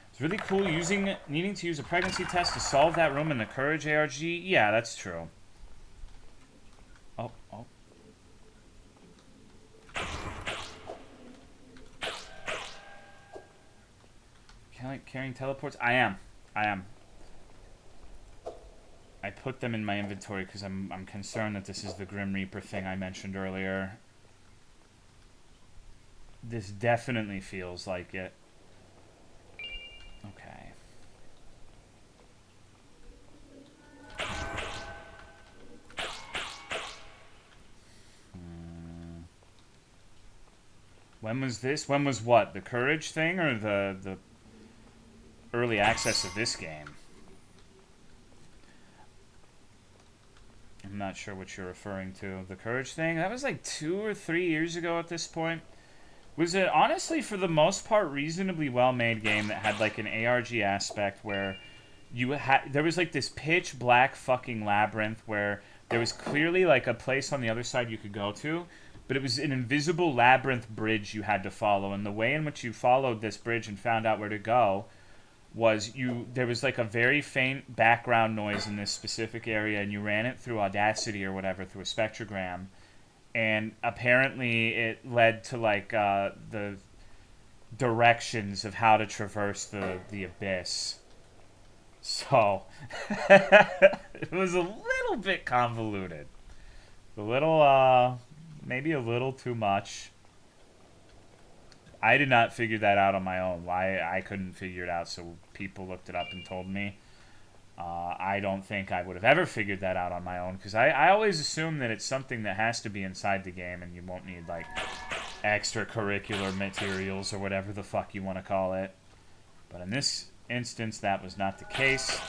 It's really cool needing to use a pregnancy test to solve that room in the Courage ARG. Yeah, that's true. Oh. Carrying teleports? I am. I put them in my inventory because I'm concerned that this is the Grim Reaper thing I mentioned earlier. This definitely feels like it. Okay. When was this? When was what? The Courage thing or the early access of this game? I'm not sure what you're referring to. The Courage thing? That was like 2 or 3 years ago at this point. Was it honestly, for the most part, reasonably well-made game that had like an ARG aspect where there was like this pitch black fucking labyrinth where there was clearly like a place on the other side you could go to, but it was an invisible labyrinth bridge you had to follow, and the way in which you followed this bridge and found out where to go was there was like a very faint background noise in this specific area, and you ran it through Audacity or whatever, through a spectrogram, and apparently it led to like the directions of how to traverse the abyss. So it was a little bit convoluted, maybe a little too much. I did not figure that out on my own. Why I couldn't figure it out, so people looked it up and told me. I don't think I would have ever figured that out on my own, because I always assume that it's something that has to be inside the game and you won't need, like, extracurricular materials or whatever the fuck you want to call it. But in this instance, that was not the case.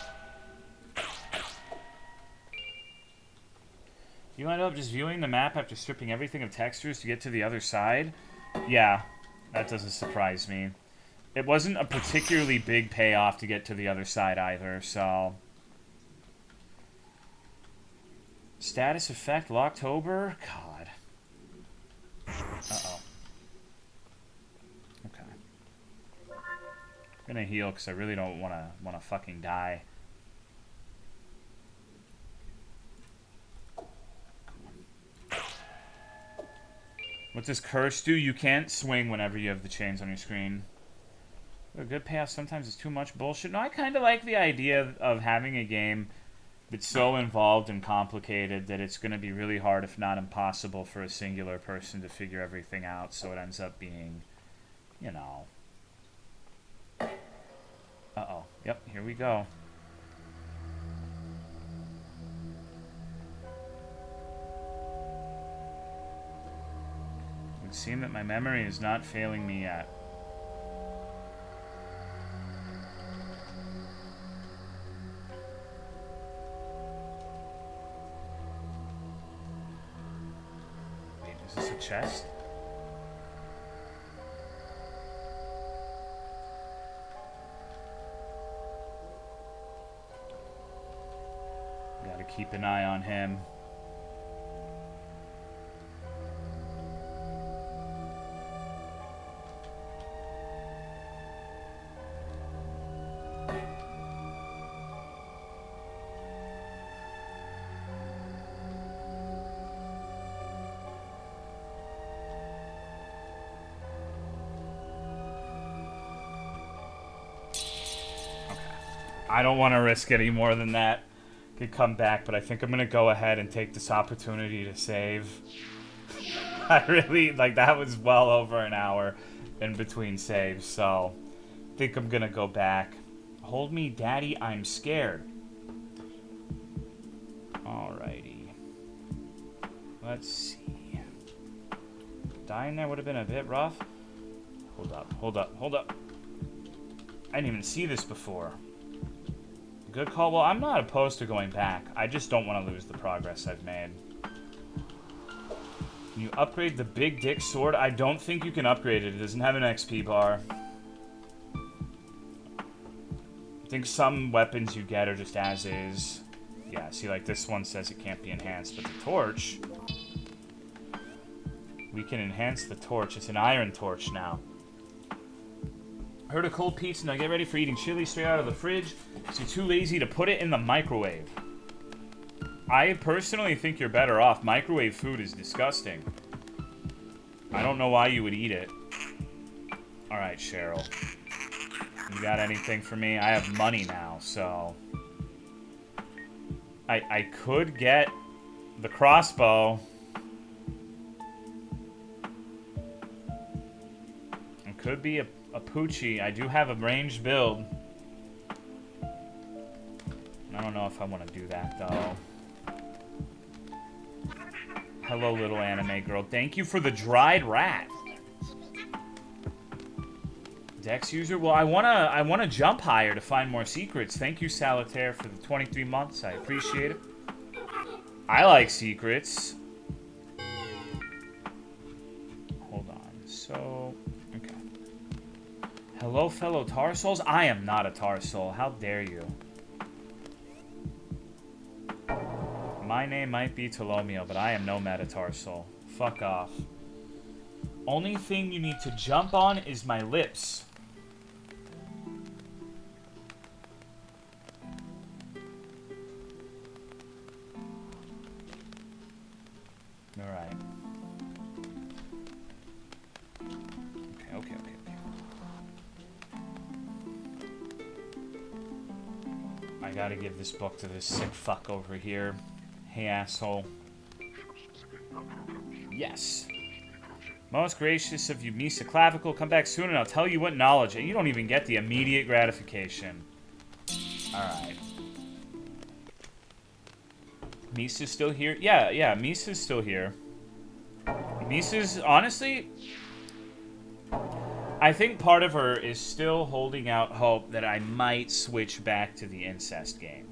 You end up just viewing the map after stripping everything of textures to get to the other side? Yeah, that doesn't surprise me. It wasn't a particularly big payoff to get to the other side either, so... Status effect, Locktober? God. Uh-oh. Okay. I'm gonna heal because I really don't wanna fucking die. What does Curse do? You can't swing whenever you have the chains on your screen. A good payoff sometimes is too much bullshit. No, I kind of like the idea of having a game that's so involved and complicated that it's going to be really hard, if not impossible, for a singular person to figure everything out, so it ends up being, you know... Uh-oh. Yep, here we go. seem that my memory is not failing me yet. Wait, is this a chest? Gotta keep an eye on him. I don't want to risk any more than that. Could come back, but I think I'm gonna go ahead and take this opportunity to save. I really, like, that was well over an hour in between saves, so I think I'm gonna go back. Hold me, Daddy, I'm scared. Alrighty. Let's see. Dying there would have been a bit rough. Hold up, hold up, hold up. I didn't even see this before. Good call. Well, I'm not opposed to going back. I just don't want to lose the progress I've made. Can you upgrade the big dick sword? I don't think you can upgrade it. It doesn't have an XP bar. I think some weapons you get are just as is. Yeah, see, like this one says it can't be enhanced, but the torch... We can enhance the torch. It's an iron torch now. Heard a cold pizza, now get ready for eating chili straight out of the fridge, so you're too lazy to put it in the microwave. I personally think you're better off. Microwave food is disgusting. I don't know why you would eat it. Alright, Cheryl. You got anything for me? I have money now, so... I could get the crossbow. It could be a Poochie. I do have a ranged build. I don't know if I want to do that, though. Hello, little anime girl. Thank you for the dried rat. Dex user? Well, I wanna jump higher to find more secrets. Thank you, Solitaire, for the 23 months. I appreciate it. I like secrets. Hold on. So... Okay. Hello, fellow Tar Souls? I am not a Tar Soul. How dare you? My name might be Tolomeo, but I am no Meta-Tar Soul. Fuck off. Only thing you need to jump on is my lips. Alright. Okay. I gotta give this book to this sick fuck over here. Hey, asshole. Yes. Most gracious of you, Misa Clavicle. Come back soon and I'll tell you what knowledge. And you don't even get the immediate gratification. Alright. Misa's still here? Yeah, Misa's still here. Misa's, honestly... I think part of her is still holding out hope that I might switch back to the incest game.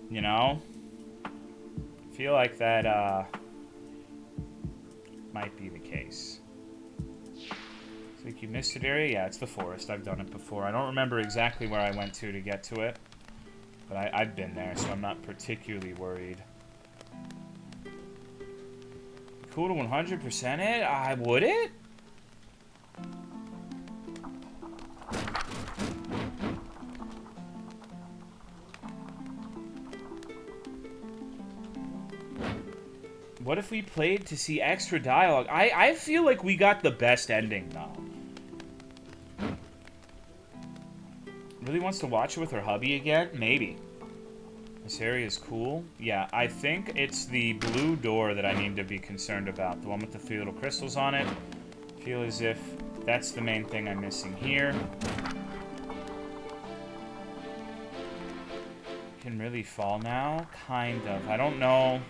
You know? I feel like that, might be the case. It's like you missed it area? Yeah, it's the forest. I've done it before. I don't remember exactly where I went to get to it. But I've been there, so I'm not particularly worried. Cool to 100% it? Would it? What if we played to see extra dialogue? I feel like we got the best ending, though. Really wants to watch it with her hubby again? Maybe. This area is cool. Yeah, I think it's the blue door that I need to be concerned about. The one with the 3 little crystals on it. Feel as if that's the main thing I'm missing here. Can really fall now? Kind of. I don't know.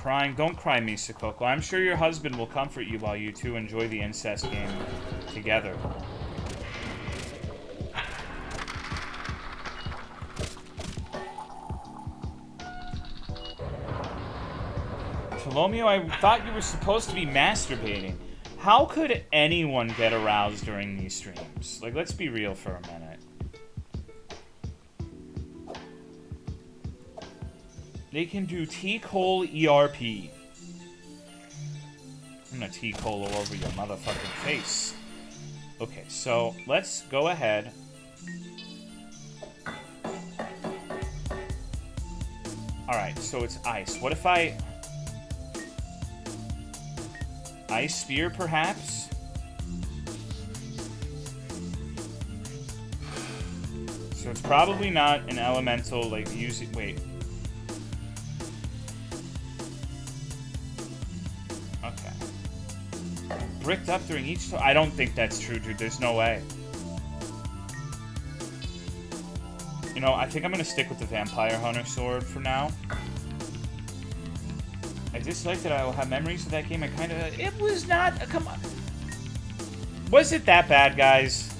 crying. Don't cry, Misa Coco. I'm sure your husband will comfort you while you two enjoy the incest game together. Tolomeo, I thought you were supposed to be masturbating. How could anyone get aroused during these streams? Like, let's be real for a minute. They can do T-Cole ERP. I'm gonna T-Cole all over your motherfucking face. Okay, so let's go ahead. Alright, so it's ice. What if I... Ice Spear, perhaps? So it's probably not an elemental, like, using... Wait. Okay. Bricked up during each... I don't think that's true, dude. There's no way. You know, I think I'm gonna stick with the Vampire Hunter sword for now. I dislike that I will have memories of that game. I kind of... It was not... Come on. Was it that bad, guys?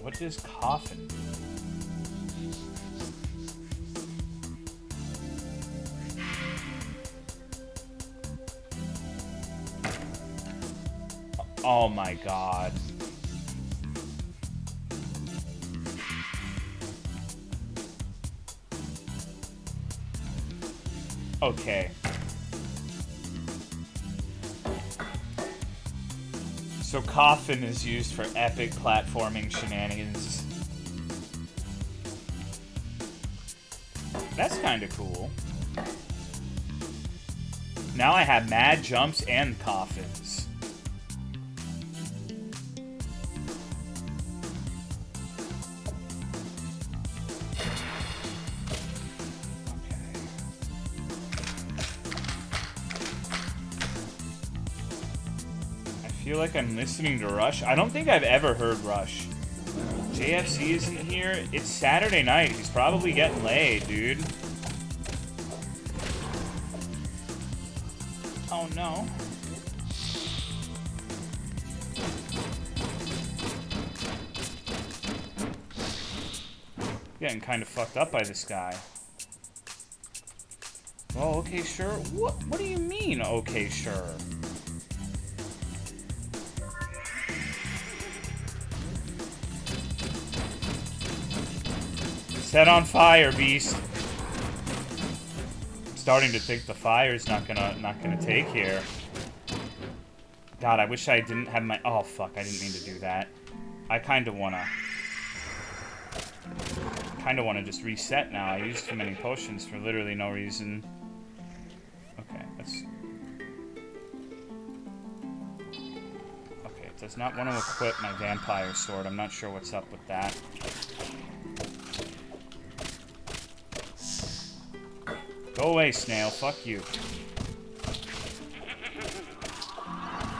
What is coffin? Oh my god. Okay. So Coffin is used for epic platforming shenanigans. That's kind of cool. Now I have mad jumps and coffins. I feel like I'm listening to Rush. I don't think I've ever heard Rush. JFC isn't here. It's Saturday night. He's probably getting laid, dude. Oh no. Getting kind of fucked up by this guy. Well, okay, sure. What do you mean, okay, sure? Set on fire, beast. I'm starting to think the fire's not gonna take here. God, I wish I didn't have my... Oh, fuck, I didn't mean to do that. I kind of wanna just reset now. I used too many potions for literally no reason. Okay, let's... Okay, it does not want to equip my vampire sword. I'm not sure what's up with that. Go away, snail. Fuck you.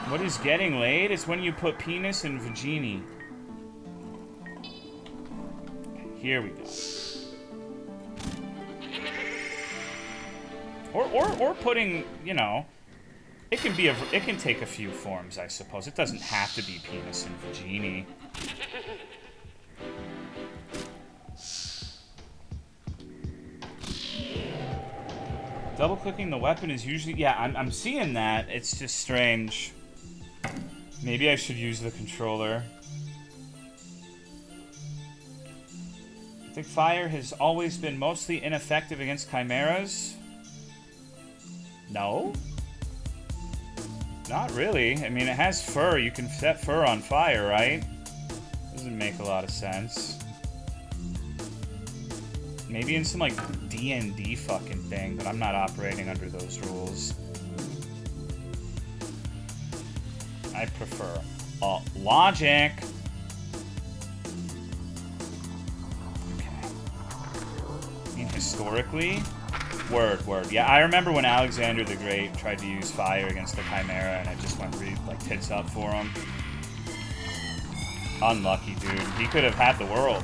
What is getting laid? It's when you put penis in vagini. Here we go. Or putting, you know, it can take a few forms, I suppose. It doesn't have to be penis and vagini. Double-clicking the weapon is usually... Yeah, I'm seeing that. It's just strange. Maybe I should use the controller. I think fire has always been mostly ineffective against chimeras. No? Not really. I mean, it has fur. You can set fur on fire, right? Doesn't make a lot of sense. Maybe in some, like, D&D fucking thing, but I'm not operating under those rules. I prefer logic. Okay. I mean, historically? Word. Yeah, I remember when Alexander the Great tried to use fire against the Chimera, and it just went really, like, tits up for him. Unlucky, dude. He could have had the world.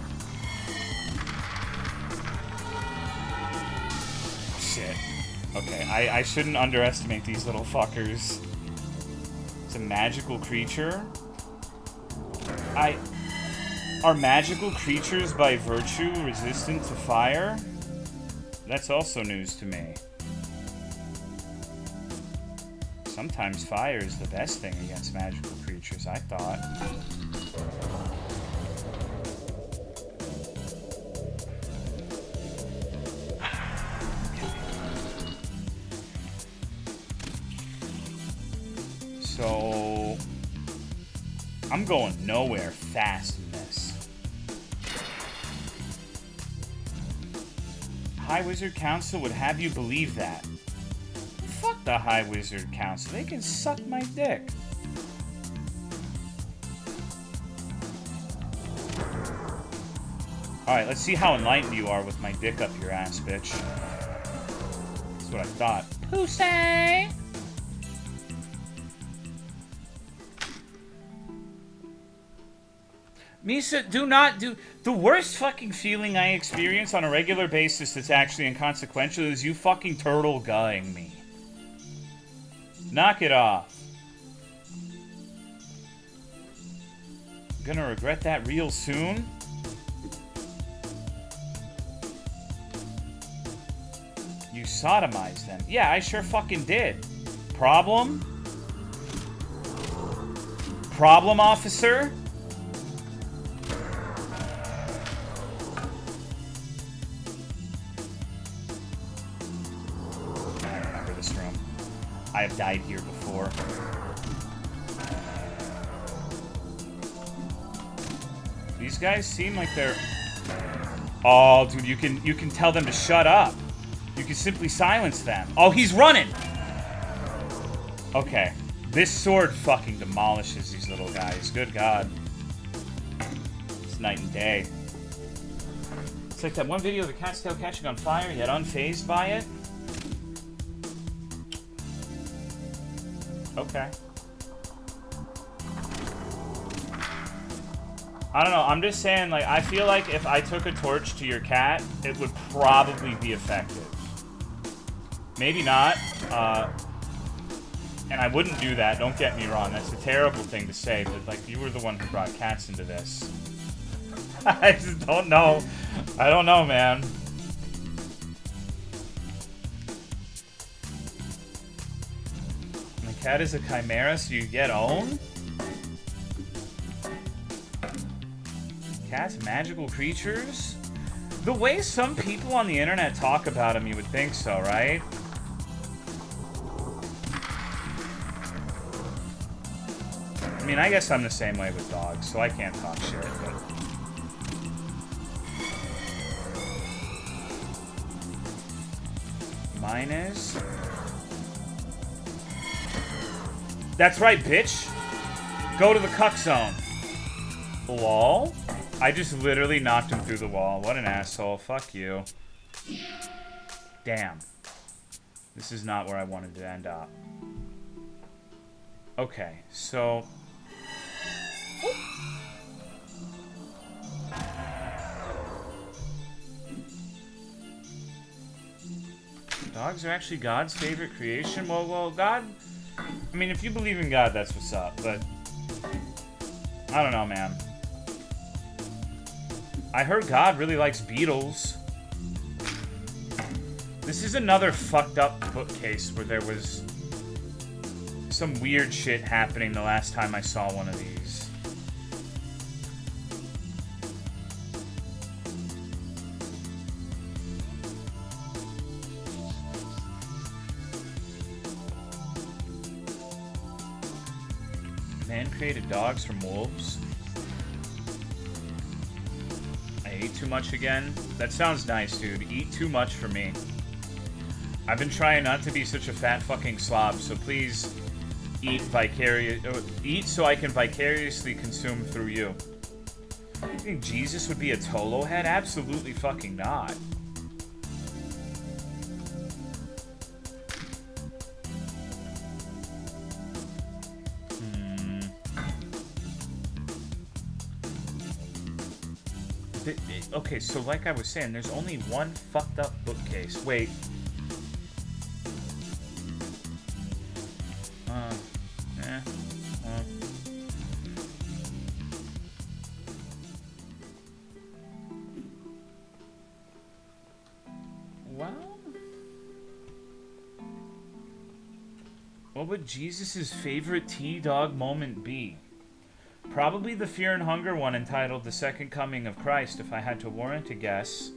Shit. Okay, I shouldn't underestimate these little fuckers. It's a magical creature. Are magical creatures by virtue resistant to fire? That's also news to me. Sometimes fire is the best thing against magical creatures, I thought. So I'm going nowhere fast in this. High Wizard Council would have you believe that. Fuck the High Wizard Council. They can suck my dick. Alright, let's see how enlightened you are with my dick up your ass, bitch. That's what I thought. Pussy! Misa, do not do... The worst fucking feeling I experience on a regular basis that's actually inconsequential is you fucking turtle guying me. Knock it off. I'm gonna regret that real soon. You sodomized them. Yeah, I sure fucking did. Problem? Problem, officer? I have died here before. These guys seem like they're... Oh, dude, you can tell them to shut up. You can simply silence them. Oh, he's running! Okay. This sword fucking demolishes these little guys. Good God. It's night and day. It's like that one video of the cat's tail catching on fire, yet unfazed by it. Okay. I don't know, I'm just saying, like, I feel like if I took a torch to your cat, it would probably be effective. Maybe not, and I wouldn't do that, don't get me wrong, that's a terrible thing to say, but, like, you were the one who brought cats into this. I just don't know. I don't know, man. Cat is a chimera, so you get owned? Cats, magical creatures? The way some people on the internet talk about them, you would think so, right? I mean, I guess I'm the same way with dogs, so I can't talk shit, but... Mine is... That's right, bitch. Go to the cuck zone. Lol. I just literally knocked him through the wall. What an asshole. Fuck you. Damn. This is not where I wanted to end up. Okay, so... Dogs are actually God's favorite creation? Well, God... I mean, if you believe in God, that's what's up, but... I don't know, man. I heard God really likes beetles. This is another fucked up bookcase where there was some weird shit happening the last time I saw one of these. Man created dogs from wolves. I ate too much again. That sounds nice, dude. Eat too much for me. I've been trying not to be such a fat fucking slob, so please eat so I can vicariously consume through you. You think Jesus would be a Tolo head? Absolutely fucking not. Okay, so like I was saying, there's only one fucked up bookcase. Wait. Well, what would Jesus' favorite T-Dog moment be? Probably the Fear and Hunger one entitled The Second Coming of Christ. If I had to warrant a guess,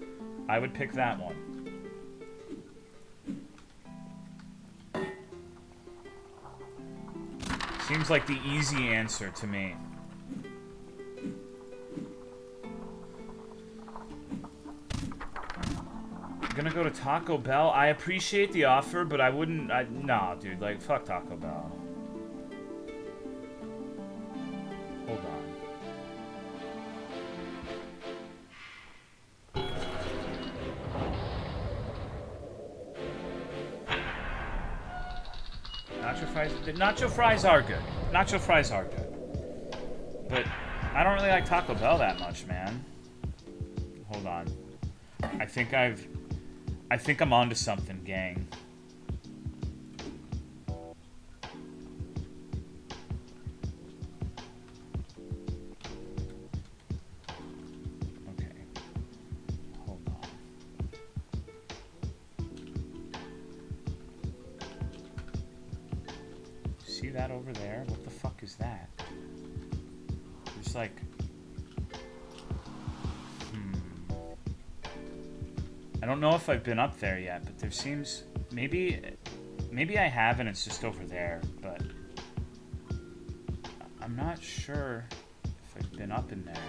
I would pick that one. Seems like the easy answer to me. I'm gonna go to Taco Bell. I appreciate the offer, but I wouldn't... Nah, dude. Like, fuck Taco Bell. Hold on. Nacho fries... The nacho fries are good. Nacho fries are good. But I don't really like Taco Bell that much, man. Hold on. I think I'm onto something, gang. Okay. Hold on. See that over there? What the fuck is that? There's like... I don't know if I've been up there yet, but there seems... Maybe I have and it's just over there, but... I'm not sure if I've been up in there.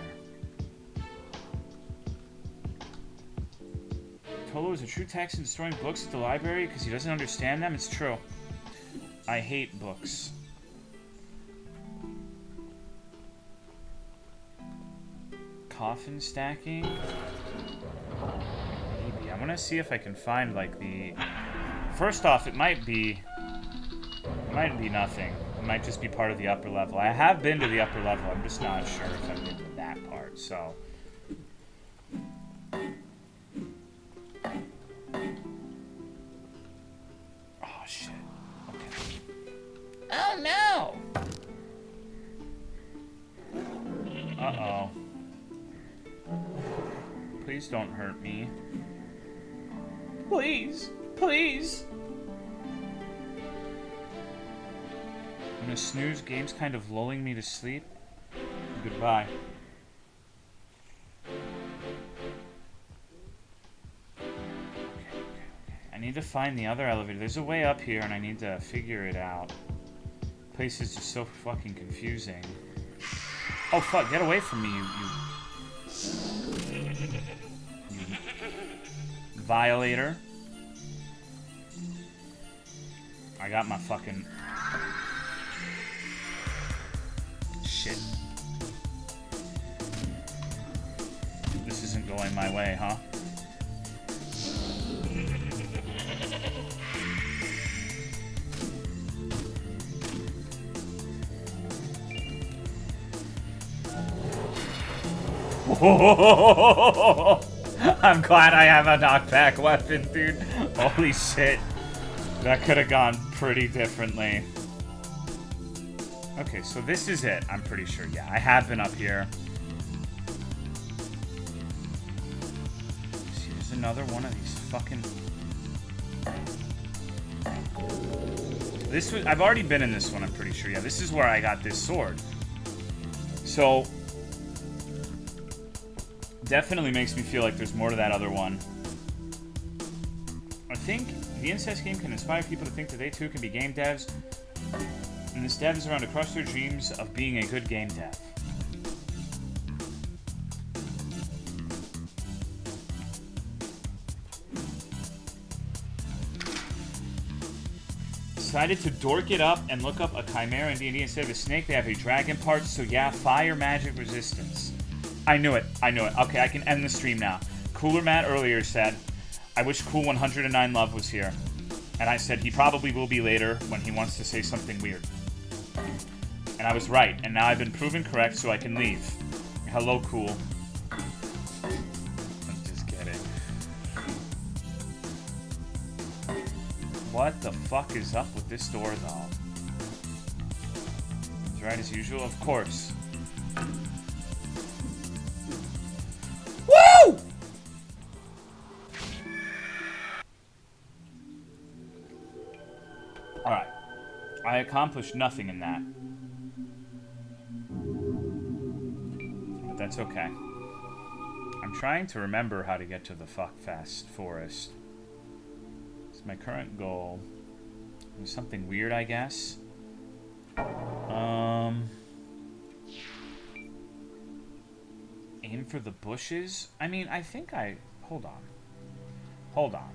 Tolo is a true Texan destroying books at the library because he doesn't understand them? It's true. I hate books. Coffin stacking? I'm gonna see if I can find, like, the... First off, it might be nothing. It might just be part of the upper level. I have been to the upper level. I'm just not sure if I've been to that part, so... Oh, shit. Okay. Oh, no! Uh-oh. Please don't hurt me. Please. Please. I'm gonna snooze. Game's kind of lulling me to sleep. Goodbye. Okay. I need to find the other elevator. There's a way up here and I need to figure it out. Place is just so fucking confusing. Oh fuck, get away from me, you violator. I got my fucking... Shit. This isn't going my way, huh? I'm glad I have a knockback weapon, dude. Holy shit. That could have gone pretty differently. Okay, so this is it, I'm pretty sure. Yeah, I have been up here. See, there's another one of these fucking... This was... I've already been in this one, I'm pretty sure. Yeah, this is where I got this sword. So... Definitely makes me feel like there's more to that other one. I think the incest game can inspire people to think that they too can be game devs, and this dev is around to crush their dreams of being a good game dev. Decided to dork it up and look up a chimera in D&D instead of a snake. They have a dragon part, so yeah, fire magic resistance. I knew it. Okay, I can end the stream now. Cooler Matt earlier said, I wish Cool 109 Love was here. And I said he probably will be later when he wants to say something weird. And I was right, and now I've been proven correct so I can leave. Hello, Cool. What the fuck is up with this door, though? It's right as usual, of course. Woo! Alright. I accomplished nothing in that. But that's okay. I'm trying to remember how to get to the fuckfest forest. It's my current goal. There's something weird, I guess. Aim for the bushes? I mean, I think I... Hold on. Hold on.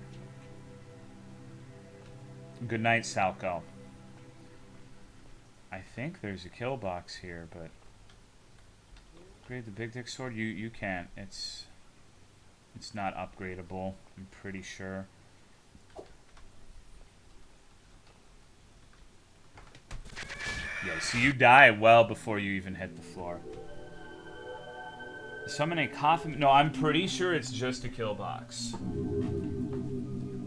Good night, Salco. I think there's a kill box here, but... Upgrade the big dick sword? You can't. It's not upgradable, I'm pretty sure. Yeah, so you die well before you even hit the floor. Summon a coffin... No, I'm pretty sure it's just a kill box.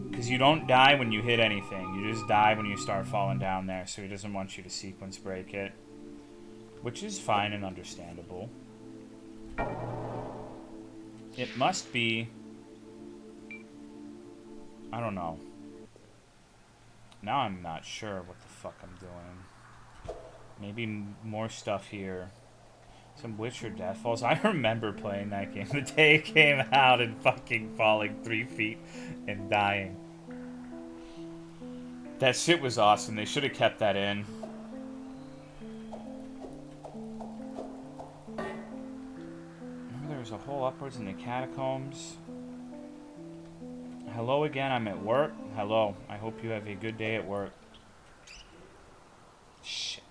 Because you don't die when you hit anything. You just die when you start falling down there, so he doesn't want you to sequence break it. Which is fine and understandable. It must be... I don't know. Now I'm not sure what the fuck I'm doing. Maybe more stuff here. Some Witcher Deathfalls. I remember playing that game the day it came out and fucking falling 3 feet and dying. That shit was awesome. They should have kept that in. Remember there was a hole upwards in the catacombs. Hello again, I'm at work. Hello. I hope you have a good day at work. Shit.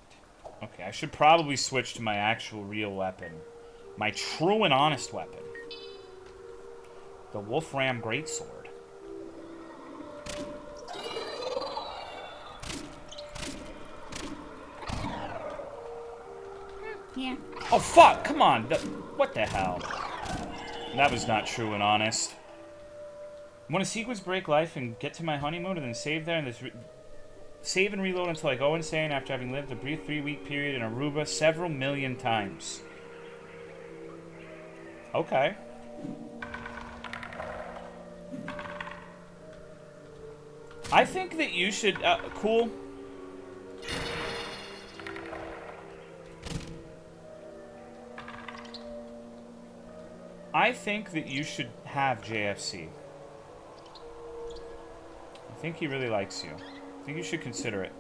Okay, I should probably switch to my actual real weapon. My true and honest weapon. The Wolfram Greatsword. Yeah. Oh, fuck! Come on! What the hell? That was not true and honest. I want to sequence break life and get to my honeymoon and then save there in this... Save and reload until I go insane after having lived a brief 3-week period in Aruba several million times. Okay. I think that you should... cool. I think that you should have JFC. I think he really likes you. I think you should consider it.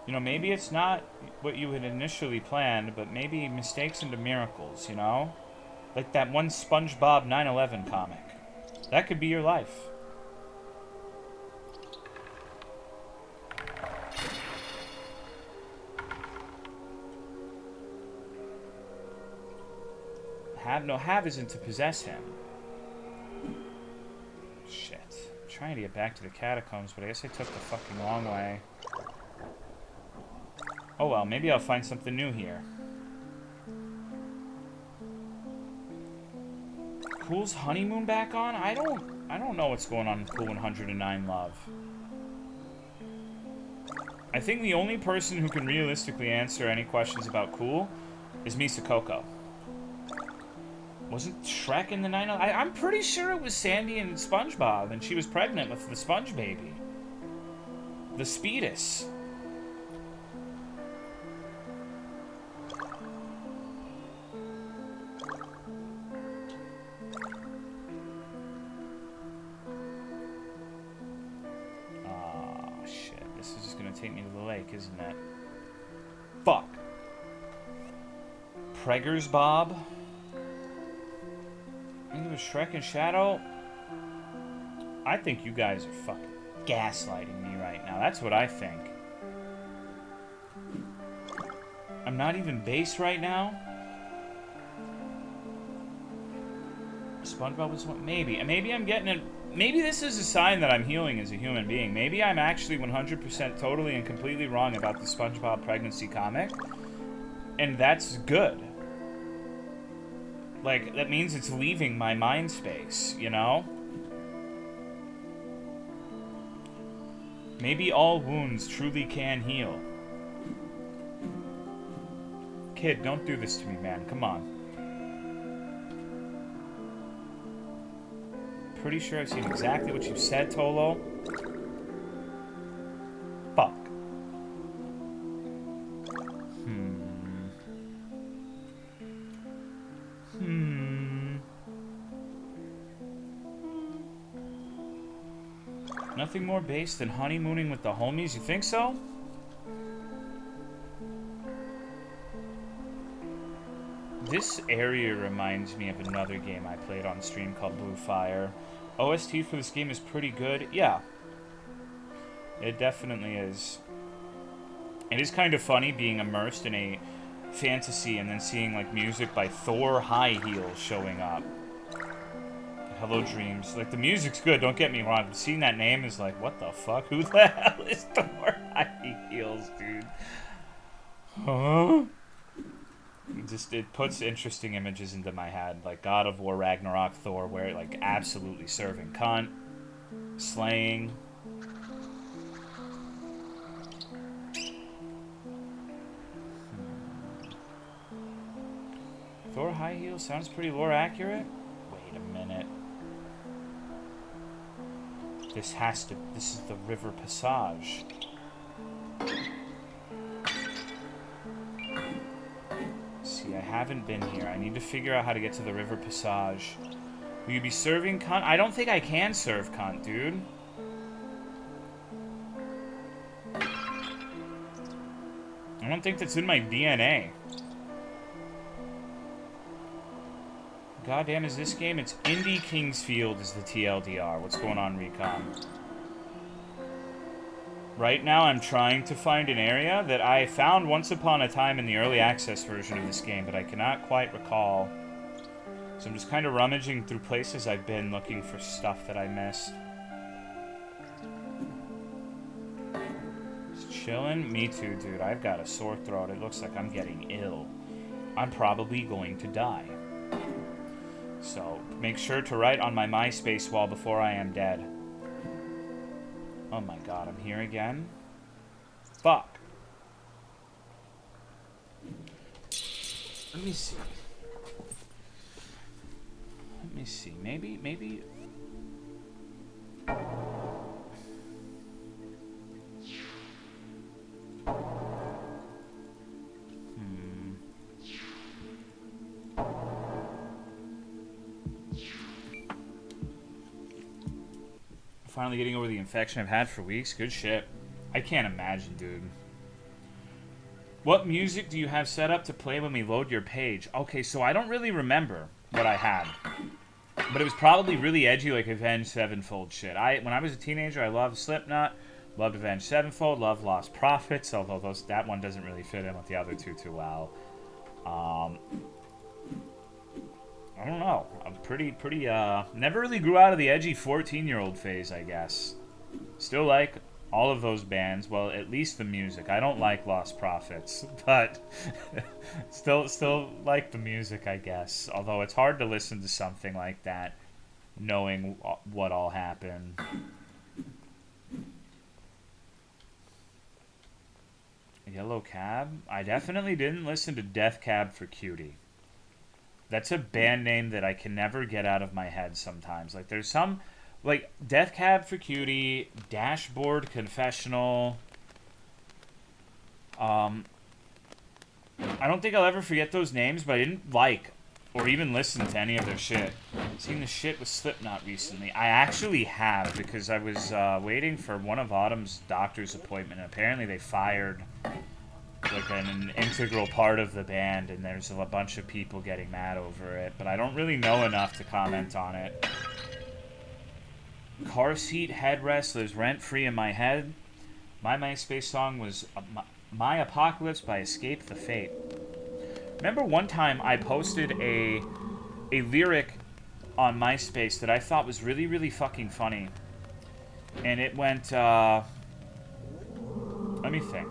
You know, maybe it's not what you had initially planned, but maybe mistakes into miracles, you know? Like that one SpongeBob 9/11 comic. That could be your life. Have isn't to possess him. Shit. I'm trying to get back to the catacombs, but I guess I took the fucking long way. Oh well, maybe I'll find something new here. Cool's honeymoon back on? I don't know what's going on with Cool 109 Love. I think the only person who can realistically answer any questions about Cool is Misa Coco. Wasn't Shrek in the 911? I'm pretty sure it was Sandy and SpongeBob, and she was pregnant with the sponge baby. The Speedus. Oh, shit. This is just gonna take me to the lake, isn't it? Fuck. Preggers Bob? I think it was Shrek and Shadow. I think you guys are fucking gaslighting me right now. That's what I think. I'm not even base right now. SpongeBob was one. Maybe. Maybe I'm getting it. Maybe this is a sign that I'm healing as a human being. Maybe I'm actually 100% totally and completely wrong about the SpongeBob pregnancy comic. And that's good. Like, that means it's leaving my mind space, you know? Maybe all wounds truly can heal. Kid, don't do this to me, man. Come on. Pretty sure I've seen exactly what you said, Tolo. Fuck. Nothing more base than honeymooning with the homies, you think so? This area reminds me of another game I played on stream called Blue Fire. OST for this game is pretty good. Yeah. It definitely is. It is kind of funny being immersed in a fantasy and then seeing like music by Thor High Heels showing up. Hello Dreams. Like, the music's good, don't get me wrong. But seeing that name is like, what the fuck? Who the hell is Thor High Heels, dude? Huh? It puts interesting images into my head. Like God of War, Ragnarok, Thor, where like absolutely serving cunt. Slaying. Thor High Heels sounds pretty lore accurate. Wait a minute. This is the River Passage. See, I haven't been here. I need to figure out how to get to the River Passage. Will you be serving cunt? I don't think I can serve cunt, dude. I don't think that's in my DNA. Goddamn, is this game? It's Indy Kingsfield is the TLDR. What's going on, Recon? Right now, I'm trying to find an area that I found once upon a time in the early access version of this game, but I cannot quite recall. So I'm just kind of rummaging through places I've been looking for stuff that I missed. Just chilling? Me too, dude. I've got a sore throat. It looks like I'm getting ill. I'm probably going to die. So, make sure to write on my MySpace wall before I am dead. Oh my god, I'm here again? Fuck. Let me see. Let me see. Maybe... Finally getting over the infection I've had for weeks. Good shit. I can't imagine, dude. What music do you have set up to play when we load your page? Okay, so I don't really remember what I had. But it was probably really edgy, like Avenged Sevenfold shit. When I was a teenager, I loved Slipknot, loved Avenged Sevenfold, loved Lost Prophets, although that one doesn't really fit in with the other two too well. I don't know. I'm pretty, never really grew out of the edgy 14-year-old phase, I guess. Still like all of those bands. Well, at least the music. I don't like Lost Prophets, but still like the music, I guess. Although it's hard to listen to something like that, knowing what all happened. Yellow Cab? I definitely didn't listen to Death Cab for Cutie. That's a band name that I can never get out of my head sometimes. Like, there's some... Like, Death Cab for Cutie, Dashboard Confessional. I don't think I'll ever forget those names, but I didn't like or even listen to any of their shit. Seen the shit with Slipknot recently. I actually have, because I was waiting for one of Autumn's doctor's appointment, and apparently they fired... like an integral part of the band, and there's a bunch of people getting mad over it, but I don't really know enough to comment on it. Car seat headrest lives rent-free in my head. My MySpace song was My Apocalypse by Escape the Fate. Remember one time I posted a lyric on MySpace that I thought was really, really fucking funny. And it went, let me think.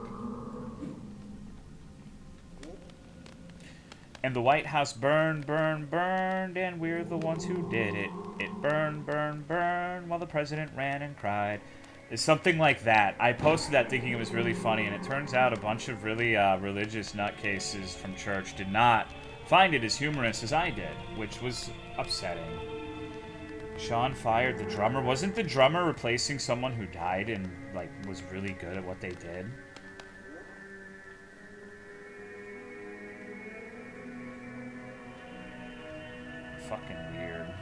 And the White House burned, burned, burned, and we're the ones who did it. It burned, burned, burned, while the president ran and cried. It's something like that. I posted that thinking it was really funny, and it turns out a bunch of really religious nutcases from church did not find it as humorous as I did, which was upsetting. Sean fired the drummer. Wasn't the drummer replacing someone who died and, like, was really good at what they did? Fucking weird.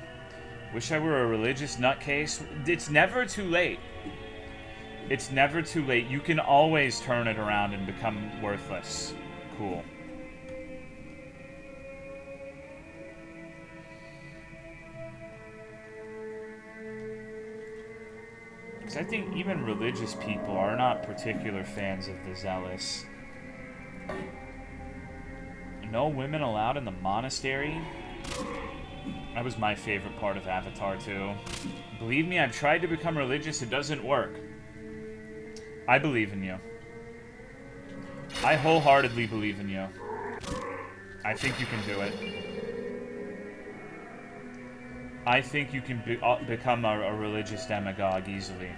Wish I were a religious nutcase. It's never too late. It's never too late. You can always turn it around and become worthless. Cool. Because I think even religious people are not particular fans of the zealous. No women allowed in the monastery? That was my favorite part of Avatar 2. Believe me, I've tried to become religious. It doesn't work. I believe in you. I wholeheartedly believe in you. I think you can do it. I think you can become a religious demagogue easily.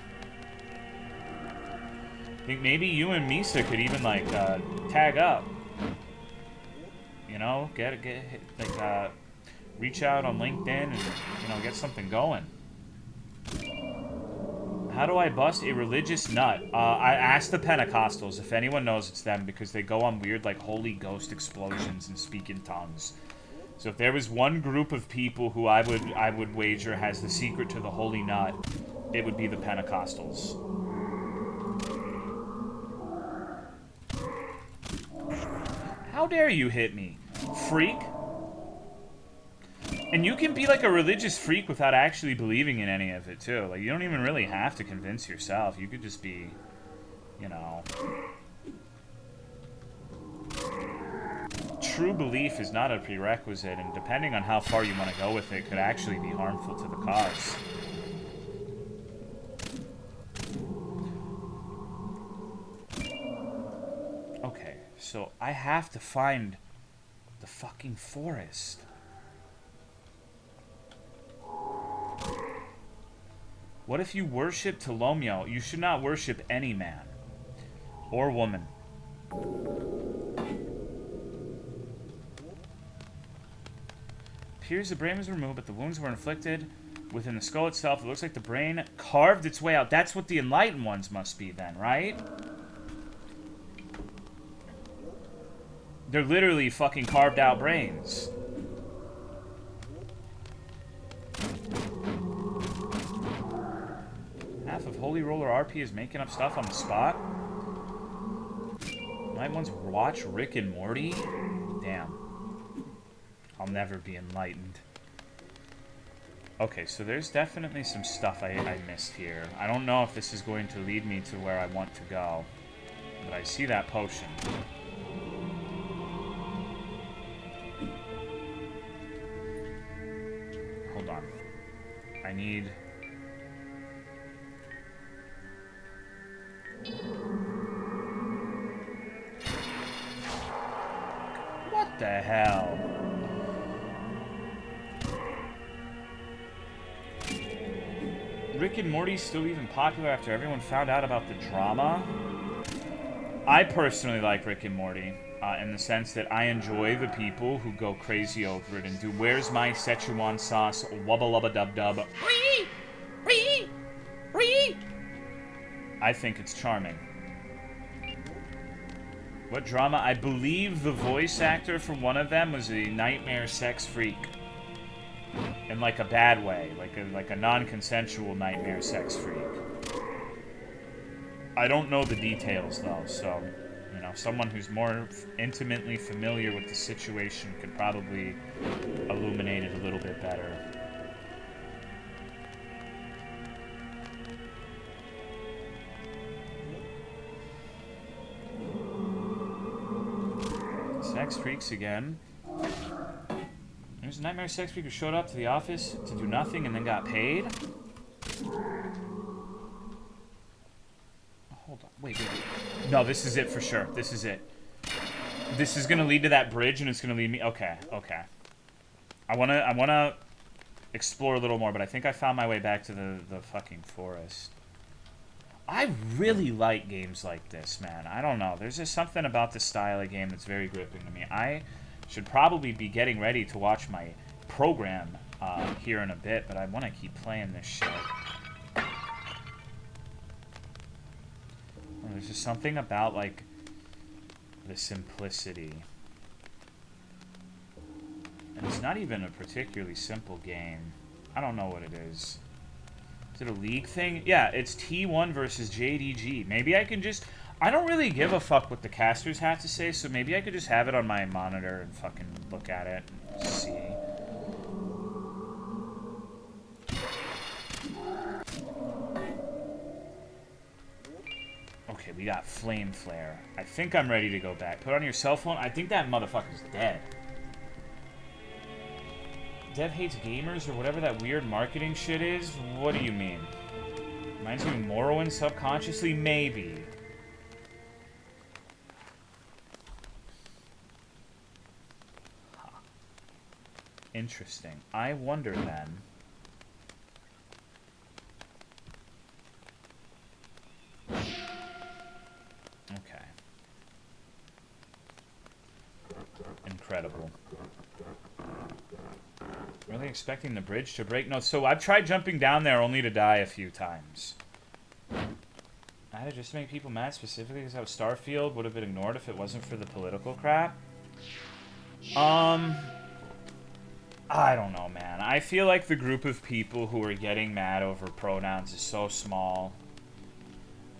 I think maybe you and Misa could even, like, tag up. You know, reach out on LinkedIn and, you know, get something going. How do I bust a religious nut? I asked the Pentecostals. If anyone knows, it's them, because they go on weird, like, Holy Ghost explosions and speak in tongues. So if there was one group of people who I would wager has the secret to the holy nut, it would be the Pentecostals. How dare you hit me, freak? And you can be like a religious freak without actually believing in any of it, too. Like, you don't even really have to convince yourself. You could just be, you know... True belief is not a prerequisite, and depending on how far you want to go with it, could actually be harmful to the cause. Okay, so I have to find the fucking forest. What if you worship Tolomeo? You should not worship any man or woman. Appears the brain was removed, but the wounds were inflicted within the skull itself. It looks like the brain carved its way out. That's what the enlightened ones must be then, right? They're literally fucking carved out brains. Half of Holy Roller RP is making up stuff on the spot. Might once watch Rick and Morty? Damn. I'll never be enlightened. Okay, so there's definitely some stuff I missed here. I don't know if this is going to lead me to where I want to go, but I see that potion. Hold on. I need... What the hell? Rick and Morty's still even popular after everyone found out about the drama? I personally like Rick and Morty, in the sense that I enjoy the people who go crazy over it and do "Where's my Szechuan sauce? Wubba lubba dub dub." I think it's charming. What drama? I believe the voice actor for one of them was a nightmare sex freak. In, like, a bad way. Like a non-consensual nightmare sex freak. I don't know the details, though, so... You know, someone who's more intimately familiar with the situation could probably illuminate it a little bit better. Sex freaks again. There's a nightmare sex freak who showed up to the office to do nothing and then got paid. Hold on. Wait. No, this is it for sure. This is it. This is going to lead to that bridge and it's going to lead me... Okay. I wanna explore a little more, but I think I found my way back to the fucking forest. I really like games like this, man. I don't know. There's just something about the style of game that's very gripping to me. I should probably be getting ready to watch my program here in a bit, but I want to keep playing this shit. There's just something about, like, the simplicity. And it's not even a particularly simple game. I don't know what it is. Is it a league thing? Yeah, it's T1 versus JDG. Maybe I can just... I don't really give a fuck what the casters have to say, so maybe I could just have it on my monitor and fucking look at it and see. Okay, we got Flame Flare. I think I'm ready to go back. Put on your cell phone. I think that motherfucker's dead. Dev hates gamers or whatever that weird marketing shit is? What do you mean? Reminds me of Morrowind subconsciously? Maybe. Huh. Interesting. I wonder then. Okay. Incredible. Really expecting the bridge to break? No, so I've tried jumping down there only to die a few times. I had to just make people mad specifically because how Starfield would have been ignored if it wasn't for the political crap. I don't know, man. I feel like the group of people who are getting mad over pronouns is so small.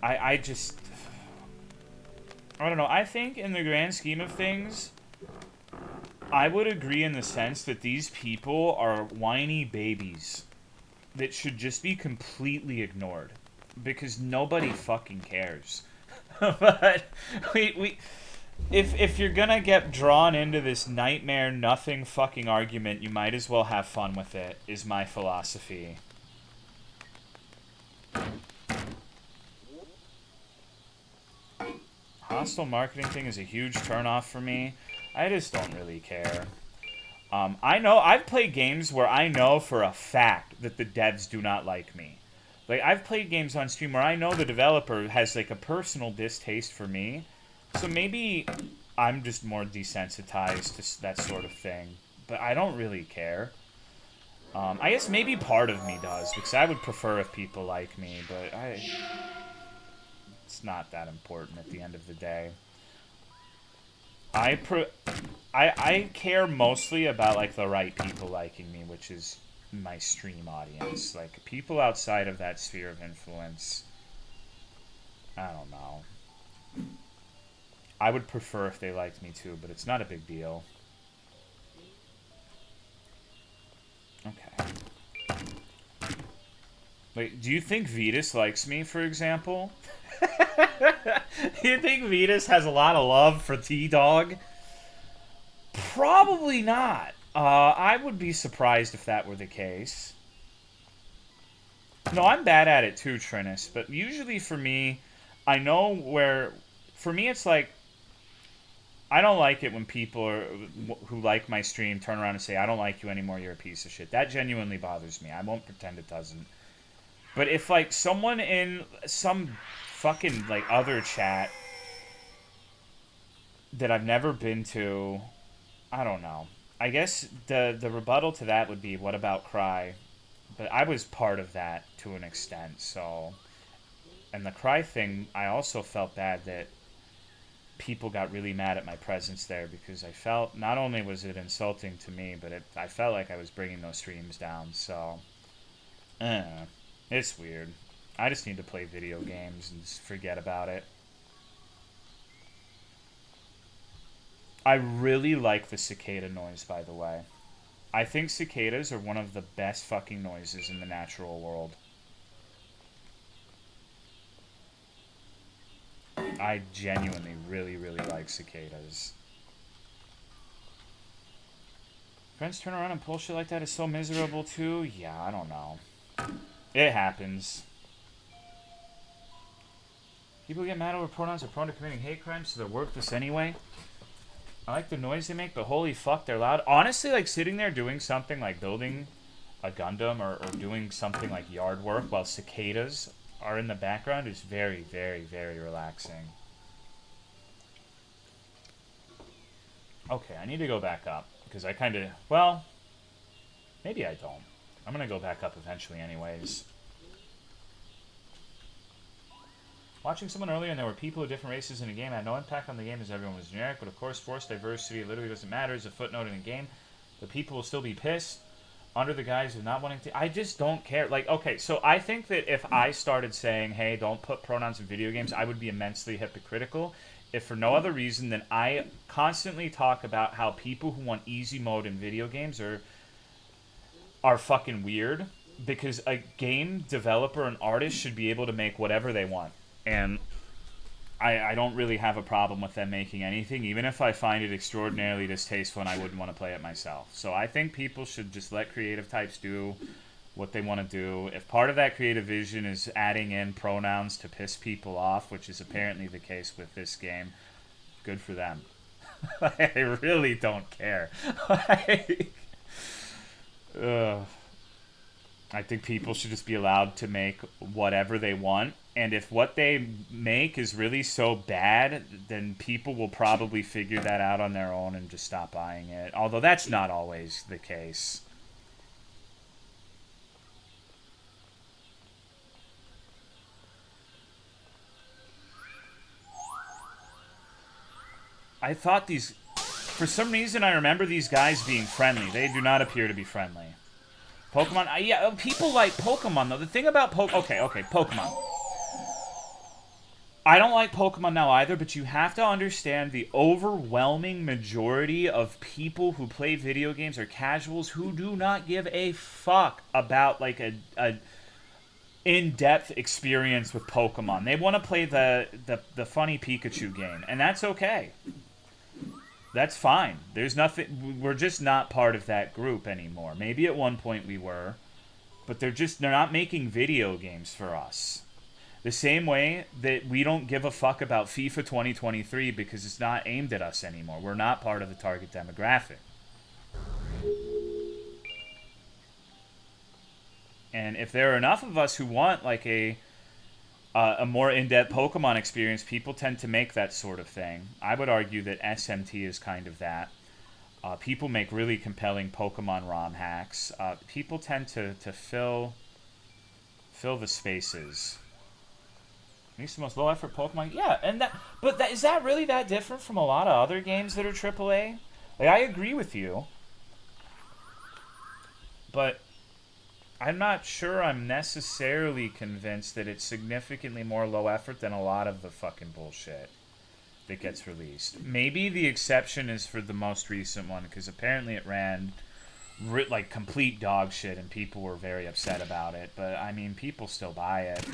I just... I don't know. I think in the grand scheme of things... I would agree in the sense that these people are whiny babies that should just be completely ignored because nobody fucking cares. But if you're gonna get drawn into this nightmare nothing fucking argument, you might as well have fun with it, is my philosophy. Hostile marketing thing is a huge turnoff for me. I just don't really care. I know, I've played games where I know for a fact that the devs do not like me. Like, I've played games on stream where I know the developer has, like, a personal distaste for me. So maybe I'm just more desensitized to that sort of thing. But I don't really care. I guess maybe part of me does, because I would prefer if people like me, but it's not that important at the end of the day. I care mostly about, like, the right people liking me, which is my stream audience. Like, people outside of that sphere of influence, I don't know. I would prefer if they liked me too, but it's not a big deal. Okay. Wait, do you think Vetus likes me, for example? You think Vetus has a lot of love for T-Dog? Probably not. I would be surprised if that were the case. No, I'm bad at it too, Trinus, but usually for me, I know where... For me, it's like... I don't like it when people who like my stream turn around and say, I don't like you anymore, you're a piece of shit. That genuinely bothers me. I won't pretend it doesn't. But if, like, someone in some fucking, like, other chat that I've never been to, I don't know. I guess the rebuttal to that would be, what about Cry? But I was part of that to an extent, so... And the Cry thing, I also felt bad that people got really mad at my presence there because I felt, not only was it insulting to me, but I felt like I was bringing those streams down, so... It's weird. I just need to play video games and just forget about it. I really like the cicada noise, by the way. I think cicadas are one of the best fucking noises in the natural world. I genuinely really, really like cicadas. Friends turn around and pull shit like that is so miserable too? Yeah, I don't know. It happens. People get mad over pronouns are prone to committing hate crimes, so they're worthless anyway. I like the noise they make, but holy fuck, they're loud. Honestly, like, sitting there doing something like building a Gundam or doing something like yard work while cicadas are in the background is very, very, very relaxing. Okay, I need to go back up because I kind of, well, maybe I don't. I'm going to go back up eventually anyways. Watching someone earlier and there were people of different races in a game had no impact on the game as everyone was generic, but of course forced diversity literally doesn't matter as a footnote in a game. But people will still be pissed under the guise of not wanting to. I just don't care. Like, okay, so I think that if I started saying, hey, don't put pronouns in video games, I would be immensely hypocritical. If for no other reason than I constantly talk about how people who want easy mode in video games are fucking weird, because a game developer and artist should be able to make whatever they want. And I don't really have a problem with them making anything, even if I find it extraordinarily distasteful and I wouldn't want to play it myself. So I think people should just let creative types do what they want to do. If part of that creative vision is adding in pronouns to piss people off, which is apparently the case with this game, good for them. I really don't care. I think people should just be allowed to make whatever they want. And if what they make is really so bad, then people will probably figure that out on their own and just stop buying it. Although that's not always the case. I thought these... For some reason, I remember these guys being friendly. They do not appear to be friendly. Pokemon... yeah, people like Pokemon, though. The thing about Pokemon. I don't like Pokemon now either, but you have to understand the overwhelming majority of people who play video games are casuals who do not give a fuck about, like, a in-depth experience with Pokemon. They want to play the funny Pikachu game, and that's okay. That's fine. There's nothing... We're just not part of that group anymore. Maybe at one point we were, but they're not making video games for us. The same way that we don't give a fuck about FIFA 2023 because it's not aimed at us anymore. We're not part of the target demographic. And if there are enough of us who want like a more in-depth Pokemon experience, people tend to make that sort of thing. I would argue that SMT is kind of that. People make really compelling Pokemon ROM hacks. People tend to fill the spaces. These are the most low-effort Pokemon. Yeah, and is that really that different from a lot of other games that are AAA? Like, I agree with you, but I'm not sure I'm necessarily convinced that it's significantly more low-effort than a lot of the fucking bullshit that gets released. Maybe the exception is for the most recent one, because apparently it ran like complete dog shit, and people were very upset about it. But I mean, people still buy it.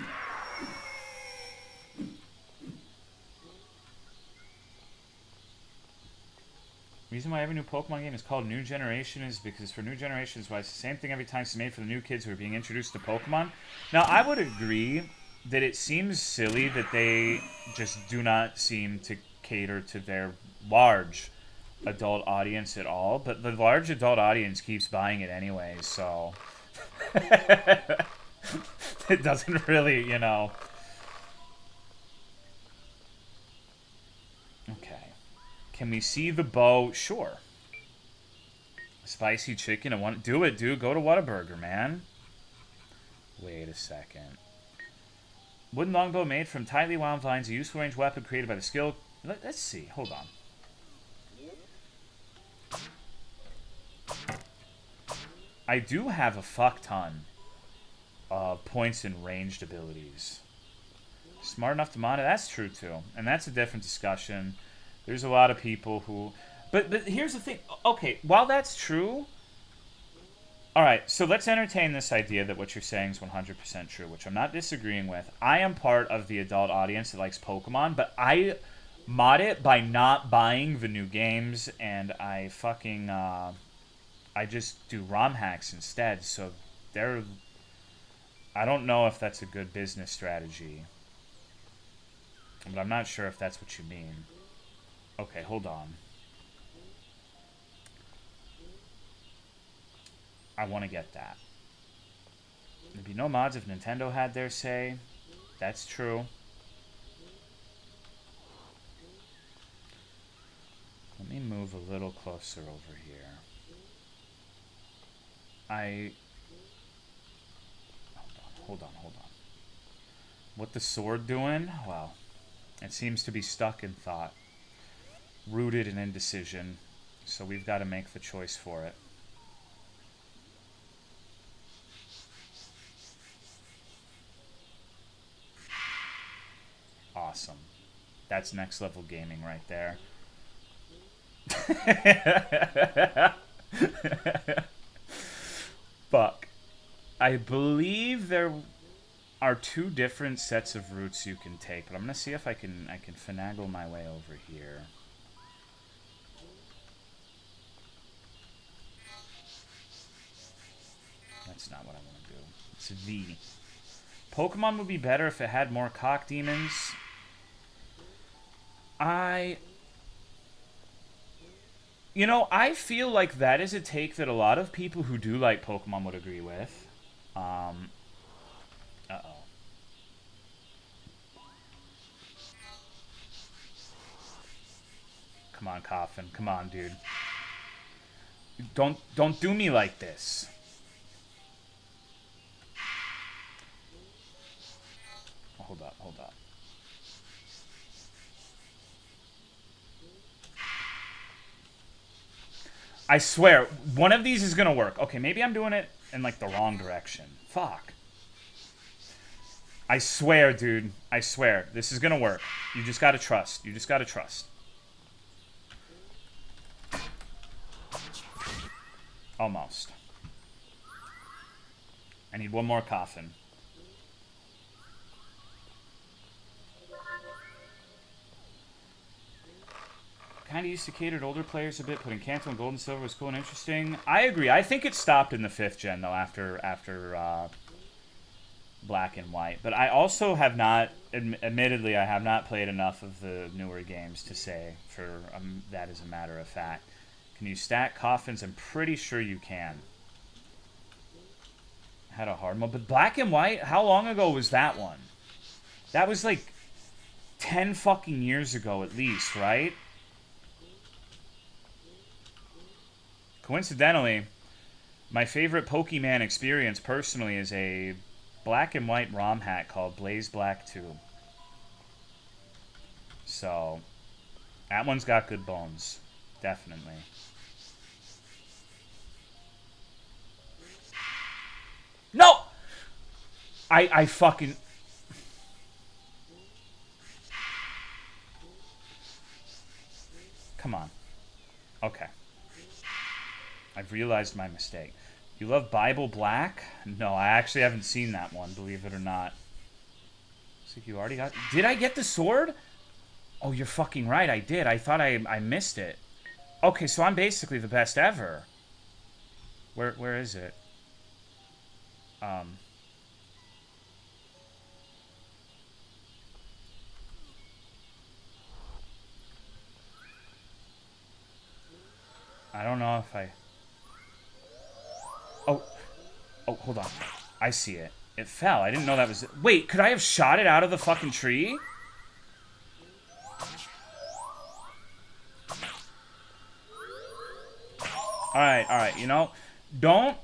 The reason why every new Pokemon game is called New Generation is because for New Generation is why it's the same thing every time it's made for the new kids who are being introduced to Pokemon. Now, I would agree that it seems silly that they just do not seem to cater to their large adult audience at all, but the large adult audience keeps buying it anyway, so it doesn't really, you know. Okay. Can we see the bow? Sure. Spicy chicken. I want to do it, dude. Go to Whataburger, man. Wait a second. Wooden longbow made from tightly wound vines, a useful range weapon created by the skill. Let's see. Hold on. I do have a fuck ton of points in ranged abilities. Smart enough to monitor. That's true too, and that's a different discussion. There's a lot of people who... But here's the thing. Okay, while that's true... Alright, so let's entertain this idea that what you're saying is 100% true, which I'm not disagreeing with. I am part of the adult audience that likes Pokemon, but I mod it by not buying the new games, and I fucking... I just do ROM hacks instead, so they're... I don't know if that's a good business strategy. But I'm not sure if that's what you mean. Okay, hold on. I want to get that. There'd be no mods if Nintendo had their say. That's true. Let me move a little closer over here. Hold on. What the sword doing? Well, it seems to be stuck in thought. Rooted in indecision. So we've got to make the choice for it. Awesome. That's next level gaming right there. Fuck. I believe there are 2 different sets of routes you can take, but I'm gonna see if I can finagle my way over here. That's not what I want to do. It's V. Pokemon would be better if it had more cock demons. You know, I feel like that is a take that a lot of people who do like Pokemon would agree with. Uh-oh. Come on, Coffin. Come on, dude. Don't do me like this. Hold up. I swear, one of these is gonna work. Okay, maybe I'm doing it in, like, the wrong direction. Fuck. I swear, dude. I swear. This is gonna work. You just gotta trust. Almost. I need one more Coffin. Kind of used to cater to older players a bit. Putting Kanto and Gold and Silver was cool and interesting. I agree. I think it stopped in the 5th gen, though, after Black and White. But I also have not, admittedly, I have not played enough of the newer games to say for that as a matter of fact. Can you stack coffins? I'm pretty sure you can. Had a hard mode. But Black and White, how long ago was that one? That was like 10 fucking years ago at least, right? Coincidentally, my favorite Pokemon experience personally is a Black and White ROM hack called Blaze Black 2. So, that one's got good bones. Definitely. No! I fucking... Come on. Okay. I've realized my mistake. You love Bible Black? No, I actually haven't seen that one, believe it or not. Looks like you already got... Did I get the sword? Oh, you're fucking right, I did. I thought I missed it. Okay, so I'm basically the best ever. Where is it? I don't know if I... Oh, hold on. I see it. It fell. I didn't know that was... Wait, could I have shot it out of the fucking tree? Alright, you know, don't...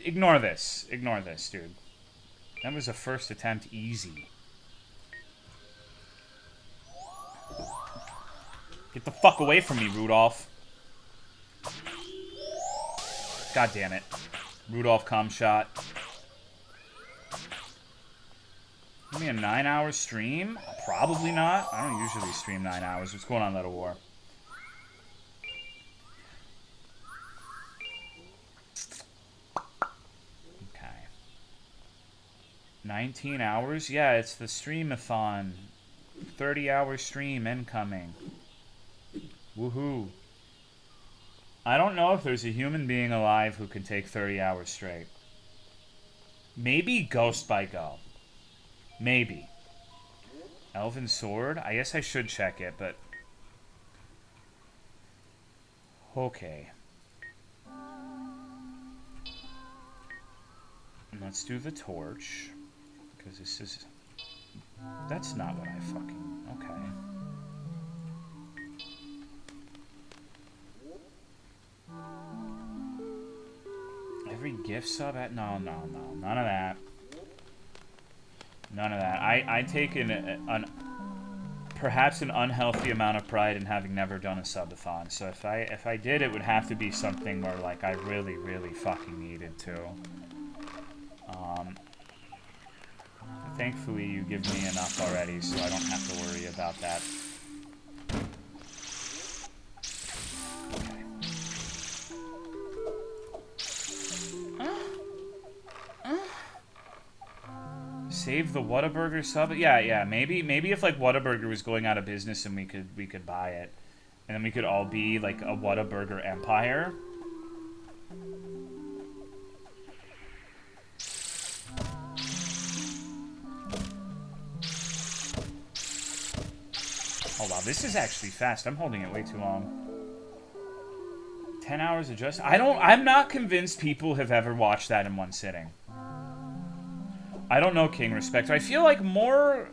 Ignore this, dude. That was a first attempt easy. Get the fuck away from me, Rudolph. God damn it. Rudolph cum shot. Give me a 9-hour stream? Probably not. I don't usually stream 9 hours. What's going on, Little War? Okay. 19 hours? Yeah, it's the stream-a-thon. 30-hour stream incoming. Woohoo. I don't know if there's a human being alive who can take 30 hours straight. Maybe Ghost by Go. Maybe. Elven Sword? I guess I should check it, but... Okay. And let's do the torch. Because this is That's not what I fucking... Okay. Every gift sub at... No. None of that. None of that. I take an perhaps an unhealthy amount of pride in having never done a subathon. So if I did, it would have to be something where, like, I really, really fucking needed to. Thankfully, you give me enough already, so I don't have to worry about that. Save the Whataburger sub? Yeah. Maybe if like Whataburger was going out of business and we could buy it, and then we could all be like a Whataburger empire. Oh wow, this is actually fast. I'm holding it way too long. 10 hours of just... I'm not convinced people have ever watched that in one sitting. I don't know, King Respector. I feel like more...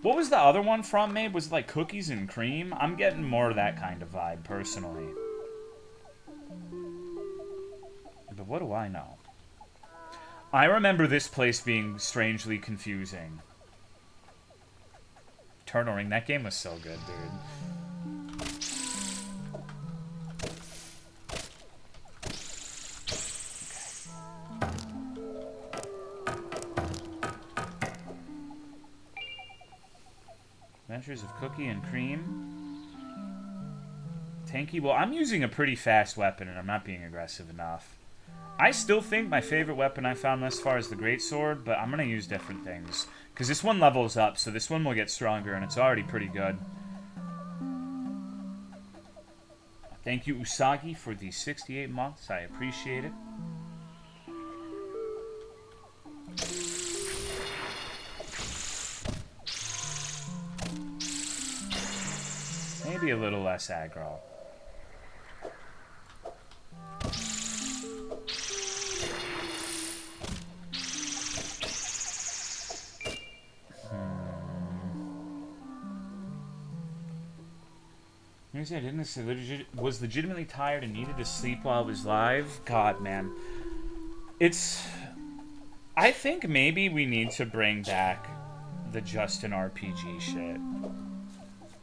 What was the other one Front made? Was it like cookies and cream? I'm getting more of that kind of vibe, personally. But what do I know? I remember this place being strangely confusing. Turtle Ring, that game was so good, dude. Adventures of Cookie and Cream. Tanky. Well, I'm using a pretty fast weapon, and I'm not being aggressive enough. I still think my favorite weapon I found thus far is the Greatsword, but I'm going to use different things. Because this one levels up, so this one will get stronger, and it's already pretty good. Thank you, Usagi, for the 68 months. I appreciate it. Maybe a little less aggro. I was legitimately tired and needed to sleep while it was live. God, man. I think maybe we need to bring back the Justin RPG shit.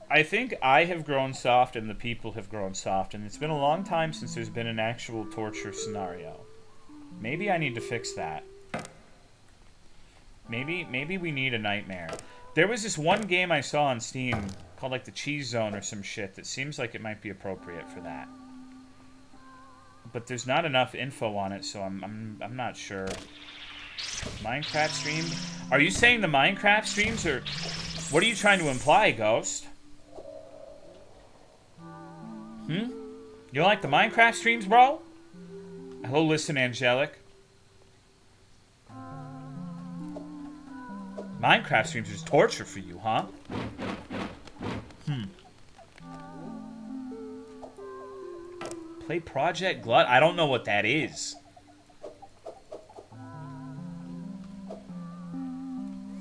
I think I have grown soft and the people have grown soft, and it's been a long time since there's been an actual torture scenario. Maybe I need to fix that. Maybe we need a nightmare. There was this one game I saw on Steam called like the Cheese Zone or some shit that seems like it might be appropriate for that. But there's not enough info on it, so I'm not sure. Minecraft stream? Are you saying the Minecraft streams are... What are you trying to imply, Ghost? You don't like the Minecraft streams, bro? Hello, listen, Angelic. Minecraft streams is torture for you, huh? Play Project Glut? I don't know what that is.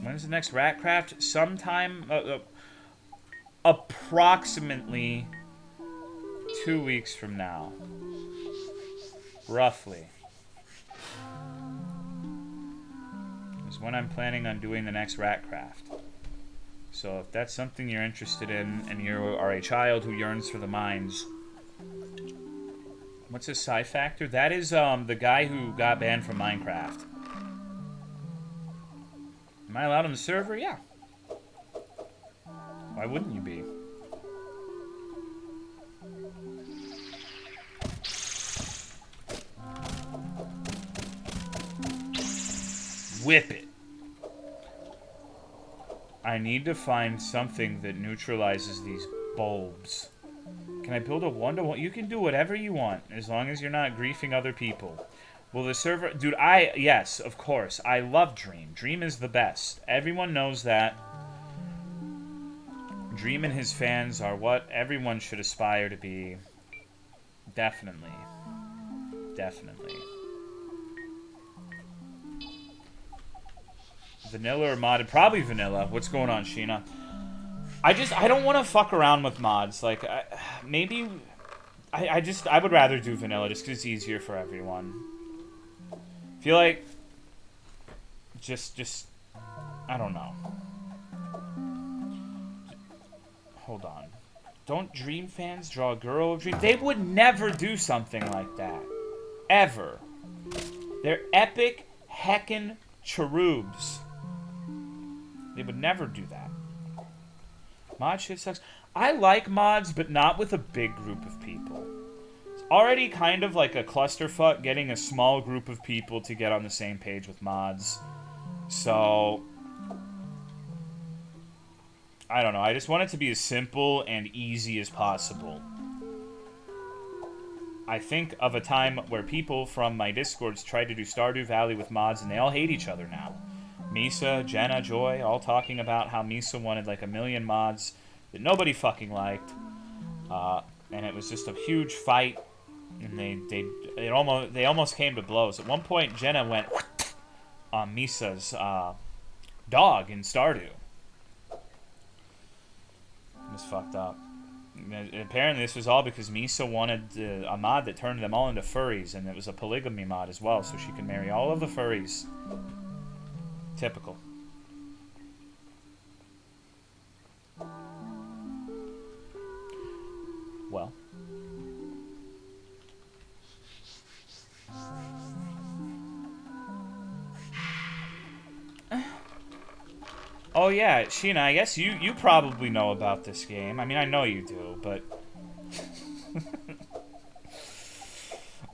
When's the next Ratcraft? Sometime... approximately 2 weeks from now. Roughly. Is when I'm planning on doing the next Ratcraft. So if that's something you're interested in, and you are a child who yearns for the mines... What's his Psi Factor? That is the guy who got banned from Minecraft. Am I allowed on the server? Yeah. Why wouldn't you be? Whip it. I need to find something that neutralizes these bulbs. Can I build a one-to-one? You can do whatever you want, as long as you're not griefing other people. Will the server... Dude, yes, of course. I love Dream. Dream is the best. Everyone knows that. Dream and his fans are what everyone should aspire to be. Definitely. Definitely. Vanilla or modded? Probably vanilla. What's going on, Sheena? I don't want to fuck around with mods. Like, maybe... I would rather do vanilla just because it's easier for everyone. Feel like... Just... I don't know. Hold on. Don't dream fans draw a girl of dreams? They would never do something like that. Ever. They're epic heckin' cherubs. They would never do that. Mod shit sucks. I like mods, but not with a big group of people. It's already kind of like a clusterfuck getting a small group of people to get on the same page with mods. So... I don't know. I just want it to be as simple and easy as possible. I think of a time where people from my Discords tried to do Stardew Valley with mods, and they all hate each other now. Misa, Jenna, Joy, all talking about how Misa wanted like 1 million mods that nobody fucking liked. And it was just a huge fight, and they almost came to blows. At one point, Jenna went on Misa's dog in Stardew. It was fucked up. And apparently this was all because Misa wanted a mod that turned them all into furries, and it was a polygamy mod as well, so she could marry all of the furries. Typical. Well. Oh yeah, Sheena, I guess you probably know about this game. I mean, I know you do, but...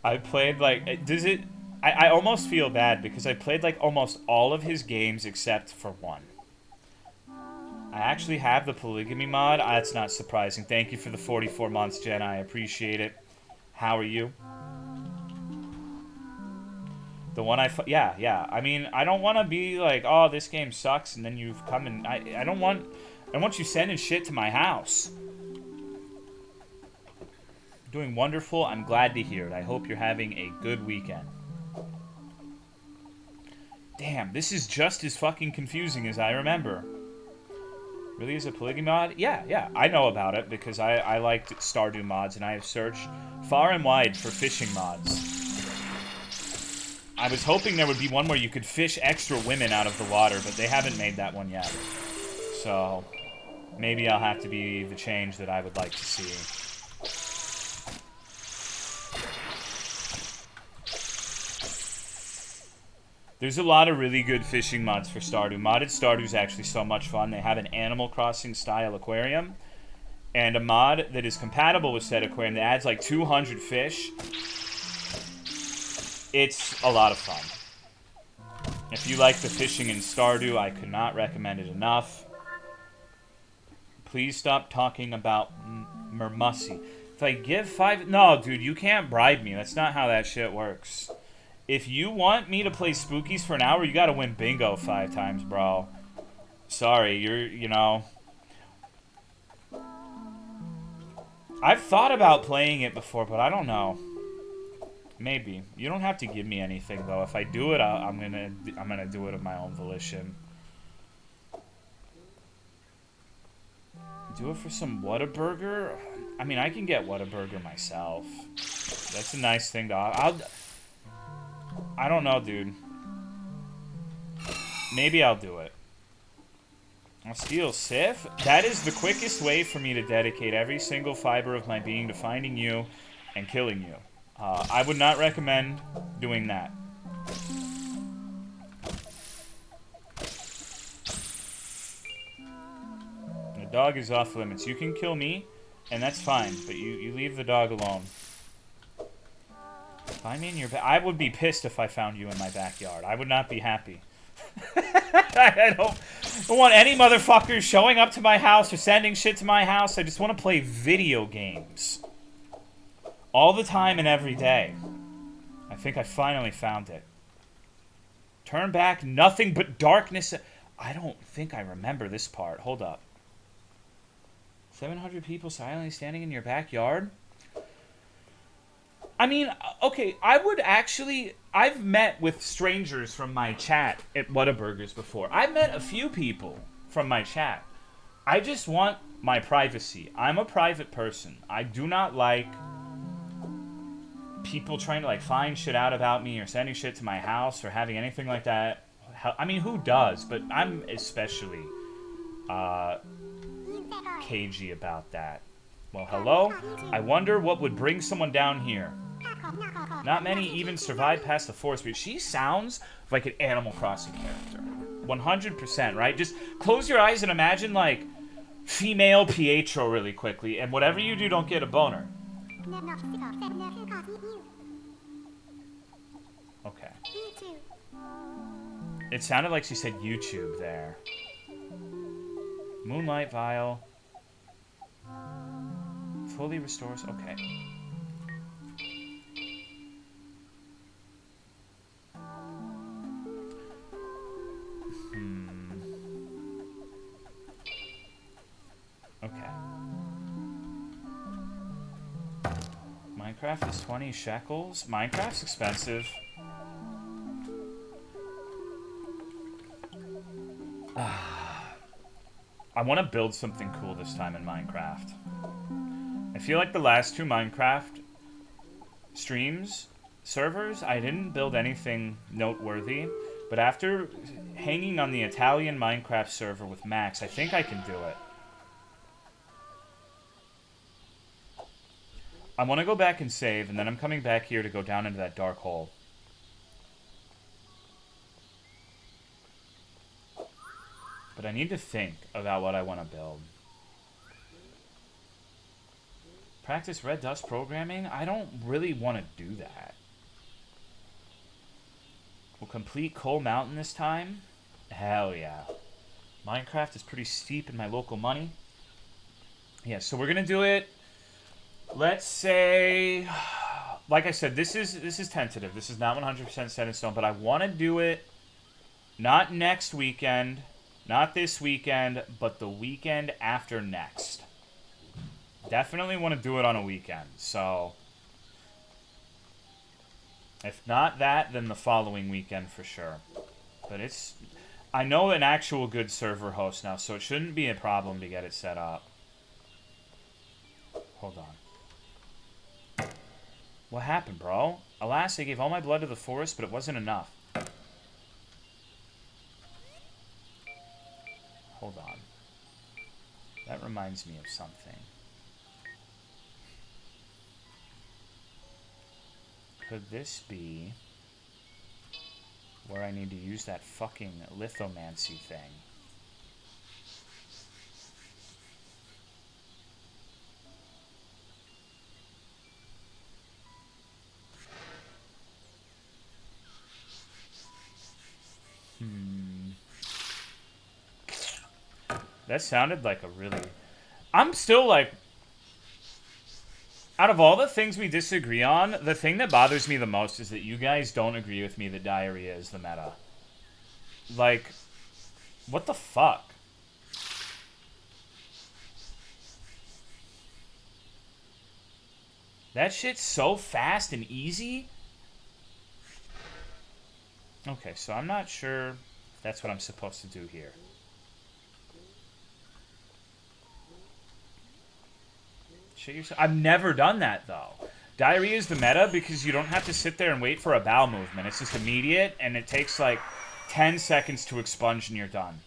I played, like... Does it... I almost feel bad, because I played, like, almost all of his games except for one. I actually have the polygamy mod. That's not surprising. Thank you for the 44 months, Jen. I appreciate it. How are you? The one yeah. I mean, I don't want to be like, oh, this game sucks, and then you've come and... I don't want you sending shit to my house. Doing wonderful. I'm glad to hear it. I hope you're having a good weekend. Damn, this is just as fucking confusing as I remember. Really is a polygamy mod? Yeah. I know about it because I liked Stardew mods, and I have searched far and wide for fishing mods. I was hoping there would be one where you could fish extra women out of the water, but they haven't made that one yet. So, maybe I'll have to be the change that I would like to see. There's a lot of really good fishing mods for Stardew. Modded Stardew's actually so much fun. They have an Animal Crossing style aquarium, and a mod that is compatible with said aquarium that adds like 200 fish. It's a lot of fun. If you like the fishing in Stardew, I could not recommend it enough. Please stop talking about Mermussy. If I give 5... No, dude, you can't bribe me. That's not how that shit works. If you want me to play Spookies for an hour, you gotta win bingo 5 times, bro. Sorry, you know... I've thought about playing it before, but I don't know. Maybe. You don't have to give me anything, though. If I do it, I'm gonna do it of my own volition. Do it for some Whataburger? I mean, I can get Whataburger myself. That's a nice thing to... I don't know, dude. Maybe I'll do it. I'll steal Sif? That is the quickest way for me to dedicate every single fiber of my being to finding you and killing you. I would not recommend doing that. The dog is off limits. You can kill me, and that's fine, but you leave the dog alone. Find me in your I would be pissed if I found you in my backyard. I would not be happy. I don't want any motherfuckers showing up to my house or sending shit to my house. I just want to play video games. All the time and every day. I think I finally found it. Turn back, nothing but darkness. I don't think I remember this part. Hold up. 700 people silently standing in your backyard? I mean, okay, I would actually... I've met with strangers from my chat at Whataburgers before. I've met a few people from my chat. I just want my privacy. I'm a private person. I do not like people trying to, like, find shit out about me or sending shit to my house or having anything like that. I mean, who does? But I'm especially cagey about that. Well, hello? I wonder what would bring someone down here. Not many even survive past the forest breach. She sounds like an Animal Crossing character. 100%, right? Just close your eyes and imagine, like, female Pietro really quickly, and whatever you do, don't get a boner. Okay. It sounded like she said YouTube there. Moonlight Vial. Fully restores. Okay. Okay. Minecraft is 20 shekels. Minecraft's expensive. I want to build something cool this time in Minecraft. I feel like the last 2 Minecraft streams, servers, I didn't build anything noteworthy. But after hanging on the Italian Minecraft server with Max, I think I can do it. I want to go back and save, and then I'm coming back here to go down into that dark hole. But I need to think about what I want to build. Practice red dust programming? I don't really want to do that. We'll complete Coal Mountain this time? Hell yeah. Minecraft is pretty steep in my local money. Yeah, so we're going to do it... Let's say, like I said, this is tentative. This is not 100% set in stone, but I want to do it not next weekend, not this weekend, but the weekend after next. Definitely want to do it on a weekend. So, if not that, then the following weekend for sure. But it's, I know an actual good server host now, so it shouldn't be a problem to get it set up. Hold on. What happened, bro? Alas, I gave all my blood to the forest, but it wasn't enough. Hold on. That reminds me of something. Could this be where I need to use that fucking lithomancy thing? That sounded like a really... I'm still like... Out of all the things we disagree on, the thing that bothers me the most is that you guys don't agree with me that diarrhea is the meta. Like, what the fuck? That shit's so fast and easy. Okay, so I'm not sure if that's what I'm supposed to do here. Shit yourself. I've never done that, though. Diarrhea is the meta because you don't have to sit there and wait for a bowel movement. It's just immediate, and it takes, like, 10 seconds to expunge, and you're done.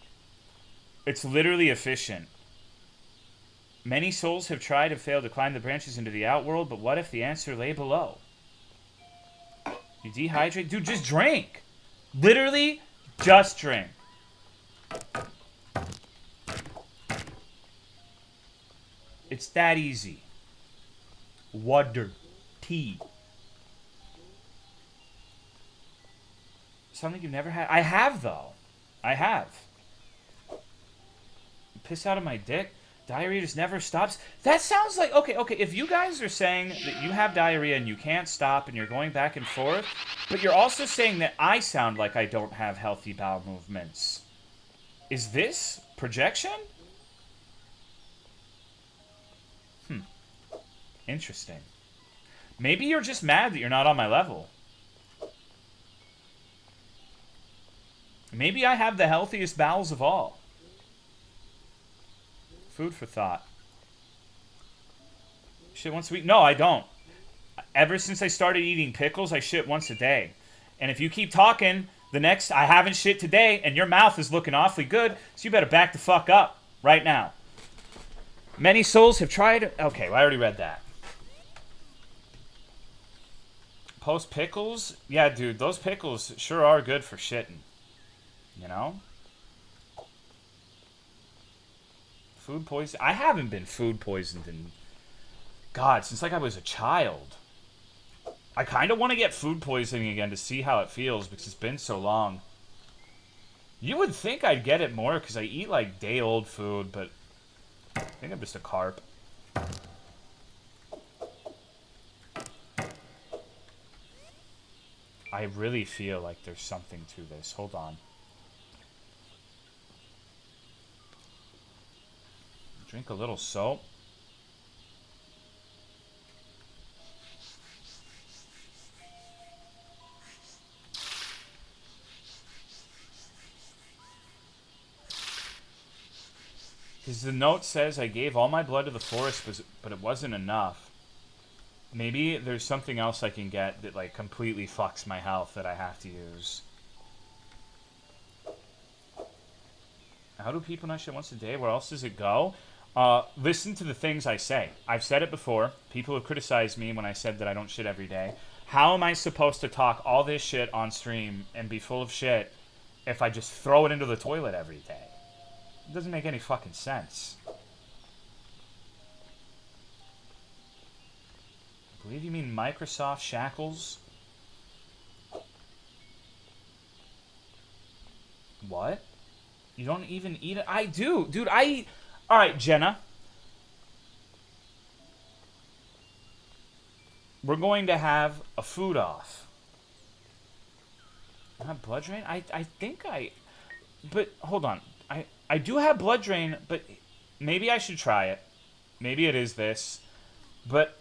It's literally efficient. Many souls have tried and failed to climb the branches into the outworld, but what if the answer lay below? You dehydrate? Dude, just drink! Literally, just drink. It's that easy. Water. Tea. Something you've never had? I have, though. I have. Piss out of my dick? Diarrhea just never stops? That sounds like... Okay, if you guys are saying that you have diarrhea and you can't stop and you're going back and forth, but you're also saying that I sound like I don't have healthy bowel movements. Is this projection? Interesting. Maybe you're just mad that you're not on my level. Maybe I have the healthiest bowels of all. Food for thought. Shit once a week? No, I don't. Ever since I started eating pickles, I shit once a day. And if you keep talking, the next I haven't shit today, and your mouth is looking awfully good, so you better back the fuck up right now. Many souls have tried... Okay, well, I already read that. Post pickles? Yeah, dude, those pickles sure are good for shitting. You know? Food poison? I haven't been food poisoned in... God, since like I was a child. I kind of want to get food poisoning again to see how it feels because it's been so long. You would think I'd get it more because I eat like day-old food, but I think I'm just a carp. I really feel like there's something to this. Hold on. Drink a little soap. Because the note says I gave all my blood to the forest, but it wasn't enough. Maybe there's something else I can get that like completely fucks my health that I have to use. How do people not shit once a day? Where else does it go? Listen to the things I say. I've said it before. People have criticized me when I said that I don't shit every day. How am I supposed to talk all this shit on stream and be full of shit if I just throw it into the toilet every day? It doesn't make any fucking sense. I believe you mean Microsoft shackles. What? You don't even eat it? I do. Dude, I eat... Alright, Jenna. We're going to have a food off. Not blood drain? I think I... But, hold on. I do have blood drain, but maybe I should try it. Maybe it is this. But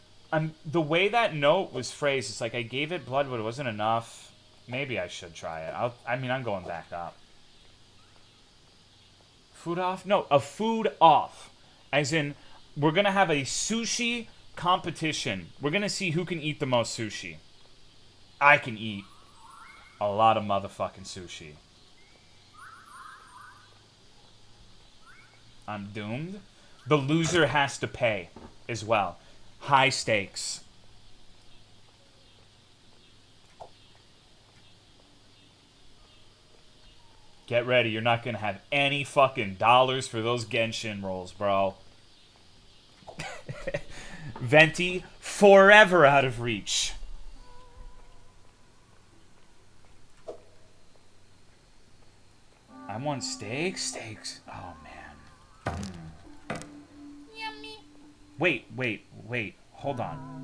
the way that note was phrased, it's like I gave it blood, but it wasn't enough. Maybe I should try it. I'm going back up. Food off? No, a food off. As in, we're going to have a sushi competition. We're going to see who can eat the most sushi. I can eat a lot of motherfucking sushi. I'm doomed. The loser has to pay as well. High stakes. Get ready. You're not going to have any fucking dollars for those Genshin rolls, bro. Venti, forever out of reach. I want steaks. Steaks. Oh, man. Yummy. Wait. Hold on.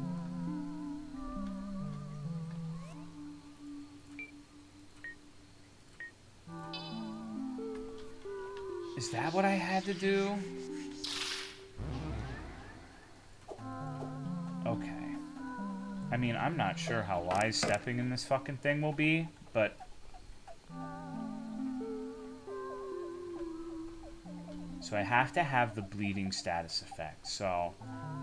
Is that what I had to do? Okay. I mean, I'm not sure how wise stepping in this fucking thing will be, but... So I have to have the bleeding status effect. So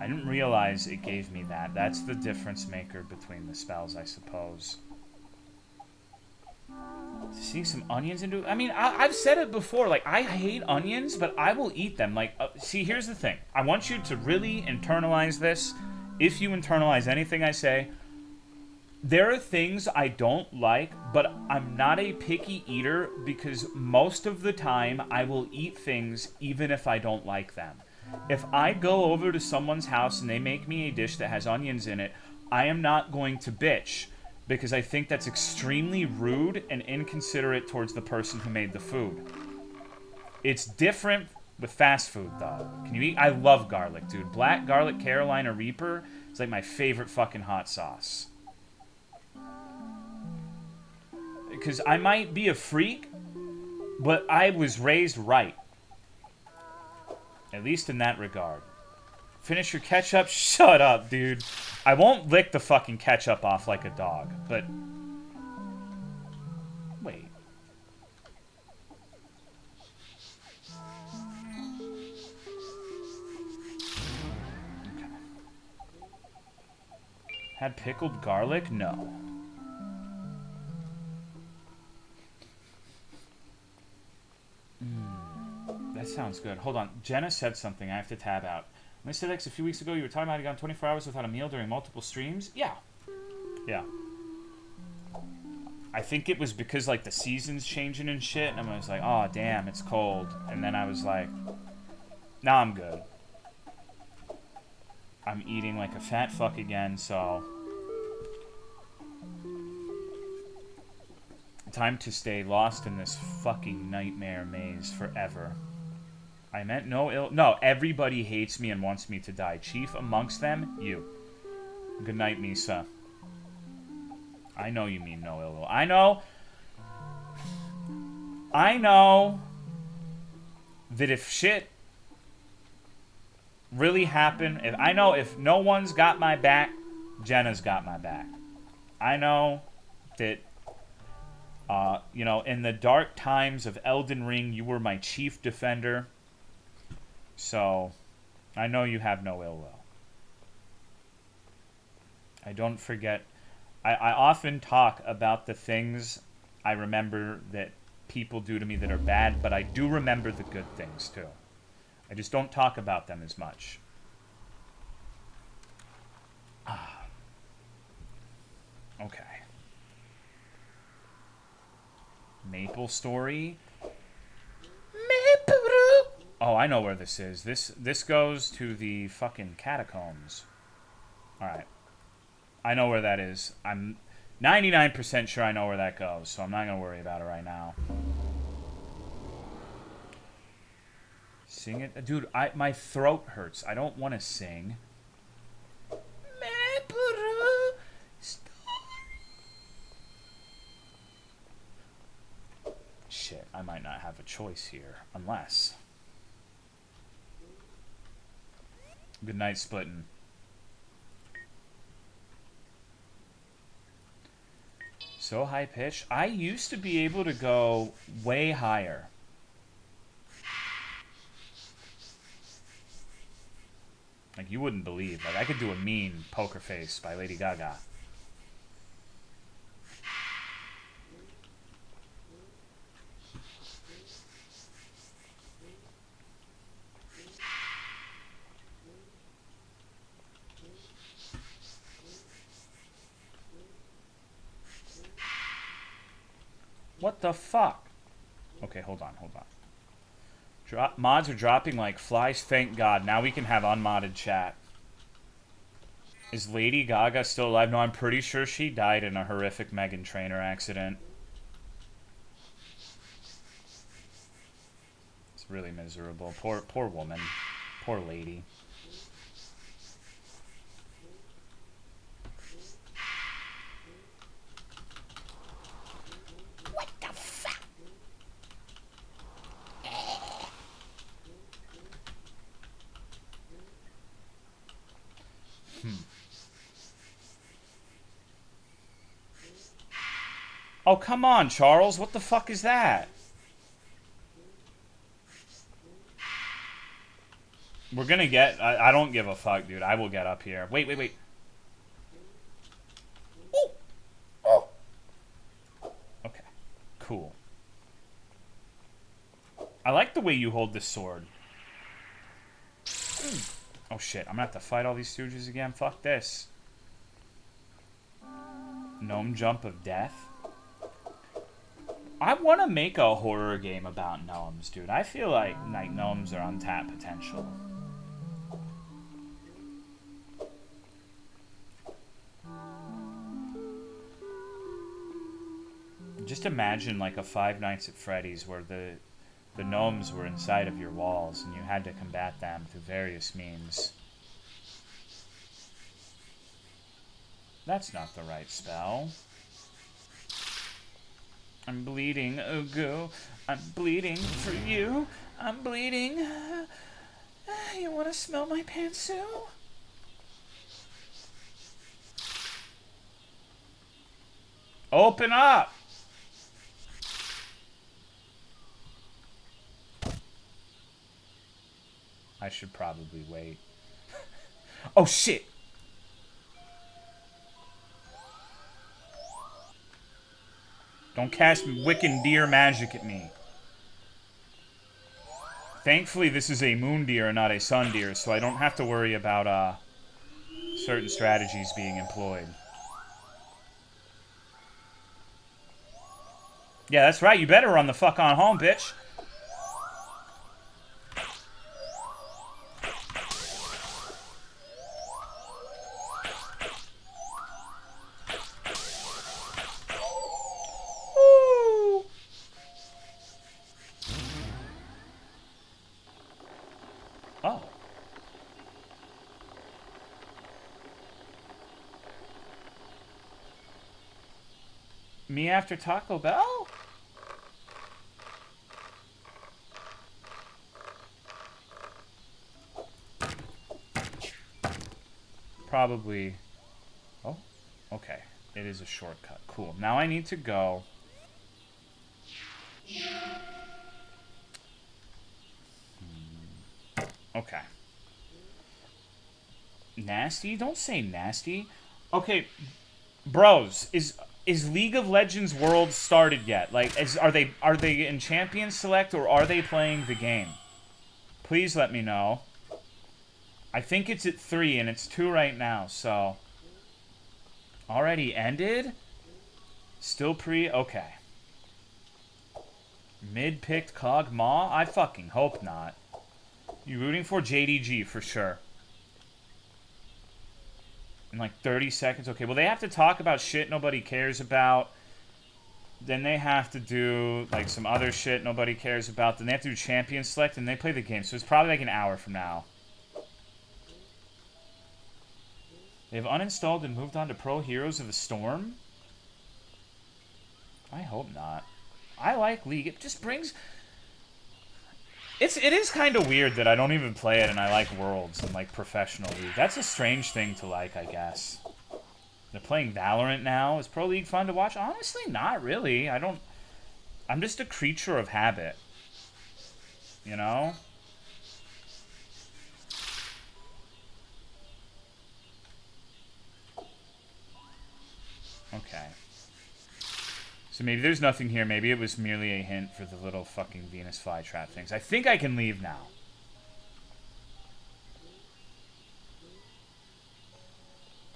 I didn't realize it gave me that. That's the difference maker between the spells, I suppose. Seeing some onions into... I mean, I've said it before. Like, I hate onions, but I will eat them. Like, see, here's the thing. I want you to really internalize this. If you internalize anything I say, there are things I don't like, but I'm not a picky eater because most of the time I will eat things even if I don't like them. If I go over to someone's house and they make me a dish that has onions in it, I am not going to bitch because I think that's extremely rude and inconsiderate towards the person who made the food. It's different with fast food, though. Can you eat? I love garlic, dude. Black garlic Carolina Reaper is like my favorite fucking hot sauce. Because I might be a freak, but I was raised right. At least in that regard. Finish your ketchup? Shut up, dude. I won't lick the fucking ketchup off like a dog, but... Wait. Okay. Had pickled garlic? No. That sounds good. Hold on. Jenna said something. I have to tab out. Mr. X, a few weeks ago, you were talking about having gone 24 hours without a meal during multiple streams? Yeah. Yeah. I think it was because, like, the season's changing and shit, and I was like, oh, damn, it's cold. And then I was like, nah, I'm good. I'm eating like a fat fuck again, so... Time to stay lost in this fucking nightmare maze forever. I meant no ill... No, everybody hates me and wants me to die. Chief amongst them, you. Good night, Misa. I know you mean no ill will. I know that if shit really happened, I know if no one's got my back, Jenna's got my back. I know that, you know, in the dark times of Elden Ring, you were my chief defender. So, I know you have no ill will. I don't forget. I often talk about the things I remember that people do to me that are bad, but I do remember the good things, too. I just don't talk about them as much. Okay. Maple Story. Oh, I know where this is. This goes to the fucking catacombs. Alright. I know where that is. I'm 99% sure I know where that goes, so I'm not going to worry about it right now. Sing it? Dude, my throat hurts. I don't want to sing. Shit, I might not have a choice here. Unless... Good night, Splittin'. So high pitch. I used to be able to go way higher. Like, you wouldn't believe. Like, I could do a mean Poker Face by Lady Gaga. What the fuck? Okay, hold on. Mods are dropping like flies, thank God. Now we can have unmodded chat. Is Lady Gaga still alive? No, I'm pretty sure she died in a horrific Meghan Trainor accident. It's really miserable. Poor woman. Poor lady. What the fuck? Oh, come on, Charles. What the fuck is that? We're gonna get... I don't give a fuck, dude. I will get up here. Wait. Ooh. Oh. Okay. Cool. I like the way you hold this sword. Oh, shit. I'm gonna have to fight all these stooges again. Fuck this. Gnome Jump of Death. I want to make a horror game about gnomes, dude. I feel like gnomes are untapped potential. Just imagine like a Five Nights at Freddy's where the gnomes were inside of your walls and you had to combat them through various means. That's not the right spell. I'm bleeding, Ugo. I'm bleeding for you. I'm bleeding. You want to smell my pantsuit? Open up! I should probably wait. Oh, shit! Don't cast Wiccan Deer magic at me. Thankfully, this is a moon deer and not a sun deer, so I don't have to worry about certain strategies being employed. Yeah, that's right. You better run the fuck on home, bitch. Woo! Oh. Me after Taco Bell? Probably. Oh, okay. It is a shortcut. Cool. Now I need to go. Okay. Nasty? Don't say nasty. Okay, bros, is League of Legends Worlds started yet? Like, are they in Champion Select or are they playing the game? Please let me know. I think it's at 3 and it's 2 right now, so already ended? Still okay. Mid-picked Cog Maw? I fucking hope not. You rooting for JDG for sure. In like 30 seconds. Okay, well, they have to talk about shit nobody cares about. Then they have to do like some other shit nobody cares about. Then they have to do Champion Select, and they play the game. So it's probably like an hour from now. They've uninstalled and moved on to Pro Heroes of the Storm? I hope not. I like League. It just brings... It is kind of weird that I don't even play it and I like Worlds and like Professional League. That's a strange thing to like, I guess. They're playing Valorant now. Is Pro League fun to watch? Honestly, not really. I'm just a creature of habit. You know? Okay. So maybe there's nothing here. Maybe it was merely a hint for the little fucking Venus flytrap things. I think I can leave now.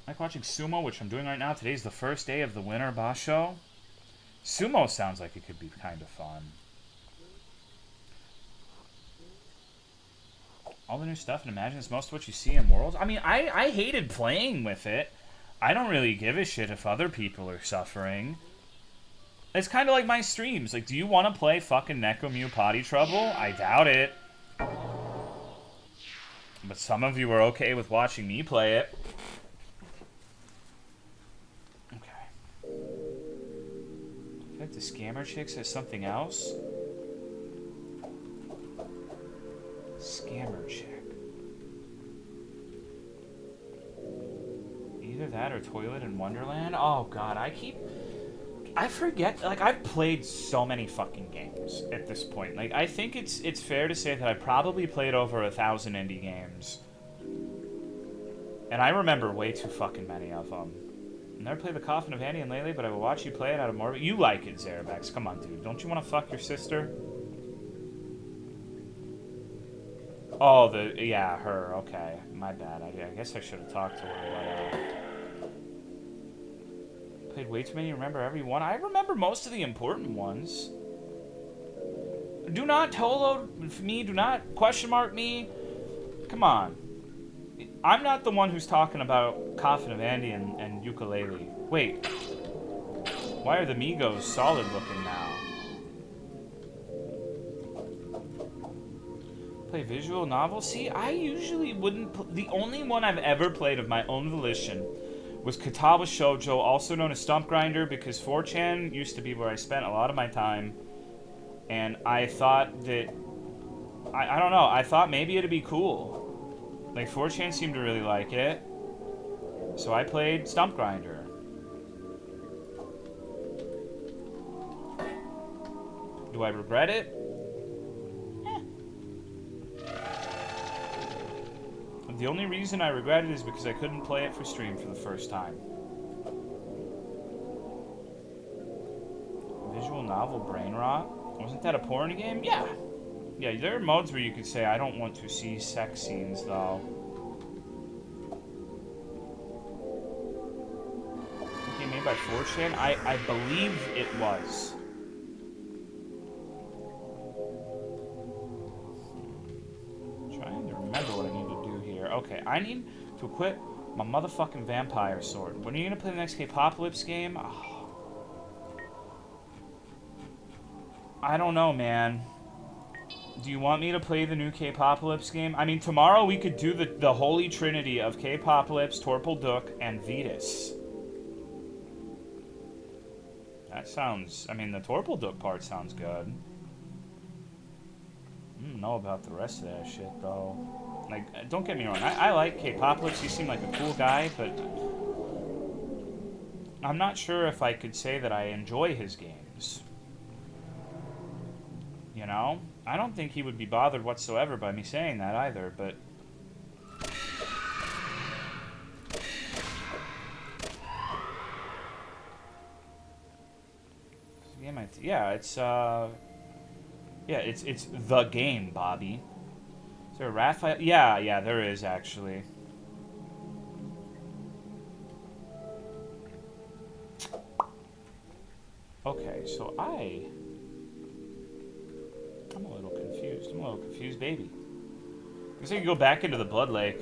I like watching Sumo, which I'm doing right now. Today's the first day of the Winter Basho. Sumo sounds like it could be kind of fun. All the new stuff, and imagine it's most of what you see in Worlds. I mean, I hated playing with it. I don't really give a shit if other people are suffering. It's kind of like my streams. Like, do you want to play fucking Nekomew Potty Trouble? I doubt it. But some of you are okay with watching me play it. Okay. I think the scammer chick says something else. Scammer chick. Either that or Toilet in Wonderland. Oh god, I forget, like, I've played so many fucking games at this point. Like, I think it's fair to say that I probably played over 1,000 indie games. And I remember way too fucking many of them. I never played the Coffin of Annie lately, but I will watch you play it out of more... You like it, Zerabex. Come on, dude. Don't you want to fuck your sister? Oh, yeah, her. Okay. My bad. I guess I should have talked to her, but, played way too many, remember every one. I remember most of the important ones. Do not Tolo me, do not question mark me. Come on. I'm not the one who's talking about Coffin of Andy and Ukulele. Wait. Why are the Migos solid looking now? Play visual novels? See, I usually wouldn't... The only one I've ever played of my own volition was Katawa Shoujo, also known as Stump Grinder, because 4chan used to be where I spent a lot of my time. And I thought that... I don't know, I thought maybe it'd be cool. Like, 4chan seemed to really like it. So I played Stump Grinder. Do I regret it? The only reason I regret it is because I couldn't play it for stream for the first time. Visual novel brain rot? Wasn't that a porn game? Yeah. Yeah, there are modes where you could say, I don't want to see sex scenes, though. Okay, made by 4chan? I believe it was. Trying to remember what I need to do here. Okay, I need to equip my motherfucking vampire sword. When are you gonna play the next K-Popalypse game? Oh. I don't know, man. Do you want me to play the new K-Popalypse game? I mean, tomorrow we could do the holy trinity of K-Popalypse, Torpal Duck, and Vetus. That sounds... I mean, the Torpal Duck part sounds good. I don't know about the rest of that shit, though. Like, don't get me wrong. I like K-Popalypse. He seemed like a cool guy, but... I'm not sure if I could say that I enjoy his games. You know? I don't think he would be bothered whatsoever by me saying that either, but... Yeah, it's the game, Bobby. Is there a Raphael? Yeah, there is, actually. Okay, so I'm a little confused. I'm a little confused, baby. Looks like you go back into the Blood Lake.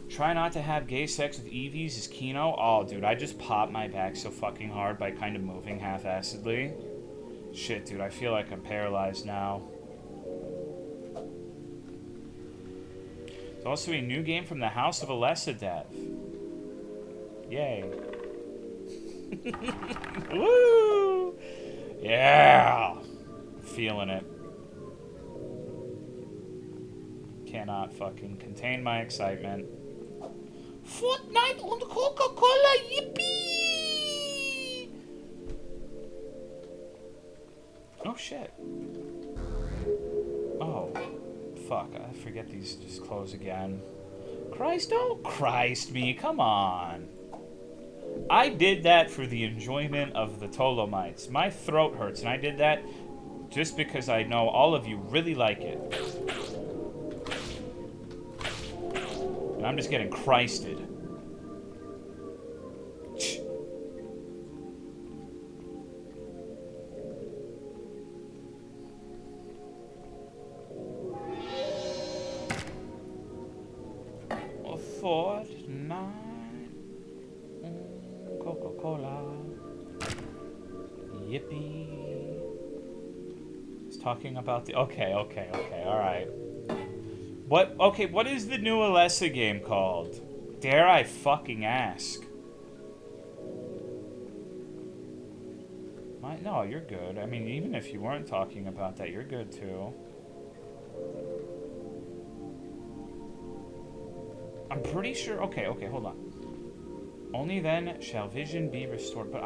Try not to have gay sex with EVs is Kino. Oh, dude, I just popped my back so fucking hard by kind of moving half-assedly. Shit, dude, I feel like I'm paralyzed now. There's also a new game from the House of Alessa dev. Yay. Woo! Yeah! Feeling it. Cannot fucking contain my excitement. Fortnite and Coca-Cola, yippee! Oh shit. Oh. Fuck, I forget these just close again. Christ, don't Christ me, come on. I did that for the enjoyment of the Tolomites. My throat hurts, and I did that just because I know all of you really like it. And I'm just getting Christed. Fortnite, Coca-Cola, yippee. He's talking about the... Okay, alright. What is the new Alessa game called? Dare I fucking ask? No, you're good. I mean, even if you weren't talking about that, you're good too. I'm pretty sure... Okay, hold on. Only then shall vision be restored. But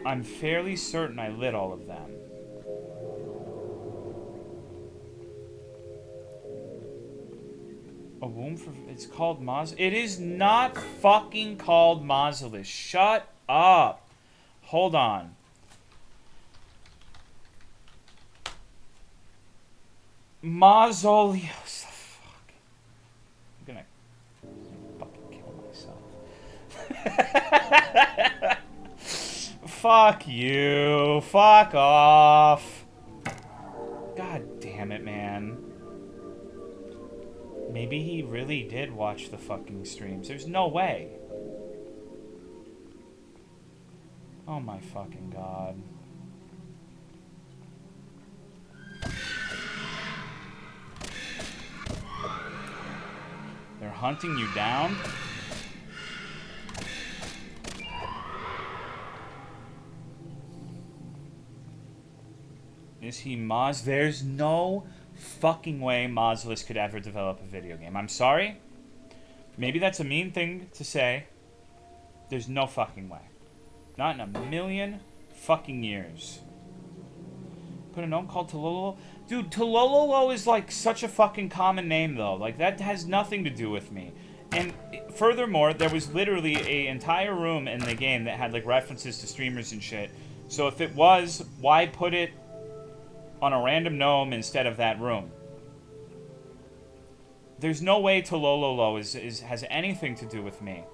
I'm fairly certain I lit all of them. A womb for... It's called It is not fucking called Mausolus. Shut up. Hold on. Mausoleus. Fuck. I'm gonna fucking kill myself. Fuck you. Fuck off. God damn it, man. Maybe he really did watch the fucking streams. There's no way. Oh my fucking god. They're hunting you down? Is he There's no fucking way Mozlis could ever develop a video game. I'm sorry. Maybe that's a mean thing to say. There's no fucking way. Not in a million fucking years. Put a gnome called Tololo. Dude, Tololo is like such a fucking common name though. Like that has nothing to do with me. And furthermore, there was literally an entire room in the game that had like references to streamers and shit. So if it was, why put it on a random gnome instead of that room? There's no way Tololo has anything to do with me.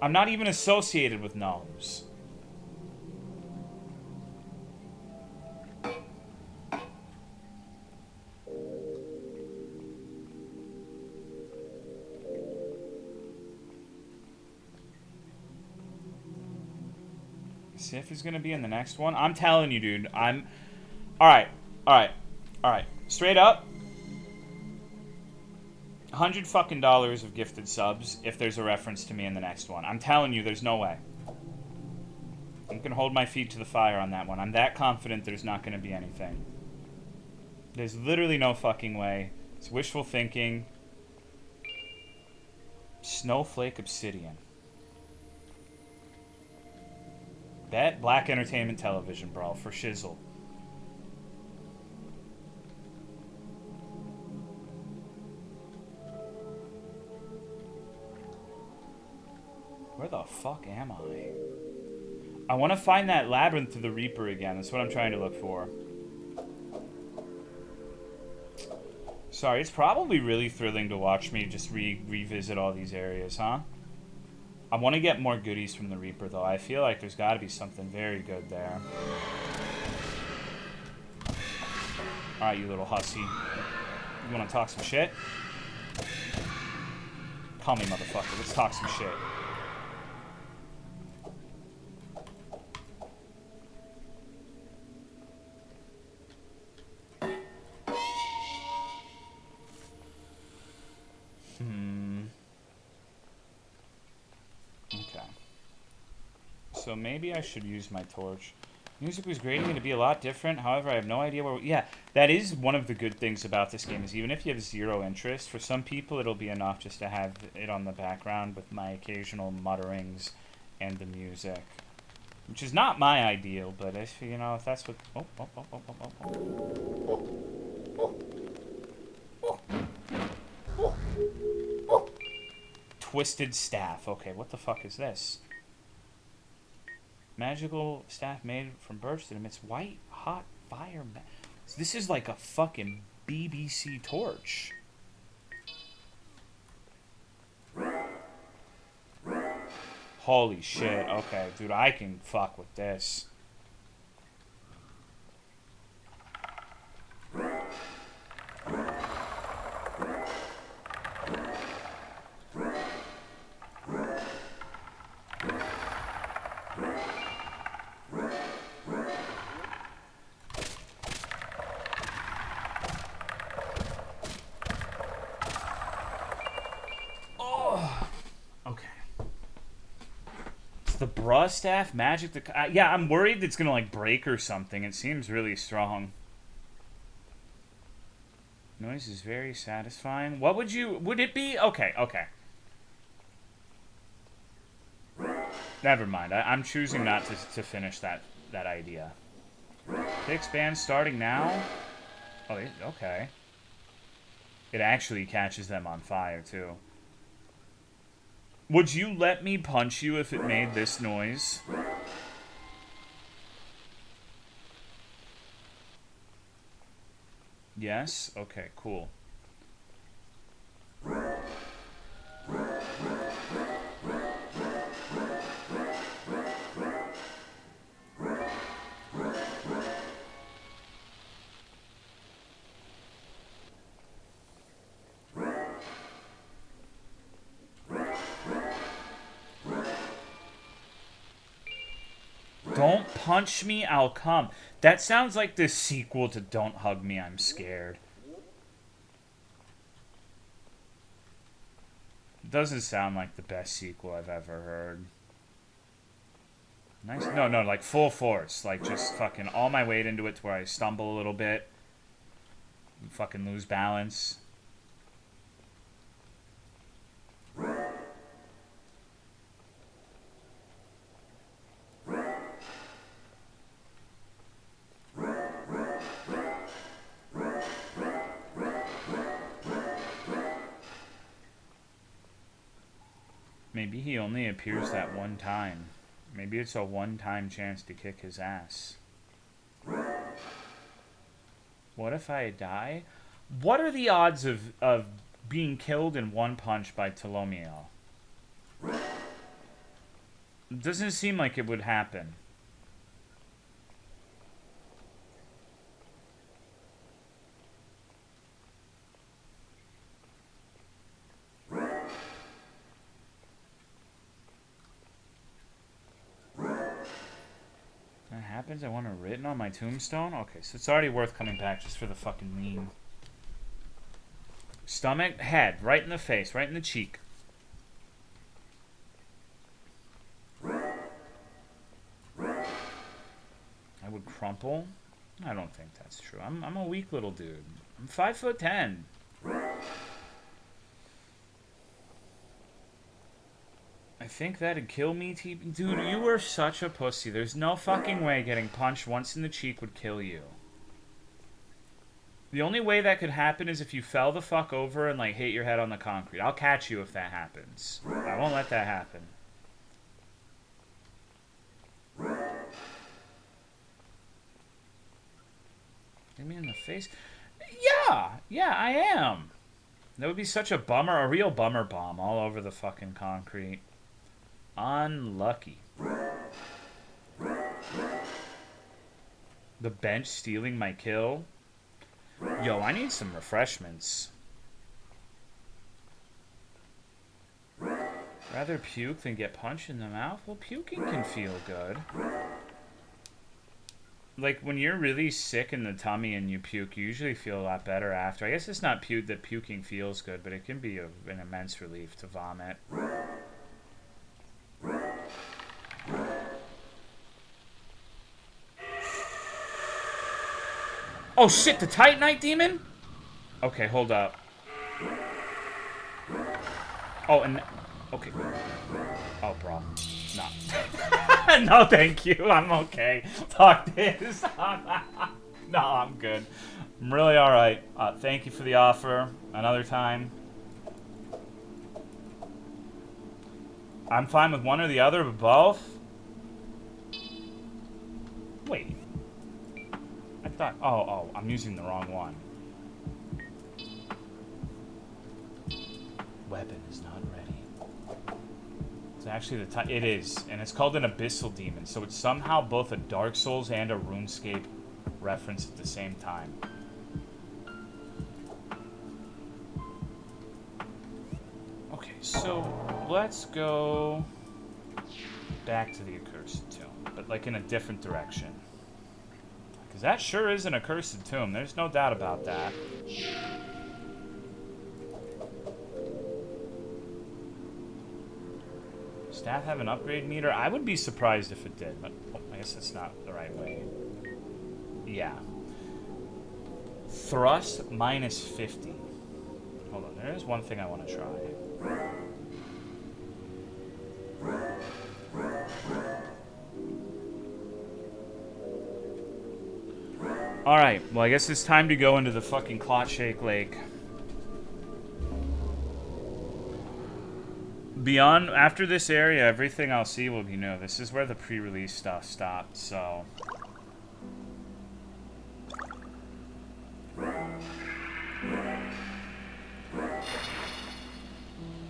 I'm not even associated with gnomes. Sif is gonna be in the next one. I'm telling you, dude. Alright. Straight up. $100 fucking of gifted subs if there's a reference to me in the next one. I'm telling you, there's no way. I'm gonna hold my feet to the fire on that one. I'm that confident there's not gonna be anything. There's literally no fucking way. It's wishful thinking. Snowflake Obsidian. Bet Black Entertainment Television, bro, for shizzle. Where the fuck am I? I want to find that labyrinth to the Reaper again. That's what I'm trying to look for. Sorry, it's probably really thrilling to watch me just revisit all these areas, huh? I want to get more goodies from the Reaper, though. I feel like there's got to be something very good there. Alright, you little hussy. You want to talk some shit? Call me, motherfucker. Let's talk some shit. Okay. So maybe I should use my torch. Music was grading to be a lot different. However, I have no idea where... Yeah, that is one of the good things about this game, is even if you have zero interest, for some people it'll be enough just to have it on the background with my occasional mutterings and the music. Which is not my ideal, but if, you know, if that's what... Twisted staff. Okay, what the fuck is this? Magical staff made from birch that emits white hot fire. This is like a fucking BBC torch. Holy shit. Okay, dude, I can fuck with this. The bra staff, magic. Yeah, I'm worried it's gonna like break or something. It seems really strong. Noise is very satisfying. What would it be? Okay. Never mind. I'm choosing not to finish that idea. Fixed band starting now. Oh, okay. It actually catches them on fire too. Would you let me punch you if it made this noise? Yes? Okay, cool. Don't punch me, I'll come. That sounds like the sequel to Don't Hug Me, I'm Scared. Doesn't sound like the best sequel I've ever heard. Nice. No, like full force. Like just fucking all my weight into it to where I stumble a little bit. fucking lose balance. Maybe he only appears that one time. Maybe it's a one-time chance to kick his ass. What if I die? What are the odds of being killed in one punch by Tolomeo? It doesn't seem like it would happen. That happens? I want it written on my tombstone? Okay, so it's already worth coming back just for the fucking meme. Stomach, head, right in the face, right in the cheek. I would crumple? I don't think that's true. I'm a weak little dude. I'm 5'10". I think that'd kill me, Dude, you were such a pussy. There's no fucking way getting punched once in the cheek would kill you. The only way that could happen is if you fell the fuck over and, like, hit your head on the concrete. I'll catch you if that happens. I won't let that happen. Hit me in the face? Yeah, I am. That would be such a bummer, a real bummer bomb all over the fucking concrete. Unlucky. The bench stealing my kill? Yo, I need some refreshments. Rather puke than get punched in the mouth? Well, puking can feel good. Like, when you're really sick in the tummy and you puke, you usually feel a lot better after. I guess it's not that puking feels good, but it can be an immense relief to vomit. Oh shit, the Titanite demon? Okay, hold up. Oh, and... Okay. Oh, bro. No. No, thank you. I'm okay. Fuck this. No, I'm good. I'm really alright. Thank you for the offer. Another time. I'm fine with one or the other, but both? Wait. I thought... Oh, I'm using the wrong one. Weapon is not ready. It's actually it is, and it's called an Abyssal Demon, so it's somehow both a Dark Souls and a RuneScape reference at the same time. Okay, so let's go back to the Accursed Tomb, but like in a different direction. Because that sure is an Accursed Tomb, there's no doubt about that. Staff have an upgrade meter? I would be surprised if it did, but I guess that's not the right way. Yeah. Thrust minus 50. Hold on, there is one thing I want to try. Alright, well I guess it's time to go into the fucking Clot Shake Lake. Beyond, after this area, everything I'll see will be new. This is where the pre-release stuff stopped, so...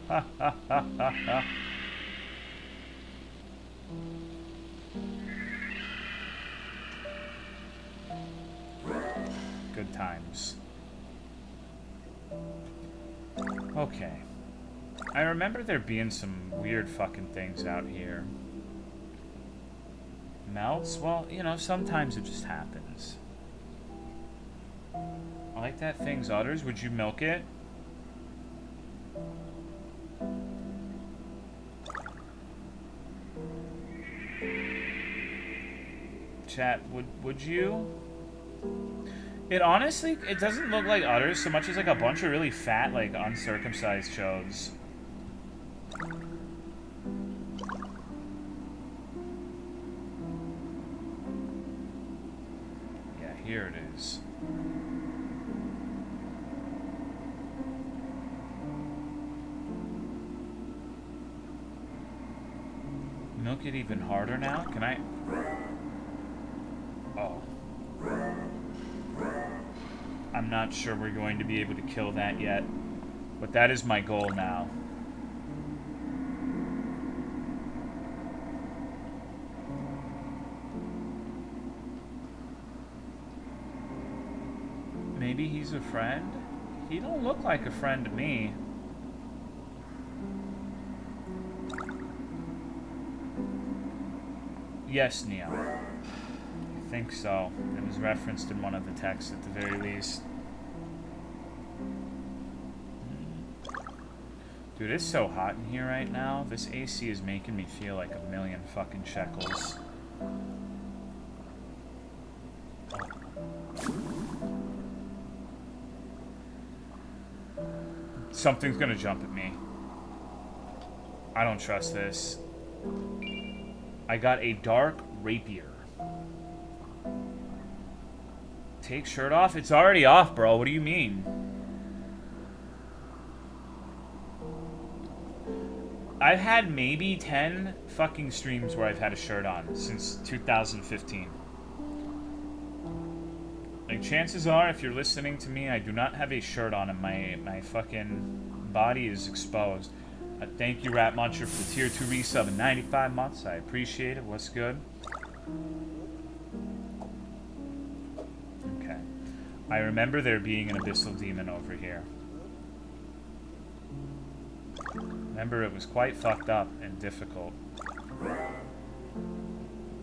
Ha ha ha ha ha. Good times. Okay. I remember there being some weird fucking things out here. Melts? Well, you know, sometimes it just happens. I like that thing's udders. Would you milk it? Chat, would you? It honestly, it doesn't look like udders so much as like a bunch of really fat, like, uncircumcised shows. Yeah, here it is. Milk it even harder now? Can I? Oh. I'm not sure we're going to be able to kill that yet. But that is my goal now. Maybe he's a friend? He don't look like a friend to me. Yes, Neo. I think so. It was referenced in one of the texts at the very least. Dude, it's so hot in here right now. This AC is making me feel like a million fucking shekels. Something's gonna jump at me. I don't trust this. I got a dark rapier. Take shirt off? It's already off, bro. What do you mean? I've had maybe 10 fucking streams where I've had a shirt on since 2015. Like, chances are, if you're listening to me, I do not have a shirt on and my fucking body is exposed. Thank you, Rat Muncher, for the tier 2 resub in 95 months. I appreciate it. What's good? Okay. I remember there being an abyssal demon over here. Remember, it was quite fucked up and difficult.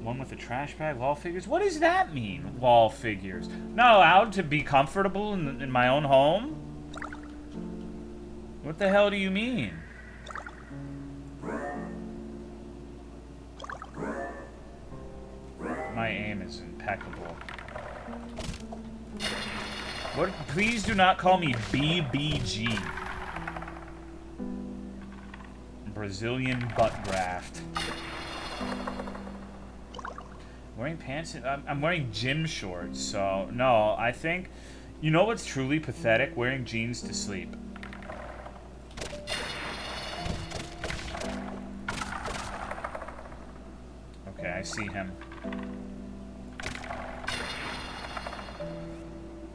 One with a trash bag, wall figures? What does that mean, wall figures? Not allowed to be comfortable in my own home? What the hell do you mean? My aim is impeccable. What? Please do not call me BBG. Brazilian butt graft. Wearing pants? I'm wearing gym shorts, so no, I think... You know what's truly pathetic? Wearing jeans to sleep. Okay, I see him.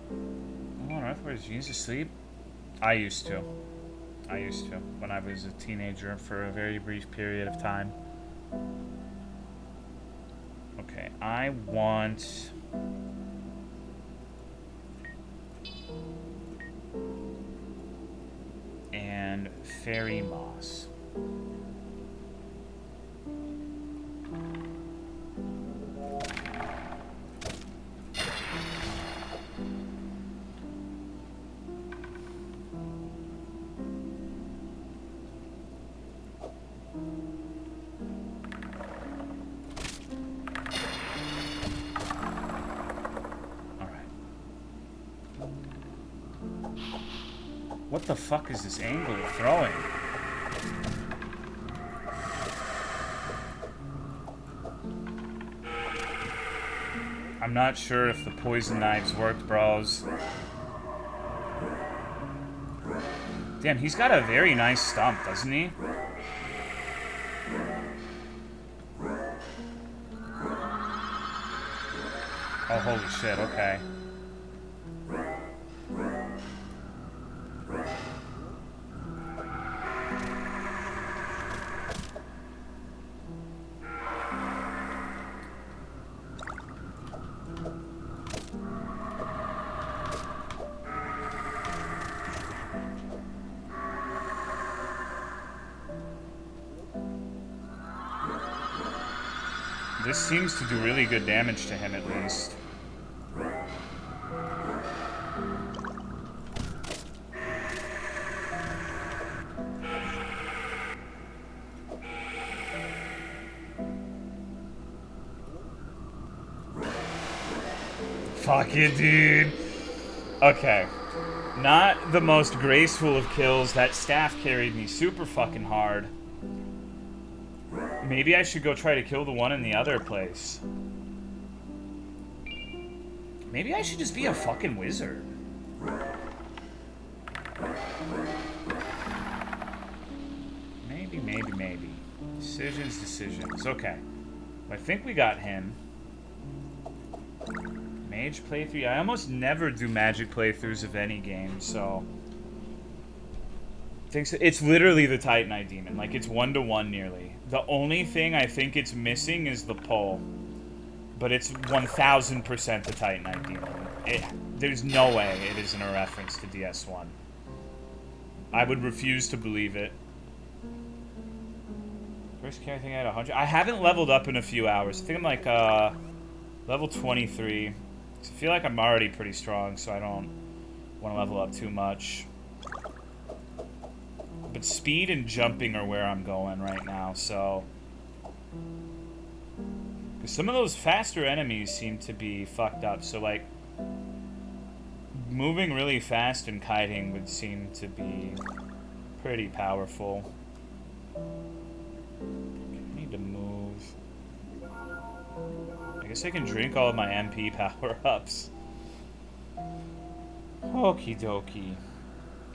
Who on earth wears jeans to sleep? I used to. When I was a teenager for a very brief period of time. Okay, I want... and fairy moss. What the fuck is this angle of throwing? I'm not sure if the poison knives worked, bros. Damn, he's got a very nice stump, doesn't he? Oh, holy shit, okay. This seems to do really good damage to him, at least. Fuck it, dude. Okay. Not the most graceful of kills. That staff carried me super fucking hard. Maybe I should go try to kill the one in the other place. Maybe I should just be a fucking wizard. Maybe. Decisions. Okay. I think we got him. Mage playthrough. I almost never do magic playthroughs of any game, so... It's literally the Titanite Demon. Like, it's 1-to-1 nearly. The only thing I think it's missing is the pole. But it's 1000% the Titanite Demon. There's no way it isn't a reference to DS1. I would refuse to believe it. First character, I think I had 100. I haven't leveled up in a few hours. I think I'm like, level 23. I feel like I'm already pretty strong, so I don't want to level up too much. But speed and jumping are where I'm going right now, so... Because some of those faster enemies seem to be fucked up, so like... Moving really fast and kiting would seem to be pretty powerful. I need to move. I guess I can drink all of my MP power-ups. Okie dokie.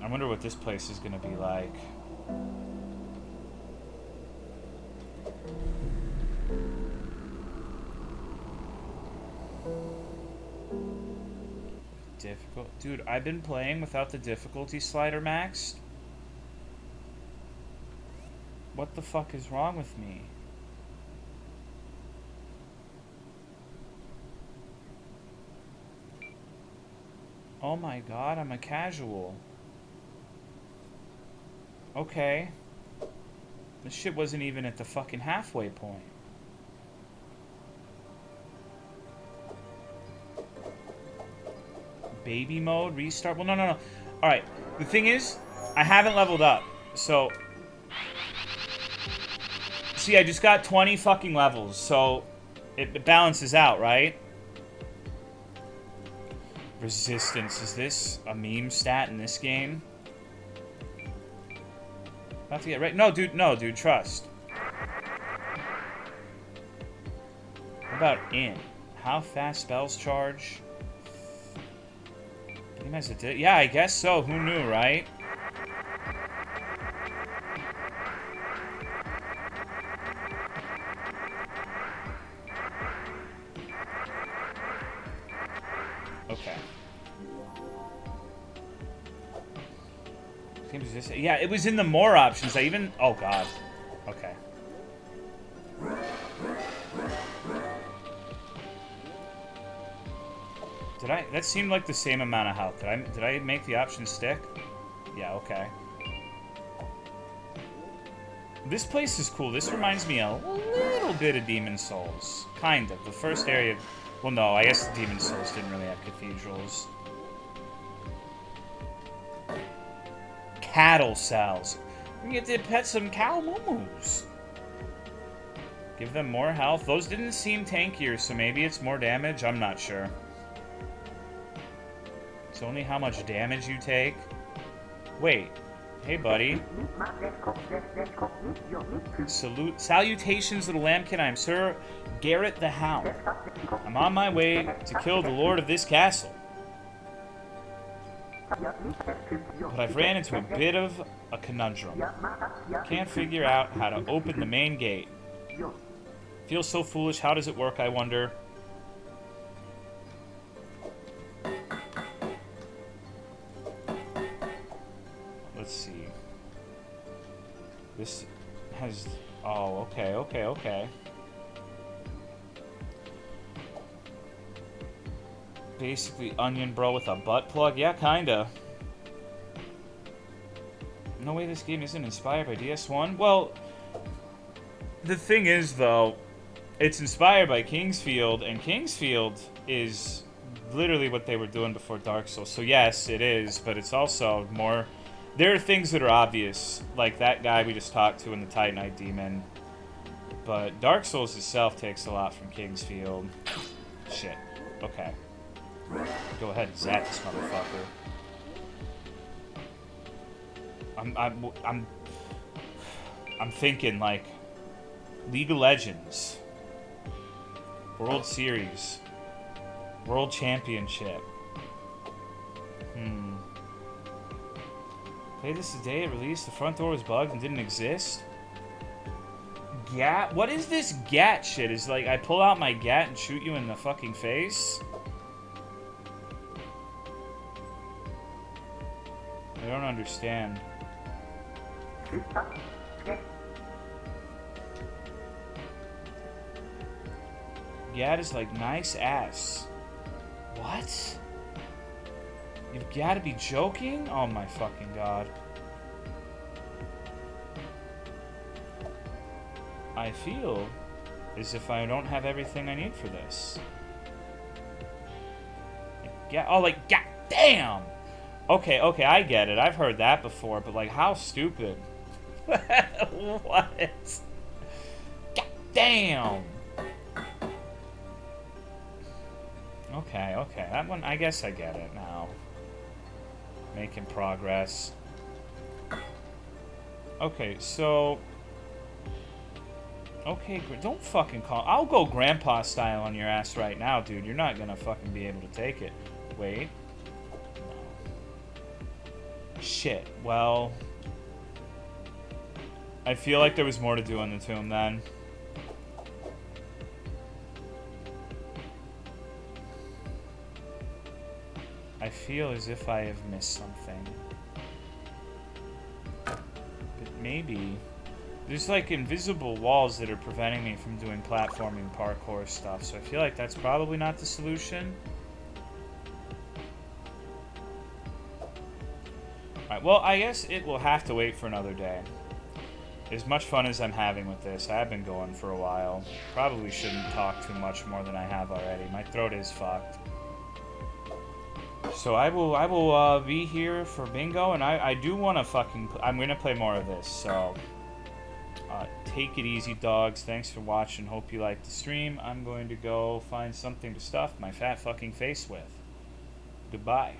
I wonder what this place is gonna be like. Difficult. Dude, I've been playing without the difficulty slider maxed. What the fuck is wrong with me? Oh my god, I'm a casual. Okay. This shit wasn't even at the fucking halfway point. Baby mode, restart. Well, no. Alright, the thing is, I haven't leveled up. So... See, I just got 20 fucking levels, so it balances out, right? Resistance. Is this a meme stat in this game? About to get right. No, dude, trust. What about in? How fast spells charge? Game has a yeah, I guess so. Who knew, right? Okay. Yeah, it was in the more options. I even... Oh, God. Okay. Did I... That seemed like the same amount of health. Did I make the option stick? Yeah, okay. This place is cool. This reminds me a little bit of Demon Souls. Kind of. The first area... Well, no, I guess Demon Souls didn't really have cathedrals. Cattle cells. We get to pet some cow moo-moos. Give them more health. Those didn't seem tankier, so maybe it's more damage. I'm not sure. It's only how much damage you take. Wait. Hey, buddy. Salutations, little lambkin. I'm Sir Garrett the Hound. I'm on my way to kill the lord of this castle. But I've ran into a bit of a conundrum. Can't figure out how to open the main gate. Feels so foolish. How does it work, I wonder? Let's see. This has... Oh, okay. Basically Onion Bro with a butt plug? Yeah, kinda. No way this game isn't inspired by DS1? Well, the thing is, though, it's inspired by Kingsfield, and Kingsfield is literally what they were doing before Dark Souls. So yes, it is, but it's also more... There are things that are obvious, like that guy we just talked to in the Titanite Demon. But Dark Souls itself takes a lot from Kingsfield. Shit. Okay. Go ahead and zap this motherfucker. I'm thinking like League of Legends, World Series, World Championship. Played this the day it released. The front door was bugged and didn't exist. Gat? What is this gat shit? Is like I pull out my gat and shoot you in the fucking face? I don't understand. Gat is like nice ass. What? You've got to be joking? Oh my fucking god. I feel as if I don't have everything I need for this. Oh, like, god damn! Okay, I get it. I've heard that before, but like, how stupid. What? God damn! Okay, that one, I guess I get it now. Making progress. Okay, so... Okay, don't fucking call... I'll go grandpa style on your ass right now, dude. You're not gonna fucking be able to take it. Wait. No. Shit, well... I feel like there was more to do on the tomb then. I feel as if I have missed something. But maybe... There's like invisible walls that are preventing me from doing platforming parkour stuff, so I feel like that's probably not the solution. Alright, well, I guess it will have to wait for another day. As much fun as I'm having with this, I have been going for a while. Probably shouldn't talk too much more than I have already. My throat is fucked. So I will be here for bingo, and I do want to fucking... I'm going to play more of this, so... take it easy, dogs. Thanks for watching. Hope you liked the stream. I'm going to go find something to stuff my fat fucking face with. Goodbye.